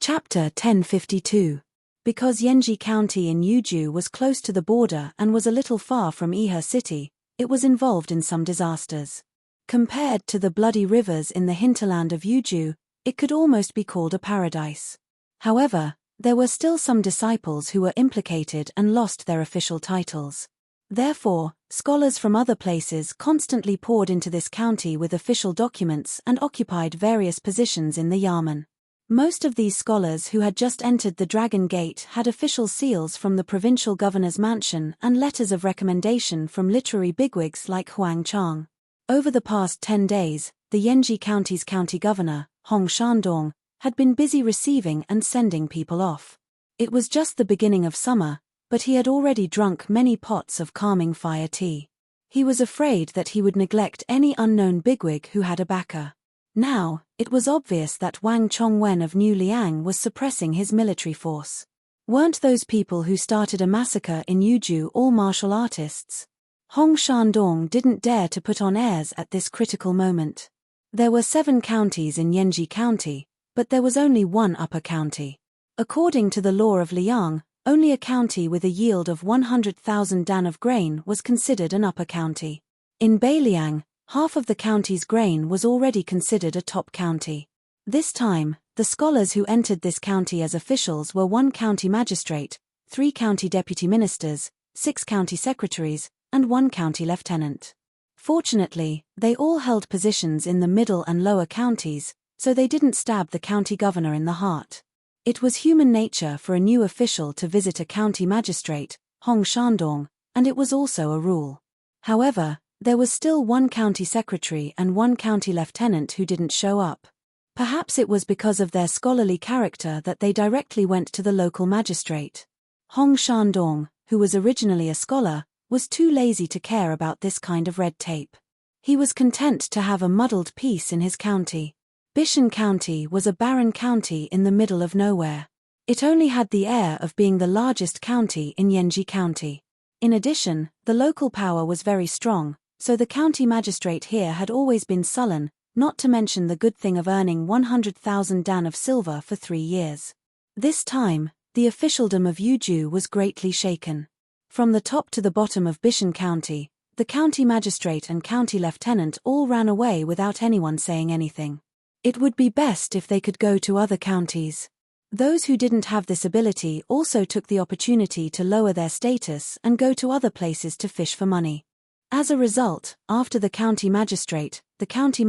Chapter 1052. Because Yenji County in Yuju was close to the border and was a little far from Ihe City, it was involved in some disasters. Compared to the bloody rivers in the hinterland of Yuju, it could almost be called a paradise. However, there were still some disciples who were implicated and lost their official titles. Therefore, scholars from other places constantly poured into this county with official documents and occupied various positions in the yamen. Most of these scholars who had just entered the Dragon Gate had official seals from the provincial governor's mansion and letters of recommendation from literary bigwigs like Huang Chang. Over the past 10 days, the Yenji County's county governor, Hong Shandong, had been busy receiving and sending people off. It was just the beginning of summer, but he had already drunk many pots of calming fire tea. He was afraid that he would neglect any unknown bigwig who had a backer. Now, it was obvious that Wang Chongwen of New Liang was suppressing his military force. Weren't those people who started a massacre in Yuju all martial artists? Hong Shandong didn't dare to put on airs at this critical moment. There were 7 counties in Yenji County, but there was only one upper county. According to the law of Liang, only a county with a yield of 100,000 dan of grain was considered an upper county. In Beiliang, half of the county's grain was already considered a top county. This time, the scholars who entered this county as officials were 1 county magistrate, 3 county deputy ministers, 6 county secretaries, and 1 county lieutenant. Fortunately, they all held positions in the middle and lower counties, so they didn't stab the county governor in the heart. It was human nature for a new official to visit a county magistrate, Hong Shandong, and it was also a rule. However, there was still 1 county secretary and 1 county lieutenant who didn't show up. Perhaps it was because of their scholarly character that they directly went to the local magistrate. Hong Shandong, who was originally a scholar, was too lazy to care about this kind of red tape. He was content to have a muddled peace in his county. Bishan County was a barren county in the middle of nowhere. It only had the air of being the largest county in Yenji County. In addition, the local power was very strong, so the county magistrate here had always been sullen, not to mention the good thing of earning 100,000 dan of silver for 3 years. This time, the officialdom of Yuju was greatly shaken. From the top to the bottom of Bishan County, the county magistrate and county lieutenant all ran away without anyone saying anything. It would be best if they could go to other counties. Those who didn't have this ability also took the opportunity to lower their status and go to other places to fish for money. As a result, after the county magistrate, the county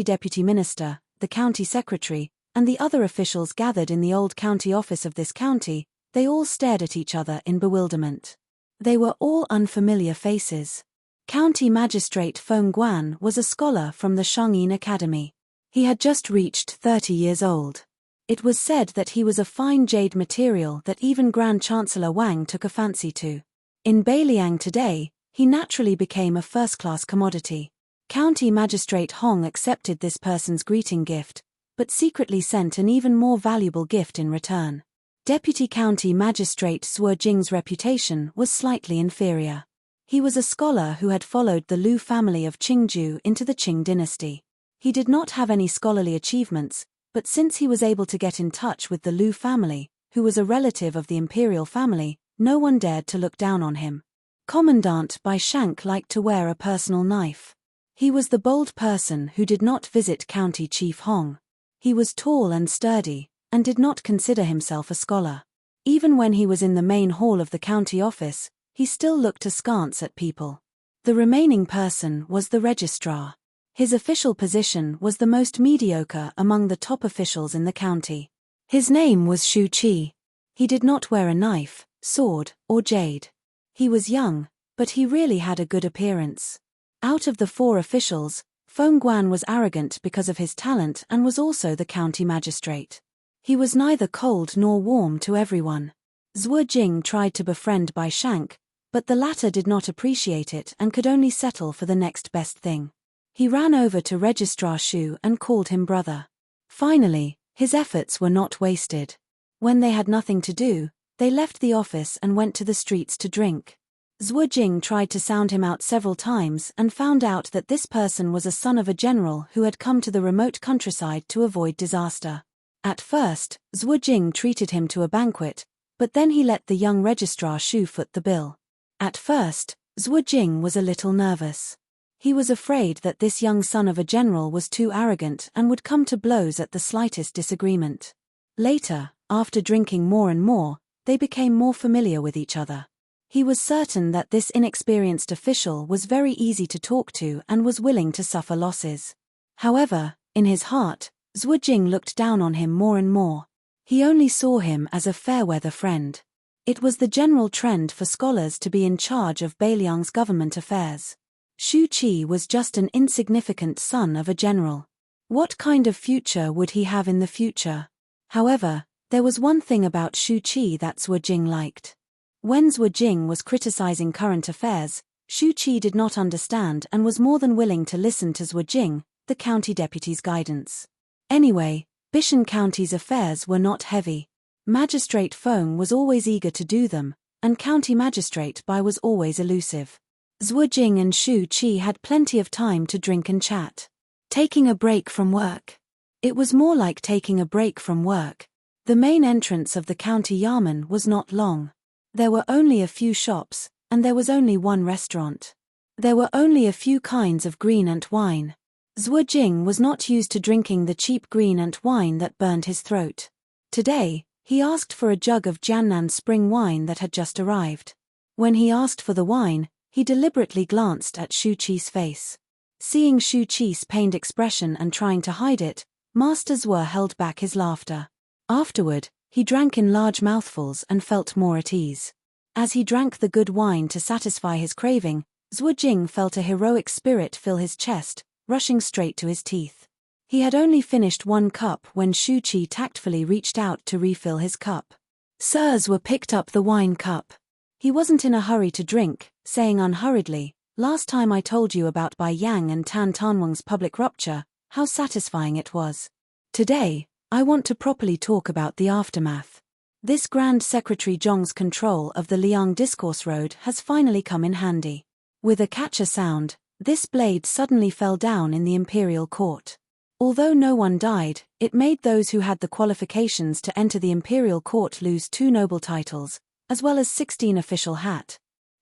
deputy minister, the county secretary, and the other officials gathered in the old county office of this county, they all stared at each other in bewilderment. They were all unfamiliar faces. County Magistrate Feng Guan was a scholar from the Shangyin Academy. He had just reached 30 years old. It was said that he was a fine jade material that even Grand Chancellor Wang took a fancy to. In Beiliang today, he naturally became a first-class commodity. County Magistrate Hong accepted this person's greeting gift, but secretly sent an even more valuable gift in return. Deputy County Magistrate Zhuo Jing's reputation was slightly inferior. He was a scholar who had followed the Lu family of Qingju into the Qing dynasty. He did not have any scholarly achievements, but since he was able to get in touch with the Lu family, who was a relative of the imperial family, no one dared to look down on him. Commandant Bai Shank liked to wear a personal knife. He was the bold person who did not visit County Chief Hong. He was tall and sturdy, and did not consider himself a scholar. Even when he was in the main hall of the county office, he still looked askance at people. The remaining person was the registrar. His official position was the most mediocre among the top officials in the county. His name was Shu Qi. He did not wear a knife, sword, or jade. He was young, but he really had a good appearance. Out of the 4 officials, Feng Guan was arrogant because of his talent and was also the county magistrate. He was neither cold nor warm to everyone. Zhuo Jing tried to befriend Bai Shank, but the latter did not appreciate it and could only settle for the next best thing. He ran over to Registrar Shu and called him brother. Finally, his efforts were not wasted. When they had nothing to do, they left the office and went to the streets to drink. Zhuo Jing tried to sound him out several times and found out that this person was a son of a general who had come to the remote countryside to avoid disaster. At first, Zhuo Jing treated him to a banquet, but then he let the young registrar Shu foot the bill. At first, Zhuo Jing was a little nervous. He was afraid that this young son of a general was too arrogant and would come to blows at the slightest disagreement. Later, after drinking more and more, they became more familiar with each other. He was certain that this inexperienced official was very easy to talk to and was willing to suffer losses. However, in his heart, Zhuo Jing looked down on him more and more. He only saw him as a fair-weather friend. It was the general trend for scholars to be in charge of Beiliang's government affairs. Shu Qi was just an insignificant son of a general. What kind of future would he have in the future? However, there was one thing about Shu Qi that Zhuo Jing liked. When Zhuo Jing was criticizing current affairs, Shu Qi did not understand and was more than willing to listen to Zhuo Jing, the county deputy's guidance. Anyway, Bishan County's affairs were not heavy. Magistrate Feng was always eager to do them, and County Magistrate Bai was always elusive. Zhuo Jing and Shu Qi had plenty of time to drink and chat. Taking a break from work. It was more like taking a break from work. The main entrance of the county yamen was not long. There were only a few shops, and there was only one restaurant. There were only a few kinds of green ant wine. Zhuo Jing was not used to drinking the cheap green ant wine that burned his throat. Today, he asked for a jug of Jiannan spring wine that had just arrived. When he asked for the wine, he deliberately glanced at Shu Qi's face. Seeing Shu Qi's pained expression and trying to hide it, Master Zhuo held back his laughter. Afterward, he drank in large mouthfuls and felt more at ease. As he drank the good wine to satisfy his craving, Zhuo Jing felt a heroic spirit fill his chest, rushing straight to his teeth. He had only finished 1 cup when Shu Qi tactfully reached out to refill his cup. Sir Zhuo picked up the wine cup. He wasn't in a hurry to drink, saying unhurriedly, "Last time I told you about Bai Yang and Tan Tanwang's public rupture, how satisfying it was. Today, I want to properly talk about the aftermath. This Grand Secretary Zhong's control of the Liang Discourse Road has finally come in handy." With a catcher sound, This blade suddenly fell down in the imperial court. Although no one died, it made those who had the qualifications to enter the imperial court lose 2 noble titles, as well as 16 official hat.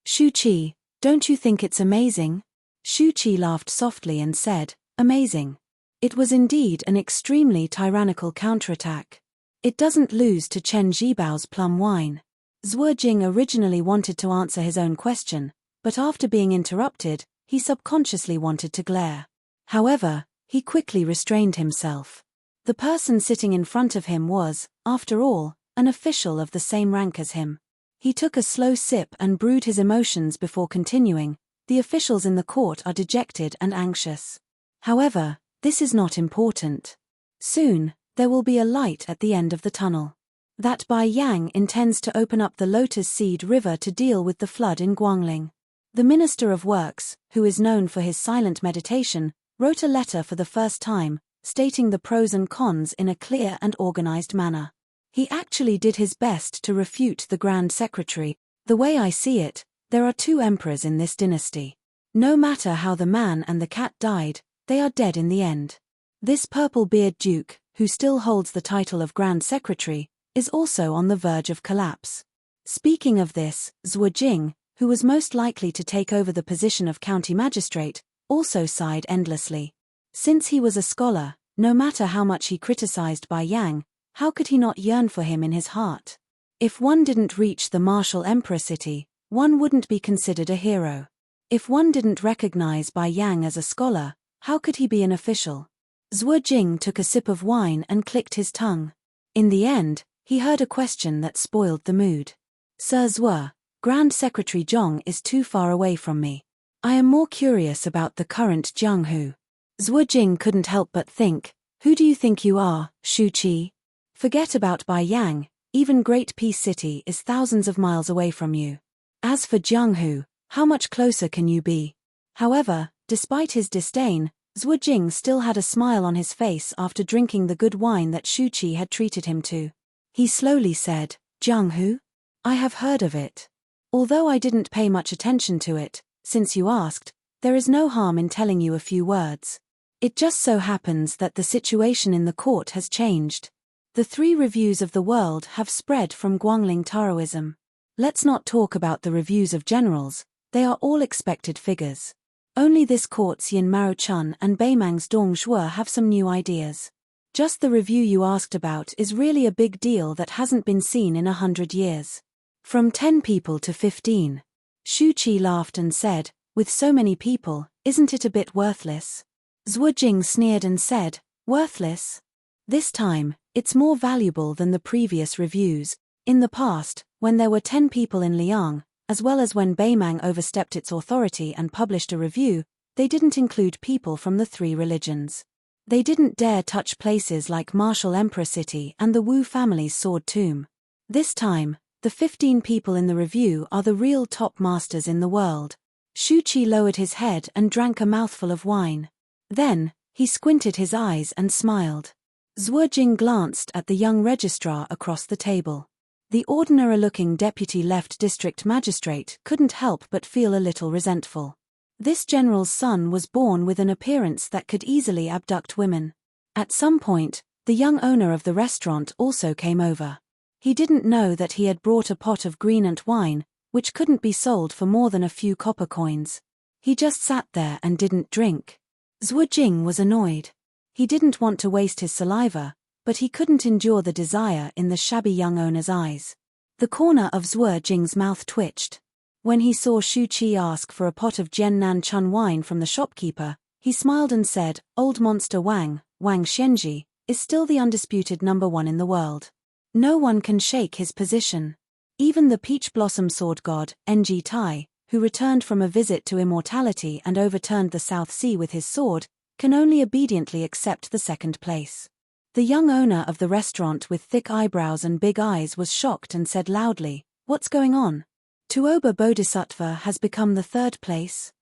Shu Qi, don't you think it's amazing? Shu Qi laughed softly and said, amazing. It was indeed an extremely tyrannical counterattack. It doesn't lose to Chen Jibao's plum wine. Zhuo Jing originally wanted to answer his own question, but after being interrupted, he subconsciously wanted to glare. However, he quickly restrained himself. The person sitting in front of him was, after all, an official of the same rank as him. He took a slow sip and brewed his emotions before continuing. The officials in the court are dejected and anxious. However, this is not important. Soon, there will be a light at the end of the tunnel. That Bai Yang intends to open up the Lotus Seed River to deal with the flood in Guangling. The Minister of Works, who is known for his silent meditation, wrote a letter for the first time, stating the pros and cons in a clear and organized manner. He actually did his best to refute the Grand Secretary. The way I see it, there are 2 emperors in this dynasty. No matter how the man and the cat died, they are dead in the end. This purple-beard duke, who still holds the title of Grand Secretary, is also on the verge of collapse. Speaking of this, Zhuo Jing, who was most likely to take over the position of county magistrate, also sighed endlessly. Since he was a scholar, no matter how much he criticized Bai Yang, how could he not yearn for him in his heart? If one didn't reach the martial emperor city, one wouldn't be considered a hero. If one didn't recognize Bai Yang as a scholar, how could he be an official? Zhuo Jing took a sip of wine and clicked his tongue. In the end, he heard a question that spoiled the mood. Sir Zhuo, Grand Secretary Zhong is too far away from me. I am more curious about the current Jiang Hu. Zhuo Jing couldn't help but think, who do you think you are, Shu Qi? Forget about Bai Yang, even Great Peace City is thousands of miles away from you. As for Jiang Hu, how much closer can you be? However, despite his disdain, Zhuo Jing still had a smile on his face after drinking the good wine that Shu Qi had treated him to. He slowly said, Jiang Hu? I have heard of it. Although I didn't pay much attention to it, since you asked, there is no harm in telling you a few words. It just so happens that the situation in the court has changed. The 3 reviews of the world have spread from Guangling Taoism. Let's not talk about the reviews of generals, they are all expected figures. Only this court's Yin Mao Chun and Beimang's Dong Zhuo have some new ideas. Just the review you asked about is really a big deal that hasn't been seen in 100 years. From 10 people to 15. Shu Qi laughed and said, with so many people, isn't it a bit worthless? Zhuo Jing sneered and said, worthless? This time, it's more valuable than the previous reviews. In the past, when there were 10 people in Liang, as well as when Beimang overstepped its authority and published a review, they didn't include people from the 3 religions. They didn't dare touch places like Martial Emperor City and the Wu family's sword tomb. This time, the 15 people in the review are the real top masters in the world. Shu Qi lowered his head and drank a mouthful of wine. Then, he squinted his eyes and smiled. Zhuo Jing glanced at the young registrar across the table. The ordinary-looking deputy left district magistrate couldn't help but feel a little resentful. This general's son was born with an appearance that could easily abduct women. At some point, the young owner of the restaurant also came over. He didn't know that he had brought a pot of green ant wine, which couldn't be sold for more than a few copper coins. He just sat there and didn't drink. Zhuo Jing was annoyed. He didn't want to waste his saliva, but he couldn't endure the desire in the shabby young owner's eyes. The corner of Zhuo Jing's mouth twitched. When he saw Shu Qi ask for a pot of Jiannan Chun wine from the shopkeeper, he smiled and said, Old monster Wang Xianji, is still the undisputed #1 in the world. No one can shake his position. Even the peach blossom sword god, Ng Tai, who returned from a visit to immortality and overturned the South Sea with his sword, can only obediently accept the 2nd place. The young owner of the restaurant with thick eyebrows and big eyes was shocked and said loudly, What's going on? Tuoba Bodhisattva has become the 3rd place?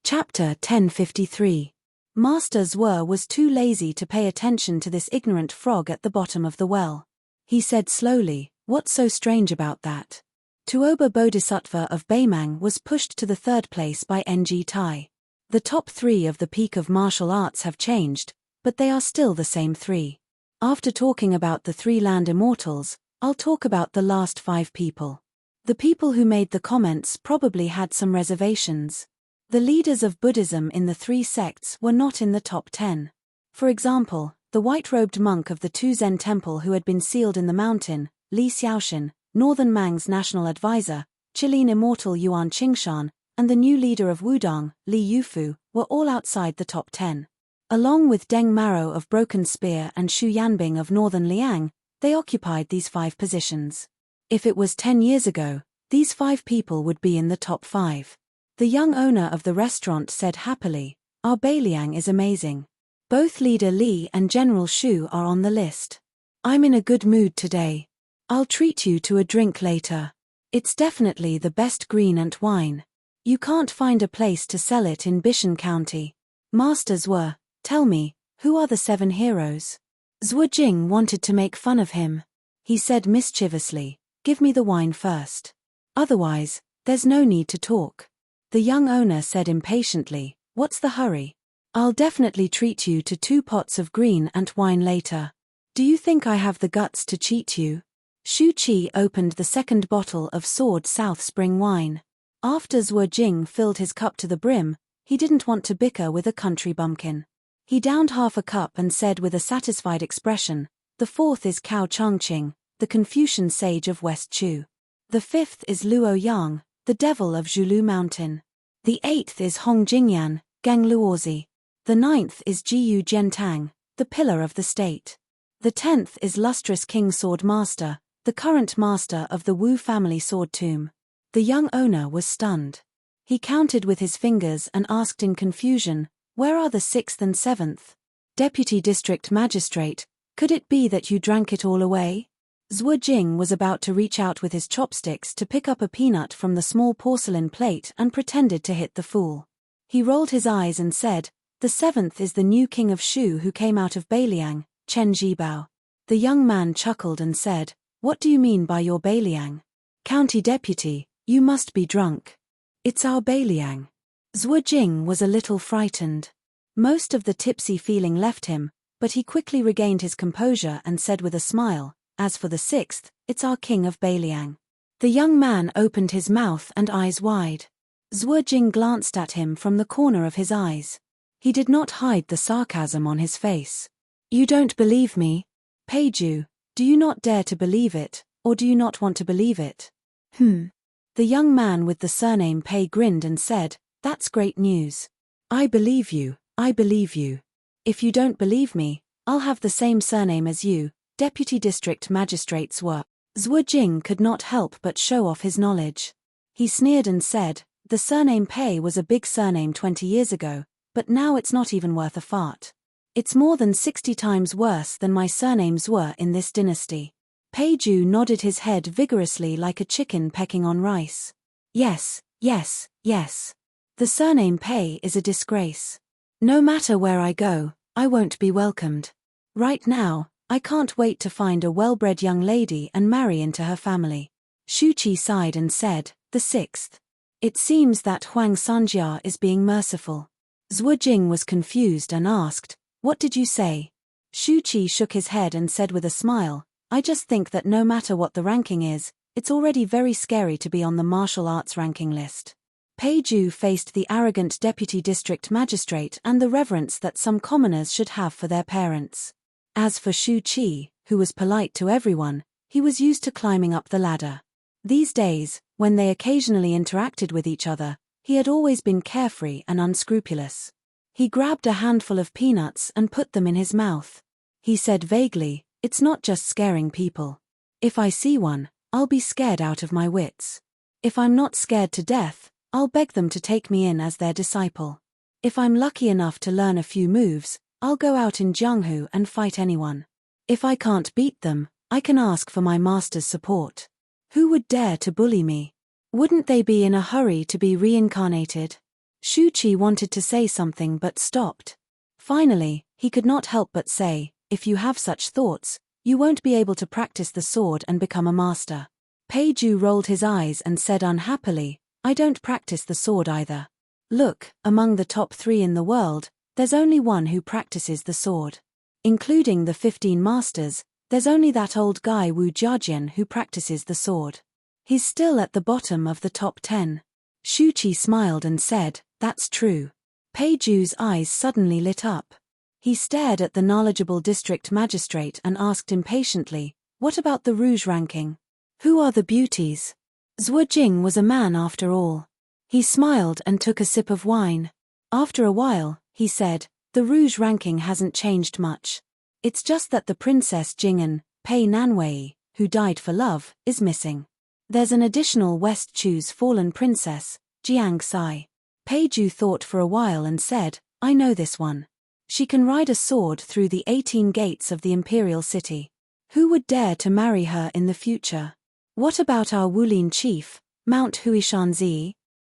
Chapter 1053. Master Zhuo was too lazy to pay attention to this ignorant frog at the bottom of the well. He said slowly, What's so strange about that? Tuoba Bodhisattva of Beimang was pushed to the 3rd place by Ng Tai. The top 3 of the peak of martial arts have changed, but they are still the same 3. After talking about the 3 land immortals, I'll talk about the last 5 people. The people who made the comments probably had some reservations. The leaders of Buddhism in the 3 sects were not in the top 10. For example, the white-robed monk of the 2 Zen temple who had been sealed in the mountain, Li Xiaoxin, Northern Mang's national advisor, Chilean immortal Yuan Qingshan, and the new leader of Wudong, Li Yufu, were all outside the top 10. Along with Deng Maro of Broken Spear and Xu Yanbing of Northern Liang, they occupied these 5 positions. If it was 10 years ago, these 5 people would be in the top 5. The young owner of the restaurant said happily, "Our Beiliang is amazing. Both Leader Li and General Xu are on the list. I'm in a good mood today. I'll treat you to a drink later. It's definitely the best green ant wine. You can't find a place to sell it in Bishan County. Masters were, tell me, who are the 7 heroes?" Zhuo Jing wanted to make fun of him. He said mischievously, "Give me the wine first. Otherwise, there's no need to talk." The young owner said impatiently, "What's the hurry? I'll definitely treat you to 2 pots of green ant wine later. Do you think I have the guts to cheat you?" Xu Qi opened the 2nd bottle of Sword South Spring wine. After Zhuo Jing filled his cup to the brim, he didn't want to bicker with a country bumpkin. He downed half a cup and said with a satisfied expression, "The 4th is Cao Chongqing, the Confucian sage of West Chu. The 5th is Luo Yang, the devil of Zhulu Mountain. The 8th is Hong Jingyan, Gang Luozi. The 9th is Jiyu Jiantang, the pillar of the state. The 10th is lustrous King Sword Master, the current master of the Wu family sword tomb." The young owner was stunned. He counted with his fingers and asked in confusion, "Where are the 6th and 7th? Deputy District Magistrate, could it be that you drank it all away?" Zhuo Jing was about to reach out with his chopsticks to pick up a peanut from the small porcelain plate and pretended to hit the fool. He rolled his eyes and said, "The 7th is the new king of Shu who came out of Beiliang, Chen Zhibao." The young man chuckled and said, "What do you mean by your Beiliang? County Deputy, you must be drunk. It's our Beiliang." Zhuo Jing was a little frightened. Most of the tipsy feeling left him, but he quickly regained his composure and said with a smile, "As for the 6th, it's our king of Beiliang." The young man opened his mouth and eyes wide. Zhuo Jing glanced at him from the corner of his eyes. He did not hide the sarcasm on his face. "You don't believe me? Peiju, do you not dare to believe it, or do you not want to believe it?" The young man with the surname Pei grinned and said, "That's great news. I believe you, I believe you. If you don't believe me, I'll have the same surname as you, Deputy District Magistrates were." Zhuo Jing could not help but show off his knowledge. He sneered and said, "The surname Pei was a big surname 20 years ago, but now it's not even worth a fart. It's more than 60 times worse than my surnames were in this dynasty." Peiju nodded his head vigorously like a chicken pecking on rice. "Yes, yes, yes. The surname Pei is a disgrace. No matter where I go, I won't be welcomed. Right now, I can't wait to find a well-bred young lady and marry into her family." Xu Qi sighed and said, "The 6th. It seems that Huang Sanjia is being merciful." Zhuo Jing was confused and asked, "What did you say?" Xu Qi shook his head and said with a smile, "I just think that no matter what the ranking is, it's already very scary to be on the martial arts ranking list." Peiju faced the arrogant deputy district magistrate and the reverence that some commoners should have for their parents. As for Xu Qi, who was polite to everyone, he was used to climbing up the ladder. These days, when they occasionally interacted with each other, he had always been carefree and unscrupulous. He grabbed a handful of peanuts and put them in his mouth. He said vaguely, "It's not just scaring people. If I see one, I'll be scared out of my wits. If I'm not scared to death, I'll beg them to take me in as their disciple. If I'm lucky enough to learn a few moves, I'll go out in Jianghu and fight anyone. If I can't beat them, I can ask for my master's support. Who would dare to bully me? Wouldn't they be in a hurry to be reincarnated?" Xu Qi wanted to say something but stopped. Finally, he could not help but say, "If you have such thoughts, you won't be able to practice the sword and become a master." Peiju rolled his eyes and said unhappily, "I don't practice the sword either. Look, among the top 3 in the world, there's only one who practices the sword. Including the 15 masters, there's only that old guy Wu Jiajian who practices the sword. He's still at the bottom of the top 10. Shu Qi smiled and said, "That's true." Pei Ju's eyes suddenly lit up. He stared at the knowledgeable district magistrate and asked impatiently, "What about the rouge ranking? Who are the beauties?" Zhuo Jing was a man after all. He smiled and took a sip of wine. After a while, he said, "The rouge ranking hasn't changed much. It's just that the Princess Jing'an, Pei Nanwei, who died for love, is missing. There's an additional West Chu's fallen princess, Jiang Sai." Pei Ju thought for a while and said, "I know this one. She can ride a sword through the 18 gates of the imperial city. Who would dare to marry her in the future? What about our Wulin chief, Mount Huishanzi?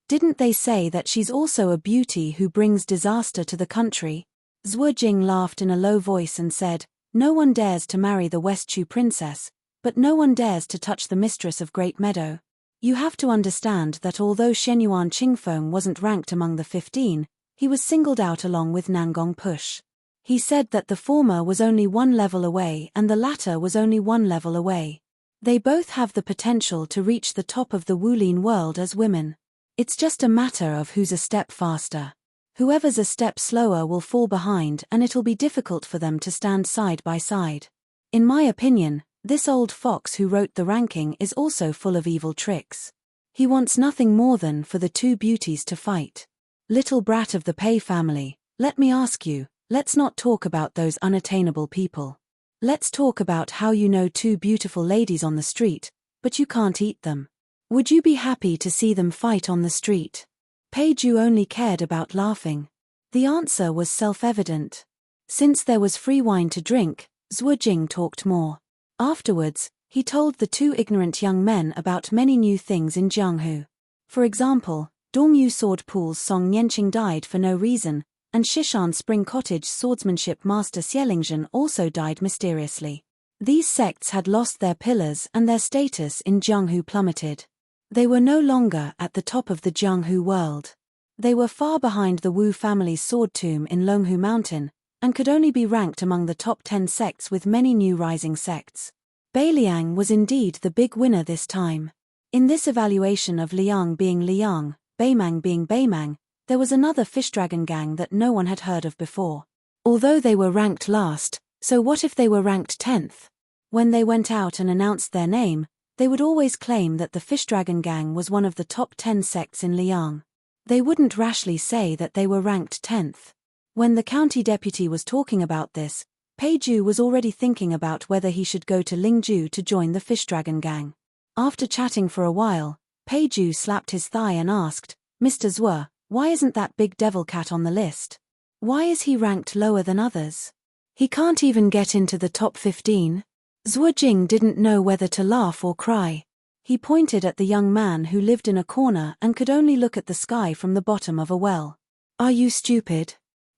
Didn't they say that she's also a beauty who brings disaster to the country?" Zhuo Jing laughed in a low voice and said, "No one dares to marry the West Chu princess, but no one dares to touch the mistress of Great Meadow. You have to understand that although Shenyuan Qingfeng wasn't ranked among the 15, he was singled out along with Nangong Push. He said that the former was only 1 level away and the latter was only 1 level away. They both have the potential to reach the top of the Wulin world as women. It's just a matter of who's a step faster. Whoever's a step slower will fall behind and it'll be difficult for them to stand side by side. In my opinion, this old fox who wrote the ranking is also full of evil tricks. He wants nothing more than for the 2 beauties to fight. Little brat of the Pei family, let me ask you, let's not talk about those unattainable people. Let's talk about how you know 2 beautiful ladies on the street, but you can't eat them. Would you be happy to see them fight on the street?" Pei Ju only cared about laughing. The answer was self-evident. Since there was free wine to drink, Zhuo Jing talked more. Afterwards, he told the 2 ignorant young men about many new things in Jianghu. For example, Dongyu Sword Pool's Song Nianqing died for no reason, and Shishan Spring Cottage swordsmanship master Xielingzhen also died mysteriously. These sects had lost their pillars and their status in Jianghu plummeted. They were no longer at the top of the Jianghu world. They were far behind the Wu family's sword tomb in Longhu Mountain, and could only be ranked among the top 10 sects with many new rising sects. Beiliang was indeed the big winner this time. In this evaluation of Liang being Liang, Beimang being Beimang, there was another fish dragon gang that no one had heard of before. Although they were ranked last, so what if they were ranked 10th? When they went out and announced their name, they would always claim that the fish dragon gang was one of the top 10 sects in Liang. They wouldn't rashly say that they were ranked 10th. When the county deputy was talking about this, Pei Ju was already thinking about whether he should go to Lingju to join the fish dragon gang. After chatting for a while, Pei Ju slapped his thigh and asked, "Mr. Zhuo, why isn't that big devil cat on the list? Why is he ranked lower than others? He can't even get into the top 15. Zhuo Jing didn't know whether to laugh or cry. He pointed at the young man who lived in a corner and could only look at the sky from the bottom of a well. "Are you stupid?"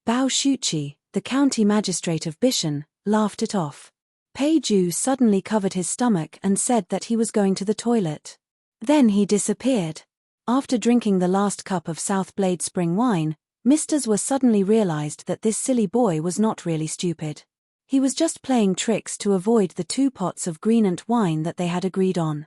Bao Shuqi, the county magistrate of Bishan, laughed it off. Pei Ju suddenly covered his stomach and said that he was going to the toilet. Then he disappeared. After drinking the last cup of South Blade spring wine, Mr. Zhuo suddenly realized that this silly boy was not really stupid. He was just playing tricks to avoid the 2 pots of greenant wine that they had agreed on.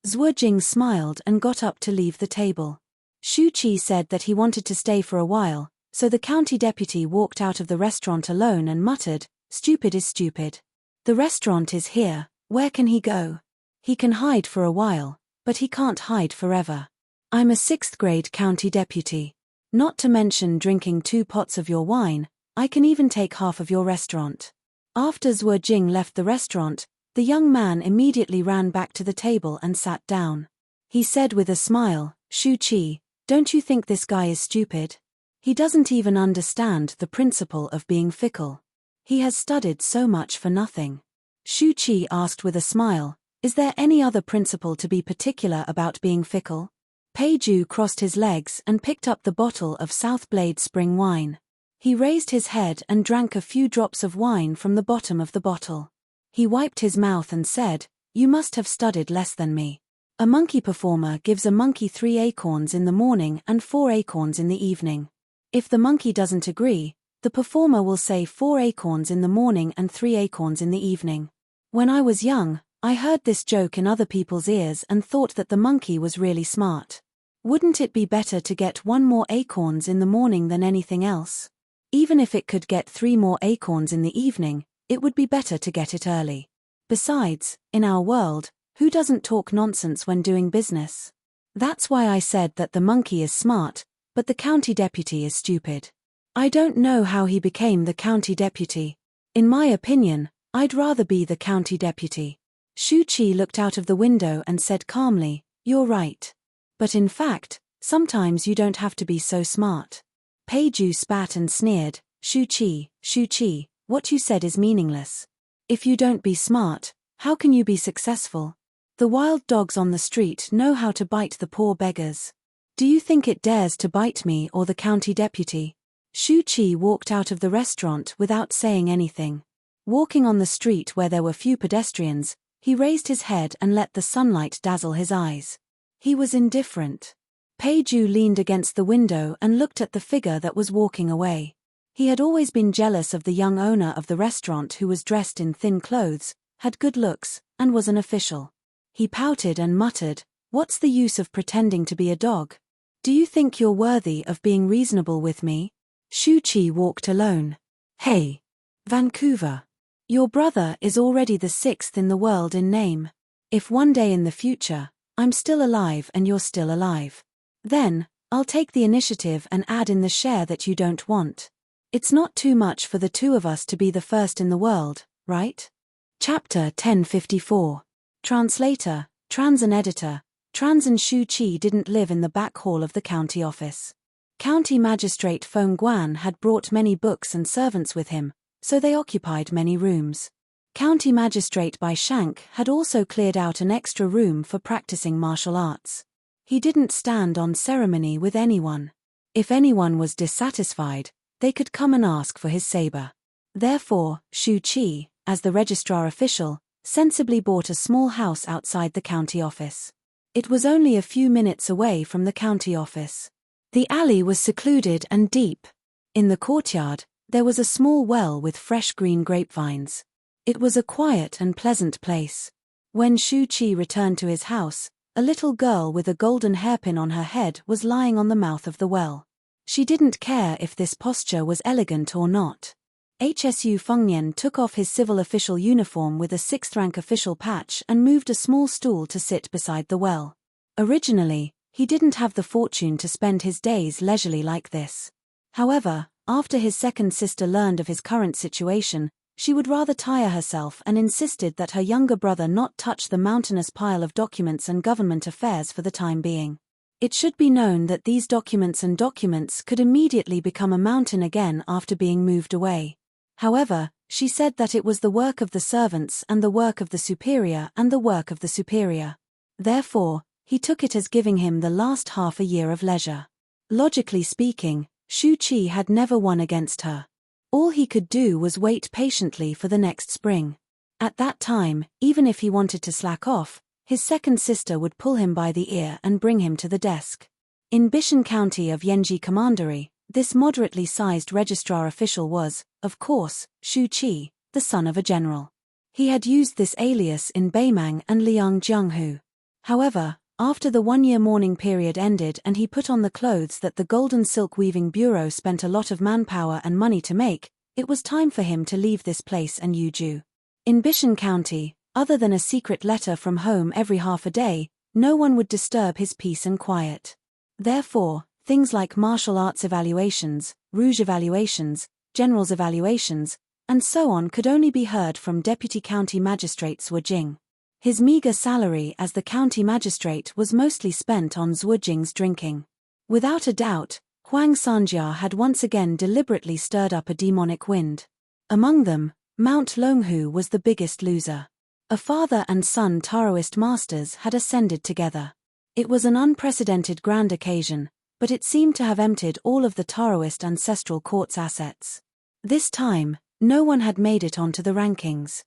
Zhuo Jing smiled and got up to leave the table. Shu Qi said that he wanted to stay for a while, so the county deputy walked out of the restaurant alone and muttered, "Stupid is stupid. The restaurant is here, where can he go? He can hide for a while, but he can't hide forever. I'm a 6th grade county deputy. Not to mention drinking 2 pots of your wine, I can even take half of your restaurant." After Zhuo Jing left the restaurant, the young man immediately ran back to the table and sat down. He said with a smile, "Shu Qi, don't you think this guy is stupid? He doesn't even understand the principle of being fickle. He has studied so much for nothing." Shu Qi asked with a smile, "Is there any other principle to be particular about being fickle?" Pei Ju crossed his legs and picked up the bottle of South Blade spring wine. He raised his head and drank a few drops of wine from the bottom of the bottle. He wiped his mouth and said, "You must have studied less than me. A monkey performer gives a monkey 3 acorns in the morning and 4 acorns in the evening. If the monkey doesn't agree, the performer will say 4 acorns in the morning and 3 acorns in the evening. When I was young, I heard this joke in other people's ears and thought that the monkey was really smart. Wouldn't it be better to get 1 more acorns in the morning than anything else? Even if it could get 3 more acorns in the evening, it would be better to get it early. Besides, in our world, who doesn't talk nonsense when doing business? That's why I said that the monkey is smart, but the county deputy is stupid. I don't know how he became the county deputy. In my opinion, I'd rather be the county deputy. Shu Qi looked out of the window and said calmly, "You're right. But in fact, sometimes you don't have to be so smart." Pei Ju spat and sneered, Shu Qi, what you said is meaningless. If you don't be smart, how can you be successful? The wild dogs on the street know how to bite the poor beggars. Do you think it dares to bite me or the county deputy? Shu Qi walked out of the restaurant without saying anything. Walking on the street where there were few pedestrians, he raised his head and let the sunlight dazzle his eyes. He was indifferent. Pei Ju leaned against the window and looked at the figure that was walking away. He had always been jealous of the young owner of the restaurant who was dressed in thin clothes, had good looks, and was an official. He pouted and muttered, "What's the use of pretending to be a dog? Do you think you're worthy of being reasonable with me?" Shu Qi walked alone. "Hey, Vancouver. Your brother is already the 6th in the world in name. If one day in the future, I'm still alive and you're still alive, then, I'll take the initiative and add in the share that you don't want. It's not too much for the 2 of us to be the 1st in the world, right?" Chapter 1054. Translator, Trans and Editor. Trans and Shu Qi didn't live in the back hall of the county office. County Magistrate Feng Guan had brought many books and servants with him, so they occupied many rooms. County Magistrate Bai Shank had also cleared out an extra room for practicing martial arts. He didn't stand on ceremony with anyone. If anyone was dissatisfied, they could come and ask for his saber. Therefore, Shu Qi, as the registrar official, sensibly bought a small house outside the county office. It was only a few minutes away from the county office. The alley was secluded and deep. In the courtyard, there was a small well with fresh green grapevines. It was a quiet and pleasant place. When Shu Qi returned to his house, a little girl with a golden hairpin on her head was lying on the mouth of the well. She didn't care if this posture was elegant or not. HSU Fengnian took off his civil official uniform with a 6th-rank official patch and moved a small stool to sit beside the well. Originally, he didn't have the fortune to spend his days leisurely like this. However, after his second sister learned of his current situation, she would rather tire herself and insisted that her younger brother not touch the mountainous pile of documents and government affairs for the time being. It should be known that these documents could immediately become a mountain again after being moved away. However, she said that it was the work of the servants and the work of the superior and the work of the superior. Therefore, he took it as giving him the last half a year of leisure. Logically speaking, Shu Qi had never won against her. All he could do was wait patiently for the next spring. At that time, even if he wanted to slack off, his second sister would pull him by the ear and bring him to the desk. In Bishan County of Yanji Commandery, this moderately sized registrar official was, of course, Shu Qi, the son of a general. He had used this alias in Beimang and Liang Jianghu. However, after the 1-year mourning period ended and he put on the clothes that the Golden Silk Weaving Bureau spent a lot of manpower and money to make, it was time for him to leave this place and Yuju. In Bishan County, other than a secret letter from home every half a day, no one would disturb his peace and quiet. Therefore, things like martial arts evaluations, rouge evaluations, generals evaluations, and so on could only be heard from Deputy County Magistrate Zhuo Jing. His meager salary as the county magistrate was mostly spent on Zhuo Jing's drinking. Without a doubt, Huang Sanjia had once again deliberately stirred up a demonic wind. Among them, Mount Longhu was the biggest loser. A father and son Taoist masters had ascended together. It was an unprecedented grand occasion, but it seemed to have emptied all of the Taoist ancestral court's assets. This time, no one had made it onto the rankings.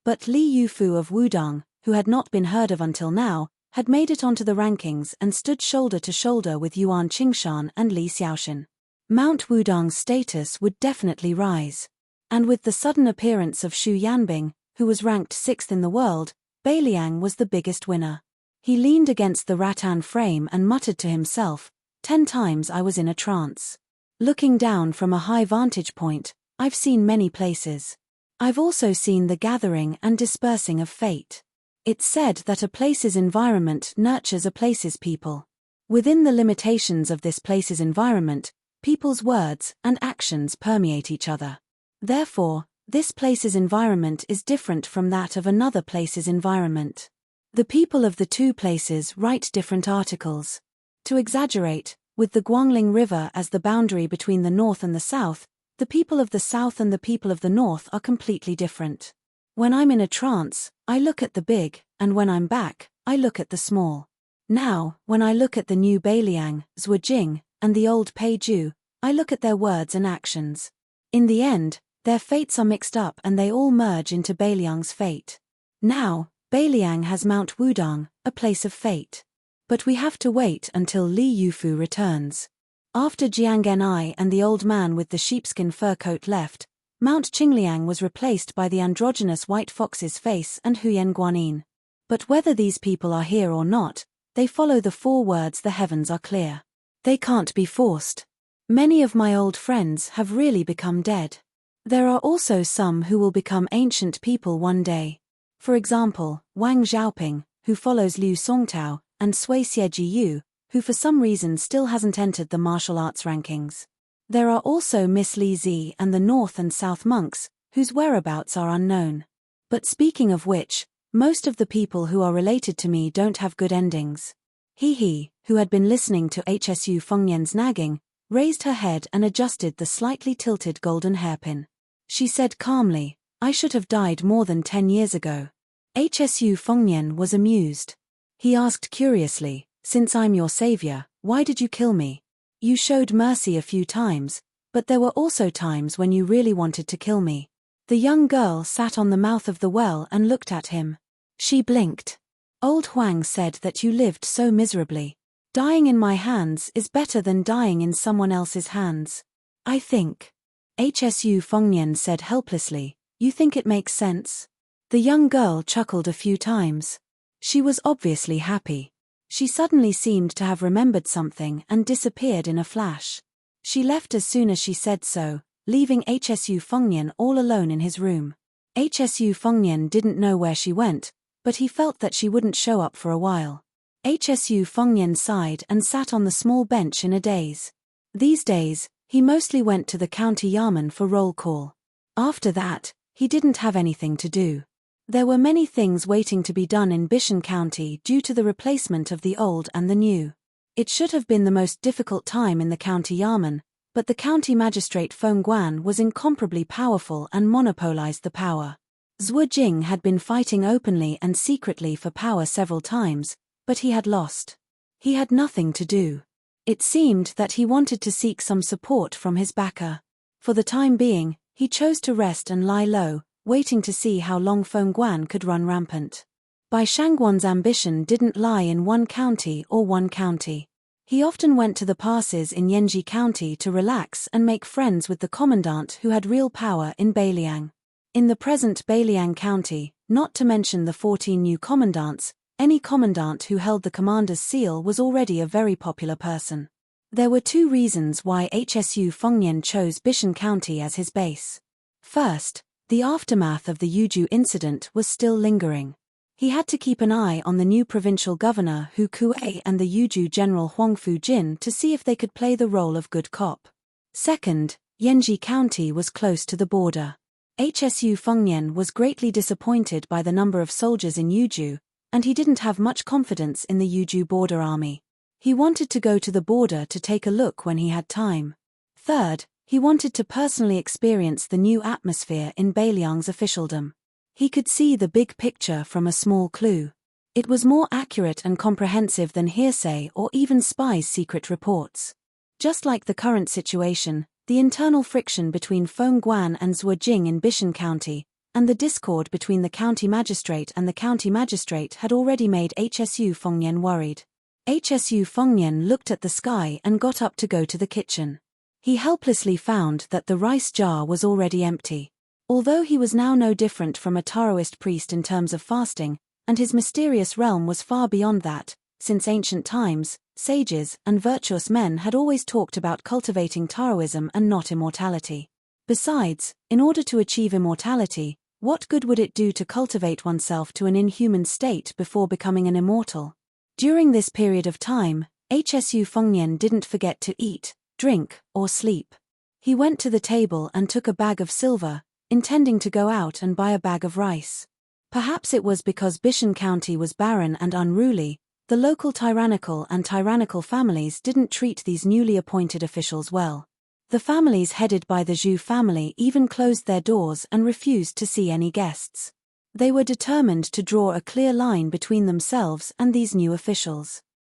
But Li Yufu of Wudong, who had not been heard of until now, had made it onto the rankings and stood shoulder to shoulder with Yuan Qingshan and Li Xiaoxin. Mount Wudong's status would definitely rise. And with the sudden appearance of Xu Yanbing, who was ranked 6th in the world, Beiliang was the biggest winner. He leaned against the rattan frame and muttered to himself, 10 times I was in a trance. Looking down from a high vantage point, I've seen many places. I've also seen the gathering and dispersing of fate. It's said that a place's environment nurtures a place's people. Within the limitations of this place's environment, people's words and actions permeate each other. Therefore, this place's environment is different from that of another place's environment. The people of the two places write different articles. To exaggerate, with the Guangling River as the boundary between the north and the south, the people of the south and the people of the north are completely different. When I'm in a trance, I look at the big, and when I'm back, I look at the small. Now, when I look at the new Beiliang, Zhuojing, and the old Pei Ju, I look at their words and actions. In the end, their fates are mixed up and they all merge into Beiliang's fate. Now, Beiliang has Mount Wudong, a place of fate. But we have to wait until Li Yufu returns. After Jiang Genai and the old man with the sheepskin fur coat left, Mount Qingliang was replaced by the androgynous white fox's face and Huyen Guanyin. But whether these people are here or not, they follow the 4 words the heavens are clear. They can't be forced. Many of my old friends have really become dead. There are also some who will become ancient people one day. For example, Wang Xiaoping, who follows Liu Songtao, and Sui Xiejiyu, who for some reason still hasn't entered the martial arts rankings. There are also Miss Li Zi and the North and South monks, whose whereabouts are unknown. But speaking of which, most of the people who are related to me don't have good endings. He, who had been listening to HSU Fengyan's nagging, raised her head and adjusted the slightly tilted golden hairpin. She said calmly, I should have died more than 10 years ago. HSU Fengyan was amused. He asked curiously, since I'm your savior, why did you kill me? You showed mercy a few times, but there were also times when you really wanted to kill me. The young girl sat on the mouth of the well and looked at him. She blinked. Old Huang said that you lived so miserably. Dying in my hands is better than dying in someone else's hands. I think. HSU Fengyan said helplessly, you think it makes sense? The young girl chuckled a few times. She was obviously happy. She suddenly seemed to have remembered something and disappeared in a flash. She left as soon as she said so, leaving HSU Fengyan all alone in his room. HSU Fengyan didn't know where she went, but he felt that she wouldn't show up for a while. HSU Fengyan sighed and sat on the small bench in a daze. These days, he mostly went to the county yamen for roll call. After that, he didn't have anything to do. There were many things waiting to be done in Bishan County due to the replacement of the old and the new. It should have been the most difficult time in the county yamen, but the county magistrate Feng Guan was incomparably powerful and monopolized the power. Zhuojing had been fighting openly and secretly for power several times, but he had lost. He had nothing to do. It seemed that he wanted to seek some support from his backer. For the time being, he chose to rest and lie low, waiting to see how long Feng Guan could run rampant. Bai Shangguan's ambition didn't lie in one county or one county. He often went to the passes in Yanji County to relax and make friends with the commandant who had real power in Beiliang. In the present Beiliang County, not to mention the 14 new commandants, any commandant who held the commander's seal was already a very popular person. There were 2 reasons why HSU Fengyan chose Bishan County as his base. First, the aftermath of the Yuju incident was still lingering. He had to keep an eye on the new provincial governor Hu Kuei and the Yuju general Huang Fujin to see if they could play the role of good cop. Second, Yanji County was close to the border. HSU Fengyan was greatly disappointed by the number of soldiers in Yuju, and he didn't have much confidence in the Yuju border army. He wanted to go to the border to take a look when he had time. Third, he wanted to personally experience the new atmosphere in Beiliang's officialdom. He could see the big picture from a small clue. It was more accurate and comprehensive than hearsay or even spies' secret reports. Just like the current situation, the internal friction between Feng Guan and Zhuojing in Bishan County, and the discord between the county magistrate and the county magistrate had already made Hsu Fengnian worried. Hsu Fengnian looked at the sky and got up to go to the kitchen. He helplessly found that the rice jar was already empty. Although he was now no different from a Taoist priest in terms of fasting, and his mysterious realm was far beyond that, since ancient times, sages and virtuous men had always talked about cultivating Taoism and not immortality. Besides, in order to achieve immortality, what good would it do to cultivate oneself to an inhuman state before becoming an immortal? During this period of time, Hsu Fengnian didn't forget to eat, drink, or sleep. He went to the table and took a bag of silver, intending to go out and buy a bag of rice. Perhaps it was because Bishan County was barren and unruly, the local tyrannical families didn't treat these newly appointed officials well. The families headed by the Zhu family even closed their doors and refused to see any guests. They were determined to draw a clear line between themselves and these new officials.